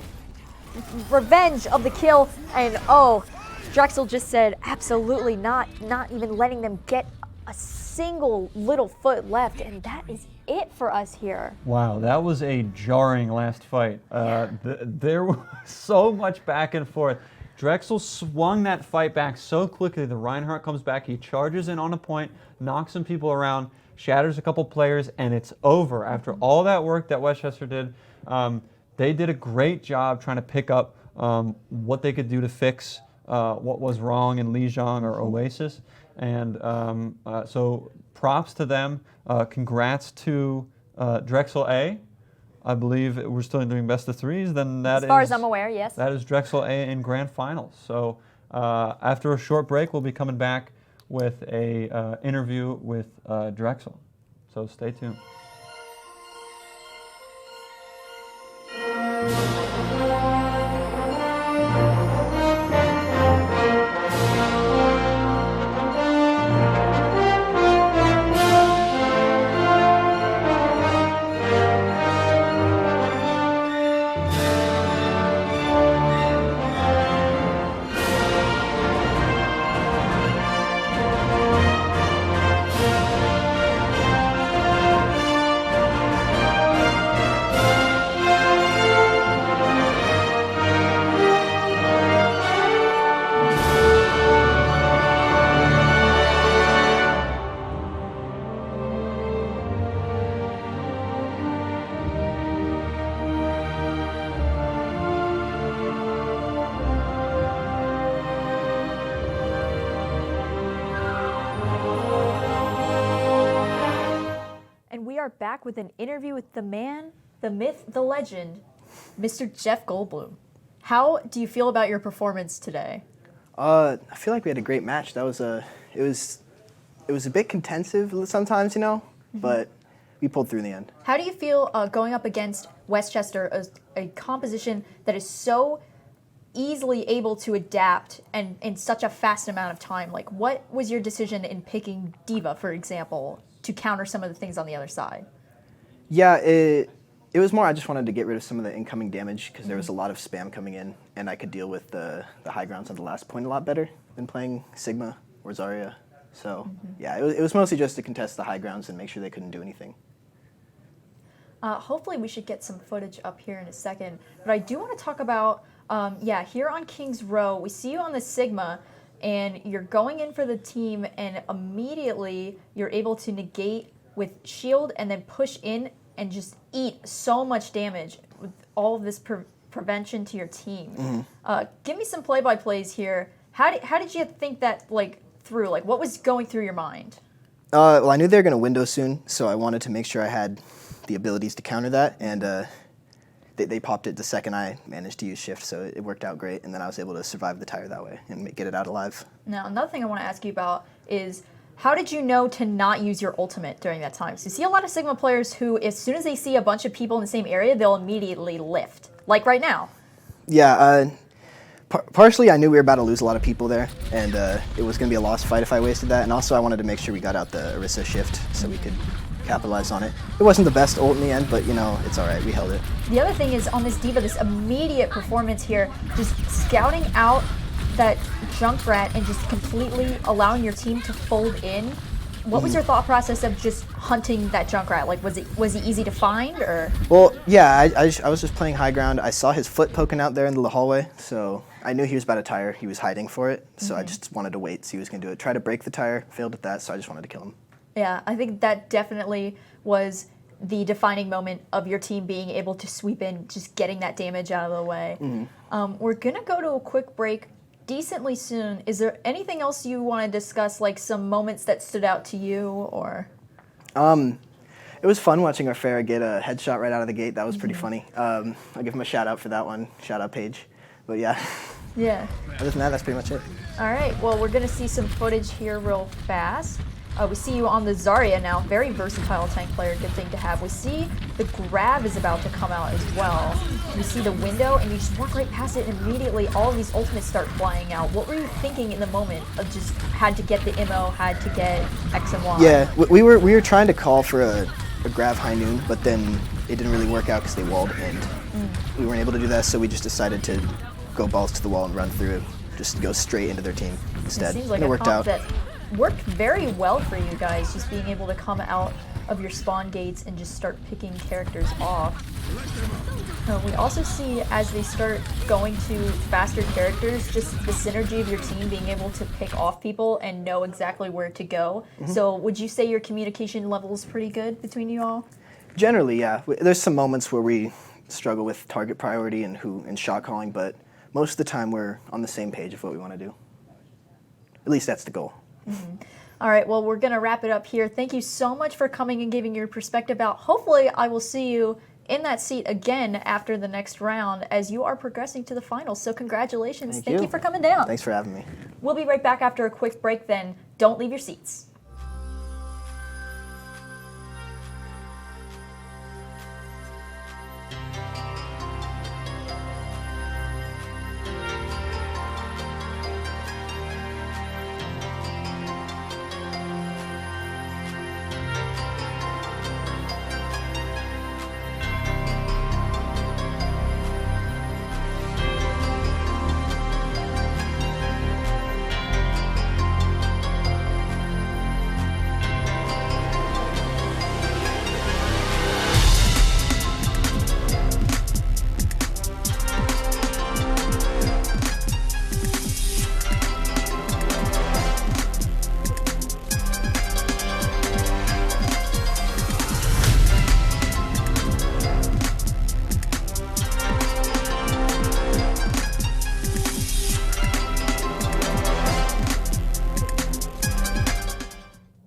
revenge of the kill, and Drexel just said absolutely not even letting them get a single little foot left, and that is it for us here. Wow, that was a jarring last fight. There was so much back and forth. Drexel swung that fight back so quickly. The Reinhardt comes back, he charges in on a point, knocks some people around, shatters a couple players, and it's over. After all that work that Westchester did, they did a great job trying to pick up what they could do to fix what was wrong in Lijiang or Oasis. And so props to them. Congrats to Drexel A. I believe we're still doing best of threes. Then that is, as far as I'm aware, yes. That is Drexel A in grand finals. So after a short break, we'll be coming back with a interview with Drexel. So stay tuned. Back with an interview with the man, the myth, the legend, Mr. Jeff Goldblum. How do you feel about your performance today? I feel like we had a great match. It was a bit contentive sometimes, but we pulled through in the end. How do you feel going up against Westchester, a composition that is so easily able to adapt and in such a fast amount of time? Like, what was your decision in picking D.Va, for example, to counter some of the things on the other side? Yeah, it was more I just wanted to get rid of some of the incoming damage because there was a lot of spam coming in, and I could deal with the high grounds on the last point a lot better than playing Sigma or Zarya. So, yeah, it was mostly just to contest the high grounds and make sure they couldn't do anything. Hopefully we should get some footage up here in a second, but I do want to talk about, here on King's Row, we see you on the Sigma, and you're going in for the team, and immediately you're able to negate with shield and then push in and just eat so much damage with all of this prevention to your team. Give me some play-by-plays here. How did you think that through? Like, what was going through your mind? Well, I knew they were going to window soon, so I wanted to make sure I had the abilities to counter that, and they popped it the second I managed to use shift, so it worked out great, and then I was able to survive the tire that way and get it out alive. Now, another thing I want to ask you about is, how did you know to not use your ultimate during that time? So you see a lot of Sigma players who, as soon as they see a bunch of people in the same area, they'll immediately lift, like right now. Yeah, partially I knew we were about to lose a lot of people there, and it was going to be a lost fight if I wasted that, and also I wanted to make sure we got out the Orisa shift so we could capitalize on it. It wasn't the best ult in the end, but it's all right. We held it. The other thing is on this D.Va, this immediate performance here, just scouting out that Junkrat and just completely allowing your team to fold in. What was your thought process of just hunting that Junkrat? Like, was he easy to find, or? Well, yeah, I was just playing high ground. I saw his foot poking out there in the hallway, so I knew he was about to tire. He was hiding for it, so I just wanted to wait, see who was going to do it. Try to break the tire, failed at that, so I just wanted to kill him. Yeah, I think that definitely was the defining moment of your team being able to sweep in, just getting that damage out of the way. We're going to go to a quick break decently soon. Is there anything else you want to discuss, like some moments that stood out to you, or? It was fun watching our Farah get a headshot right out of the gate. That was pretty funny. I'll give him a shout out for that one. Shout out Paige. But yeah. Yeah. Other than that, that's pretty much it. All right, well, we're going to see some footage here real fast. We see you on the Zarya now, very versatile tank player, good thing to have. We see the grab is about to come out as well. You see the window, and you just walk right past it, and immediately all of these ultimates start flying out. What were you thinking in the moment of just had to get the MO, had to get X and Y? Yeah, we were trying to call for a grab high noon, but then it didn't really work out because they walled, and we weren't able to do that, so we just decided to go balls to the wall and run through, just go straight into their team instead. It seems like and it a worked comp out. that worked very well for you guys, just being able to come out of your spawn gates and just start picking characters off. We also see as they start going to faster characters, just the synergy of your team being able to pick off people and know exactly where to go. So would you say your communication level is pretty good between you all? Generally, yeah. There's some moments where we struggle with target priority and shot calling, but most of the time we're on the same page of what we want to do. At least that's the goal. All right, well, we're going to wrap it up here. Thank you so much for coming and giving your perspective out. Hopefully, I will see you in that seat again after the next round as you are progressing to the finals. So congratulations. Thank you for coming down. Thanks for having me. We'll be right back after a quick break then. Don't leave your seats.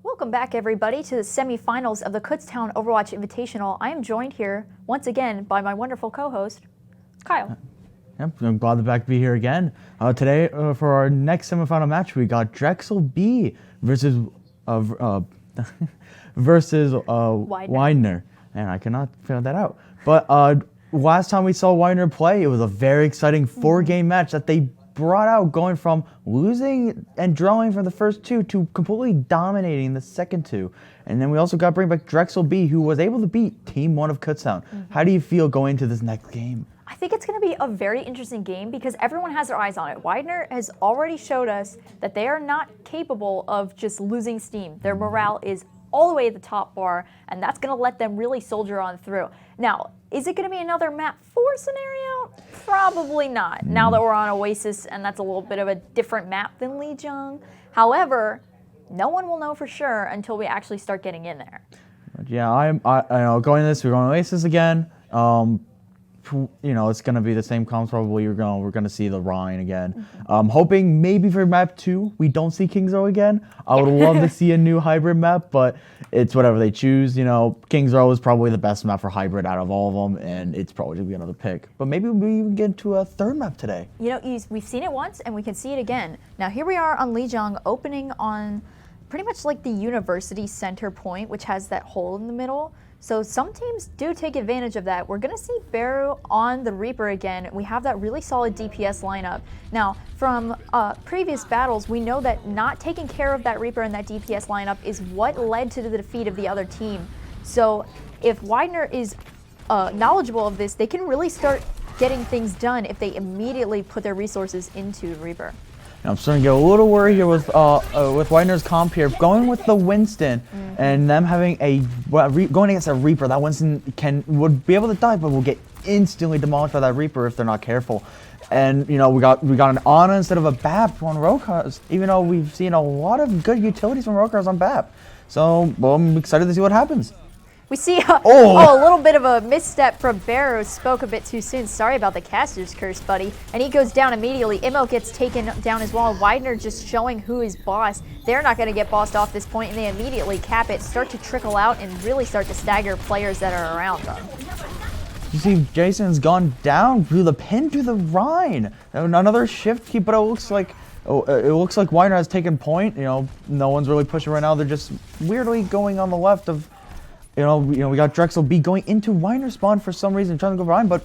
Welcome back, everybody, to the semifinals of the Kutztown Overwatch Invitational. I am joined here once again by my wonderful co-host, Kyle. Yep, I'm glad to be here again. Today, for our next semifinal match, we got Drexel B versus Widener, and I cannot figure that out. But last time we saw Widener play, it was a very exciting 4-game match that they brought out, going from losing and drawing for the first 2 to completely dominating the second 2. And then we also got to bring back Drexel B, who was able to beat Team 1 of Kutztown. How do you feel going into this next game? I think it's going to be a very interesting game because everyone has their eyes on it. Widener has already showed us that they are not capable of just losing steam. Their morale is all the way at the top bar, and that's going to let them really soldier on through. Now, is it going to be another map 4 scenario? Probably not, now that we're on Oasis, and that's a little bit of a different map than Lijiang. However, no one will know for sure until we actually start getting in there. Yeah, I know going to this, we're on Oasis again. You know, it's going to be the same comps probably. We're going to see the Rhine again. Hoping maybe for map 2 we don't see Kings Row again. I would love to see a new hybrid map, but it's whatever they choose. You know, Kings Row is probably the best map for hybrid out of all of them, and it's probably going to be another pick. But maybe we even get to a third map today. You know, we've seen it once, and we can see it again. Now here we are on Lijiang, opening on pretty much like the university center point, which has that hole in the middle. So some teams do take advantage of that. We're going to see Baru on the Reaper again. We have that really solid DPS lineup. Now, from previous battles, we know that not taking care of that Reaper and that DPS lineup is what led to the defeat of the other team. So if Widener is knowledgeable of this, they can really start getting things done if they immediately put their resources into Reaper. Now, I'm starting to get a little worried here with Widener's comp here, going with the Winston and them having going against a Reaper. That Winston would be able to die, but will get instantly demolished by that Reaper if they're not careful. And you know, we got an Ana instead of a BAP on Rokars, even though we've seen a lot of good utilities from Rokars on BAP. So, well, I'm excited to see what happens. We see a little bit of a misstep from Barrow. Spoke a bit too soon. Sorry about the caster's curse, buddy. And he goes down immediately. Immo gets taken down as well. Widener just showing who is boss. They're not going to get bossed off this point, and they immediately cap it, start to trickle out, and really start to stagger players that are around them. You see Jason's gone down through the pin to the Rhine. Another shift key, but it looks like Widener has taken point. You know, no one's really pushing right now. They're just weirdly going on the left of. You know, we got Drexel B going into Widener spawn for some reason, trying to go Ryan, but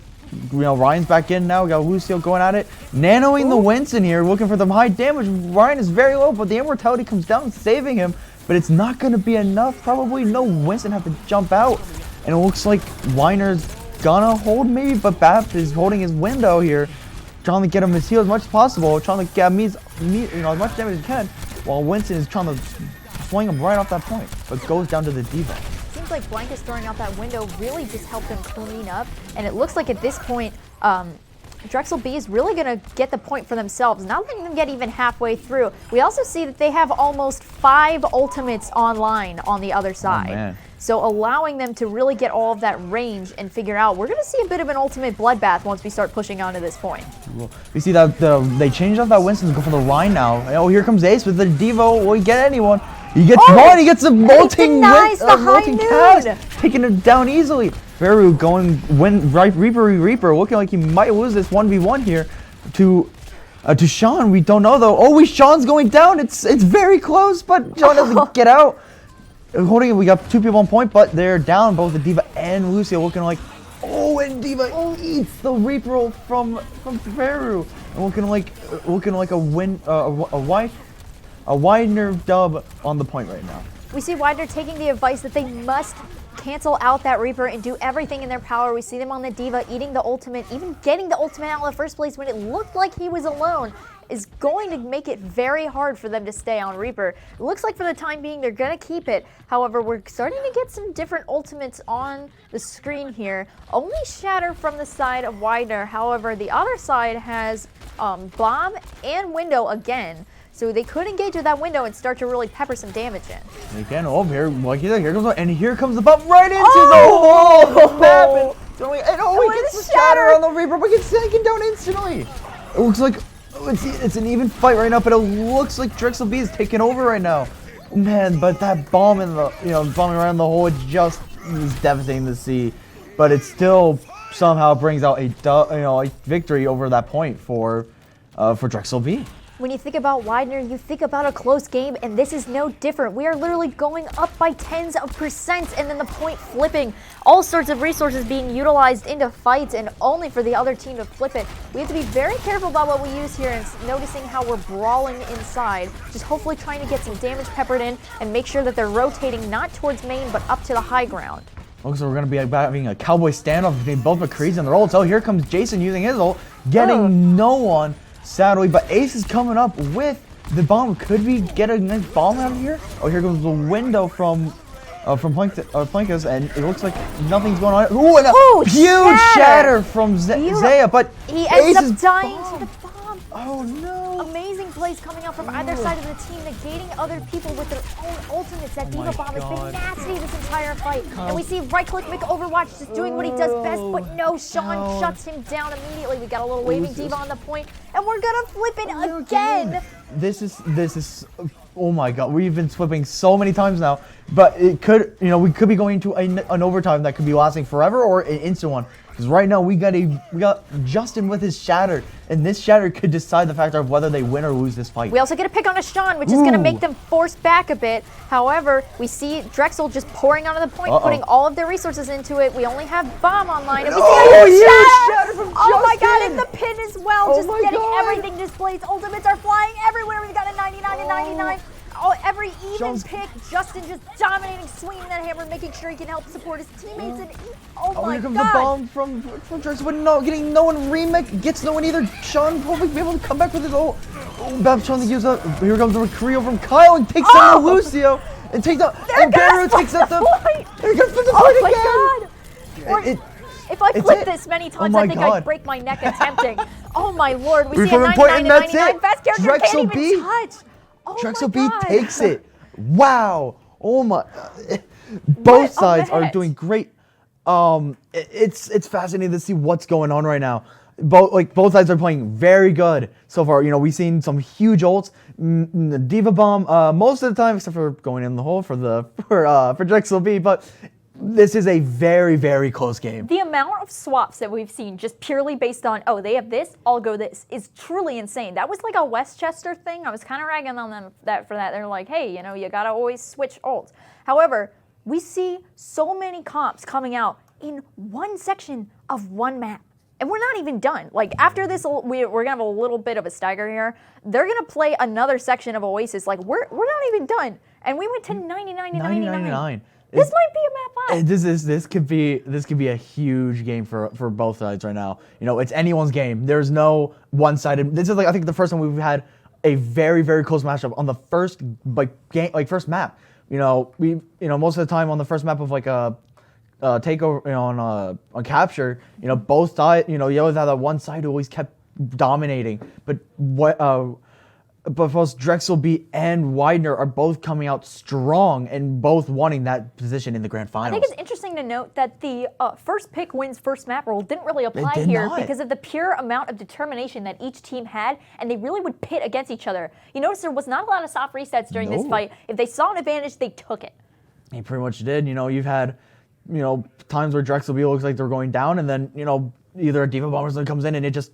you know, Ryan's back in now. We got Lucio going at it, nanoing the Winston here, looking for the high damage. Ryan is very low, but the immortality comes down, saving him. But it's not going to be enough. Probably no Winston have to jump out, and it looks like Widener's gonna hold maybe, but BAP is holding his window here, trying to get him his heal as much as possible, trying to get as much damage as he can. while Winston is trying to swing him right off that point, but goes down to the D.Va. Seems like Blanca's throwing out that window really just helped them clean up, and it looks like at this point, Drexel B is really going to get the point for themselves, not letting them get even halfway through. We also see that they have almost 5 ultimates online on the other side. Man. So allowing them to really get all of that range and figure out, we're going to see a bit of an ultimate bloodbath once we start pushing on to this point. We see that they changed up that Winston to go for the Rhine now. Oh, here comes Ace with the Devo. Will he get anyone? He gets one. He gets a molting cast, taking it down easily. Veru going Reaper, looking like he might lose this 1v1 here to Sean. We don't know though. Oh, Sean's going down. It's very close, but Sean doesn't get out. Holding it, we got 2 people on point, but they're down. Both the D.Va and Lucio looking like, and D.Va eats the Reaper from Veru, and looking like a Widener dub on the point right now. We see Widener taking the advice that they must cancel out that Reaper and do everything in their power. We see them on the D.Va eating the ultimate, even getting the ultimate out in the first place when it looked like he was alone, is going to make it very hard for them to stay on Reaper. It looks like for the time being they're going to keep it. However, we're starting to get some different ultimates on the screen here. Only Shatter from the side of Widener. However, the other side has Bomb and Window again. So they could engage with that window and start to really pepper some damage in. They can. Here comes the bump right into the hole. He gets the Shatter on the Reaper, but gets taken down instantly. It looks like it's an even fight right now, but it looks like Drexel B is taking over right now. Man, but that bomb in the bombing around the hole, it just is devastating to see. But it still somehow brings out a victory over that point for Drexel B. When you think about Widener, you think about a close game, and this is no different. We are literally going up by tens of percents, and then the point flipping. All sorts of resources being utilized into fights, and only for the other team to flip it. We have to be very careful about what we use here, and noticing how we're brawling inside. Just hopefully trying to get some damage peppered in, and make sure that they're rotating not towards main, but up to the high ground. Looks like we're going to be having a cowboy standoff between both McCrees and their ults. Oh, here comes Jason using his ult, getting no one. Sadly, but Ace is coming up with the bomb. Could we get a nice bomb out of here? Oh, here goes the window from Plankas, and it looks like nothing's going on. Ooh, and a huge shatter from Zaya, but he ends up dying to the bomb. Oh no! Amazing plays coming out from either side of the team, negating other people with their own ultimates. That D.Va bomb has been nasty this entire fight. And we see right-click Overwatch just doing what he does best, but no, Sean shuts him down immediately. We got a little waving D.Va on the point, and we're gonna flip it again. This is, oh my god, we've been flipping so many times now, but it could, we could be going to an overtime that could be lasting forever or an instant one. Because right now we got Justin with his shatter, and this shatter could decide the factor of whether they win or lose this fight. We also get a pick on a Sean, which is going to make them force back a bit. However, we see Drexel just pouring onto the point, putting all of their resources into it. We only have Bomb online, and we see shatter from Justin. Oh my god, and the pin as well, just getting everything displaced. Ultimates are flying everywhere. We've got a 99 and 99. Oh, every even pick, Justin just dominating, swinging that hammer, making sure he can help support his teammates. And oh my god! Here comes the bomb from Drexel, but getting no one remake, gets no one either. Sean will be able to come back with his ult. Bab trying to use up. Here comes the McCree from Kyle and takes out Lucio and takes out. And Baru takes out the. Here comes the point again. Oh my god! If I flip this many times, I think I'd break my neck attempting. Oh my lord! We see a 99 and 99 fast character Drexel can't even touch. Oh Drexel B takes it. Wow. Oh my. Both sides are doing great. It's fascinating to see what's going on right now. Both sides are playing very good so far. We've seen some huge ults. The D.Va bomb most of the time, except for going in the hole for Drexel B, but this is a very, very close game. The amount of swaps that we've seen just purely based on, oh, they have this, I'll go this, is truly insane. That was like a Westchester thing. I was kind of ragging on them for that. They're like, hey, you got to always switch ults. However, we see so many comps coming out in one section of one map. And we're not even done. Like, after this, we're going to have a little bit of a stagger here. They're going to play another section of Oasis. Like, we're not even done. And we went to 99 to 99. This might be a map 5. This could be a huge game for both sides right now. It's anyone's game. There's no one-sided. This is I think the first time we've had a very, very close matchup on the first first map. Most of the time on the first map of like a takeover, on capture, both sides, you always have that one side who always kept dominating. But both Drexel B and Widener are both coming out strong and both wanting that position in the grand finals. I think it's interesting to note that the first pick wins first map rule didn't really apply here because of the pure amount of determination that each team had, and they really would pit against each other. You notice there was not a lot of soft resets during this fight. If they saw an advantage, they took it. He pretty much did. You've had, times where Drexel B looks like they're going down, and then, either a Diva Bomber comes in and it just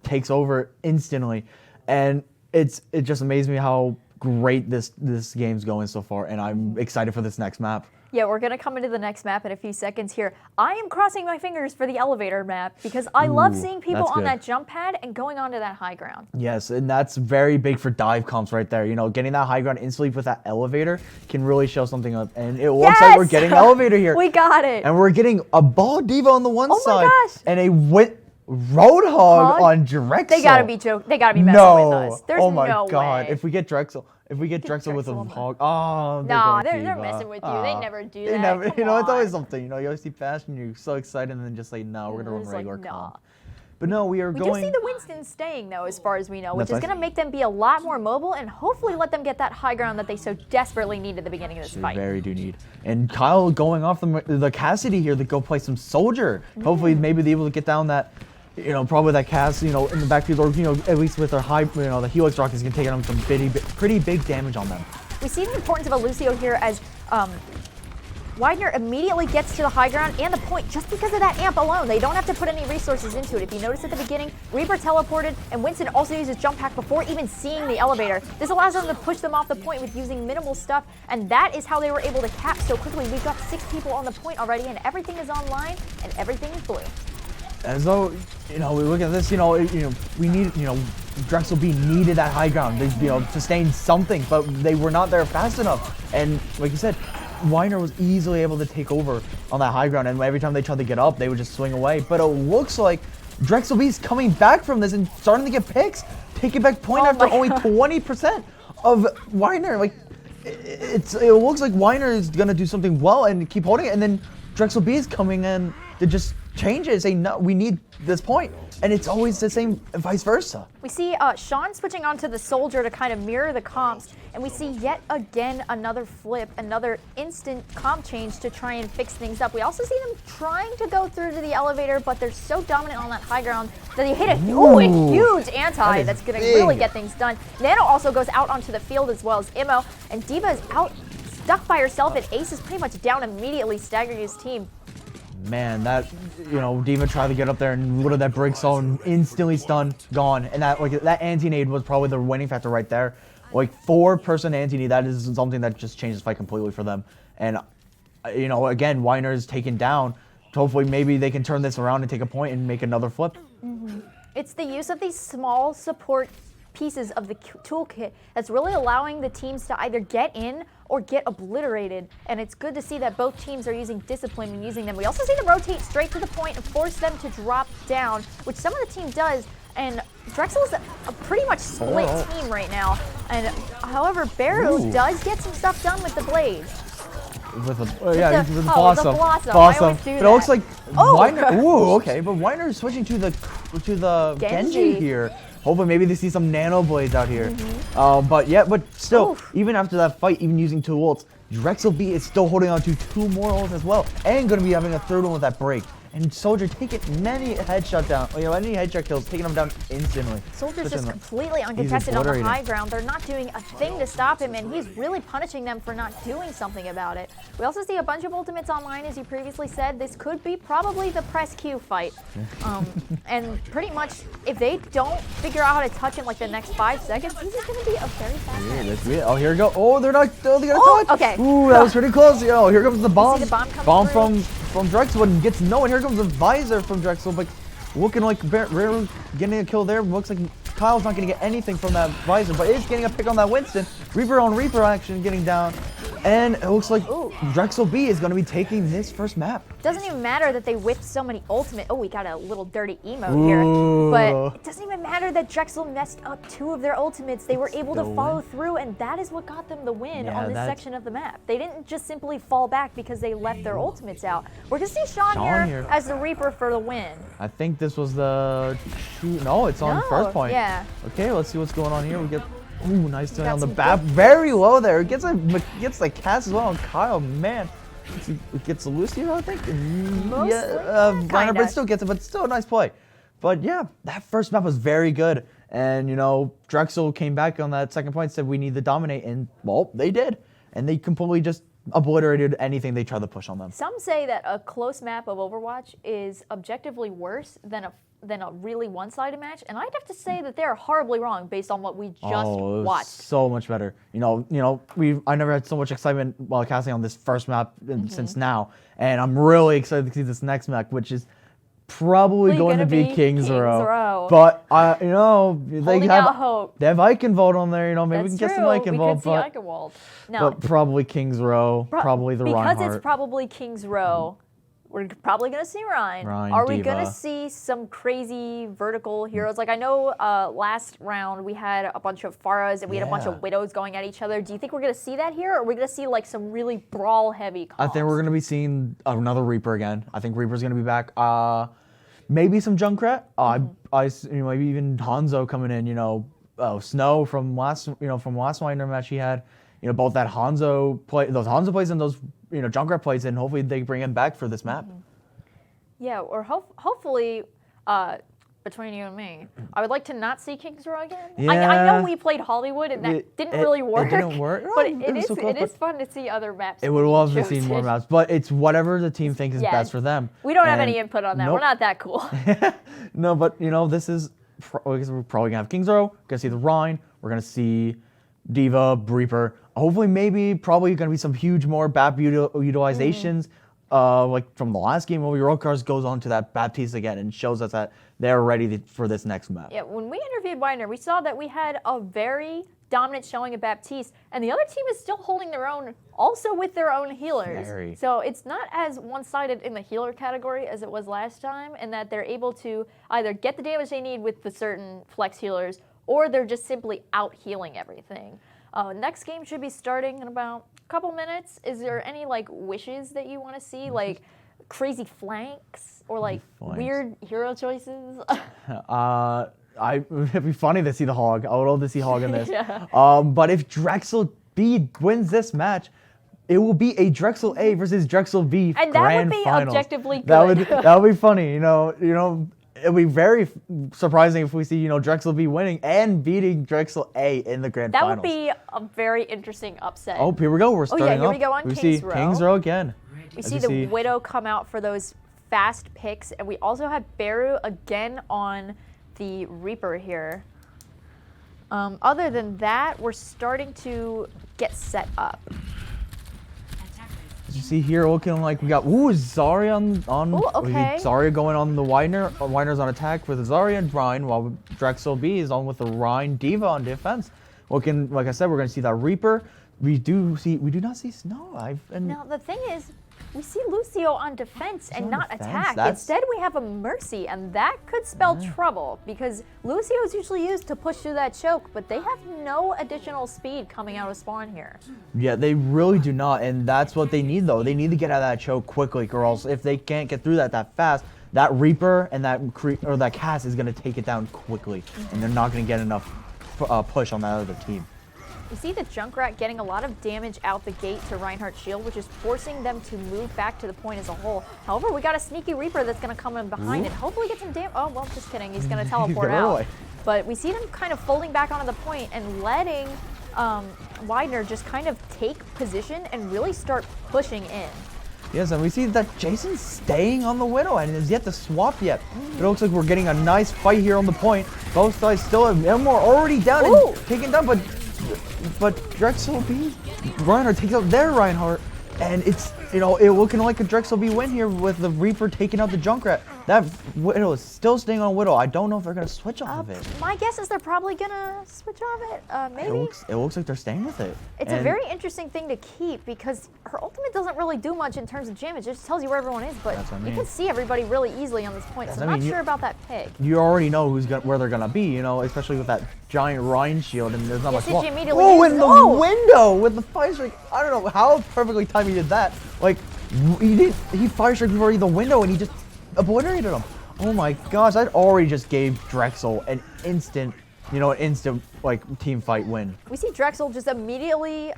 takes over instantly. And it just amazed me how great this game's going so far, and I'm excited for this next map. Yeah, we're going to come into the next map in a few seconds here. I am crossing my fingers for the elevator map because I love seeing people on that jump pad and going onto that high ground. Yes, and that's very big for dive comps right there. Getting that high ground instantly with that elevator can really show something up. And it looks like we're getting an elevator here. We got it. And we're getting a ball diva on the one side. My gosh. And a Roadhog on Drexel. They gotta be joking. They gotta be messing with us. There's oh my no god! way. If we get Drexel with a hog, they're messing with you. They never do that. Never, it's always something. You always see fast and you're so excited, and then just like, no, we're gonna run regular comp. But no, we do see the Winston staying though, as far as we know, which is gonna make them be a lot more mobile and hopefully let them get that high ground that they so desperately need at the beginning of this fight. Very do need. And Kyle going off the Cassidy here to go play some soldier. Hopefully, maybe they're able to get down that. Probably that Cass, in the backfield, or at least with their high, the Helix Rockets can take on some pretty big damage on them. We see the importance of a Lucio here as Widener immediately gets to the high ground and the point just because of that amp alone. They don't have to put any resources into it. If you notice at the beginning, Reaper teleported, and Winston also uses jump pack before even seeing the elevator. This allows them to push them off the point with using minimal stuff, and that is how they were able to cap so quickly. We've got 6 people on the point already, and everything is online, and everything is blue. As though, we look at this, we need, Drexel B needed that high ground. They, sustained something, but they were not there fast enough. And like you said, Weiner was easily able to take over on that high ground, and every time they tried to get up, they would just swing away. But it looks like Drexel B's coming back from this and starting to get picks, taking back point after only 20% of Weiner. Like, it looks like Weiner is gonna do something well and keep holding it, and then Drexel B is coming in to just change it and say, no, we need this point. And it's always the same, vice versa. We see Sean switching onto the soldier to kind of mirror the comps, and we see yet again another flip, another instant comp change to try and fix things up. We also see them trying to go through to the elevator, but they're so dominant on that high ground that they hit a huge anti that's going to really get things done. Nano also goes out onto the field as well as Immo, and Diva is out stuck by herself, and Ace is pretty much down immediately, staggering his team. Man, that, Diva tried to get up there and look at that break zone, instantly stunned, gone. And that anti-nade was probably the winning factor right there. Like 4-person anti-nade, that is something that just changes the fight completely for them. And, again, Weiner is taken down. Hopefully maybe they can turn this around and take a point and make another flip. It's the use of these small support pieces of the toolkit that's really allowing the teams to either get in or get obliterated, and it's good to see that both teams are using discipline and using them. We also see them rotate straight to the point and force them to drop down, which some of the team does, and Drexel is a pretty much split team right now. And however, Barrow does get some stuff done with the blades. With the the Blossom. Blossom. But it looks like Weiner. Ooh, okay, but Weiner is switching to the Genji here. Hopefully, maybe they see some nano blades out here. But still, even after that fight, even using 2 ults, Drexel B is still holding on to 2 more ults as well, and going to be having a 3rd one with that break. And Soldier taking many headshot kills, taking them down instantly. Soldier's just completely uncontested on the high ground. They're not doing a thing to stop him, and he's really punishing them for not doing something about it. We also see a bunch of ultimates online, as you previously said. This could be probably the press Q fight. And pretty much, if they don't figure out how to touch him like the next 5 seconds, this is going to be a very fast match. Oh, here we go. Oh, they're not. They're gonna touch. Okay. Ooh, that was pretty close. Yo, here comes the bomb. See the bomb from Drexel and gets no, and here comes the visor from Drexel, but looking like Rare getting a kill there. Looks like Kyle's not going to get anything from that visor, but is getting a pick on that Winston. Reaper on Reaper action getting down. And it looks like Ooh. Drexel B is going to be taking this first map. Doesn't even matter that they whipped so many ultimate. Oh, we got a little dirty emote here. But it doesn't even matter that Drexel messed up 2 of their ultimates. They were able to follow through, and that is what got them the win on this section of the map. They didn't just simply fall back because they left their ultimates out. We're going to see Sean here as the Reaper for the win. I think this was the shoot. No, it's on first point. Yeah. Okay, let's see what's going on here. We get ooh, nice turn on the some back. Very low there. Gets the cast as well on Kyle. Man, it gets Lucio, I think. Reiner, but still gets it. But still a nice play. But yeah, that first map was very good. And you know, Drexel came back on that second point, said we need to dominate, and well, they did. And they completely just obliterated anything they tried to push on them. Some say that a close map of Overwatch is objectively worse than a really one-sided match, and I'd have to say that they're horribly wrong based on what we just it was watched. So much better. I never had so much excitement while casting on this first map since now, and I'm really excited to see this next map, which is probably going to be Kings Row. But they have hope. They have Eichenwald on there. Maybe we can get some Eichenwald. We could see Eichenwald. No, but probably Kings Row. Probably the Reinhardt. Because it's probably Kings Row. We're probably going to see Ryan. Are we going to see some crazy vertical heroes? Like I know last round we had a bunch of Pharahs and we had a bunch of Widows going at each other. Do you think we're going to see that here, or are we going to see like some really brawl-heavy comps? I think we're going to be seeing another Reaper again. I think Reaper's going to be back. Maybe some Junkrat. Maybe even Hanzo coming in. Snow from last Winder match he had. Both that Hanzo play, those Hanzo plays and those Junkrat plays, and hopefully they bring him back for this map. Yeah, or hopefully, between you and me, I would like to not see Kings Row again. Yeah. I know we played Hollywood and that didn't really work. It didn't work. But it is fun to see other maps. It would love to see more maps, but it's whatever the team thinks is best for them. We don't have any input on that. Nope. We're not that cool. No, but this is we're probably gonna have Kings Row. We're gonna see the Rhine. We're gonna see Diva, Reaper. Hopefully, probably going to be some huge more BAP utilizations, like from the last game where Eurocars goes on to that Baptiste again and shows us that they're ready for this next map. Yeah, when we interviewed Winder, we saw that we had a very dominant showing of Baptiste, and the other team is still holding their own, also with their own healers. So it's not as one-sided in the healer category as it was last time, and that they're able to either get the damage they need with the certain flex healers, or they're just simply out-healing everything. Next game should be starting in about a couple minutes. Is there any wishes that you want to see, like crazy flanks or weird hero choices? It'd be funny to see the Hog. I would love to see Hog in this. Yeah. But if Drexel B wins this match, it will be a Drexel A versus Drexel B and grand that would be finals. Objectively good. That would be funny. It'll be very surprising if we see, Drexel B winning and beating Drexel A in the grand finals. That would be a very interesting upset. Oh, here we go. We're starting here we go on Kings Row. Kings Row again. We see the Widow come out for those fast picks, and we also have Beru again on the Reaper here. Other than that, we're starting to get set up. You see here, looking like we got Zarya on Zarya going on the Winder. Winder's on attack with Zarya and Rhine, while Drexel B is on with the Rhine Diva on defense. Looking, like I said, we're going to see that Reaper. We do not see Snow. Now the thing is, we see Lucio on defense and not attack. Instead, we have a Mercy, and that could spell trouble because Lucio is usually used to push through that choke, but they have no additional speed coming out of spawn here. Yeah, they really do not, and that's what they need, though. They need to get out of that choke quickly, or else if they can't get through that fast, that Reaper and that Cass is going to take it down quickly, and they're not going to get enough push on that other team. You see the Junkrat getting a lot of damage out the gate to Reinhardt's shield, which is forcing them to move back to the point as a whole. However, we got a sneaky Reaper that's going to come in behind and hopefully get some damage. Oh, well, just kidding. He's going to teleport out. But we see them kind of folding back onto the point and letting Winder just kind of take position and really start pushing in. Yes, and we see that Jason's staying on the Widow and is yet to swap yet. It looks like we're getting a nice fight here on the point. Both sides still have Elmore already down and taken down, but Drexel B, Reinhardt takes out their Reinhardt, and it's you know, it looking like a Drexel B win here with the Reaper taking out the Junkrat. That Widow is still staying on Widow. I don't know if they're going to switch off of it. My guess is they're probably gonna switch off it. Maybe. It looks like they're staying with it. It's a very interesting thing to keep because her ultimate doesn't really do much in terms of damage. It just tells you where everyone is, but That's what I you mean. can see everybody really easily on this point. So I'm not sure about that pick. You already know where they're gonna be, you know, especially with that giant Rhine shield, and there's not much. Yes, immediately oh, is. in the window with the fire strike. I don't know how perfectly timed he did that. Like, he fire strike before the window, and he just obliterated him. Oh my gosh, that already just gave Drexel an instant, like team fight win. We see Drexel just immediately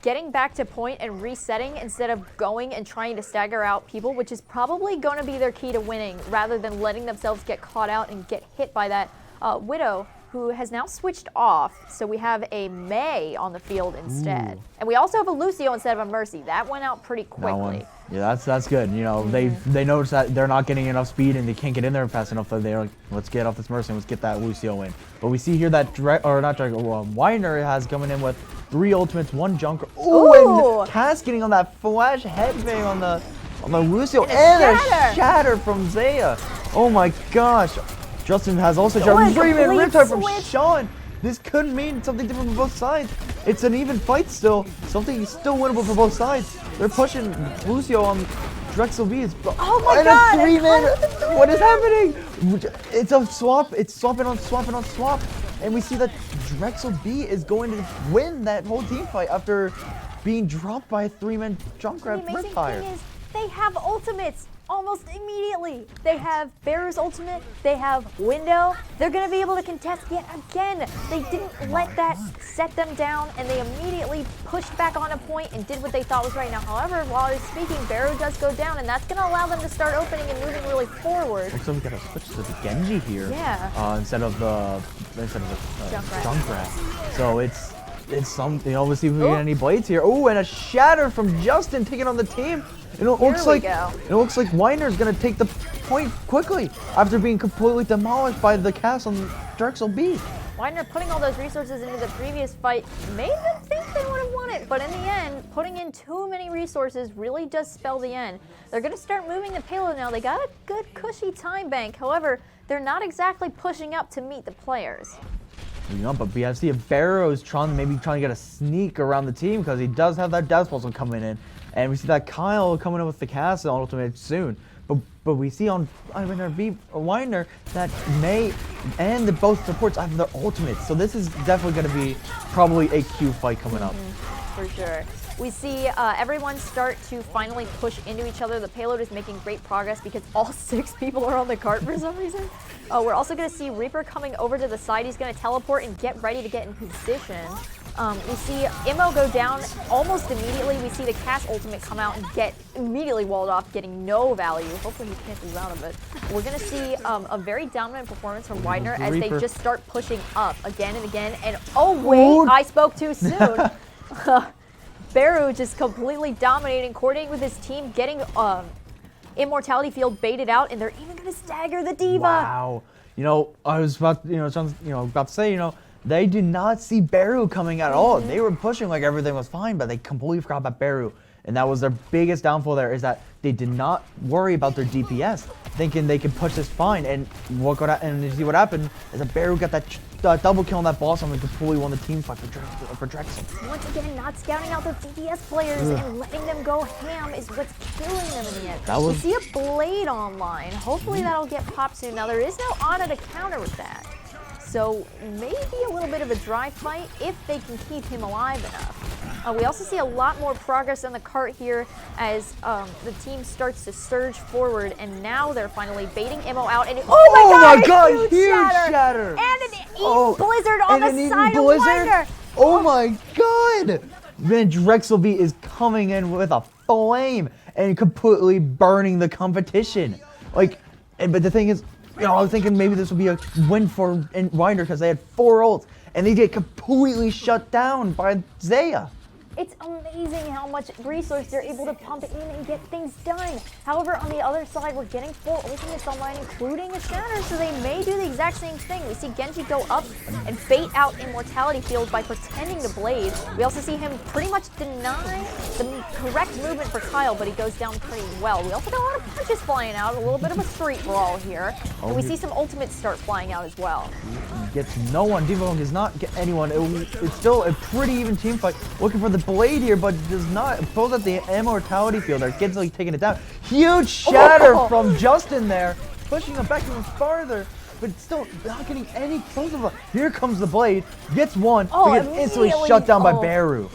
getting back to point and resetting instead of going and trying to stagger out people, which is probably going to be their key to winning, rather than letting themselves get caught out and get hit by that Widow, who has now switched off. So we have a Mei on the field instead. Ooh. And we also have a Lucio instead of a Mercy. That went out pretty quickly. Yeah, that's good. You know, they notice that they're not getting enough speed and they can't get in there fast enough. So they're like, let's get off this Mercy and let's get that Lucio in. But we see here that Weiner has coming in with 3 ultimates, 1 Junker. Ooh, and Cass getting on that flash headbang on the Lucio and a shatter from Zaya. Oh my gosh. Justin has also shot 3-man Riptide from Sean. This could mean something different for both sides. It's an even fight still. Something still winnable for both sides. They're pushing Lucio on Drexel B. Oh my god! And a 3-man. What is happening? It's a swap. It's swapping on swap. And we see that Drexel B is going to win that whole team fight after being dropped by a 3-man Junkrat Riptide. Thing is, they have ultimates almost immediately. They have Bearer's ultimate, they have Window. They're going to be able to contest yet again. They didn't let that set them down, and they immediately pushed back on a point and did what they thought was right. Now, however, while he's speaking, Bearer does go down, and that's going to allow them to start opening and moving really forward. Looks like we got to switch to the Genji here. Yeah. Instead of the Junkrat. So it's something. Obviously, if we get any blades here. Oh, and a shatter from Justin taking on the team. It looks like Weiner's gonna take the point quickly after being completely demolished by the cast on Drexel B. Weiner putting all those resources into the previous fight made them think they would have won it, but in the end, putting in too many resources really does spell the end. They're gonna start moving the payload now. They got a good cushy time bank. However, they're not exactly pushing up to meet the players. But I see if Barrow's trying to get a sneak around the team because he does have that Death Pulse coming in. And we see that Kyle coming in with the cast on ultimate soon. But we see on Weiner that Mei and both supports have their ultimates. So this is definitely going to be probably a Q fight coming up. For sure. We see everyone start to finally push into each other. The payload is making great progress because all 6 people are on the cart for some reason. We're also going to see Reaper coming over to the side. He's going to teleport and get ready to get in position. We see Immo go down almost immediately. We see the Cass ultimate come out and get immediately walled off, getting no value. Hopefully he cancels out of it. We're going to see a very dominant performance from Weiner as they just start pushing up again and again. And oh wait, I spoke too soon. Beru just completely dominating, coordinating with his team, getting Immortality Field baited out, and they're even going to stagger the D.Va. Wow. I was about to say, they did not see Beru coming at all. They were pushing like everything was fine, but they completely forgot about Beru. And that was their biggest downfall there, is that they did not worry about their DPS, thinking they could push this fine. And you see what happened is that Beru got that double kill on that boss and completely won the team fight for Drexel. Once again, not scouting out those DPS players and letting them go ham is what's killing them in the end. We see a Blade online. Hopefully that'll get popped soon. Now there is no Ana to counter with that. So maybe a little bit of a dry fight if they can keep him alive enough. We also see a lot more progress on the cart here as the team starts to surge forward, and now they're finally baiting Immo out. And oh my god, huge shatter! And an Eden Blizzard on the side of Weiner! Oh my god! Then Drexel B is coming in with a flame and completely burning the competition. But the thing is, I was thinking maybe this would be a win for Weiner because they had 4 ults and they get completely shut down by Zaya. It's amazing how much resource they're able to pump in and get things done. However, on the other side, we're getting 4 ultimates online, including a Shatter, so they may do the exact same thing. We see Genji go up and bait out Immortality Field by pretending to Blade. We also see him pretty much deny the correct movement for Kyle, but he goes down pretty well. We also got a lot of punches flying out, a little bit of a street brawl here. And we see some ultimates start flying out as well. Gets no one. Devo does not get anyone. It's still a pretty even team fight. Looking for the blade here, but does not. Pulls out the Immortality Field. Our kid's like taking it down. Huge shatter from Justin there, pushing him back even farther, but still not getting any closer. Here comes the blade. Gets one. But gets instantly shut down by Beru.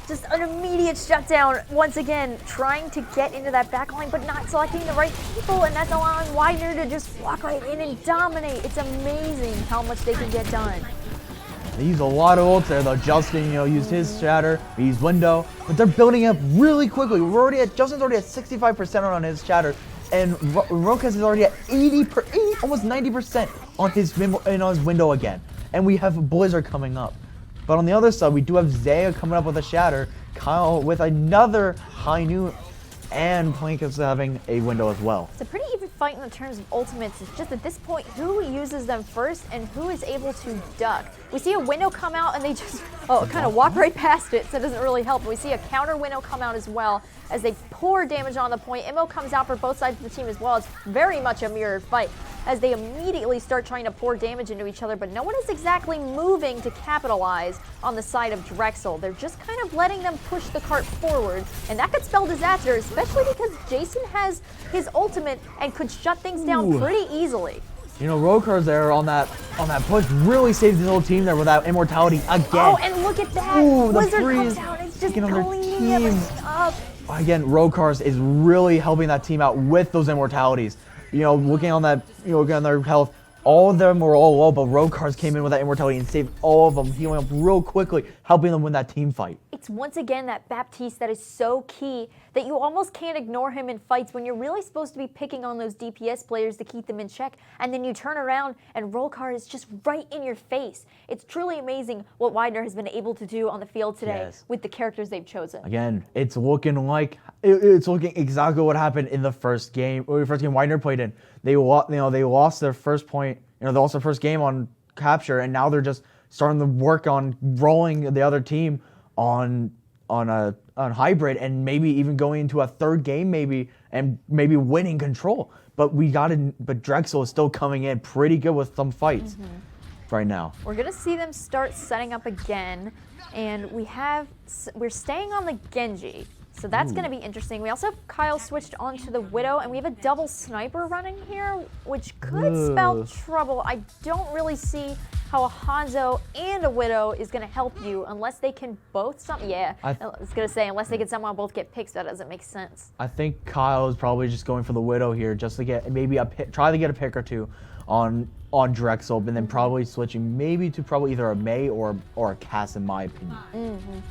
Just an immediate shutdown, once again, trying to get into that back line, but not selecting the right people, and that's allowing Widener to just walk right in and dominate. It's amazing how much they can get done. They use a lot of ults there, though. Justin, used his shatter, he used window, but they're building up really quickly. Justin's already at 65% on his shatter, and Rokas is already at 80, almost 90% on his window again. And we have Blizzard coming up. But on the other side, we do have Zaya coming up with a shatter, Kyle with another high noon, and Plank is having a window as well. It's a pretty even fight in the terms of ultimates. It's just at this point who uses them first and who is able to duck. We see a window come out and they just kind of walk right past it, so it doesn't really help. We see a counter window come out as well as they pour damage on the point. Immo comes out for both sides of the team as well. It's very much a mirrored fight as they immediately start trying to pour damage into each other, but no one is exactly moving to capitalize on the side of Drexel. They're just kind of letting them push the cart forward, and that could spell disaster, especially because Jason has his ultimate and could shut things down pretty easily. Rokar's there on that push really saved his whole team there with that immortality again. Oh, and look at that! Blizzard comes out, it's just cleaning everything up. Again, Rokar's is really helping that team out with those immortalities. Looking on that, looking on their health, all of them were all low, but Rokar's came in with that immortality and saved all of them, healing up real quickly, helping them win that team fight. It's once again that Baptiste that is so key that you almost can't ignore him in fights when you're really supposed to be picking on those DPS players to keep them in check, and then you turn around and Rolkar is just right in your face. It's truly amazing what Widener has been able to do on the field today with the characters they've chosen. Again, it's looking exactly what happened in the first game. Widener played in. They lost their first point. They lost their first game on capture, and now they're just starting to work on rolling the other team on hybrid, and maybe even going into a third game, and maybe winning control. But Drexel is still coming in pretty good with some fights right now. We're gonna see them start setting up again, and we're staying on the Genji. So that's going to be interesting. We also have Kyle switched onto the Widow, and we have a double sniper running here, which could spell trouble. I don't really see how a Hanzo and a Widow is going to help you unless they can both I was going to say, unless they can somehow both get picks, that doesn't make sense. I think Kyle is probably just going for the Widow here, just to get maybe try to get a pick or two on Drexel, and then probably switching maybe to either a Mei or a Cass, in my opinion.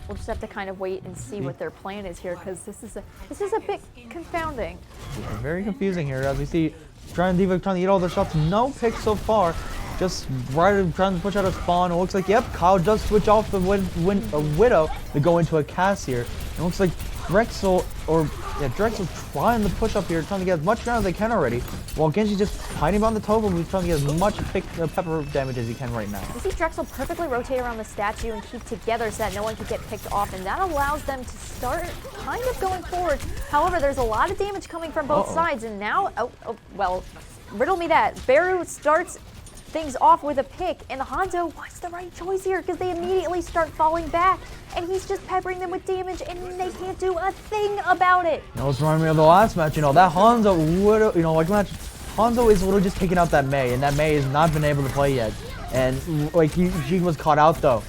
We'll just have to kind of wait and see what their plan is here, because this is a bit confounding. Yeah, very confusing here, as we see trying to eat all the shots. No picks so far. Just trying to push out a spawn. It looks like, yep, Kyle does switch off the Widow to go into a Cass here. It looks like Drexel's trying to push up here, trying to get as much ground as they can already, while Genji's just hiding behind the totem, who's trying to get as much pepper damage as he can right now. We see Drexel perfectly rotate around the statue and keep together so that no one can get picked off, and that allows them to start kind of going forward. However, there's a lot of damage coming from both sides, and now, well, riddle me that. Beru starts things off with a pick, and the Hanzo, what's the right choice here? Because they immediately start falling back, and he's just peppering them with damage, and they can't do a thing about it. It's reminding me of the last match. That Hanzo would, Hanzo is literally just taking out that Mei, and that Mei has not been able to play yet. And she was caught out though.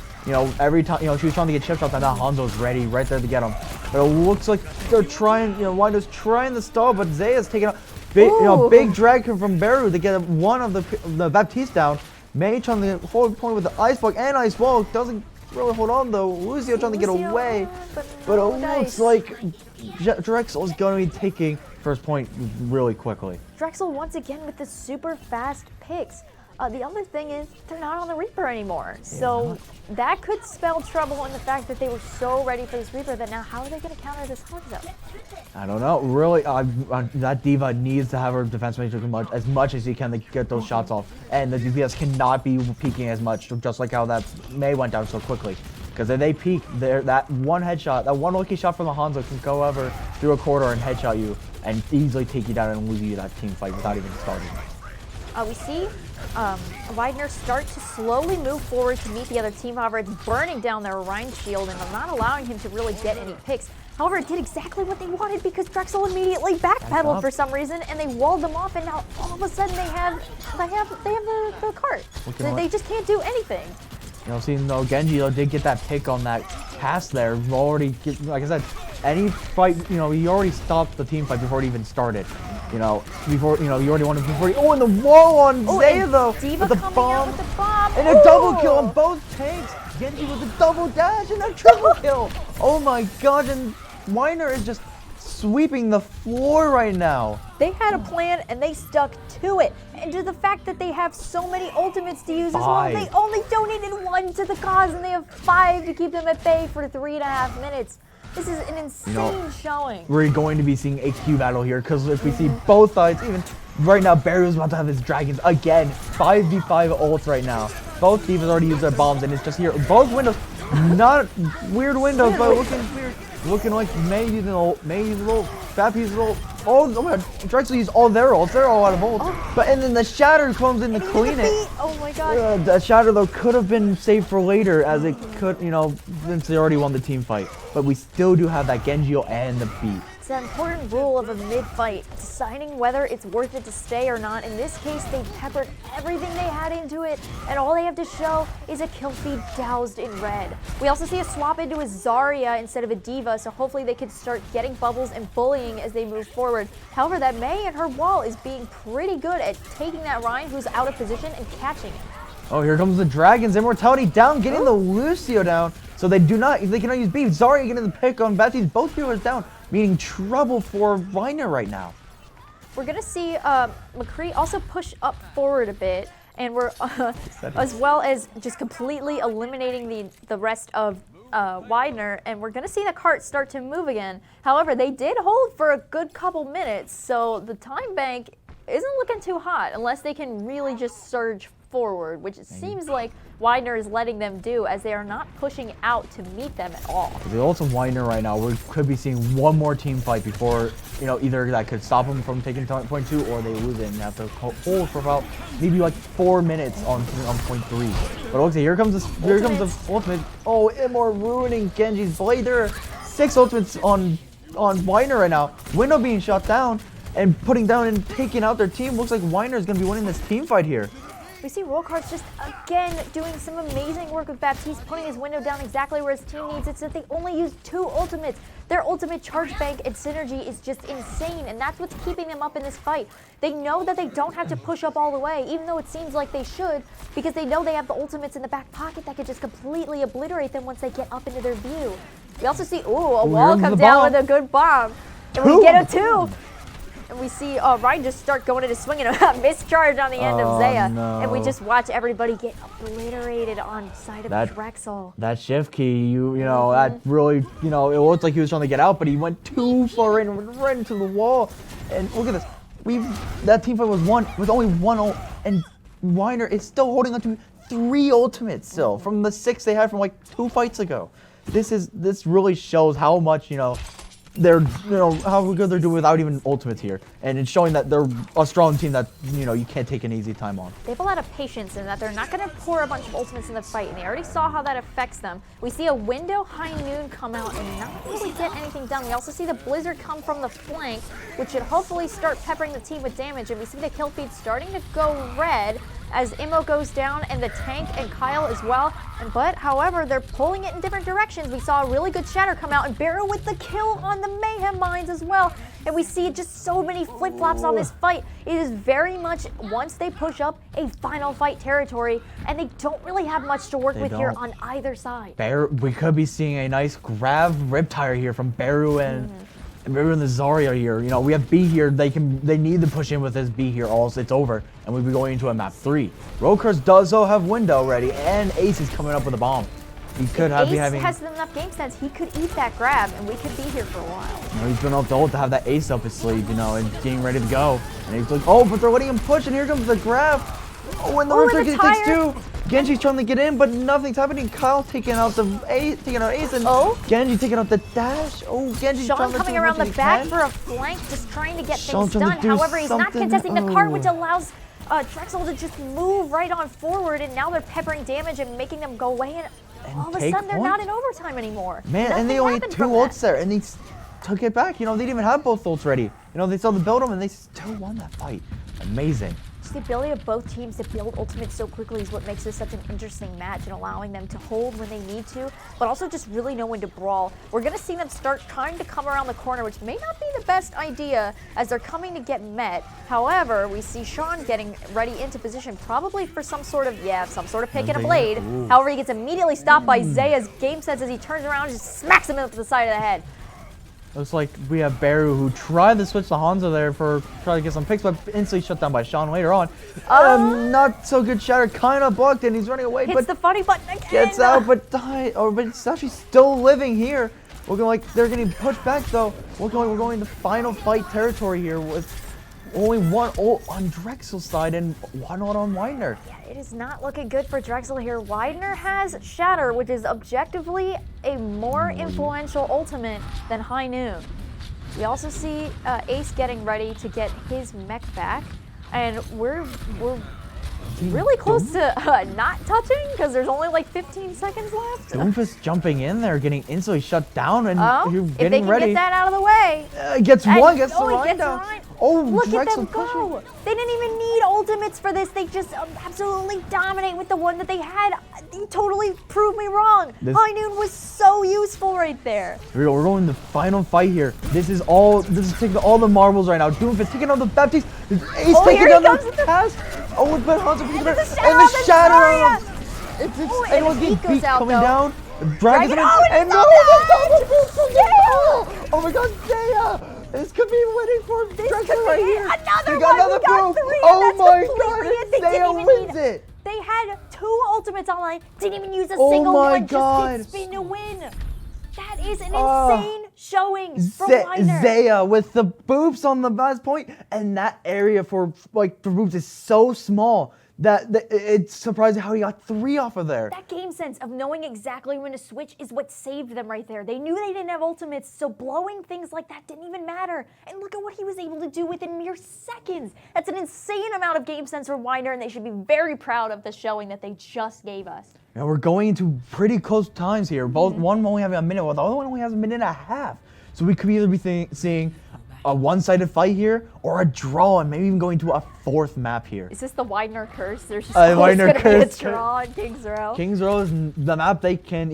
Every time, she was trying to get chip shots, and that Hanzo's ready, right there to get him. But it looks like they're trying, Windows trying to stall, but Zaya's taking out. Big drag from Beru to get one of the Baptiste down. Mei trying to hold point with the Ice Block and Ice Wall. Doesn't really hold on though. Lucio trying to get away. But it looks like Drexel is going to be taking first point really quickly. Drexel once again with the super fast picks. The other thing is they're not on the Reaper anymore. So that could spell trouble in the fact that they were so ready for this Reaper that now how are they going to counter this Hanzo? I don't know. Really, that D.Va needs to have her defense matrix as much as he can to get those shots off. And the DPS cannot be peeking as much, just like how that Mei went down so quickly. Because if they peek, that one headshot, that one lucky shot from the Hanzo can go over through a corridor and headshot you and easily take you down and lose you that team fight without even starting. We see Widener start to slowly move forward to meet the other team. However, it's burning down their Rhine shield and not allowing him to really get any picks. However, it did exactly what they wanted because Drexel immediately backpedaled for some reason and they walled them off, and now all of a sudden they have the cart. They just can't do anything. You know, seeing though Genji though did get that pick on that pass there, already like I said, any fight, you know, he already stopped the team fight before it even started. You know, he already won it before. And the wall on Zaya though D.Va with the coming bomb, out with the bomb. and a double kill on both tanks. Genji with a double dash and a triple kill. Oh my god! And Weiner is just sweeping the floor right now. They had a plan and they stuck to it. And to the fact that they have so many ultimates to use as well, they only donated 1 to the cause and they have 5 to keep them at bay for 3.5 minutes. This is an insane showing. We're going to be seeing a Q battle here because if we see both sides, even right now, Barry's about to have his dragons again. 5v5 ults right now. Both teams already used their bombs and it's just here. Both windows, not weird windows, but looking weird. Looking like Mei using ult, Fap using ult. Oh my god, Drexel used all their ults. They're all out of ult. And then the Shatter comes in to clean it. Oh my god. The Shatter though could have been saved for later as it could, you know, since they already won the team fight. But we still do have that Genji ult and the beat. It's an important rule of a mid-fight, deciding whether it's worth it to stay or not. In this case, they peppered everything they had into it, and all they have to show is a kill feed doused in red. We also see a swap into a Zarya instead of a D.Va, so hopefully they can start getting bubbles and bullying as they move forward. However, that Mei and her wall is being pretty good at taking that Rhine who's out of position and catching it. Oh, here comes the Dragons. Immortality down, getting the Lucio down. So they cannot use beef. Zarya getting the pick on Baptiste. Both healers down, meaning trouble for Reiner right now. We're gonna see McCree also push up forward a bit, and we're as well as just completely eliminating the rest of Widener, and we're gonna see the cart start to move again. However, they did hold for a good couple minutes, so the time bank isn't looking too hot unless they can really just surge forward, which it seems like Widener is letting them do as they are not pushing out to meet them at all. The ults of Widener right now, we could be seeing one more team fight before, you know, either that could stop them from taking point 2 or they lose it and have to hold for about maybe like 4 minutes on point 3. But okay, here comes the ultimate. Oh, Immor ruining Genji's blade. There are 6 ultimates on Widener right now. Window being shot down and putting down and taking out their team. Looks like Widener is going to be winning this team fight here. We see Rollcart's just again doing some amazing work with Baptiste, putting his window down exactly where his team needs it, so that they only use 2 ultimates. Their ultimate charge bank and synergy is just insane, and that's what's keeping them up in this fight. They know that they don't have to push up all the way, even though it seems like they should, because they know they have the ultimates in the back pocket that could just completely obliterate them once they get up into their view. We also see, a wall come down with a good bomb, and we get a 2. And we see Ryan just start going into swinging a mischarge on the end of Zaya. No. And we just watch everybody get obliterated on side of Drexel. That shift key, you know, that really, you know, it looked like he was trying to get out, but he went too far in, went right into the wall. And look at this. That team fight was with only 1 ult, and Weiner is still holding on to 3 ultimates still from the 6 they had from like 2 fights ago. This really shows how much, you know, how good they're doing without even ultimates here, and it's showing that they're a strong team that, you know, you can't take an easy time on. They have a lot of patience in that they're not going to pour a bunch of ultimates in the fight, and they already saw how that affects them. We see a window High Noon come out and not really get anything done. We also see the Blizzard come from the flank, which should hopefully start peppering the team with damage, and we see the kill feed starting to go red as Immo goes down and the tank and Kyle as well. But however, they're pulling it in different directions. We saw a really good Shatter come out and Barrow with the kill on the Mayhem Mines as well. And we see just so many flip-flops on this fight. It is very much, once they push up, a final fight territory, and they don't really have much to work with here on either side. We could be seeing a nice grab Riptire here from Barrow and And remember the Zarya here. You know, we have B here. They need to push in with this B here, or else it's over, and we'll be going into a map 3. Rokers does though have window ready, and Ace is coming up with a bomb. He could be having. Ace has enough game sense. He could eat that grab, and we could be here for a while. You know, he's been up to ult to have that Ace up his sleeve, you know, and getting ready to go. And he's like, oh, but they're letting him push, and here comes the grab. Oh, and the Rooker takes 2. Genji's trying to get in, but nothing's happening. Kyle taking out the Ace, and Genji taking out the dash. Oh, Genji's Sean coming around the back for a flank, just trying to get things done. However, he's not contesting the cart, which allows Drexel to just move right on forward, and now they're peppering damage and making them go away, and all of a sudden they're not in overtime anymore. Man, and they only had 2 ults there, and they took it back. You know, they didn't even have both ults ready. You know, they still had to build them, and they still won that fight. Amazing. The ability of both teams to build ultimates so quickly is what makes this such an interesting match, and allowing them to hold when they need to, but also just really know when to brawl. We're going to see them start trying to come around the corner, which may not be the best idea as they're coming to get met. However, we see Sean getting ready into position, probably for some sort of pick and a blade. However, he gets immediately stopped by Zaya's game sense as he turns around and just smacks him up to the side of the head. Looks like we have Beru who tried to switch to Hanzo there for trying to get some picks, but instantly shut down by Sean later on. Not so good shatter, kind of blocked, and he's running away. Hits the funny button again. Gets out, but died. But it's actually still living here. Looking like they're getting pushed back though. We're going into final fight territory here with only 1 ult on Drexel's side and 1 ult on Widener. Yeah, it is not looking good for Drexel here. Widener has Shatter, which is objectively a more influential ultimate than High Noon. We also see Ace getting ready to get his mech back, and we're really close to not touching because there's only like 15 seconds left. Doomfist jumping in there, getting instantly shut down, and if they getting can ready. Get that out of the way. Gets the He line gets down. Ryan. Oh, Look at Drexel them go. They didn't even need ultimates for this. They just absolutely dominate with the one that they had. You totally proved me wrong. High Noon was so useful right there. We're going to the final fight here. This is taking all the marbles right now. Doomfist taking on the Baptiste. Ace taking on the pass. Oh, but Hanzo and the shatter on him. It's Beat getting beat coming though. down. Dragon and no, oh my God, Zaya! This could be winning for Drexel right here. Another boom. Three, oh my God, Zaya wins it. They had 2 ultimates online, didn't even use a single one, just did spin to win. That is an insane showing from Widener. Zaya with the boops on the last point, and that area for boops is so small that it's surprising how he got 3 off of there. That game sense of knowing exactly when to switch is what saved them right there. They knew they didn't have ultimates, so blowing things like that didn't even matter. And look at what he was able to do within mere seconds. That's an insane amount of game sense for Widener, and they should be very proud of the showing that they just gave us. Now we're going into pretty close times here. Both one only having a minute, while the other one only has a minute and a half. So we could either be seeing a one-sided fight here, or a draw, and maybe even going to a 4th map here. Is this the Widener curse? There's just always going to be a draw on King's Row. King's Row is the map they can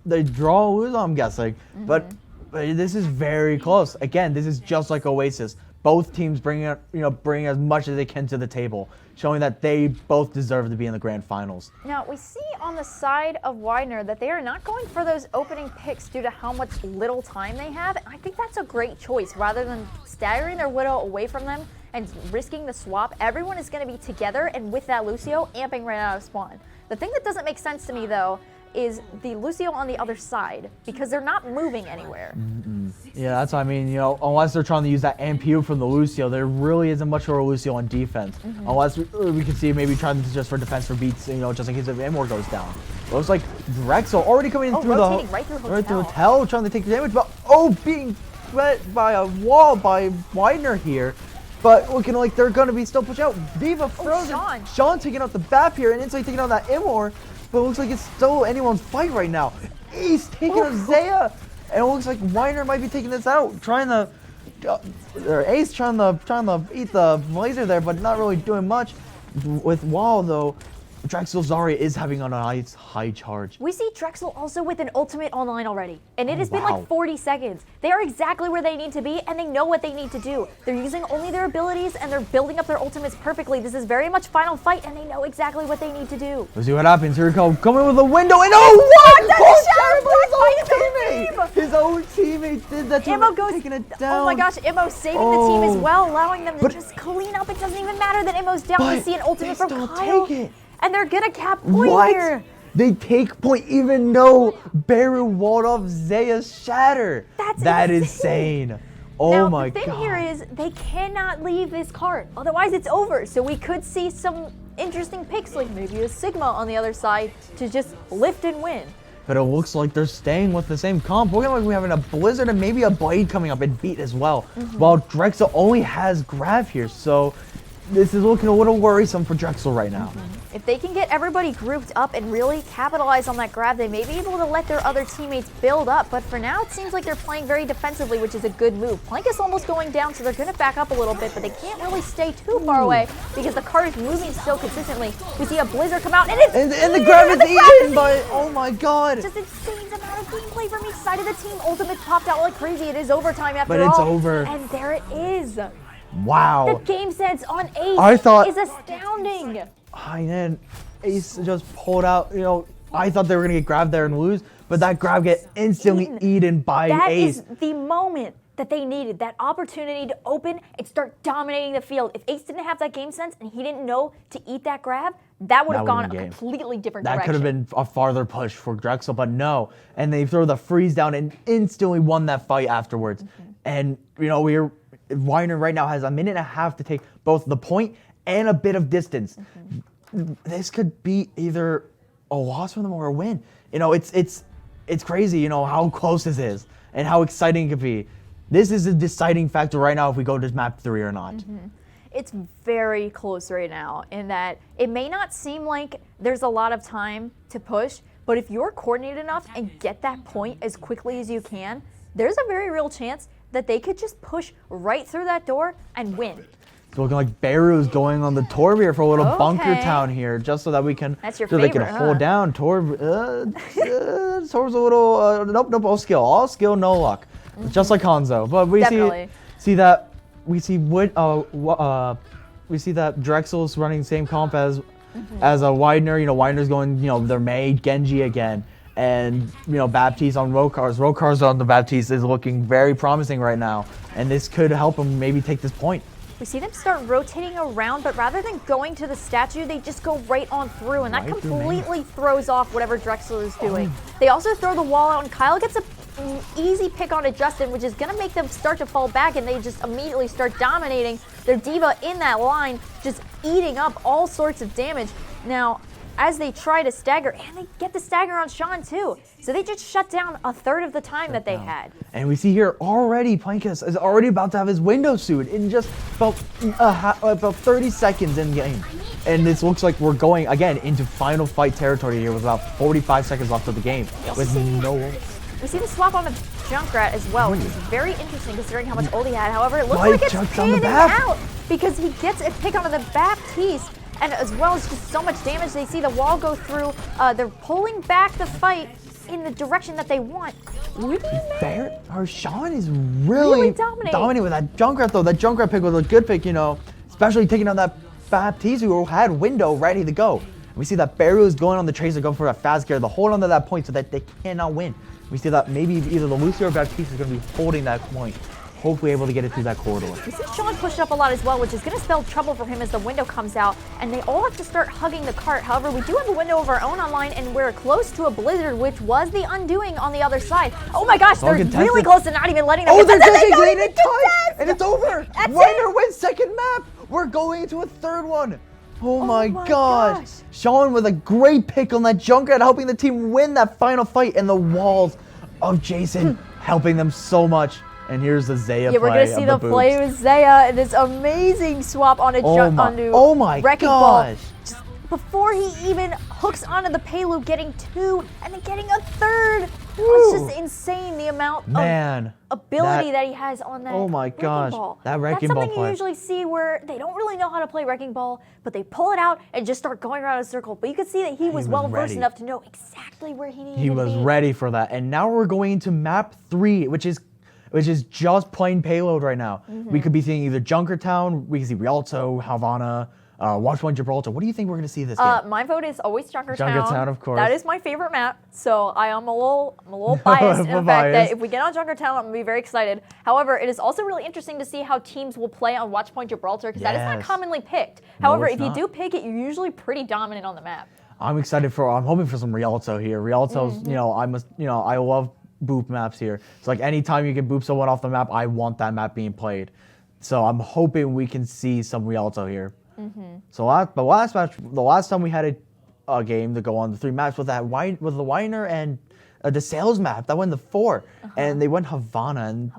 they draw or lose, I'm guessing. But this is very close. Again, this is just like Oasis. Both teams bring as much as they can to the table, showing that they both deserve to be in the grand finals. Now, we see on the side of Widener that they are not going for those opening picks due to how much little time they have. And I think that's a great choice. Rather than staggering their Widow away from them and risking the swap, everyone is going to be together, and with that Lucio, amping right out of spawn. The thing that doesn't make sense to me, though, is the Lucio on the other side, because they're not moving anywhere. Yeah, that's what I mean. You know, unless they're trying to use that MPU from the Lucio, there really isn't much for a Lucio on defense. Unless we can see maybe trying to just for defense for beats, you know, just in case if Amor goes down. It looks like Drexel already coming in through the right through Hotel, trying to take the damage, but being threat by a wall by Widener here. But looking like they're going to be still pushing out. Diva frozen. Sean taking out the BAP here and instantly taking out that Amor. But it looks like it's still anyone's fight right now. Ace taking out Zaya. And it looks like Widener might be taking this out. Trying to... Ace trying to eat the laser there, but not really doing much. With Wall, though, Drexel Zarya is having a nice high charge. We see Drexel also with an ultimate online already, and it has been wow. like 40 seconds. They are exactly where they need to be, and they know what they need to do. They're using only their abilities, and they're building up their ultimates perfectly. This is very much final fight, and they know exactly what they need to do. Let's see what happens. Here we go, coming with a window, and oh, what? His own teammate did that to Immo him, goes, taking it down. oh my gosh, Immo saving the team as well, allowing them to just clean up. It doesn't even matter that Immo's down. We see an ultimate from Kyle, take it. and they're gonna cap point What? here. They take point even though Beru walled off Zaya's shatter. That is insane. Oh now, my the thing god. here is they cannot leave this cart, otherwise it's over. So we could see some interesting picks, like maybe a Sigma on the other side to just lift and win. But it looks like they're staying with the same comp. Looking like we're having a Blizzard and maybe a Blade coming up and beat as well. While Drexel only has Grav here, so this is looking a little worrisome for Drexel right now. If they can get everybody grouped up and really capitalize on that grab, they may be able to let their other teammates build up. But for now, it seems like they're playing very defensively, which is a good move. Plank is almost going down, so they're going to back up a little bit, but they can't really stay too far away because the cart is moving so consistently. We see a Blizzard come out, and it's And the grab is eaten by, oh my god. just insane amount of gameplay from each side of the team. Ultimate popped out like crazy. It is overtime after But all. it's over. And there it is. Wow. The game sense on Ace I thought- is astounding. And Ace just pulled out, I thought they were going to get grabbed there and lose, but that grab get instantly eaten by That Ace. is the moment that they needed, that opportunity to open and start dominating the field. If Ace didn't have that game sense and he didn't know to eat that grab, that would have gone a completely different That direction. could have been a farther push for Drexel, but no. And they throw the freeze down and instantly won that fight afterwards. And, Weiner right now has a minute and a half to take both the point and a bit of distance. This could be either a loss for them or a win. It's crazy, how close this is and how exciting it could be. This is a deciding factor right now if we go to map 3 or not. It's very close right now in that it may not seem like there's a lot of time to push, but if you're coordinated enough and get that point as quickly as you can, there's a very real chance that they could just push right through that door and win. It's looking like Beru's going on the Torb here for a little bunker Okay. town here, just so that we can, That's your so they can favorite, hold huh? down Torb. Torb's a little, nope, all skill, no luck, just like Hanzo. But we Definitely. see that we see that Drexel's running the same comp as a Widener. Widener's going, their May Genji again. And, Baptiste on Rokars. Rokars on the Baptiste is looking very promising right now. And this could help them maybe take this point. We see them start rotating around, but rather than going to the statue, they just go right on through, and that Right through completely throws off whatever Drexel is doing. They also throw the wall out, and Kyle gets an easy pick on it, Justin, which is going to make them start to fall back, and they just immediately start dominating their diva in that line, just eating up all sorts of damage. Now, as they try to stagger, and they get the stagger on Sean too. So they just shut down a third of the time that they had. And we see here already Plankus is already about to have his window suit in just about 30 seconds in game. And this looks like we're going again into final fight territory here with about 45 seconds left of the game with no ults. We see the swap on the Junkrat as well, which is very interesting considering how much ult he had. However, it looks Right, like it's Junk's on the panning Bap. out because he gets a pick onto the Baptiste, and as well as just so much damage. They see the wall go through. They're pulling back the fight in the direction that they want. Sean is really dominating with that Junkrat though. That Junkrat pick was a good pick, especially taking down that Baptiste who had window ready to go. We see that Beru is going on the tracer, going for a fast gear, the hold on to that point so that they cannot win. We see that maybe either the Lucio or Baptiste is going to be holding that point, hopefully able to get it through that corridor. We see Sean push up a lot as well, which is going to spell trouble for him as the window comes out, and they all have to start hugging the cart. However, we do have a window of our own online, and we're close to a Blizzard, which was the undoing on the other side. Oh my gosh, they're really close to not even letting them they're get getting they it touch, and it's over. Winner wins second map. We're going into a third one. Oh my gosh. Sean with a great pick on that Junkrat, helping the team win that final fight, and the walls of Jason helping them so much. And here's the Zaya play. Yeah, we're going to see the play with Zaya and this amazing swap on a onto Wrecking Ball. Just before he even hooks onto the payload, getting two and then getting a third. It's just insane the amount Man, of ability that he has on that. Oh my gosh, ball. that wrecking ball That's something play. you usually see where they don't really know how to play wrecking ball, but they pull it out and just start going around in a circle. But you could see that he was well versed ready. enough to know exactly where he needed He to was be. ready for that. And now we're going into map 3, which is just plain payload right now. We could be seeing either Junkertown, we could see Rialto, Havana, Watchpoint Gibraltar. What do you think we're going to see this game? My vote is always Junkertown. Junkertown, of course. That is my favorite map, so I am a little biased in the fact that Biased. if we get on Junkertown, I'm gonna be very excited. However, it is also really interesting to see how teams will play on Watchpoint Gibraltar because that is not Yes. commonly picked. However, it's if you not. do pick it, you're usually pretty dominant on the map. I'm hoping for some Rialto here. Rialto's, I love boop maps here. It's like anytime you can boop someone off the map, I want that map being played. So I'm hoping we can see some Rialto here. So the last time we had a game to go on the 3 maps with the Weiner and the sales map that went to 4, and they went Havana, and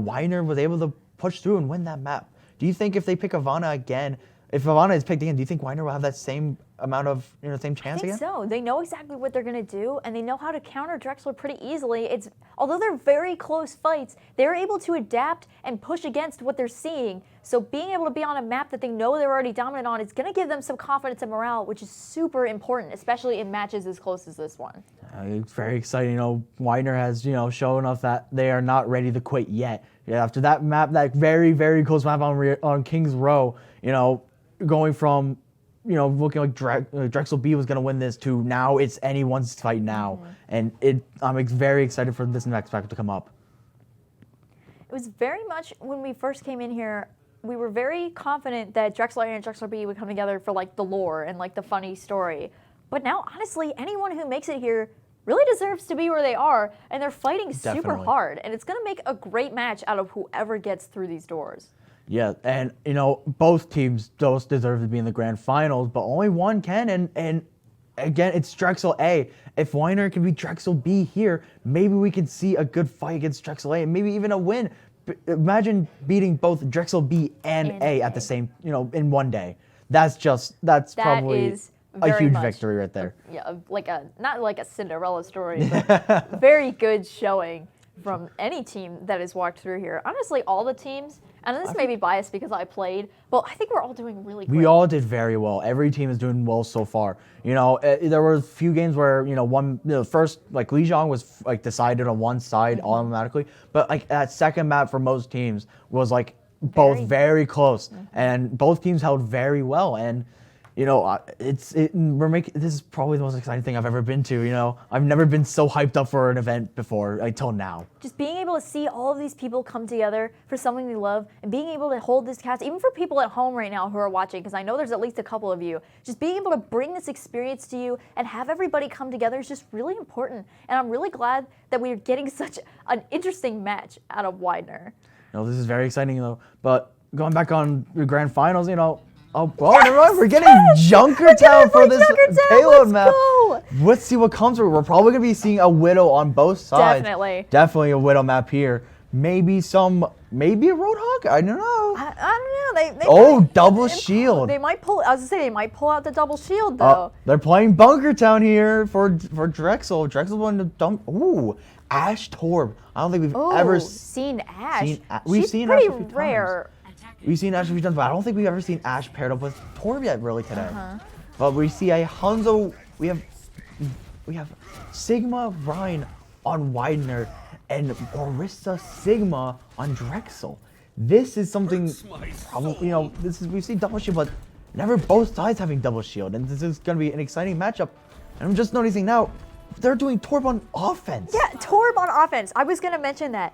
Weiner was able to push through and win that map. Do you think if they pick Havana again, if Havana is picked again, do you think Weiner will have that same amount of same chance I think again? so. They know exactly what they're going to do, and they know how to counter Drexler pretty easily. Although they're very close fights, they're able to adapt and push against what they're seeing. So being able to be on a map that they know they're already dominant on is going to give them some confidence and morale, which is super important, especially in matches as close as this one. It's very exciting. Weiner has shown us that they are not ready to quit yet. After that map, that very, very close map on Kings Row, going from looking like Drexel B was going to win this to now it's anyone's fight now. And I'm very excited for this next pack to come up. It was very much when we first came in here, we were very confident that Drexel A and Drexel B would come together for like the lore and like the funny story. But now, honestly, anyone who makes it here really deserves to be where they are, and they're fighting super Definitely. hard. And it's going to make a great match out of whoever gets through these doors. Yeah, and both teams deserve to be in the grand finals, but only one can. And again, it's Drexel A. If Weiner can beat Drexel B here, maybe we can see a good fight against Drexel A, and maybe even a win. Imagine beating both Drexel B and A at the same, in one day. That's probably is a very huge much victory right there. Yeah, not like a Cinderella story, but very good showing from any team that has walked through here. Honestly, all the teams, and this may be biased because I played, but I think we're all doing really great. We all did very well. Every team is doing well so far. There were a few games where first like Lijiang was like decided on one side automatically, but like that second map for most teams was like both very close, and both teams held very well. And this is probably the most exciting thing I've ever been to. I've never been so hyped up for an event before until now. Just being able to see all of these people come together for something they love, and being able to hold this cast, even for people at home right now who are watching, because I know there's at least a couple of you, just being able to bring this experience to you and have everybody come together is just really important. And I'm really glad that we're getting such an interesting match out of Widener. This is very exciting though. But going back on the grand finals, never mind. We're getting Junkertown for this payload map. Go. Let's see what comes through. We're probably gonna be seeing a Widow on both sides. Definitely a Widow map here. Maybe a Roadhog. I don't know. I don't know. They double shield. They might pull. I was gonna say they might pull out the double shield though. They're playing Bunkertown here for Drexel. Drexel's going to dump. Ooh, Ash Torb. I don't think we've ever seen Ash. We've She's seen pretty Ash a few rare. We've seen Ash a few times, but I don't think we've ever seen Ash paired up with Torb yet, really, today. But we see a Hanzo. We have Sigma Ryan on Widener and Orisa Sigma on Drexel. This is something probably we've seen double shield, but never both sides having double shield, and this is going to be an exciting matchup. And I'm just noticing now they're doing Torb on offense. Yeah, Torb on offense. I was gonna mention that.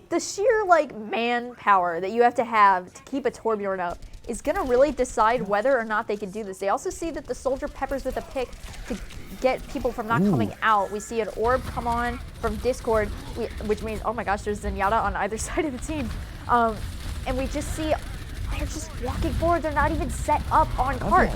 The sheer manpower that you have to keep a Torbjorn up is gonna really decide whether or not they can do this. They also see that the soldier peppers with a pick to get people from not coming out. We see an orb come on from Discord, which means, oh my gosh, there's Zenyatta on either side of the team. And we just see they're just walking forward. They're not even set up on cart.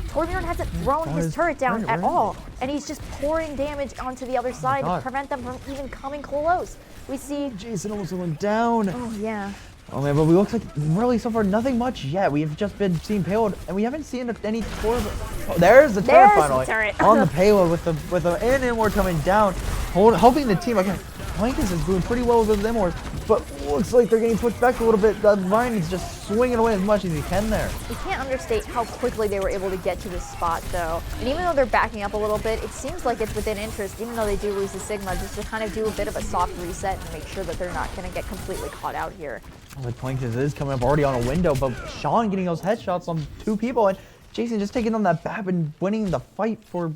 Torbjorn hasn't thrown his turret down at all, and he's just pouring damage onto the other side to prevent them from even coming close. We see Jason almost went down. Oh yeah. Oh man, but we look like really so far nothing much yet. We've just been seeing payload, and we haven't seen any Torb. Oh, there's the turret finally turret. on the payload with the in-ward coming down. helping the team. Again, Plankins is doing pretty well with them, but looks like they're getting pushed back a little bit. Ryan is just swinging away as much as he can there. You can't understate how quickly they were able to get to this spot, though. And even though they're backing up a little bit, it seems like it's within interest, even though they do lose the Sigma, just to kind of do a bit of a soft reset and make sure that they're not going to get completely caught out here. Like Plankins is coming up already on a window, but Sean getting those headshots on 2 people, and Jason just taking on that BAP and winning the fight for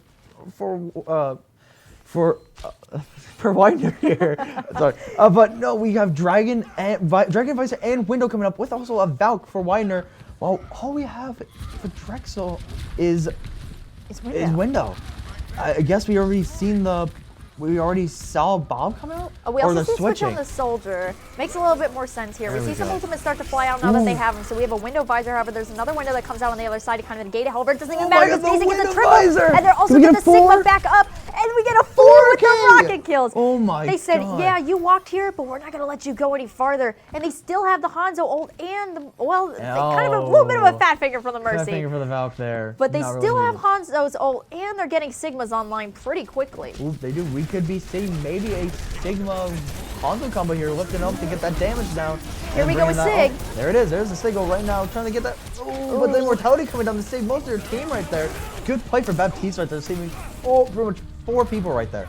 Widener here. Sorry, but no, we have Dragon Visor and Window coming up with also a Valk for Widener. Well, all we have for Drexel is Window. I guess we already saw Bob come out. We also see switch on the Soldier. Makes a little bit more sense here. We see some ultimates start to fly out now that they have them. So we have a Window Visor, however, there's another window that comes out on the other side to kind of negate it. However, it doesn't even matter because Jason gets a triple. And they're also get the Sigma back up. And we get a 4 with the rocket kills. Oh my god. They said, yeah, you walked here, but we're not going to let you go any farther. And they still have the Hanzo ult and, kind of a little bit of a fat finger for the Mercy. Fat finger for the Valk there. But they still have Hanzo's ult and they're getting Sigmas online pretty quickly. Ooh, they do. We could be seeing maybe a Sigma Hanzo combo here, lifting up to get that damage down. Here we go with Sig. There it is. There's the Sig right now, trying to get that. Ooh, but the Immortality coming down to save most of their team right there. Good play for Baptiste right there, saving pretty much 4 people right there.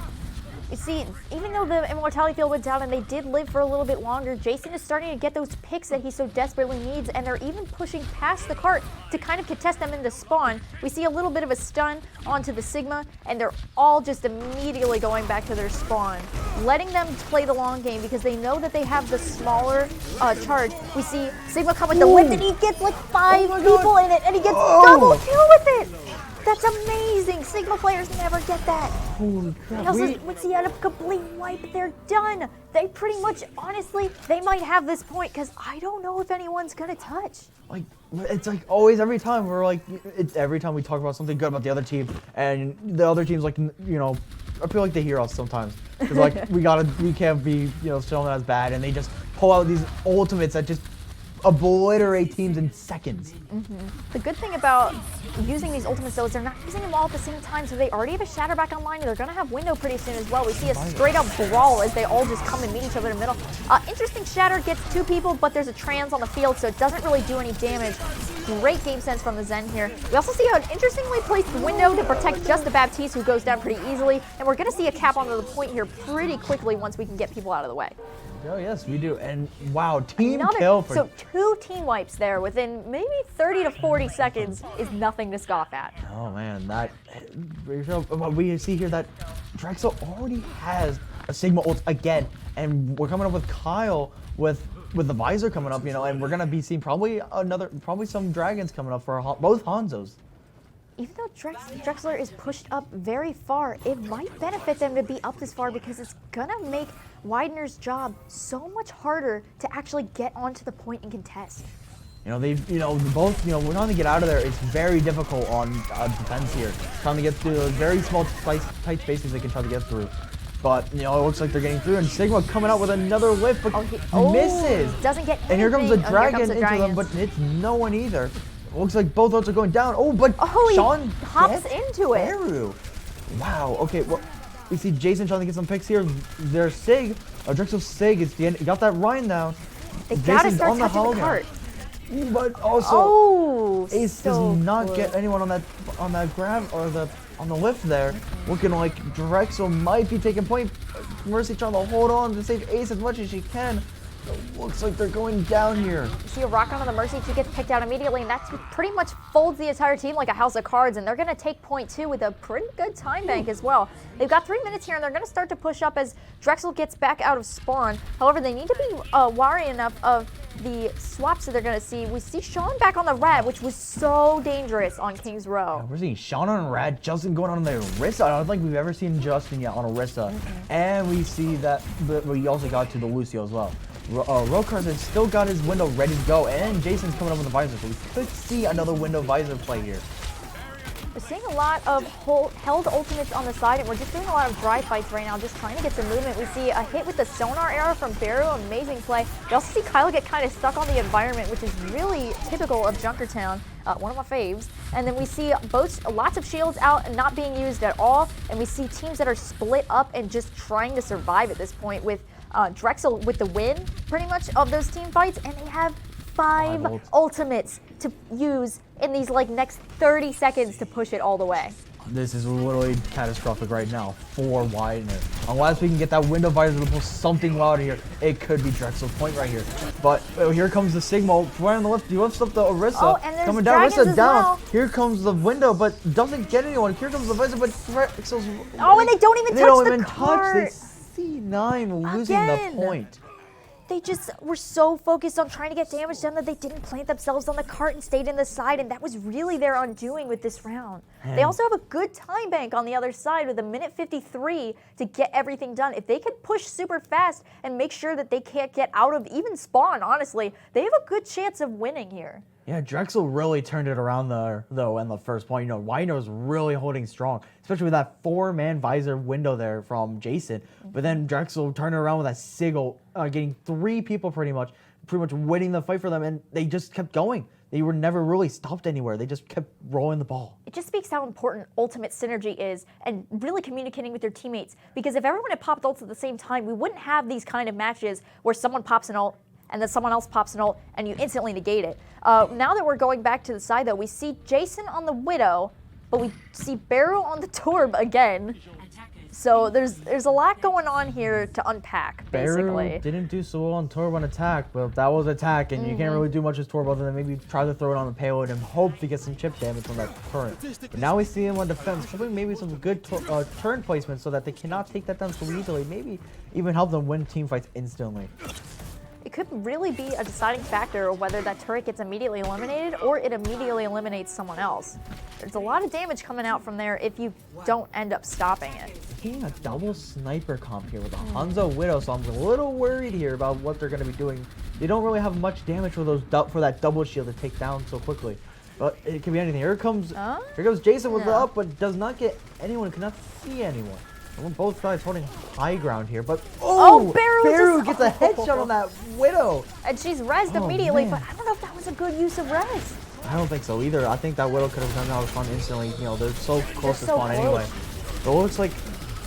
You see, even though the Immortality field went down and they did live for a little bit longer, Jason is starting to get those picks that he so desperately needs, and they're even pushing past the cart to kind of contest them into spawn. We see a little bit of a stun onto the Sigma, and they're all just immediately going back to their spawn, letting them play the long game because they know that they have the smaller charge. We see Sigma come with the lift, and he gets like 5 people in it, and he gets double kill with it. That's amazing! Sigma players never get that. Holy crap. Once he had a complete wipe, they're done. They pretty much, honestly, they might have this point because I don't know if anyone's gonna touch. Like, it's like always, every time we're like, every time we talk about something good about the other team, and the other team's like, I feel like they hear us sometimes. Cause like, we can't be, shown as bad, and they just pull out these ultimates that just obliterate teams in seconds. The good thing about using these ultimates though is they're not using them all at the same time, so they already have a Shatter back online and they're going to have Window pretty soon as well. We see a straight up brawl as they all just come and meet each other in the middle. Interesting Shatter gets 2 people, but there's a trans on the field, so it doesn't really do any damage. Great game sense from the Zen here. We also see an interestingly placed Window to protect just the Baptiste, who goes down pretty easily, and we're going to see a cap onto the point here pretty quickly once we can get people out of the way. Oh yes, we do. And wow, team kill for... So 2 team wipes there within maybe 30 to 40 seconds is nothing to scoff at. Oh man, we see here that Drexel already has a Sigma ult again, and we're coming up with Kyle with the Visor coming up, and we're gonna be seeing probably some Dragons coming up for both Hanzos. Even though Drexler is pushed up very far, it might benefit them to be up this far because it's gonna make Widener's job so much harder to actually get onto the point and contest. Both, we're trying to get out of there. It's very difficult on defense here. Trying to get through those very small, tight spaces they can try to get through. But, it looks like they're getting through, and Sigma coming out with another lift, but he misses. Doesn't get anything. And here comes the Dragon into them, but it's no one either. Looks like both ults are going down. But Sean hops into it. Haru. Wow. Okay. Well, we see Jason trying to get some picks here. There's Sig. Drexel's Sig is the end. He got that Ryan down. They gotta start touching the cart. But also, Ace does not get anyone on that grab or on the lift there. Looking like Drexel might be taking point. Mercy trying to hold on to save Ace as much as she can. It looks like they're going down here. You see a rock onto the Mercy, she gets picked out immediately, and that pretty much folds the entire team like a house of cards, and they're going to take point 2 with a pretty good time bank as well. They've got 3 minutes here, and they're going to start to push up as Drexel gets back out of spawn. However, they need to be wary enough of the swaps that they're going to see. We see Sean back on the Rad, which was so dangerous on King's Row. Yeah, we're seeing Sean on Rad, Justin going on the Orisa. I don't think we've ever seen Justin yet on Orisa. And we see that we also got to the Lucio as well. Rokars has still got his window ready to go, and Jason's coming up with a Visor, so we could see another window Visor play here. We're seeing a lot of held ultimates on the side, and we're just doing a lot of dry fights right now, just trying to get some movement. We see a hit with the sonar arrow from Barrow, amazing play. We also see Kyle get kind of stuck on the environment, which is really typical of Junkertown, one of my faves. And then we see lots of shields out and not being used at all, and we see teams that are split up and just trying to survive at this point with Drexel with the win, pretty much, of those team fights, and they have 5 ultimates to use in these next 30 seconds to push it all the way. This is literally catastrophic right now for Widener. Unless we can get that window visor to pull something out of here, it could be Drexel's point right here. But here comes the Sigma right on the left. He lifts up the Orisa. Oh, and there's coming down, dragons Orisa as down. well. Here comes the window, but doesn't get anyone. Here comes the visor, but Drexel's. Oh, and they don't even touch the cart. They see 9 losing Again. the point. They just were so focused on trying to get damage done that they didn't plant themselves on the cart and stayed in the side, and that was really their undoing with this round. They also have a good time bank on the other side with 1:53 to get everything done. If they could push super fast and make sure that they can't get out of even spawn, honestly, they have a good chance of winning here. Yeah, Drexel really turned it around though in the first point. Widener was really holding strong, especially with that 4-man visor window there from Jason. But then Drexel turned it around with that Sigil, getting 3 people pretty much winning the fight for them, and they just kept going. They were never really stopped anywhere. They just kept rolling the ball. It just speaks how important ultimate synergy is and really communicating with your teammates. Because if everyone had popped ults at the same time, we wouldn't have these kind of matches where someone pops an ult and then someone else pops an ult and you instantly negate it. Now that we're going back to the side though, we see Jason on the Widow, but we see Barrow on the Torb again. So there's a lot going on here to unpack, basically. Barrow didn't do so well on Torb on attack, but that was attack, and you can't really do much with Torb other than maybe try to throw it on the payload and hope to get some chip damage from that current. But now we see him on defense, hoping maybe some good turn placement so that they cannot take that down so easily, maybe even help them win team fights instantly. It could really be a deciding factor of whether that turret gets immediately eliminated or it immediately eliminates someone else. There's a lot of damage coming out from there if you don't end up stopping it. Getting a double sniper comp here with a Hanzo Widow, so I'm a little worried here about what they're going to be doing. They don't really have much damage for that double shield to take down so quickly. But it could be anything. Here comes Jason with the up, but does not get anyone, cannot see anyone. Both sides holding high ground here, but Barrow gets a headshot on that Widow. And she's rezzed immediately, but I don't know if that was a good use of res. I don't think so either. I think that Widow could have done that with fun instantly. They're so close to spawn anyway. But it looks like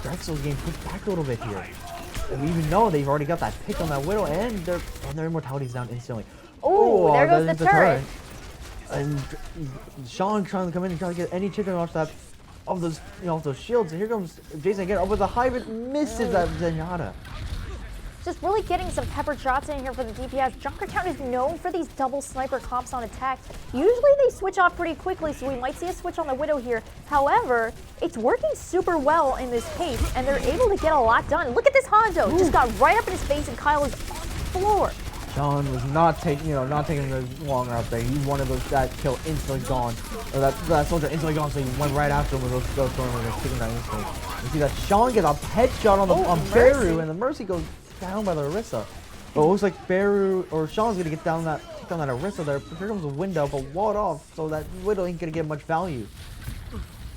Drexel's getting pushed back a little bit here. And we even know they've already got that pick on that Widow, and their immortality's down instantly. Oh, there goes the turret. And Sean trying to come in and try to get any chicken off that of those shields. And here comes Jason again. Up with the high, but misses that Zenyatta. Just really getting some peppered shots in here for the DPS. Junkertown is known for these double sniper comps on attacks. Usually they switch off pretty quickly, so we might see a switch on the Widow here. However, it's working super well in this case, and they're able to get a lot done. Look at this Hanzo. Just got right up in his face, and Kyle is on the floor. Sean was not taking the long route there. He wanted that kill instantly gone, or that soldier instantly gone. So he went right after him with those ghost stormers and taking that instantly. You see that Sean gets a headshot on Beru, and the Mercy goes down by the Orisa. But it looks like Sean's gonna get down that Orisa there. Here comes a window, but walled off, so that Widow ain't gonna get much value.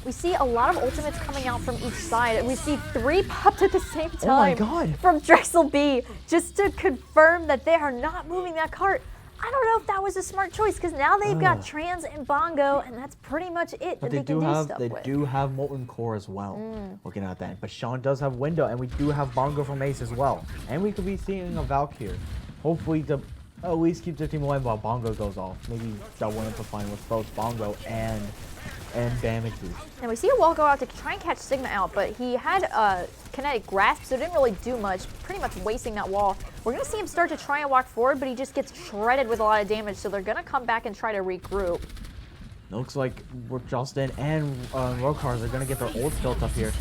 We see a lot of ultimates coming out from each side. We see 3 popped at the same time. Oh my God. From Drexel B, just to confirm that they are not moving that cart. I don't know if that was a smart choice, because now they've got Trans and Bongo, and that's pretty much it that they can do stuff with. They do have Molten Core as well, looking at that. But Sean does have Window, and we do have Bongo from Ace as well. And we could be seeing a Valk here. Hopefully to at least keep the team alive while Bongo goes off. Maybe that went into fine with both Bongo and damage boost. And we see a wall go out to try and catch Sigma out, but he had a kinetic grasp, so it didn't really do much, pretty much wasting that wall. We're going to see him start to try and walk forward, but he just gets shredded with a lot of damage, so they're going to come back and try to regroup. Looks like Justin and Rokars are going to get their ults built up here.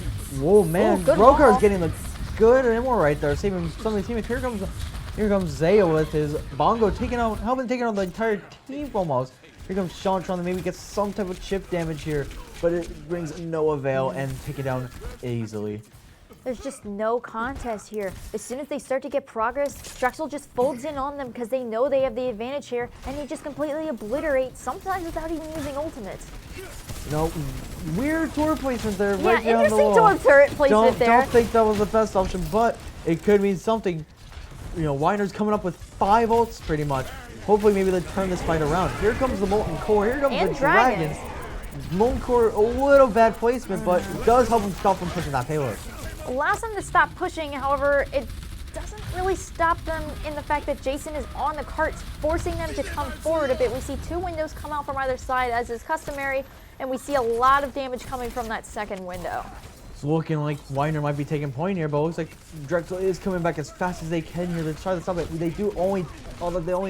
Whoa, man. Rokar's getting the good ammo right there, saving some of the teammates. Here comes Zaya with his Bongo helping take out the entire team almost. Here comes Sean trying to maybe get some type of chip damage here, but it brings no avail and take it down easily. There's just no contest here. As soon as they start to get progress, Drexel just folds in on them because they know they have the advantage here, and he just completely obliterates, sometimes without even using ultimates. You know, weird turret placement there. Yeah, right behind the interesting wall. turret placement there. Don't think that was the best option, but it could mean something. You know, Widener's coming up with 5 ults pretty much. Hopefully, maybe they turn this fight around. Here comes the Molten Core. Here comes And the Dragons. Molten Core, a little bad placement, but it does help them stop from pushing that payload. Allows them to stop pushing, however, it doesn't really stop them in the fact that Jason is on the carts, forcing them to come forward a bit. We see 2 windows come out from either side, as is customary, and we see a lot of damage coming from that second window. It's looking like Widener might be taking point here, but it looks like Drexel is coming back as fast as they can here. They're trying to stop it. They only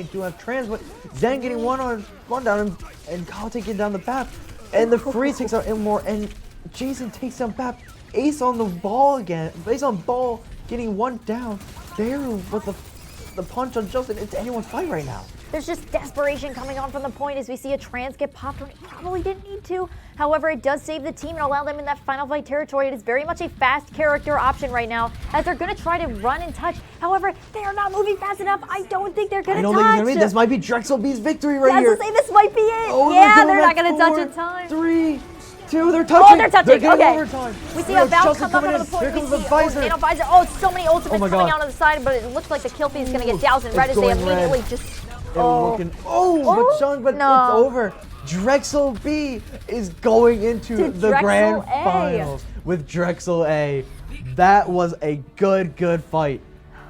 do have trans, but Zen getting one down and Kyle taking down the BAP. And the freeze takes out Ilmore, and Jason takes down BAP. Ace on the ball again. Ace on ball, getting 1 down. There with the punch on Justin. It's anyone's fight right now. There's just desperation coming on from the point as we see a trans get popped when it probably didn't need to. However, it does save the team and allow them in that final fight territory. It is very much a fast character option right now, as they're going to try to run and touch. However, they are not moving fast enough. I don't think they're going to touch. This might be Drexel B's victory right here. I was going to say, this might be it. Oh, yeah, they're not going to touch in time. 3, 2, they're touching. Oh, they're touching. Okay. Overtime. We see a Valve come up on the point. Here comes We the see visor. Nano visor. Oh, so many ultimates my coming God. out on the side, but it looks like the kill feed is going to get doused in red as It's they going red. immediately just. But no. it's over. Drexel B is going into To the Drexel grand A. finals with Drexel A. That was a good fight.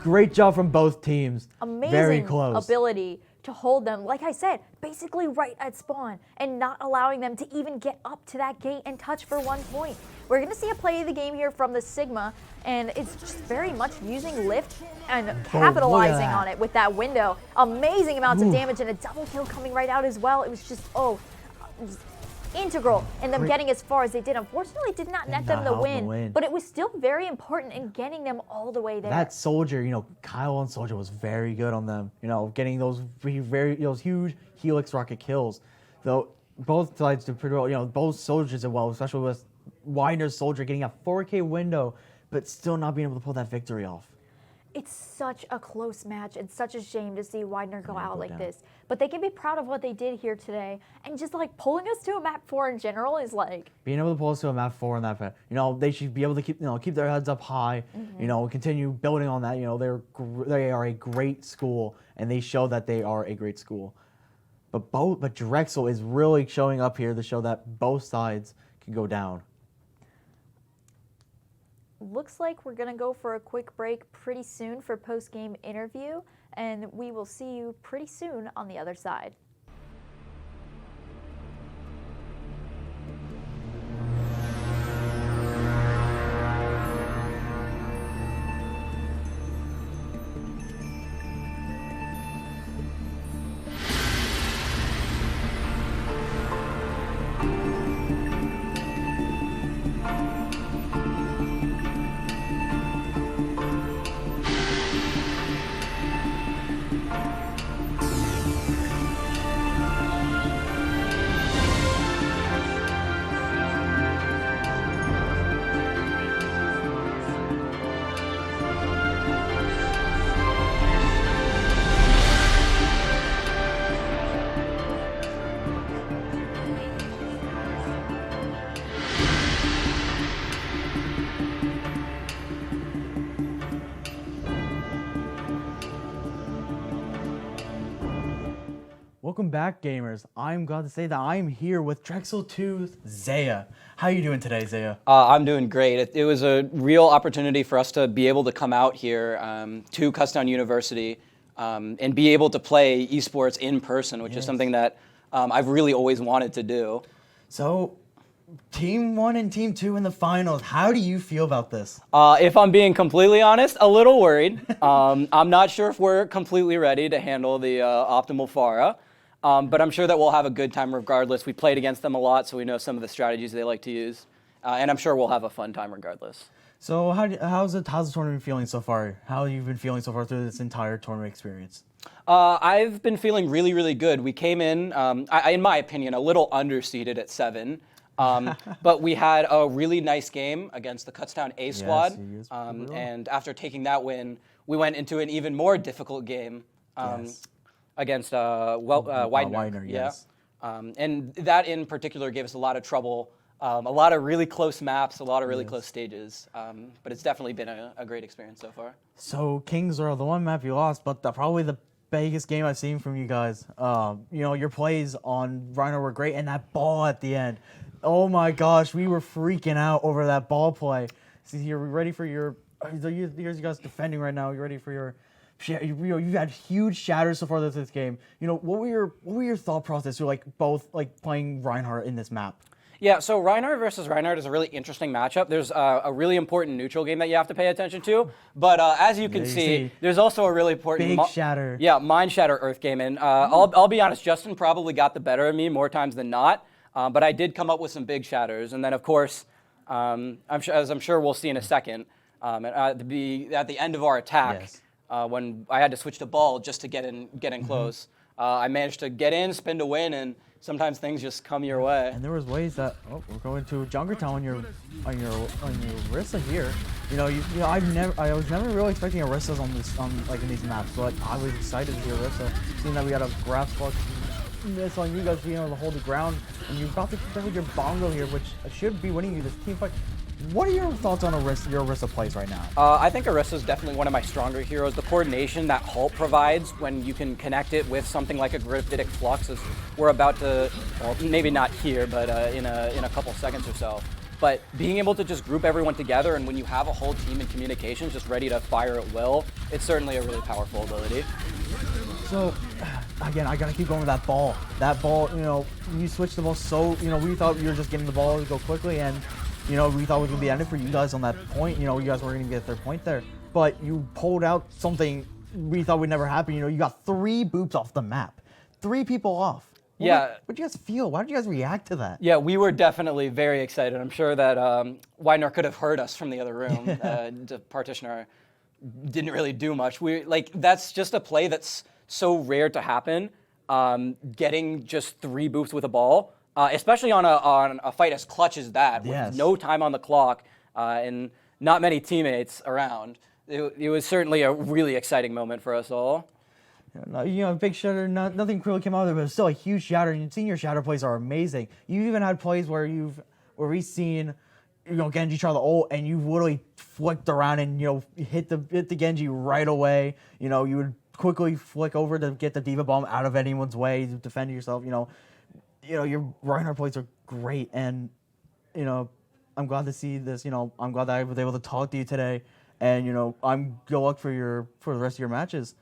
Great job from both teams. Amazing Very close. ability to hold them, like I said, basically right at spawn and not allowing them to even get up to that gate and touch for 1 point. We're going to see a play of the game here from the Sigma, and it's just very much using lift and capitalizing on it with that window. Amazing amounts of damage and a double kill coming right out as well. It was just, integral in them getting as far as they did. Unfortunately, it did not net them the win, but it was still very important in getting them all the way there. That Soldier, Kyle on Soldier was very good on them. Getting those those huge Helix rocket kills. Though both sides did pretty well. Both Soldiers did well, especially with Widener's Soldier getting a 4K window, but still not being able to pull that victory off. It's such a close match and such a shame to see Widener go out like this. But they can be proud of what they did here today. And just pulling us to a map 4 in general is being able to pull us to a map 4 in that map. They should be able to keep their heads up high. Continue building on that. They are a great school, and they show that they are a great school. But Drexel is really showing up here to show that both sides can go down. Looks like we're going to go for a quick break pretty soon for post-game interview, and we will see you pretty soon on the other side. Welcome back, gamers. I'm glad to say that I'm here with Drexel 2's Zaya. How are you doing today, Zaya? I'm doing great. It was a real opportunity for us to be able to come out here to Kutztown University and be able to play esports in person, which is something that I've really always wanted to do. So, Team 1 and Team 2 in the finals. How do you feel about this? If I'm being completely honest, a little worried. I'm not sure if we're completely ready to handle the optimal Pharah. But I'm sure that we'll have a good time regardless. We played against them a lot, so we know some of the strategies they like to use. And I'm sure we'll have a fun time regardless. So how's the tournament feeling so far? How have you been feeling so far through this entire tournament experience? I've been feeling really, really good. We came in, in my opinion, a little underseeded at 7. But we had a really nice game against the Kutztown A squad. And after taking that win, we went into an even more difficult game. Against Widener, yes. And that in particular gave us a lot of trouble, a lot of really close maps, a lot of really close stages. But it's definitely been a great experience so far. So Kings are the one map you lost, but probably the biggest game I've seen from you guys. Your plays on Rhino were great, and that ball at the end. Oh my gosh, we were freaking out over that ball play. See, you're ready for your. Here's you guys defending right now. You're ready for your. You've had huge shatters so far this game. What were your thought process? You're both playing Reinhardt in this map. Yeah, so Reinhardt versus Reinhardt is a really interesting matchup. There's a really important neutral game that you have to pay attention to. But as you can see, there's also a really important big shatter. Yeah, Mind Shatter Earth game. And I'll be honest, Justin probably got the better of me more times than not. But I did come up with some big shatters. And then, of course, as I'm sure we'll see in a second, at the end of our attack, when I had to switch to ball just to get in close, I managed to get in, spin to win, and sometimes things just come your way. And there was ways that we're going to Junkertown on your Orisa here. I was never really expecting Orisas in these maps, but I was excited to see Orisa, seeing that we had a grasp block. It's on you guys being able to hold the ground, and you've got to defend with your bongo here, which should be winning you this team fight. What are your thoughts on your Orisa plays right now? I think Orisa is definitely one of my stronger heroes. The coordination that Halt provides when you can connect it with something like a Gravitic Flux, as we're about to, well, maybe not here, but in a couple seconds or so. But being able to just group everyone together, and when you have a whole team in communications just ready to fire at will, it's certainly a really powerful ability. So, again, I gotta keep going with that ball. That ball, you switched the ball so, we thought you were just getting the ball to go quickly, and we thought it was gonna be ended for you guys on that point. You guys were gonna get their point there, but you pulled out something we thought would never happen. You got 3 boops off the map, 3 people off. What did you guys feel? Why did you guys react to that? Yeah, we were definitely very excited. I'm sure that Widener could have heard us from the other room. The partitioner didn't really do much. That's just a play that's so rare to happen. Getting just 3 boops with a ball. Especially on a fight as clutch as that, with no time on the clock and not many teammates around. It was certainly a really exciting moment for us all. Big shatter, nothing really came out of it, but it's still a huge shatter. And seeing your shatter plays are amazing. You've even had plays where we've seen, Genji try the ult, and you literally flicked around and hit the Genji right away. You would quickly flick over to get the Diva Bomb out of anyone's way to defend yourself. Your Reinhardt plays are great, and I'm glad to see this. I'm glad that I was able to talk to you today, and good luck for the rest of your matches.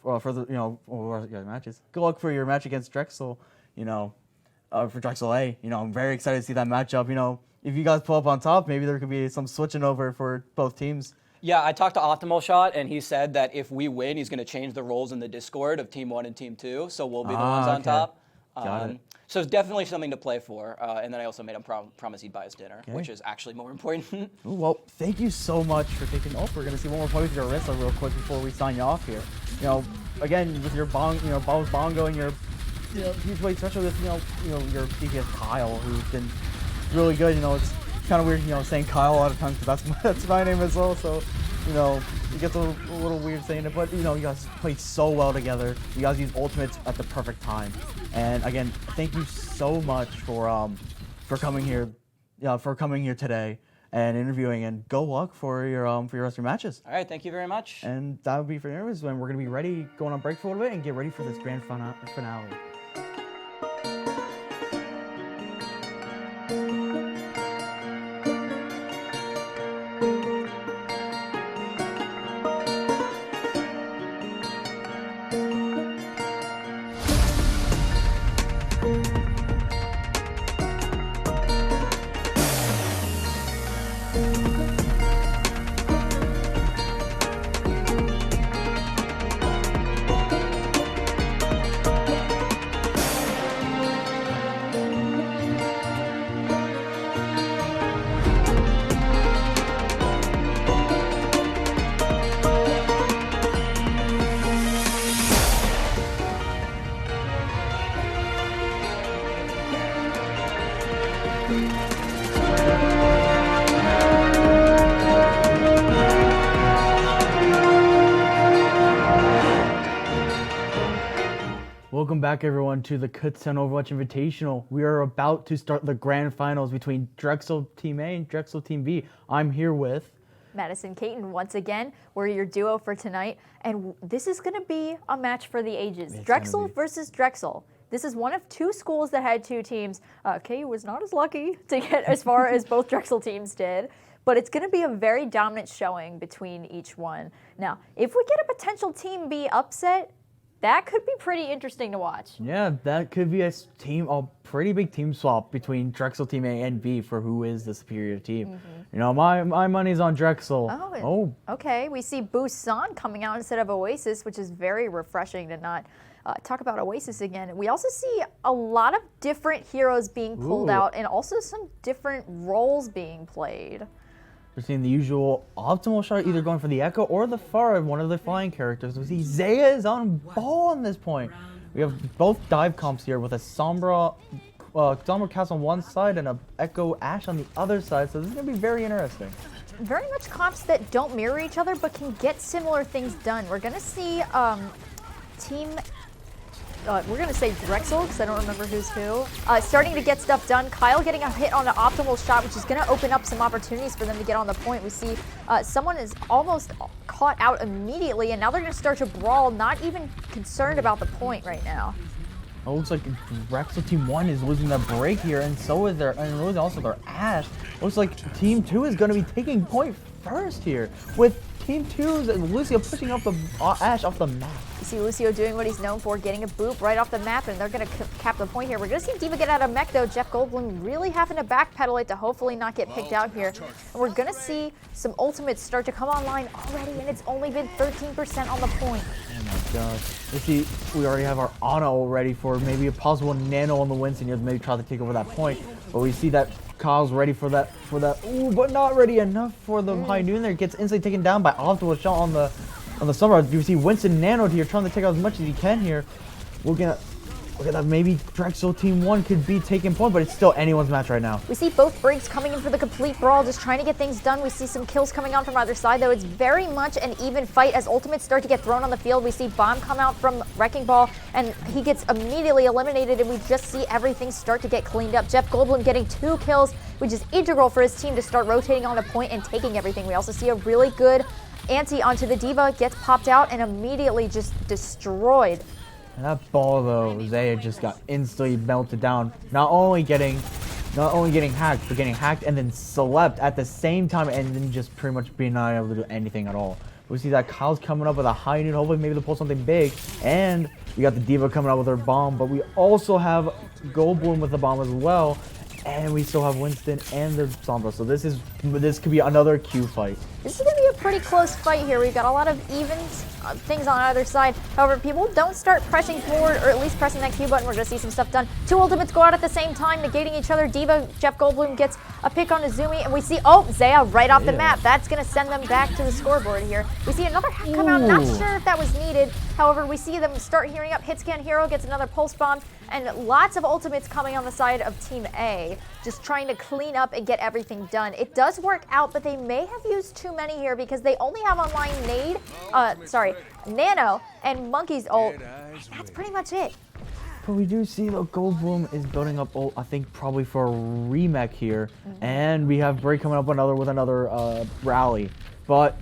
Matches. Good luck for your match against Drexel. For Drexel A. I'm very excited to see that matchup. If you guys pull up on top, maybe there could be some switching over for both teams. Yeah, I talked to Optimal Shot, and he said that if we win, he's going to change the roles in the Discord of Team 1 and Team 2, so we'll be the ones on top. Got it. So it's definitely something to play for. And then I also made him promise he'd buy us dinner, which is actually more important. Well, thank you so much for taking off. We're going to see one more play with your Orisa real quick before we sign you off here. Again, with your bongo and your huge play, especially with your DPS Kyle, who's been really good. It's kind of weird, saying Kyle a lot of times because that's my name as well. So, it gets a little weird saying it, but you guys played so well together. You guys used ultimates at the perfect time. And again, thank you so much for coming here, today and interviewing. And good luck for your rest of your matches. All right, thank you very much. And that would be for interviews when we're gonna be ready, going on break for a little bit, and get ready for this grand finale. Welcome back, everyone, to the Kutztown Overwatch Invitational. We are about to start the grand finals between Drexel Team A and Drexel Team B. I'm here with Madison Caton, once again, we're your duo for tonight, and this is going to be a match for the ages. Drexel versus Drexel. This is one of two schools that had two teams. KU was not as lucky to get as far as both Drexel teams did, but it's going to be a very dominant showing between each one. Now, if we get a potential Team B upset, that could be pretty interesting to watch. Yeah, that could be a pretty big team swap between Drexel Team A and B for who is the superior team. You know, my money's on Drexel. Okay. We see Busan coming out instead of Oasis, which is very refreshing to not talk about Oasis again. We also see a lot of different heroes being pulled out and also some different roles being played. We're seeing the usual optimal shot, either going for the Echo or the Pharah, one of the flying characters. We see Zaya is on ball on this point. We have both dive comps here with a Sombra cast on one side and a Echo Ash on the other side, so this is going to be very interesting. Very much comps that don't mirror each other but can get similar things done. We're going to see we're going to say Drexel, because I don't remember who's who, starting to get stuff done. Kyle getting a hit on an optimal shot, which is going to open up some opportunities for them to get on the point. We see someone is almost caught out immediately, and now they're going to start to brawl, not even concerned about the point right now. It looks like Drexel Team 1 is losing their break here, and so is also their Ash. Looks like Team 2 is going to be taking point first here, with Team 2's Lucio pushing off the Ash off the map. You see Lucio doing what he's known for, getting a boop right off the map, and they're going to cap the point here. We're going to see D.Va get out of mech, though. Jeff Goldblum really having to backpedal it to hopefully not get picked out here. And we're going to see some ultimates start to come online already, and it's only been 13% on the point. Oh my gosh. Let's see, we already have our Ana ready for maybe a possible nano on the Winston here to maybe try to take over that point. But we see that Kyle's ready for that, but not ready enough for the high noon there. Gets instantly taken down by optimal shot on the summer. You see Winston nanoed here, trying to take out as much as he can here. Look at that. Maybe Drexel Team 1 could be taking point, but it's still anyone's match right now. We see both Briggs coming in for the complete brawl, just trying to get things done. We see some kills coming on from either side, though. It's very much an even fight as ultimates start to get thrown on the field. We see Bomb come out from Wrecking Ball, and he gets immediately eliminated, and we just see everything start to get cleaned up. Jeff Goldblum getting 2 kills, which is integral for his team to start rotating on a point and taking everything. We also see a really good anti onto the D.Va, gets popped out and immediately just destroyed. And that ball though, Zaya just got instantly melted down. Not only getting hacked, but getting hacked and then slept at the same time, and then just pretty much being not able to do anything at all. We see that Kyle's coming up with a high noon, hopefully maybe they'll pull something big. And we got the D.Va coming out with her bomb, but we also have Goldblum with the bomb as well. And we still have Winston and the Sombra, so this could be another Q fight. This is going to be a pretty close fight here. We've got a lot of even things on either side. However, people don't start pressing forward, or at least pressing that Q button. We're going to see some stuff done. 2 ultimates go out at the same time, negating each other. D.Va, Jeff Goldblum gets a pick on Izumi, and we see, Zaya right off the map. That's going to send them back to the scoreboard here. We see another hack come out. Not sure if that was needed. However, we see them start hearing up. Hitscan Hero gets another pulse bomb, and lots of ultimates coming on the side of Team A, just trying to clean up and get everything done. It does work out, but they may have used too many here because they only have online Nano and Monkey's ult, and that's pretty much it. But we do see that Goldblum is building up ult, I think probably for a remake here, and we have Bray coming up with another rally. But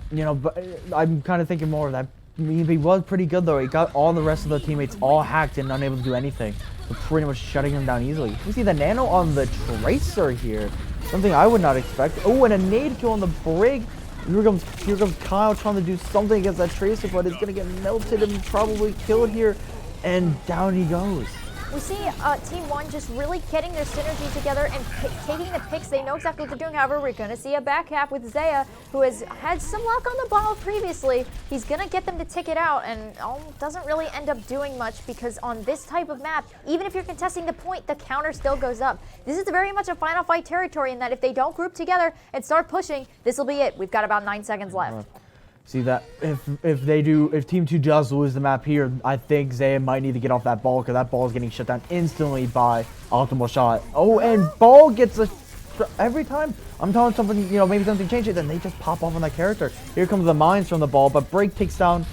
I'm kind of thinking more of that. I mean, he was pretty good though. He got all the rest of the teammates all hacked and unable to do anything. We're pretty much shutting him down easily. We see the nano on the Tracer here. Something I would not expect. Oh, and a nade kill on the Brig. Here comes Kyle trying to do something against that Tracer, but it's going to get melted and probably killed here. And down he goes. We see Team 1 just really getting their synergy together and taking the picks. They know exactly what they're doing. However, we're going to see a back half with Zaya, who has had some luck on the ball previously. He's going to get them to tick it out, and doesn't really end up doing much because on this type of map, even if you're contesting the point, the counter still goes up. This is very much a final fight territory in that if they don't group together and start pushing, this will be it. We've got about 9 seconds left. See that if Team 2 does lose the map here, I think Zaya might need to get off that ball because that ball is getting shut down instantly by optimal shot. Oh, and ball gets every time I'm telling something, maybe something changes, then they just pop off on that character. Here comes the mines from the ball, but Break takes down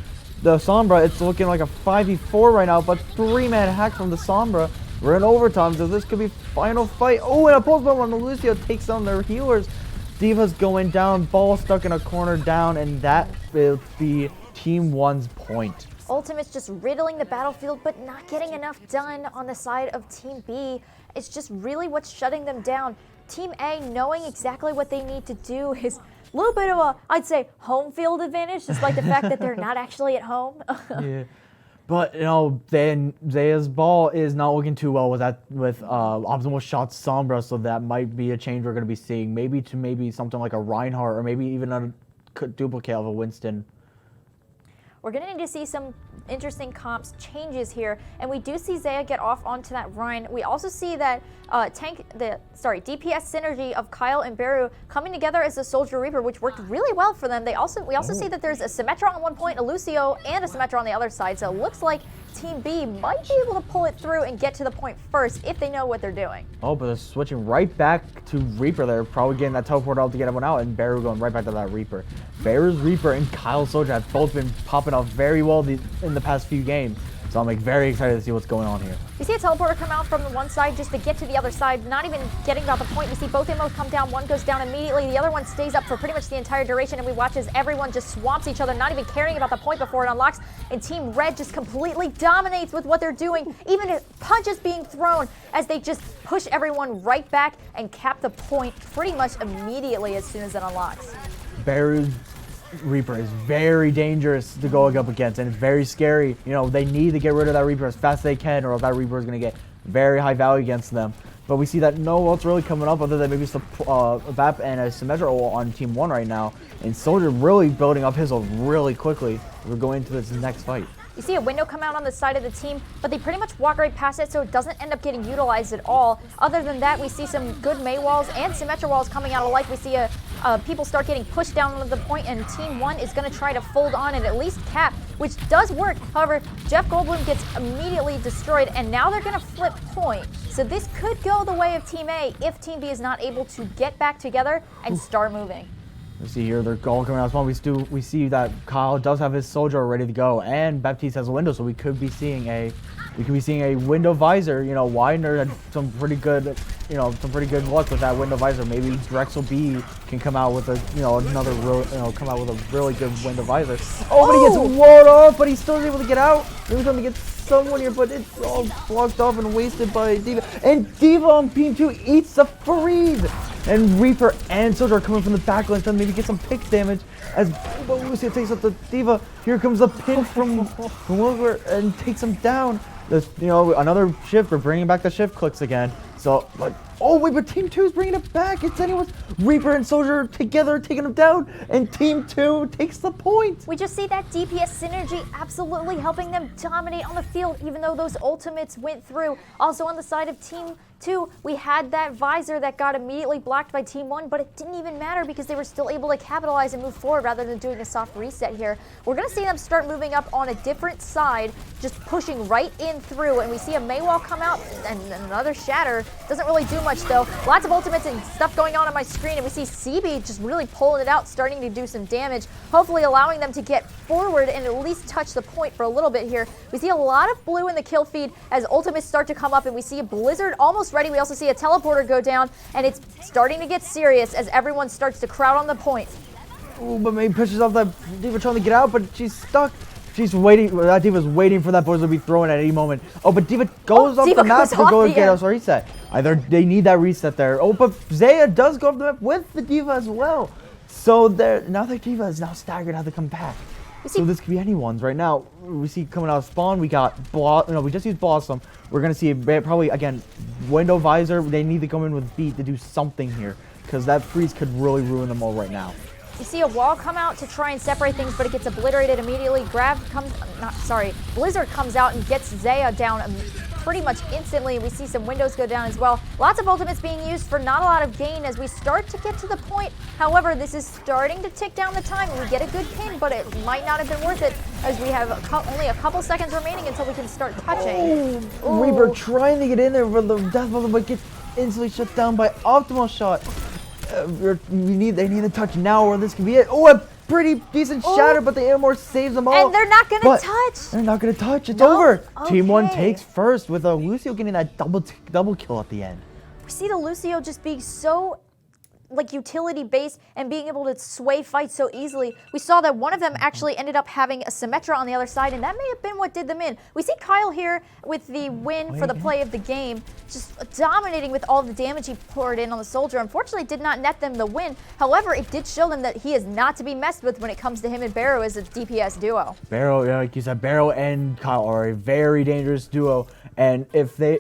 the Sombra. It's looking like a 5v4 right now, but 3-man hack from the Sombra. We're in overtime, so this could be final fight. Oh, and a post bomb on Lucio takes down their healers. D.Va's going down, ball stuck in a corner down, and that will be Team 1's point. Ultimate's just riddling the battlefield, but not getting enough done on the side of Team B. It's just really what's shutting them down. Team A, knowing exactly what they need to do, is a little bit of a, I'd say, home field advantage, just like the fact that they're not actually at home. Yeah. But, you know, then Zaya's ball is not looking too well with optimal shots Sombra, so that might be a change we're going to be seeing. Maybe something like a Reinhardt, or maybe even a duplicate of a Winston. We're going to need to see some interesting comps changes here, and we do see Zaya get off onto that Rhine. We also see that DPS synergy of Kyle and Beru coming together as a Soldier Reaper, which worked really well for them. We also see that there's a Symmetra on one point, a Lucio, and a Symmetra on the other side. So it looks like Team B might be able to pull it through and get to the point first if they know what they're doing. Oh, but they're switching right back to Reaper. They're probably getting that teleport out to get everyone out, and Beru going right back to that Reaper. Beru's Reaper and Kyle's Soldier have both been popping off very well in the past few games. So I'm very excited to see what's going on here. We see a teleporter come out from the one side just to get to the other side, not even getting about the point. We see both ammos come down, one goes down immediately, the other one stays up for pretty much the entire duration, and we watch as everyone just swamps each other, not even caring about the point before it unlocks, and Team Red just completely dominates with what they're doing, even punches being thrown as they just push everyone right back and cap the point pretty much immediately as soon as it unlocks. Beru's Reaper is very dangerous to go up against, and it's very scary. You know, they need to get rid of that Reaper as fast as they can, or else that Reaper is going to get very high value against them. But we see that no what's really coming up other than maybe some VAP and a Symmetra on Team 1 right now, and Soldier really building up his ult really quickly. We're going into this next fight. You see a window come out on the side of the team, but they pretty much walk right past it, so it doesn't end up getting utilized at all. Other than that, we see some good Mei walls and Symmetra walls coming out of life. We see people start getting pushed down onto the point, and Team 1 is going to try to fold on and at least cap, which does work. However, Jeff Goldblum gets immediately destroyed, and now they're going to flip point. So this could go the way of Team A if Team B is not able to get back together and start moving. You see here, they're all coming out small. We see that Kyle does have his Soldier ready to go, and Baptiste has a window, so we could be seeing a window visor. You know, Widener had some pretty good luck with that window visor. Maybe Drexel B can come out with come out with a really good window visor. Oh, but he gets walled off, but he's still able to get out. Maybe he's going to get someone here, but it's all blocked off and wasted by D.Va. And D.Va on Team 2 eats the freeze. And Reaper and Soldier are coming from the back line to maybe get some pick damage as Lucio takes up the D.Va. Here comes a pinch from Wilbur and takes him down. Another shift. We're bringing back the shift clicks again. So, but Team 2 is bringing it back. It's anyone's Reaper and Soldier together taking him down, and Team 2 takes the point. We just see that DPS synergy absolutely helping them dominate on the field, even though those ultimates went through. Also on the side of Team 2, we had that visor that got immediately blocked by Team 1, but it didn't even matter because they were still able to capitalize and move forward rather than doing a soft reset here. We're going to see them start moving up on a different side, just pushing right in through, and we see a Mei wall come out and another shatter. Doesn't really do much though. Lots of ultimates and stuff going on my screen, and we see CB just really pulling it out, starting to do some damage, hopefully allowing them to get forward and at least touch the point for a little bit here. We see a lot of blue in the kill feed as ultimates start to come up, and we see a Blizzard almost ready. We also see a teleporter go down, and it's starting to get serious as everyone starts to crowd on the point. Ooh, but Mei pushes off that D.Va trying to get out, but she's stuck. She's waiting. That D.Va's waiting for that Blizzard to be thrown at any moment. Oh, but D.Va goes off the map to go and get us reset. Either they need that reset there. Oh, but Zaya does go off the map with the D.Va as well. So now that D.Va is now staggered, how to come back. So this could be anyone's right now. We see coming out of spawn, we got we just used Blossom. We're gonna see probably again window visor. They need to come in with beat to do something here because that freeze could really ruin them all right now. You see a wall come out to try and separate things, but it gets obliterated immediately. Blizzard comes out and gets Zaya down pretty much instantly. We see some windows go down as well. Lots of ultimates being used for not a lot of gain as we start to get to the point. However, this is starting to tick down the time, and we get a good pin, but it might not have been worth it as we have only a couple seconds remaining until we can start touching. Reaper trying to get in there for the death bubble, but gets instantly shut down by optimal shot. They need to touch now, or this could be it. Oh, pretty decent shatter, but the Animorph saves them all. And they're not gonna touch. They're not gonna touch. It's No? over. Team 1 Okay. takes first with Lucio getting that double kill at the end. We see the Lucio just being so like utility based and being able to sway fights so easily. We saw that one of them actually ended up having a Symmetra on the other side, and that may have been what did them in. We see Kyle here with the win for the play of the game, just dominating with all the damage he poured in on the soldier. Unfortunately, did not net them the win. However, it did show them that he is not to be messed with when it comes to him and Barrow as a DPS duo. Barrow, yeah, like you said, Barrow and Kyle are a very dangerous duo, and if they,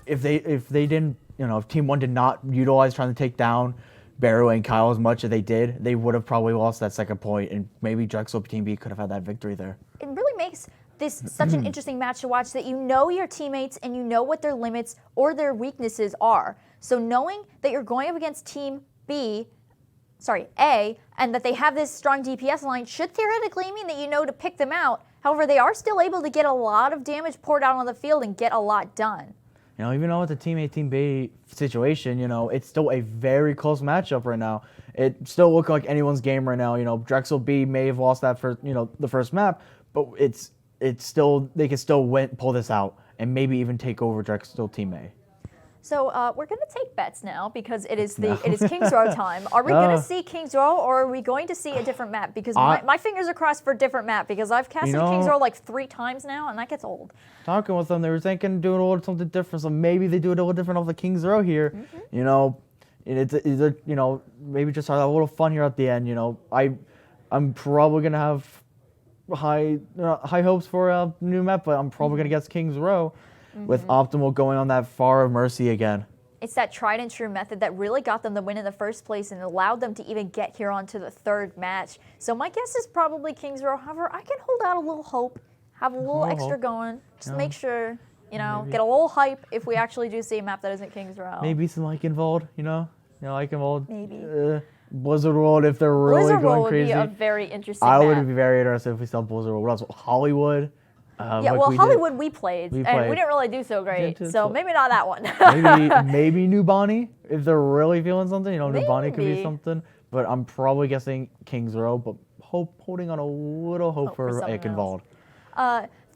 if they didn't, if Team 1 did not utilize trying to take down Barrow and Kyle as much as they did, they would have probably lost that second point, and maybe Drexel Team B could have had that victory there. It really makes this such an interesting match to watch, that you know your teammates and you know what their limits or their weaknesses are. So knowing that you're going up against Team A, and that they have this strong DPS line should theoretically mean that you know to pick them out. However, they are still able to get a lot of damage poured out on the field and get a lot done. Even though it's a Team A, Team B situation, it's still a very close matchup right now. It still looks like anyone's game right now. Drexel B may have lost that first, the first map, but it's still, they can still pull this out and maybe even take over Drexel Team A. So we're going to take bets now because it is King's Row time. Are we going to see King's Row, or are we going to see a different map? Because my fingers are crossed for a different map, because I've casted King's Row like 3 times now, and that gets old. Talking with them, they were thinking doing a little something different, so maybe they do it a little different off the King's Row here. It's either, maybe just have a little fun here at the end. I'm probably going to have high hopes for a new map, but I'm probably going to guess King's Row. With Optimal going on that Far of Mercy again. It's that tried and true method that really got them the win in the first place and allowed them to even get here onto the third match. So my guess is probably King's Row. However, I can hold out a little hope, have a little extra going, just make sure, get a little hype if we actually do see a map that isn't King's Row. Maybe some Eichenwald, Eichenwald. Maybe. Blizzard World, if they're really Blizzard going World crazy. would be a very interesting I map. would be very interested if we saw Blizzard World. What else? Hollywood. Hollywood we played, and we didn't really do so great, so maybe not that one. maybe New Bonnie, if they're really feeling something. New Bonnie could be something, but I'm probably guessing King's Row, but holding on a little hope for Eichenwald.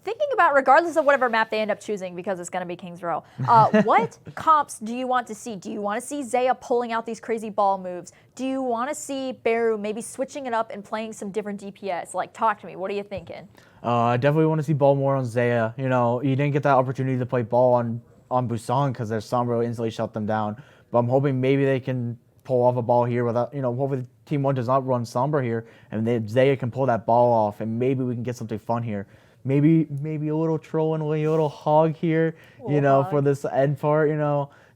Thinking about, regardless of whatever map they end up choosing, because it's going to be King's Row, what comps do you want to see? Do you want to see Zaya pulling out these crazy ball moves? Do you want to see Beru maybe switching it up and playing some different DPS? Like, talk to me. What are you thinking? I definitely want to see ball more on Zaya. You didn't get that opportunity to play ball on Busan because their Sombra instantly shut them down. But I'm hoping maybe they can pull off a ball here without, hopefully Team 1 does not run Sombra here, and Zaya can pull that ball off, and maybe we can get something fun here. Maybe a little troll and a little hog here, for this end part,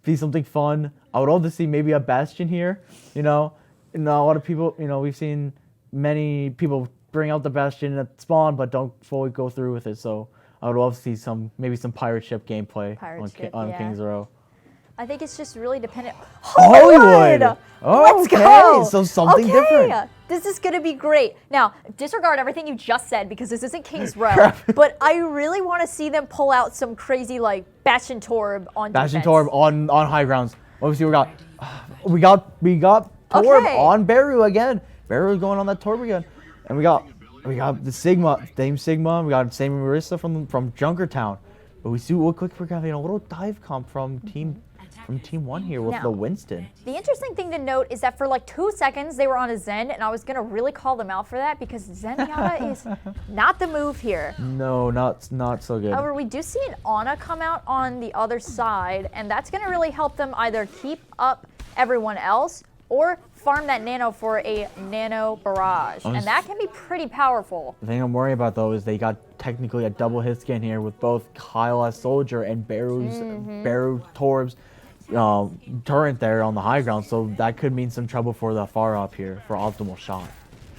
be something fun. I would love to see maybe a Bastion here, And a lot of people, we've seen many people bring out the Bastion at spawn, but don't fully go through with it. So I would love to see maybe some pirate ship gameplay on King's Row. I think it's just really dependent. Hollywood! Let's go! So something different. This is going to be great. Now, disregard everything you just said because this isn't King's Row, but I really want to see them pull out some crazy like Bastion Torb on Bastion defense. Torb on high grounds. Obviously, we got Torb on Beru again. Beru going on that Torb again, and we got the Sigma, Dame Sigma. We got Sammy Marissa from Junkertown. But we see look like we're having a little dive comp from Team 1 here with the Winston. The interesting thing to note is that for like 2 seconds they were on a Zen, and I was gonna really call them out for that because Zenyatta is not the move here. No, not so good. However, we do see an Ana come out on the other side, and that's gonna really help them either keep up everyone else or farm that nano for a nano barrage, and that can be pretty powerful. The thing I'm worried about though is they got technically a double hit scan here with both Kyle as Soldier and Beru Torb's turret there on the high ground, so that could mean some trouble for the far up here for optimal shot.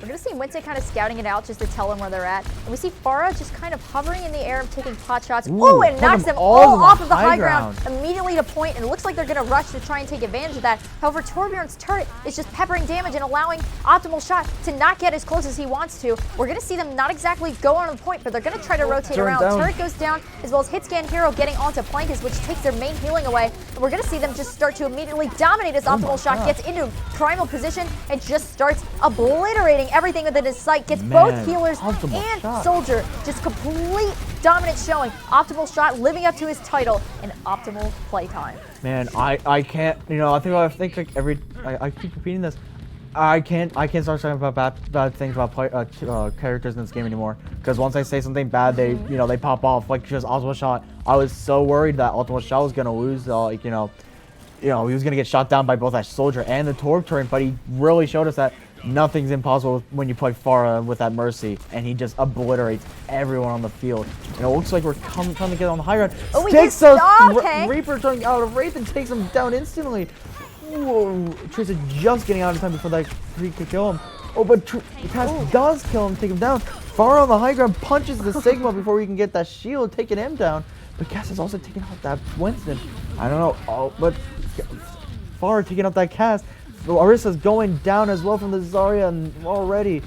We're going to see Winston kind of scouting it out just to tell them where they're at. And we see Farah just kind of hovering in the air and taking pot shots. Ooh, and knocks them all off of the high ground immediately to point. And it looks like they're going to rush to try and take advantage of that. However, Torbjorn's turret is just peppering damage and allowing Optimal Shot to not get as close as he wants to. We're going to see them not exactly go on the point, but they're going to try to rotate around. Turret goes down, as well as Hitscan Hero getting onto Plankers, which takes their main healing away. And we're going to see them just start to immediately dominate as Optimal Shot gets into primal position and just starts obliterating dominating everything within his sight, gets both healers optimal and shot. soldier. Just complete dominant showing. Optimal shot living up to his title and optimal playtime. Man, I can't, I think like I keep repeating this. I can't start saying about bad things about characters in this game anymore. Because once I say something bad, they pop off. Like just Ultimate Shot, I was so worried that Ultimate Shot was gonna lose. He was gonna get shot down by both that soldier and the Torb turret. But he really showed us that nothing's impossible when you play Farah with that Mercy, and he just obliterates everyone on the field. And it looks like we're trying to get on the high ground. Oh, Sticks okay. Reaper turning out of Wraith and takes him down instantly. Whoa, Tracer just getting out of time before that creep could kill him. Oh, but Cass does kill him, take him down. Farah on the high ground punches the Sigma before he can get that shield, taking him down. But Cass is also taking out that Winston. I don't know, but Farah taking out that Cass. Orissa's going down as well from the Zarya, and already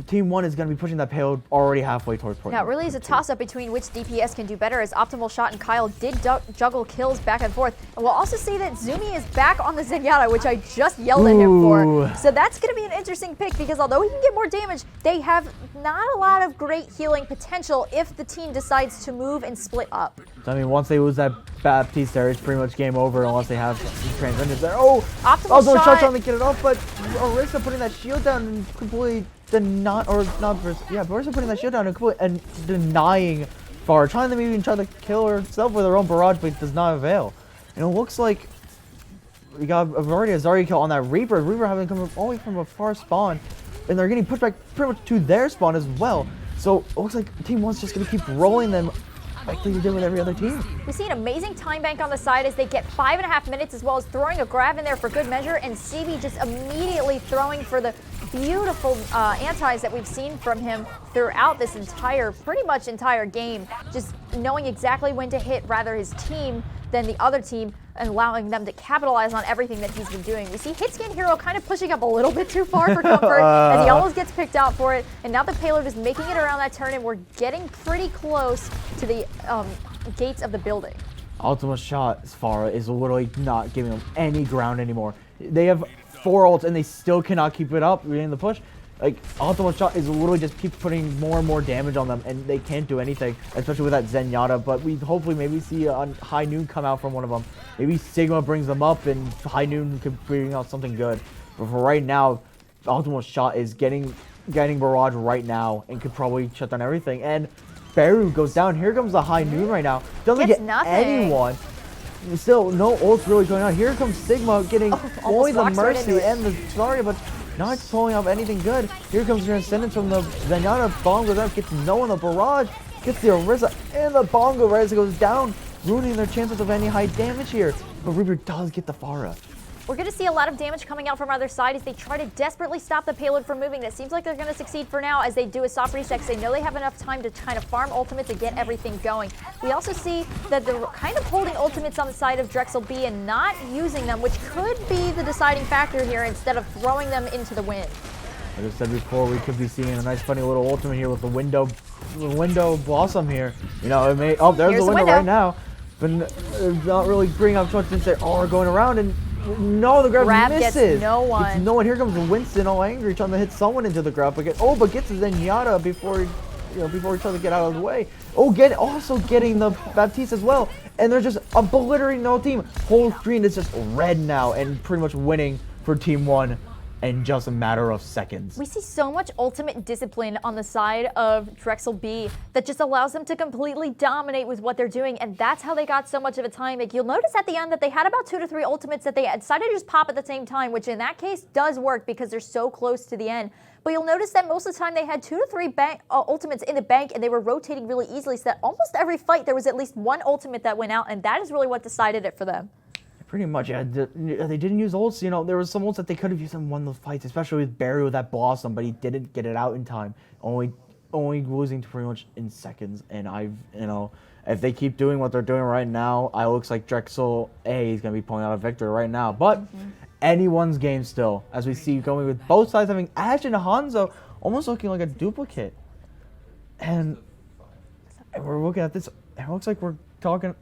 Team 1 is going to be pushing that payload already halfway towards point. Now, it really is a toss-up between which DPS can do better, as Optimal Shot and Kyle did juggle kills back and forth. And we'll also see that Zumi is back on the Zenyatta, which I just yelled at him for. So that's going to be an interesting pick, because although he can get more damage, they have not a lot of great healing potential if the team decides to move and split up. So, I mean, once they lose that Baptiste there, it's pretty much game over unless they have Transcendence there. Oh! Optimal Shot trying to get it off, but Orisa putting that shield down and completely Orisa putting that shield down and denying Farah, trying to maybe even try to kill herself with her own barrage, but it does not avail. And it looks like we got already a Zarya kill on that Reaper. Reaper having come only from a far spawn, and they're getting pushed back pretty much to their spawn as well. So it looks like Team 1's just going to keep rolling them like they did with every other team. We see an amazing time bank on the side as they get 5.5 minutes, as well as throwing a grab in there for good measure, and CB just immediately throwing for the beautiful antis that we've seen from him throughout this pretty much entire game, just knowing exactly when to hit rather his team than the other team, and allowing them to capitalize on everything that he's been doing. We see Hitscan Hero kind of pushing up a little bit too far for comfort as he almost gets picked out for it, and now the payload is making it around that turn, and we're getting pretty close to the gates of the building. Ultimate Shot, Farah, is literally not giving them any ground anymore. They have 4 ults and they still cannot keep it up in the push. Like, Ultimate Shot is literally just keep putting more and more damage on them, and they can't do anything, especially with that Zenyatta. But we hopefully maybe see a High Noon come out from one of them. Maybe Sigma brings them up and High Noon could bring out something good. But for right now, Ultimate Shot is getting barrage right now and could probably shut down everything. And Beru goes down. Here comes the High Noon right now. Doesn't get anyone. Still, no ults really going on. Here comes Sigma getting only the Mercy and the Zarya, but not pulling up anything good. Here comes Transcendence from the Zenyatta. Bomb goes out, gets no one the barrage, gets the Orisa, and the bomb goes down, ruining their chances of any high damage here. But Reaper does get the Farah. We're going to see a lot of damage coming out from either side as they try to desperately stop the payload from moving. That seems like they're going to succeed for now as they do a soft reset, because they know they have enough time to kind of farm ultimates and get everything going. We also see that they're kind of holding ultimates on the side of Drexel B and not using them, which could be the deciding factor here instead of throwing them into the wind. Like I said before, we could be seeing a nice funny little ultimate here with the window blossom here. You know, it may, oh, there's the window right now, but not really bringing up too much since they are going around, and no, the grab misses. Gets no one. Gets no one. Here comes Winston, all angry, trying to hit someone into the grab. But gets the Zenyatta before he tries to get out of the way. Also getting the Baptiste as well. And they're just obliterating the whole team. Whole screen is just red now, and pretty much winning for Team 1 in just a matter of seconds. We see so much ultimate discipline on the side of Drexel B that just allows them to completely dominate with what they're doing, and that's how they got so much of a time. Like, you'll notice at the end that they had about 2 to 3 ultimates that they decided to just pop at the same time, which in that case does work because they're so close to the end. But you'll notice that most of the time they had 2 to 3 ultimates in the bank, and they were rotating really easily, so that almost every fight there was at least 1 ultimate that went out, and that is really what decided it for them. Pretty much, yeah. They didn't use ults. You know, there was some ults that they could have used and won the fights, especially with Barry with that Blossom, but he didn't get it out in time. Only losing to pretty much in seconds. And if they keep doing what they're doing right now, it looks like Drexel A is going to be pulling out a victory right now. But anyone's game still, as we see going with both sides having Ash and Hanzo almost looking like a duplicate. And we're looking at this, it looks like we're talking,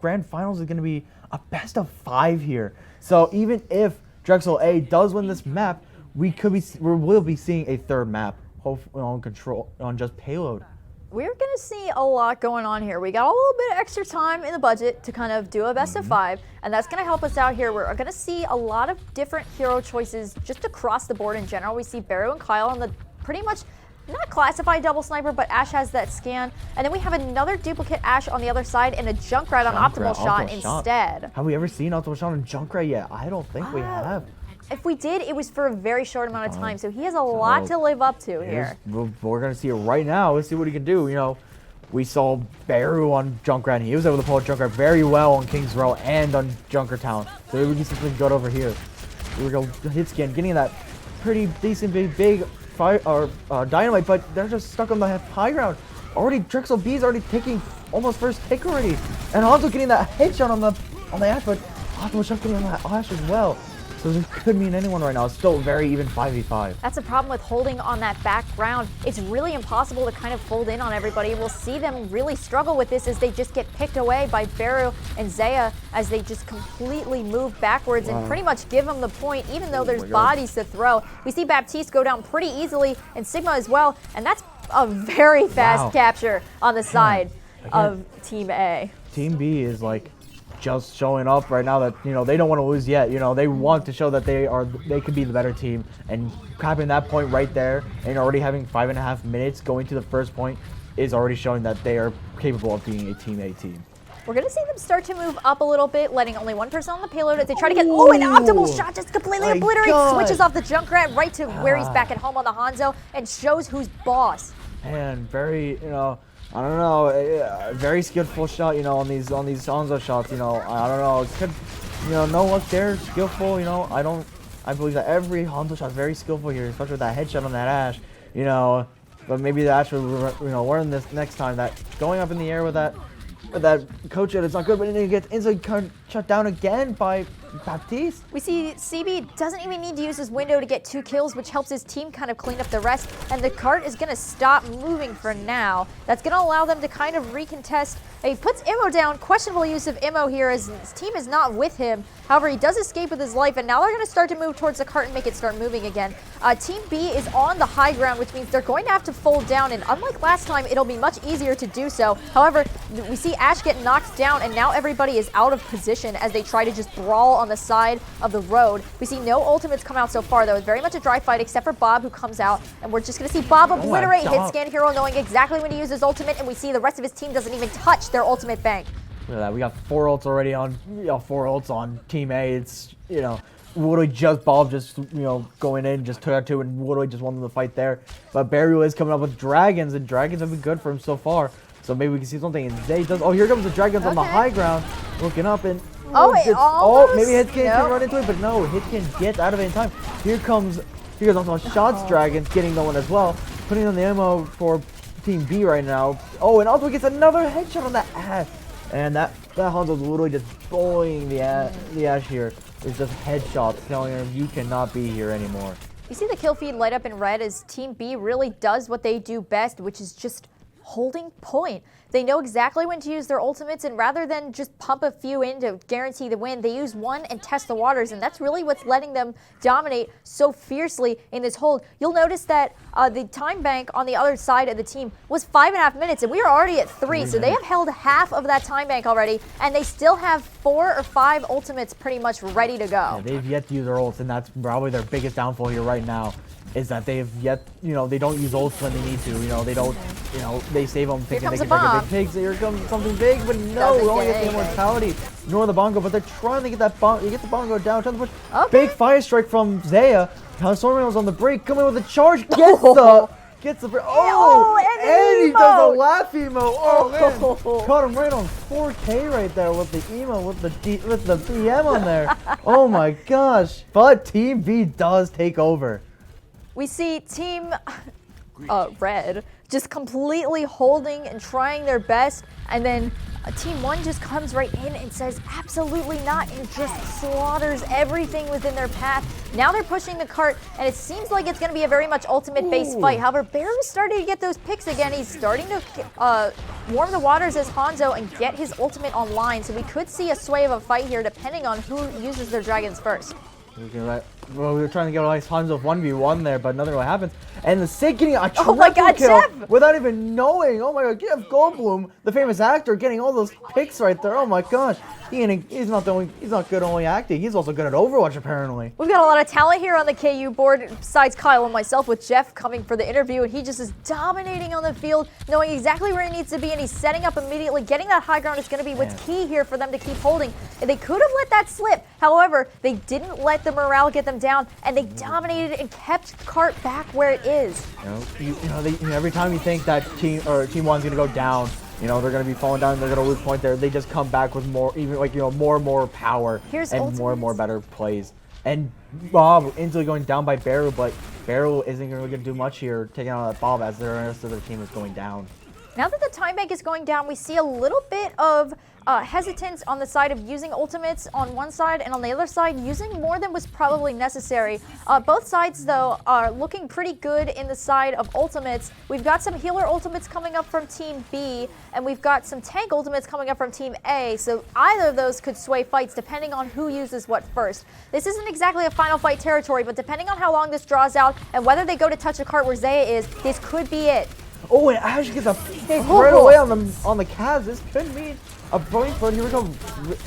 grand finals is going to be a best of 5 here. So even if Drexel A does win this map, we will be seeing a third map, hopefully on control on just payload. We're going to see a lot going on here. We got a little bit of extra time in the budget to kind of do a best of 5, and that's going to help us out here. We're going to see a lot of different hero choices just across the board in general. We see Barrow and Kyle on the pretty much not classified double sniper, but Ash has that scan. And then we have another duplicate Ash on the other side and a Junkrat on optimal shot instead. Have we ever seen optimal shot on Junkrat yet? I don't think we have. If we did, it was for a very short amount of time, so he has a lot to live up to here. We're going to see it right now. Let's see what he can do. You know, we saw Baru on Junkrat, and he was able to pull Junkrat very well on Kings Row and on Junkertown. So we can simply go over here. We go hit scan, getting that pretty decent big fire or dynamite, but they're just stuck on the high ground. Already, Drexel B's already taking almost first pick already, and also getting that headshot on the Ash, but Optimal shot getting on that Ash as well. So this could mean anyone right now. It's still very even 5v5. That's the problem with holding on that background. It's really impossible to kind of fold in on everybody. We'll see them really struggle with this as they just get picked away by Baru and Zaya as they just completely move backwards and pretty much give them the point, even though there's bodies to throw. We see Baptiste go down pretty easily and Sigma as well, and that's a very fast capture on the side of Team A. Team B is like just showing up right now that, you know, they don't want to lose yet. You know, they want to show that they could be the better team, and grabbing that point right there and already having 5.5 minutes going to the first point is already showing that they are capable of being a Team A team. We're going to see them start to move up a little bit, letting only one person on the payload as they try to get, an optimal shot just completely obliterates, switches off the Junkrat right to where he's back at home on the Hanzo and shows who's boss. And very, you know, I don't know, very skillful shot, you know, on these Hanzo shots, you know, I don't know, it's good, you know, no luck there, skillful, you know, I believe that every Hanzo shot is very skillful here, especially with that headshot on that Ash, you know, but maybe the Ash will, you know, learn this next time that going up in the air with that coach shot is not good, but then he gets instantly shut down again by Baptiste. We see CB doesn't even need to use his window to get 2 kills, which helps his team kind of clean up the rest, and the cart is going to stop moving for now. That's going to allow them to kind of recontest. He puts Immo down, questionable use of Immo here as his team is not with him. However, he does escape with his life, and now they're going to start to move towards the cart and make it start moving again. Team B is on the high ground, which means they're going to have to fold down, and unlike last time, it'll be much easier to do so. However, we see Ash get knocked down, and now everybody is out of position as they try to just brawl on the side of the road. We see no ultimates come out so far, though. It's very much a dry fight, except for Bob, who comes out, and we're just going to see Bob obliterate hit scan hero, knowing exactly when to use his ultimate, and we see the rest of his team doesn't even touch their ultimate bank. Look at that, we got 4 ults already on, 4 ults on Team A. It's, you know, literally just Bob just, you know, going in, just took out 2 and literally just won them the fight there. But Barry is coming up with dragons, and dragons have been good for him so far. So maybe we can see something. And Zay does. Oh, here comes the dragons on the high ground, looking up and. Maybe Hitkin can run into it, but no, Hitkin gets out of it in time. Here comes also Shots Dragons getting the one as well, putting on the ammo for Team B right now. Oh, and also gets another headshot on that Ash, and that Hanzo's literally just bullying the Ash here. It's just headshots telling him you cannot be here anymore. You see the kill feed light up in red as Team B really does what they do best, which is just holding point. They know exactly when to use their ultimates, and rather than just pump a few in to guarantee the win, they use one and test the waters, and that's really what's letting them dominate so fiercely in this hold. You'll notice that the time bank on the other side of the team was 5.5 minutes, and we are already at 3, so they have held half of that time bank already, and they still have 4 or 5 ultimates pretty much ready to go. Yeah, they've yet to use their ults, and that's probably their biggest downfall here right now, is that they have yet, you know, they don't use ults when they need to, you know, they don't, you know, they save them thinking they can make a big pig, so here comes something big, but no, we only get the immortality, nor the bongo, but they're trying to get that bongo, get the bongo down, trying to push. Big fire strike from Zaya, Stormman was on the break, coming with a charge, gets the, and he does a laugh emote, oh man, caught him right on 4K right there with the emo, with the PM on there, oh my gosh, but Team B does take over. We see Team Red just completely holding and trying their best, and then Team 1 just comes right in and says absolutely not and just slaughters everything within their path. Now they're pushing the cart, and it seems like it's going to be a very much ultimate-based fight. However, Baru's starting to get those picks again. He's starting to warm the waters as Hanzo and get his ultimate online, so we could see a sway of a fight here depending on who uses their dragons first. Looking at that well, we were trying to get a nice Hanzo 1v1 there, but nothing really happens. And the Sig getting a Oh my God, triple kill Jeff! without even knowing. Oh my God, Jeff Goldblum, the famous actor, getting all those picks right there. Oh my gosh, he's not good only acting. He's also good at Overwatch apparently. We've got a lot of talent here on the KU board, besides Kyle and myself, with Jeff coming for the interview, and he just is dominating on the field, knowing exactly where he needs to be, and he's setting up immediately. Getting that high ground is going to be what's key here for them to keep holding. And they could have let that slip. However, they didn't let the morale get them down, and they dominated and kept Cart back where it is. Every time you think that Team 1's gonna go down, they're gonna be falling down, they're gonna lose point there. They just come back with more, more and more power and more better plays. And Bob instantly going down by Beru, but Beru isn't really gonna do much here, taking out that Bob as the rest of their team is going down. Now that the time bank is going down, we see a little bit of hesitance on the side of using ultimates on one side, and on the other side, using more than was probably necessary. Both sides, though, are looking pretty good in the side of ultimates. We've got some healer ultimates coming up from Team B, and we've got some tank ultimates coming up from Team A, so either of those could sway fights depending on who uses what first. This isn't exactly a final fight territory, but depending on how long this draws out and whether they go to touch a cart where Zaya is, this could be it. Oh, and Ash gets a pick right away on the Cavs. This could mean a point, but here we go.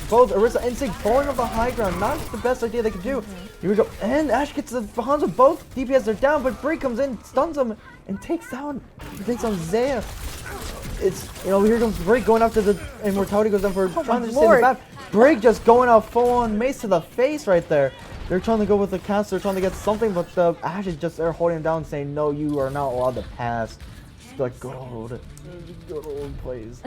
Both Orisa and Sig falling off the high ground. Not the best idea they could do. Here we go. And Ash gets the Hanzo. Both DPS are down, but Brig comes in, stuns him, and takes down Zaya. It's, here comes Brig going after the Immortality, goes down for trying to save the map. Brig just going out full on mace to the face right there. They're trying to go with the cast. They're trying to get something, but the Ash is just there holding him down, saying, no, you are not allowed to pass. Like good old plays.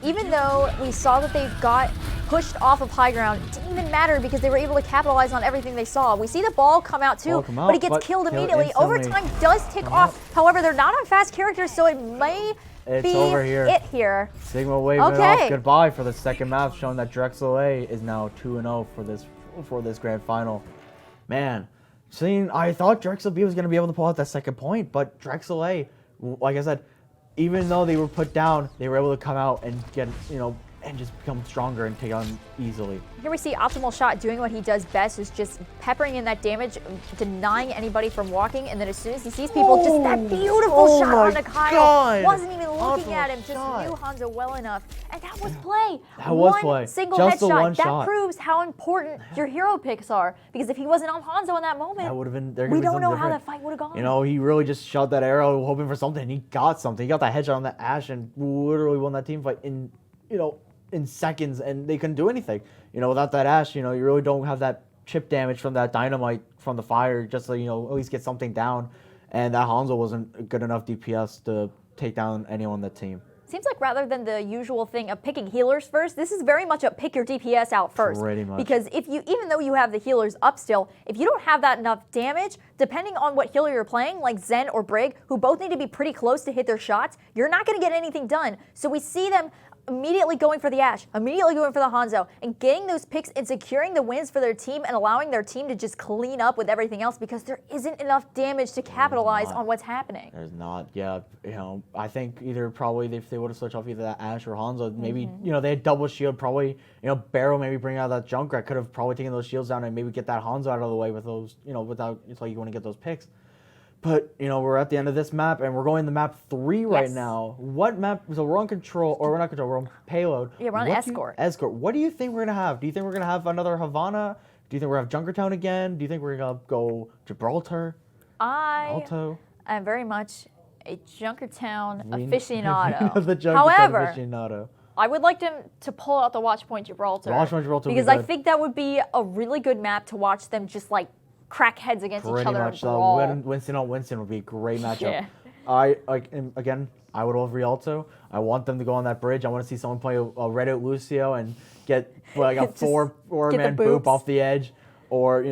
Even though we saw that they got pushed off of high ground, it didn't even matter because they were able to capitalize on everything they saw. We see the ball come out too, but it gets killed immediately. Overtime does tick off. However, they're not on fast characters, so it may be over here. it here. Sigma waving off goodbye for the second map, showing that Drexel A is now 2-0 for this grand final. Man, I thought Drexel B was going to be able to pull out that second point, but Drexel A, like I said, even though they were put down, they were able to come out and get, and just become stronger and take on easily. Here we see Optimal Shot doing what he does best, is just peppering in that damage, denying anybody from walking, and then as soon as he sees people, just that beautiful shot on the Kyle. Wasn't even looking at him, just knew Hanzo well enough. And that was play. That was play. One single just headshot. One that shot. proves how important your hero picks are. Because if he wasn't on Hanzo in that moment, that would have been. We don't know how that fight would have gone. He really just shot that arrow, hoping for something. He got something. He got that headshot on that Ash and literally won that team fight in seconds, and they couldn't do anything. Without that Ash, you really don't have that chip damage from that dynamite from the fire, just so at least get something down. And that Hanzo wasn't good enough DPS to take down anyone on the team. Seems like rather than the usual thing of picking healers first, this is very much a pick your DPS out first. Pretty much. Because even though you have the healers up still, if you don't have that enough damage, depending on what healer you're playing, like Zen or Brig, who both need to be pretty close to hit their shots, you're not going to get anything done. So we see them immediately going for the Ash, immediately going for the Hanzo, and getting those picks and securing the wins for their team and allowing their team to just clean up with everything else because there isn't enough damage to capitalize on what's happening. There's not, yeah. I think either probably if they would have switched off either that Ash or Hanzo, maybe, they had double shield, probably, Barrow maybe bring out that Junkrat, could have probably taken those shields down and maybe get that Hanzo out of the way with those, without, it's like you want to get those picks. But, we're at the end of this map, and we're going to map 3 right now. What map? So we're on control, or we're not control, we're on payload. Yeah, we're on escort. Escort. What do you think we're going to have? Do you think we're going to have another Havana? Do you think we're going to have Junkertown again? Do you think we're going to go Gibraltar? I am very much a Junkertown aficionado. The Junkertown However, aficionado. I would like them to pull out the Watchpoint Gibraltar. Because I think that would be a really good map to watch them just like crack heads against each other and brawl. Winston on Winston would be a great matchup. Yeah. I would love Rialto. I want them to go on that bridge. I want to see someone play a Reddit Lucio and get like a four-man boop off the edge, or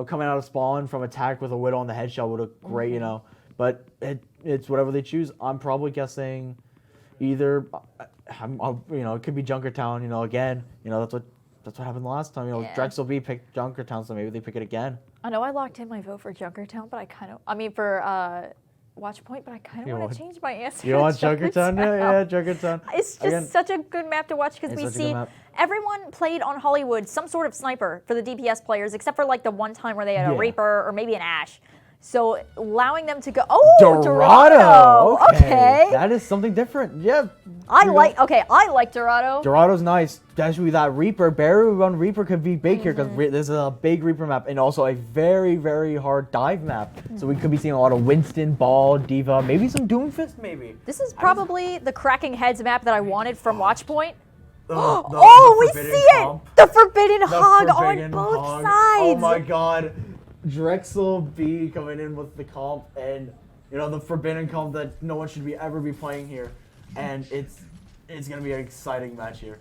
coming out of spawn from attack with a Widow on the headshot would look great. But it's whatever they choose. I'm probably guessing either. It could be Junkertown. Again, that's what happened the last time. Drexel B picked Junkertown, so maybe they pick it again. I know I locked in my vote for Junkertown, but for Watchpoint, but I kind of want to change my answer. You want Junkertown? Yeah, Junkertown. It's just such a good map to watch because we see everyone played on Hollywood some sort of sniper for the DPS players, except for like the one time where they had a Reaper or maybe an Ashe. So allowing them to go, Dorado. Okay. That is something different. Yeah. I like Dorado. Dorado's nice, especially that Reaper. Baru on Reaper could be big here because this is a big Reaper map and also a very, very hard dive map. So we could be seeing a lot of Winston, Ball, Diva, maybe some Doomfist, maybe. This is probably the Cracking Heads map that I wanted from Watchpoint. The We see it! The Forbidden Hog on both sides! Oh my god. Drexel B coming in with the comp and the forbidden comp that no one should ever be playing here, and it's gonna be an exciting match here.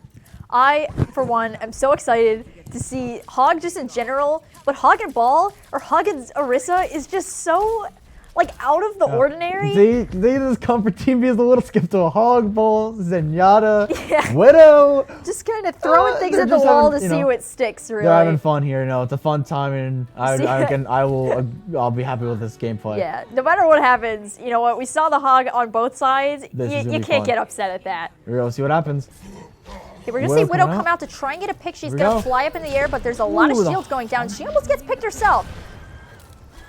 I, for one, am so excited to see Hog just in general, but Hog and Ball or Hog and Orisa is just so like out of the ordinary. They just come for Team B as a little skip to a Hog Ball, Zenyatta, Widow. Just kind of throwing things at the wall to see what sticks. Really, they're having fun here. It's a fun time, and I'll be happy with this gameplay. Yeah, no matter what happens, you know what? We saw the Hog on both sides. You can't get upset at that. We're gonna see what happens. Okay, we're gonna see Widow come out to try and get a pick. She's gonna fly up in the air, but there's a lot of shields going down. She almost gets picked herself.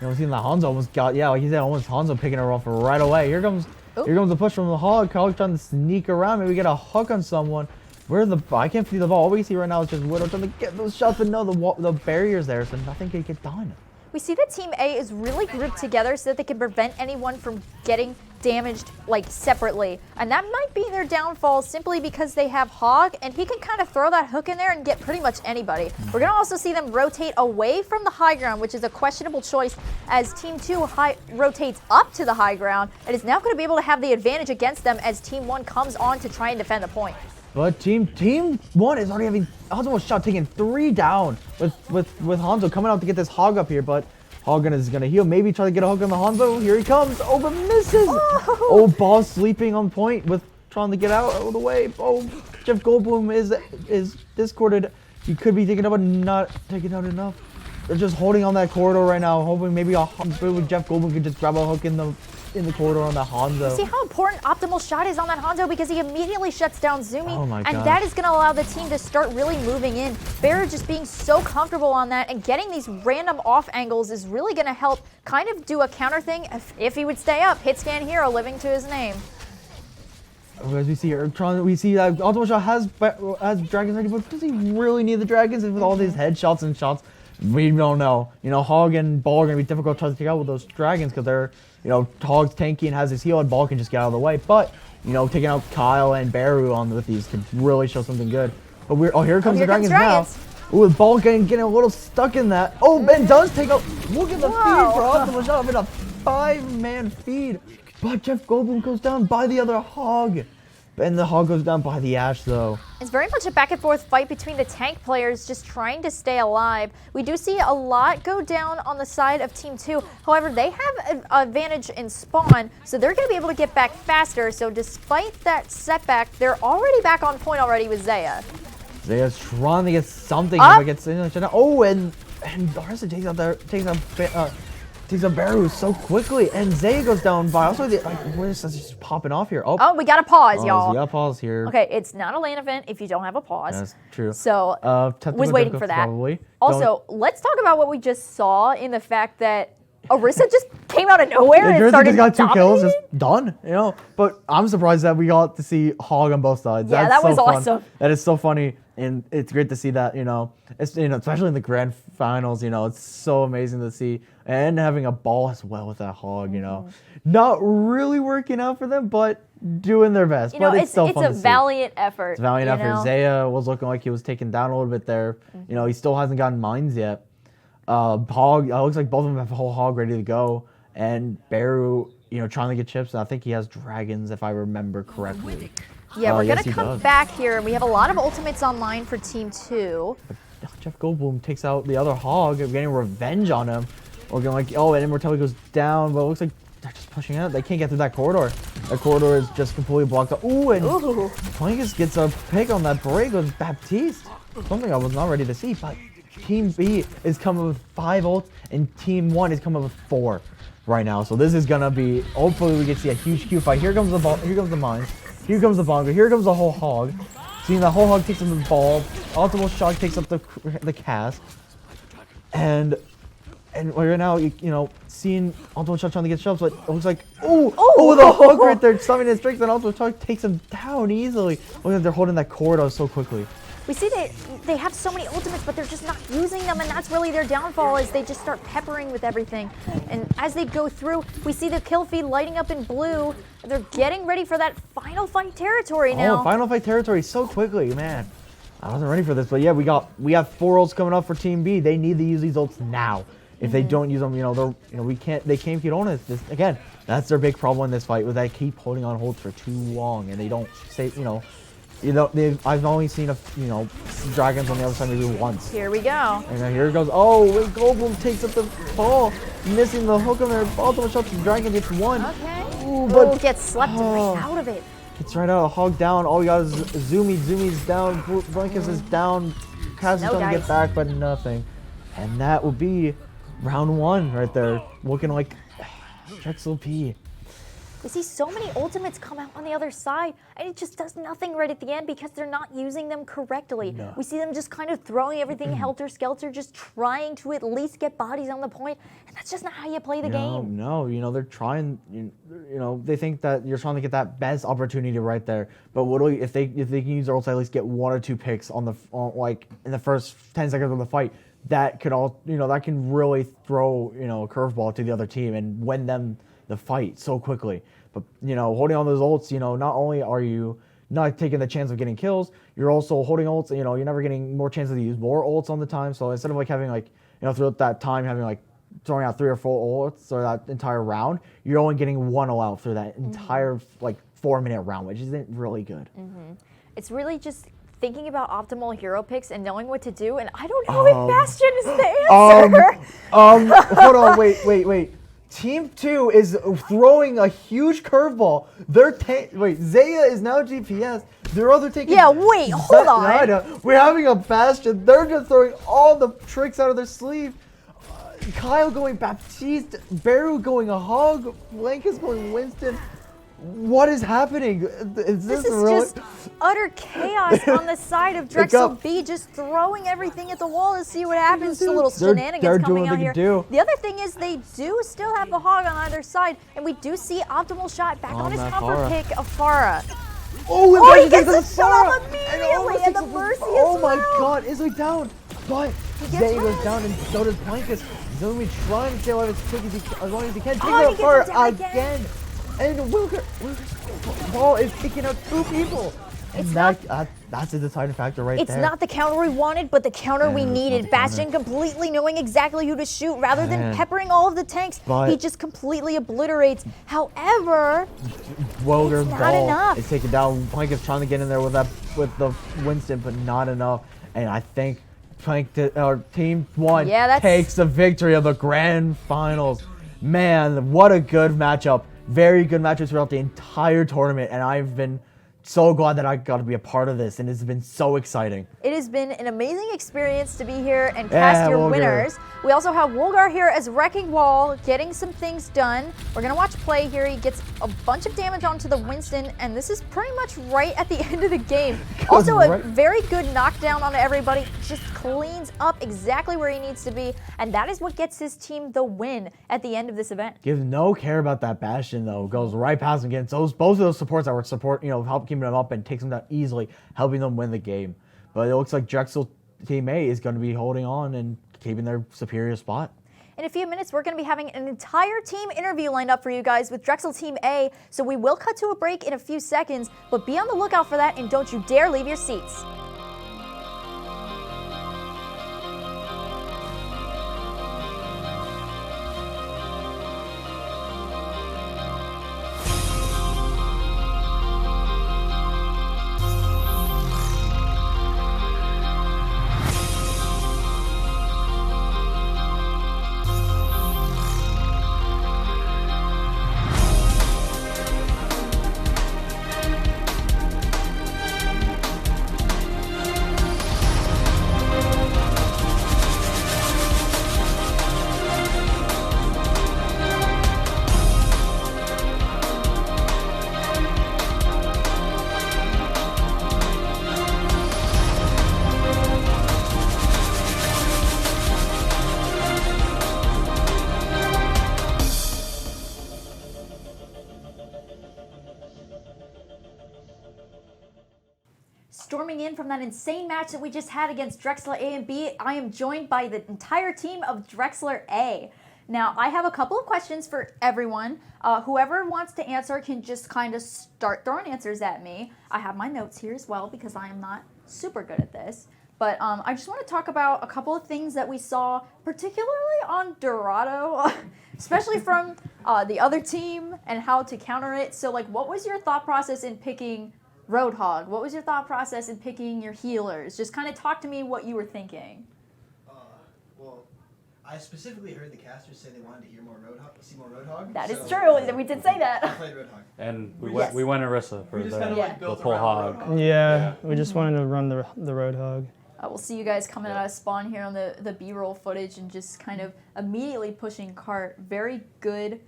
We've seen that Hanzo almost got, like he said, almost Hanzo picking her off right away. Here comes the push from the Hog. Hog trying to sneak around. Maybe get a hook on someone. I can't see the ball. All we see right now is just Widow trying to get those shots, but no, the barrier's there, so nothing can get done. We see that Team A is really grouped together so that they can prevent anyone from getting damaged like separately. And that might be their downfall simply because they have Hog and he can kind of throw that hook in there and get pretty much anybody. We're going to also see them rotate away from the high ground, which is a questionable choice as Team 2 rotates up to the high ground and is now going to be able to have the advantage against them as Team 1 comes on to try and defend the point. But Team 1 is already having Hanzo was shot taking 3 down with Hanzo coming out to get this Hog up here, but Hog is gonna heal. Maybe try to get a hook on the Hanzo. Here he comes. Oh, but misses. Oh, Ball sleeping on point with trying to get out of the way. Oh, Jeff Goldblum is discorded. He could be taking out, but not taking out enough. They're just holding on that corridor right now, hoping maybe Jeff Goldblum could just grab a hook in the corridor on the Hanzo. See how important optimal shot is on that Hanzo because he immediately shuts down Zumi, and gosh. that is going to allow the team to start really moving in. Barra just being so comfortable on that and getting these random off angles is really going to help kind of do a counter thing if he would stay up. Hit scan hero living to his name. As we see here, we see that optimal shot has dragons ready, but does he really need the dragons with all these headshots and shots? We don't know. Hog and Ball are going to be difficult to take out with those dragons because they're, Hog's tanky and has his heal and Ball can just get out of the way. But, taking out Kyle and Baru with these could really show something good. But here comes the dragons now. Ooh, Ball getting a little stuck in that. Oh, Ben does take out. Look at the feed for optimal shot in a 5-man feed. But Jeff Goldblum goes down by the other Hog. And the Hog goes down by the Ashe, though. It's very much a back and forth fight between the tank players just trying to stay alive. We do see a lot go down on the side of Team 2. However, they have an advantage in spawn, so they're going to be able to get back faster. So despite that setback, they're already back on point already with Zaya. Zaya's trying to get something. Oh, and Orisa takes out Baru so quickly, and Zaya goes down by. Also, what is this just popping off here? Oh, we got to pause, y'all. We got to pause here. Okay, it's not a LAN event if you don't have a pause. That's true. So, was waiting for that. Probably. Also, let's talk about what we just saw in the fact that Orisa just came out of nowhere and started just got 2 kills, dominating. just done, But I'm surprised that we got to see Hog on both sides. Yeah, That's that was so fun. awesome. That is so funny, and it's great to see that, it's, especially in the grand finals, it's so amazing to see, and having a Ball as well with that Hog, not really working out for them, but doing their best. But it's still fun to see. It's a valiant effort. It's a valiant effort. Zaya was looking like he was taken down a little bit there. He still hasn't gotten mines yet. Hog, looks like both of them have a whole Hog ready to go. And Baru, trying to get chips. I think he has dragons, if I remember correctly. Yeah, we're going to come back here, and we have a lot of ultimates online for Team 2. But Jeff Goldblum takes out the other Hog, getting revenge on him. We're going and Immortality goes down, but it looks like they're just pushing out. They can't get through that corridor. That corridor is just completely blocked up. Ooh, and Plankus gets a pick on that break with Baptiste. Something I was not ready to see, but Team B is coming with 5 ults, and Team 1 is coming with 4 right now. So this is gonna be, hopefully we can see a huge Q fight. Here comes the ball, here comes the mines, here comes the Bongo, here comes the whole Hog. seeing the whole hog takes up the ball, ultimate shock takes up the cast, and right now seeing ultimate shock trying to get shoves, but it looks like the hog right there, summoning his strength, and ultimate shock takes him down easily. Look at they're holding that corridor so quickly. We see they have so many ultimates, but they're just not using them, and that's really their downfall, is they just start peppering with everything. And as they go through, we see the kill feed lighting up in blue. They're getting ready for that final fight territory now. Oh, final fight territory so quickly, man. I wasn't ready for this, but yeah, we have 4 ults coming up for Team B. They need to use these ults now. If they don't use them, they can't get on it. Again, that's their big problem in this fight, with they keep holding on hold for too long, and they don't stay, I've only seen dragons on the other side maybe once. Here we go. And then here it goes. Oh, Goldblum takes up the ball, missing the hook on there. Ultimate shot to the dragon gets one. Okay. Ooh, but gets slept right out of it. It's right out. Hog down. All you got is Zoomy. Zoomy's down. Blankus is down. Kaz is trying to get back, but nothing. And that will be round 1 right there. Looking like Drexel P. We see so many ultimates come out on the other side, and it just does nothing right at the end because they're not using them correctly. No. We see them just kind of throwing everything helter-skelter, just trying to at least get bodies on the point, and that's just not how you play the game. No, they're trying. They think that you're trying to get that best opportunity right there. But if they can use their ults, at least get 1 or 2 picks in the first 10 seconds of the fight. That could that can really throw a curveball to the other team and win them the fight so quickly. But holding on those ults, not only are you not taking the chance of getting kills, you're also holding ults. You're never getting more chances to use more ults on the time. So instead of having throughout that time having throwing out 3 or 4 ults or that entire round, you're only getting 1 ult out for that entire 4-minute round, which isn't really good. It's really just thinking about optimal hero picks and knowing what to do, and I don't know if Bastion is the answer. Hold on, wait. Team 2 is throwing a huge curveball. Zaya is now GPS. Their other taking. Yeah, wait, hold on. We're having a Bastion. They're just throwing all the tricks out of their sleeve. Kyle going Baptiste, Beru going a hog, Blankus going Winston. What is happening? Is this really? Just utter chaos on the side of Drexel B, just throwing everything at the wall to see what happens. Just a little shenanigans coming out here. The other thing is they do still have the hog on either side, and we do see optimal shot back on his comfort pick of Farah. Oh, he gets a shot immediately, and the mercy as well. Oh my God, Izzy down, but Zay goes down, and so does Blankus. Zoomie trying to stay alive as long as he can. Take out Farah again. And Wilker's ball is picking up 2 people. And that's a deciding factor right there. It's not the counter we wanted, but the counter we needed. Bastion completely knowing exactly who to shoot rather than peppering all of the tanks. He just completely obliterates. However, Wilker's not ball enough. is taken down. Plank is trying to get in there with the Winston, but not enough. And I think Team 1 takes the victory of the grand finals. Man, what a good matchup. Very good matches throughout the entire tournament, and I've been so glad that I got to be a part of this, and it's been so exciting. It has been an amazing experience to be here and cast your winners. We also have Wolgar here as Wrecking Ball, getting some things done. We're going to watch play here. He gets a bunch of damage onto the Winston, and this is pretty much right at the end of the game. Also, a very good knockdown on everybody. Just cleans up exactly where he needs to be, and that is what gets his team the win at the end of this event. Gives no care about that Bastion, though. Goes right past him, gets both of those supports that were help keeping them up and takes them down easily, helping them win the game. But it looks like Drexel Team A is going to be holding on and keeping their superior spot. In a few minutes, we're going to be having an entire team interview lined up for you guys with Drexel Team A, so we will cut to a break in a few seconds, but be on the lookout for that and don't you dare leave your seats. from that insane match that we just had against Drexler A and B. I am joined by the entire team of Drexler A. Now, I have a couple of questions for everyone. Whoever wants to answer can just kind of start throwing answers at me. I have my notes here as well because I am not super good at this. But I just want to talk about a couple of things that we saw, particularly on Dorado, especially from the other team and how to counter it. So, like, what was your thought process in picking Roadhog? What was your thought process in picking your healers? Just kind of talk to me what you were thinking. Well, I specifically heard the casters say they wanted to hear more see more Roadhog. That is true. We did say I that. played Roadhog. And we Yes. went Orisa for We just the, kinda, like, the built pull around hog. Yeah, we just wanted to run the Roadhog. We'll see you guys coming out of spawn here on the B-roll footage and just kind of immediately pushing cart. Very good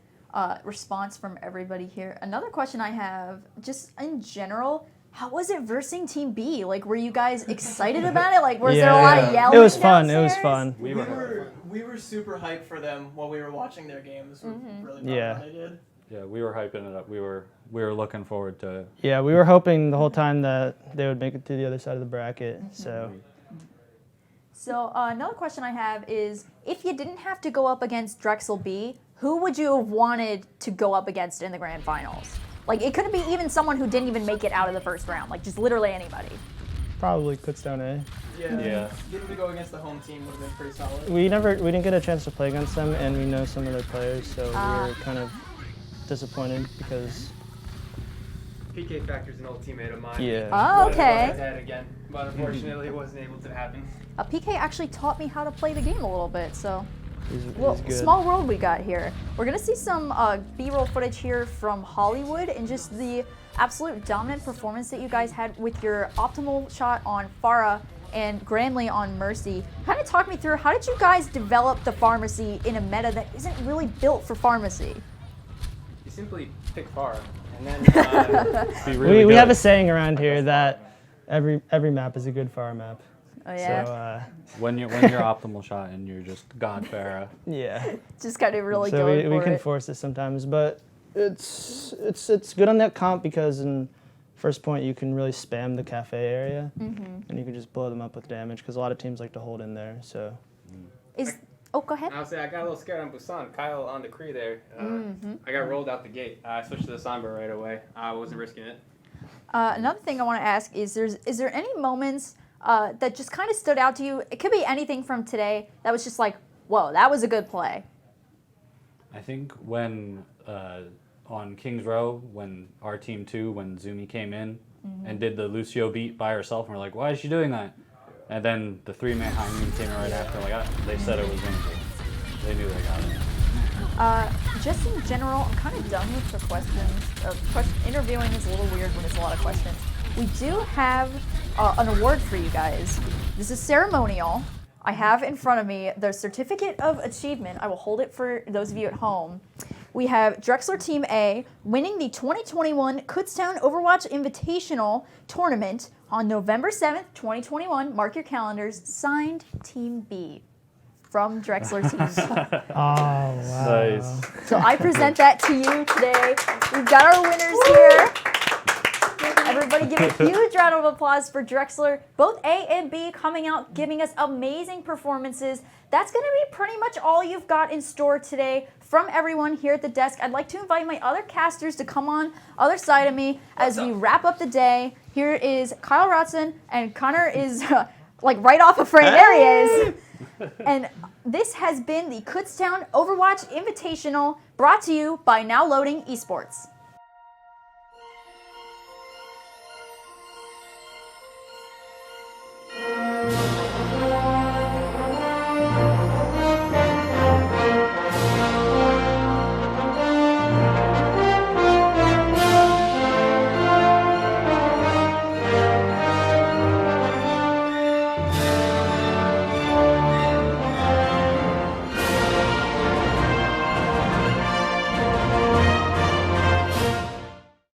response from everybody here. Another question I have, just in general, how was it versing Team B? Like, were you guys excited about it? Like, was there a lot of yelling? It was fun. Downstairs? It was fun. We were super hyped for them while we were watching their games. We're really proud of what they did. Yeah, we were hyping it up. We were looking forward to it. Yeah, we were hoping the whole time that they would make it to the other side of the bracket. So another question I have is, if you didn't have to go up against Drexel B, who would you have wanted to go up against in the grand finals? Like, it could be even someone who didn't even make it out of the first round, like just literally anybody. Probably Kutztown A. Yeah. Getting to go against the home team would have been pretty solid. We didn't get a chance to play against them, and we know some of their players, so we were kind of disappointed because. PK Factor's an old teammate of mine. Yeah. Oh, okay. Dead again, but unfortunately it wasn't able to happen. PK actually taught me how to play the game a little bit, so. He's good. Small world we got here. We're gonna see some B-roll footage here from Hollywood and just the absolute dominant performance that you guys had with your optimal shot on Farah and Gramley on Mercy. Kind of talk me through, how did you guys develop the pharmacy in a meta that isn't really built for pharmacy? You simply pick Farah, and then we have a saying around here that every map is a good fire map. Oh yeah. So, when you're optimal shot and you're just God Farah. Yeah. Just kind of really so going we for can it. force it sometimes, but it's good on that comp because in first point you can really spam the cafe area and you can just blow them up with damage because a lot of teams like to hold in there. So. Oh, go ahead. I'll say I got a little scared on Busan. Kyle on the Kree there. I got rolled out the gate. I switched to the Sombra right away. I wasn't risking it. Another thing I want to ask is there any moments that just kind of stood out to you? It could be anything from today that was just like, whoa, that was a good play. I think when on Kings Row, when our team 2, when Zumi came in and did the Lucio beat by herself, and we're like, why is she doing that? And then the 3-man high noon came in right after, like, they said it was winnable. They knew they got it. Just in general, I'm kind of done with the questions. Interviewing is a little weird when it's a lot of questions. We do have an award for you guys. This is ceremonial. I have in front of me the Certificate of Achievement. I will hold it for those of you at home. We have Drexler Team A winning the 2021 Kutztown Overwatch Invitational Tournament on November 7th, 2021. Mark your calendars. Signed Team B from Drexler Team. Oh, wow. Nice. So I present that to you today. We've got our winners here. Everybody give a huge round of applause for Drexler. Both A and B coming out, giving us amazing performances. That's going to be pretty much all you've got in store today from everyone here at the desk. I'd like to invite my other casters to come on other side of me as we wrap up the day. Here is Kyle Rotson, and Connor is like right off of frame. There he is. And this has been the Kutztown Overwatch Invitational, brought to you by Now Loading Esports.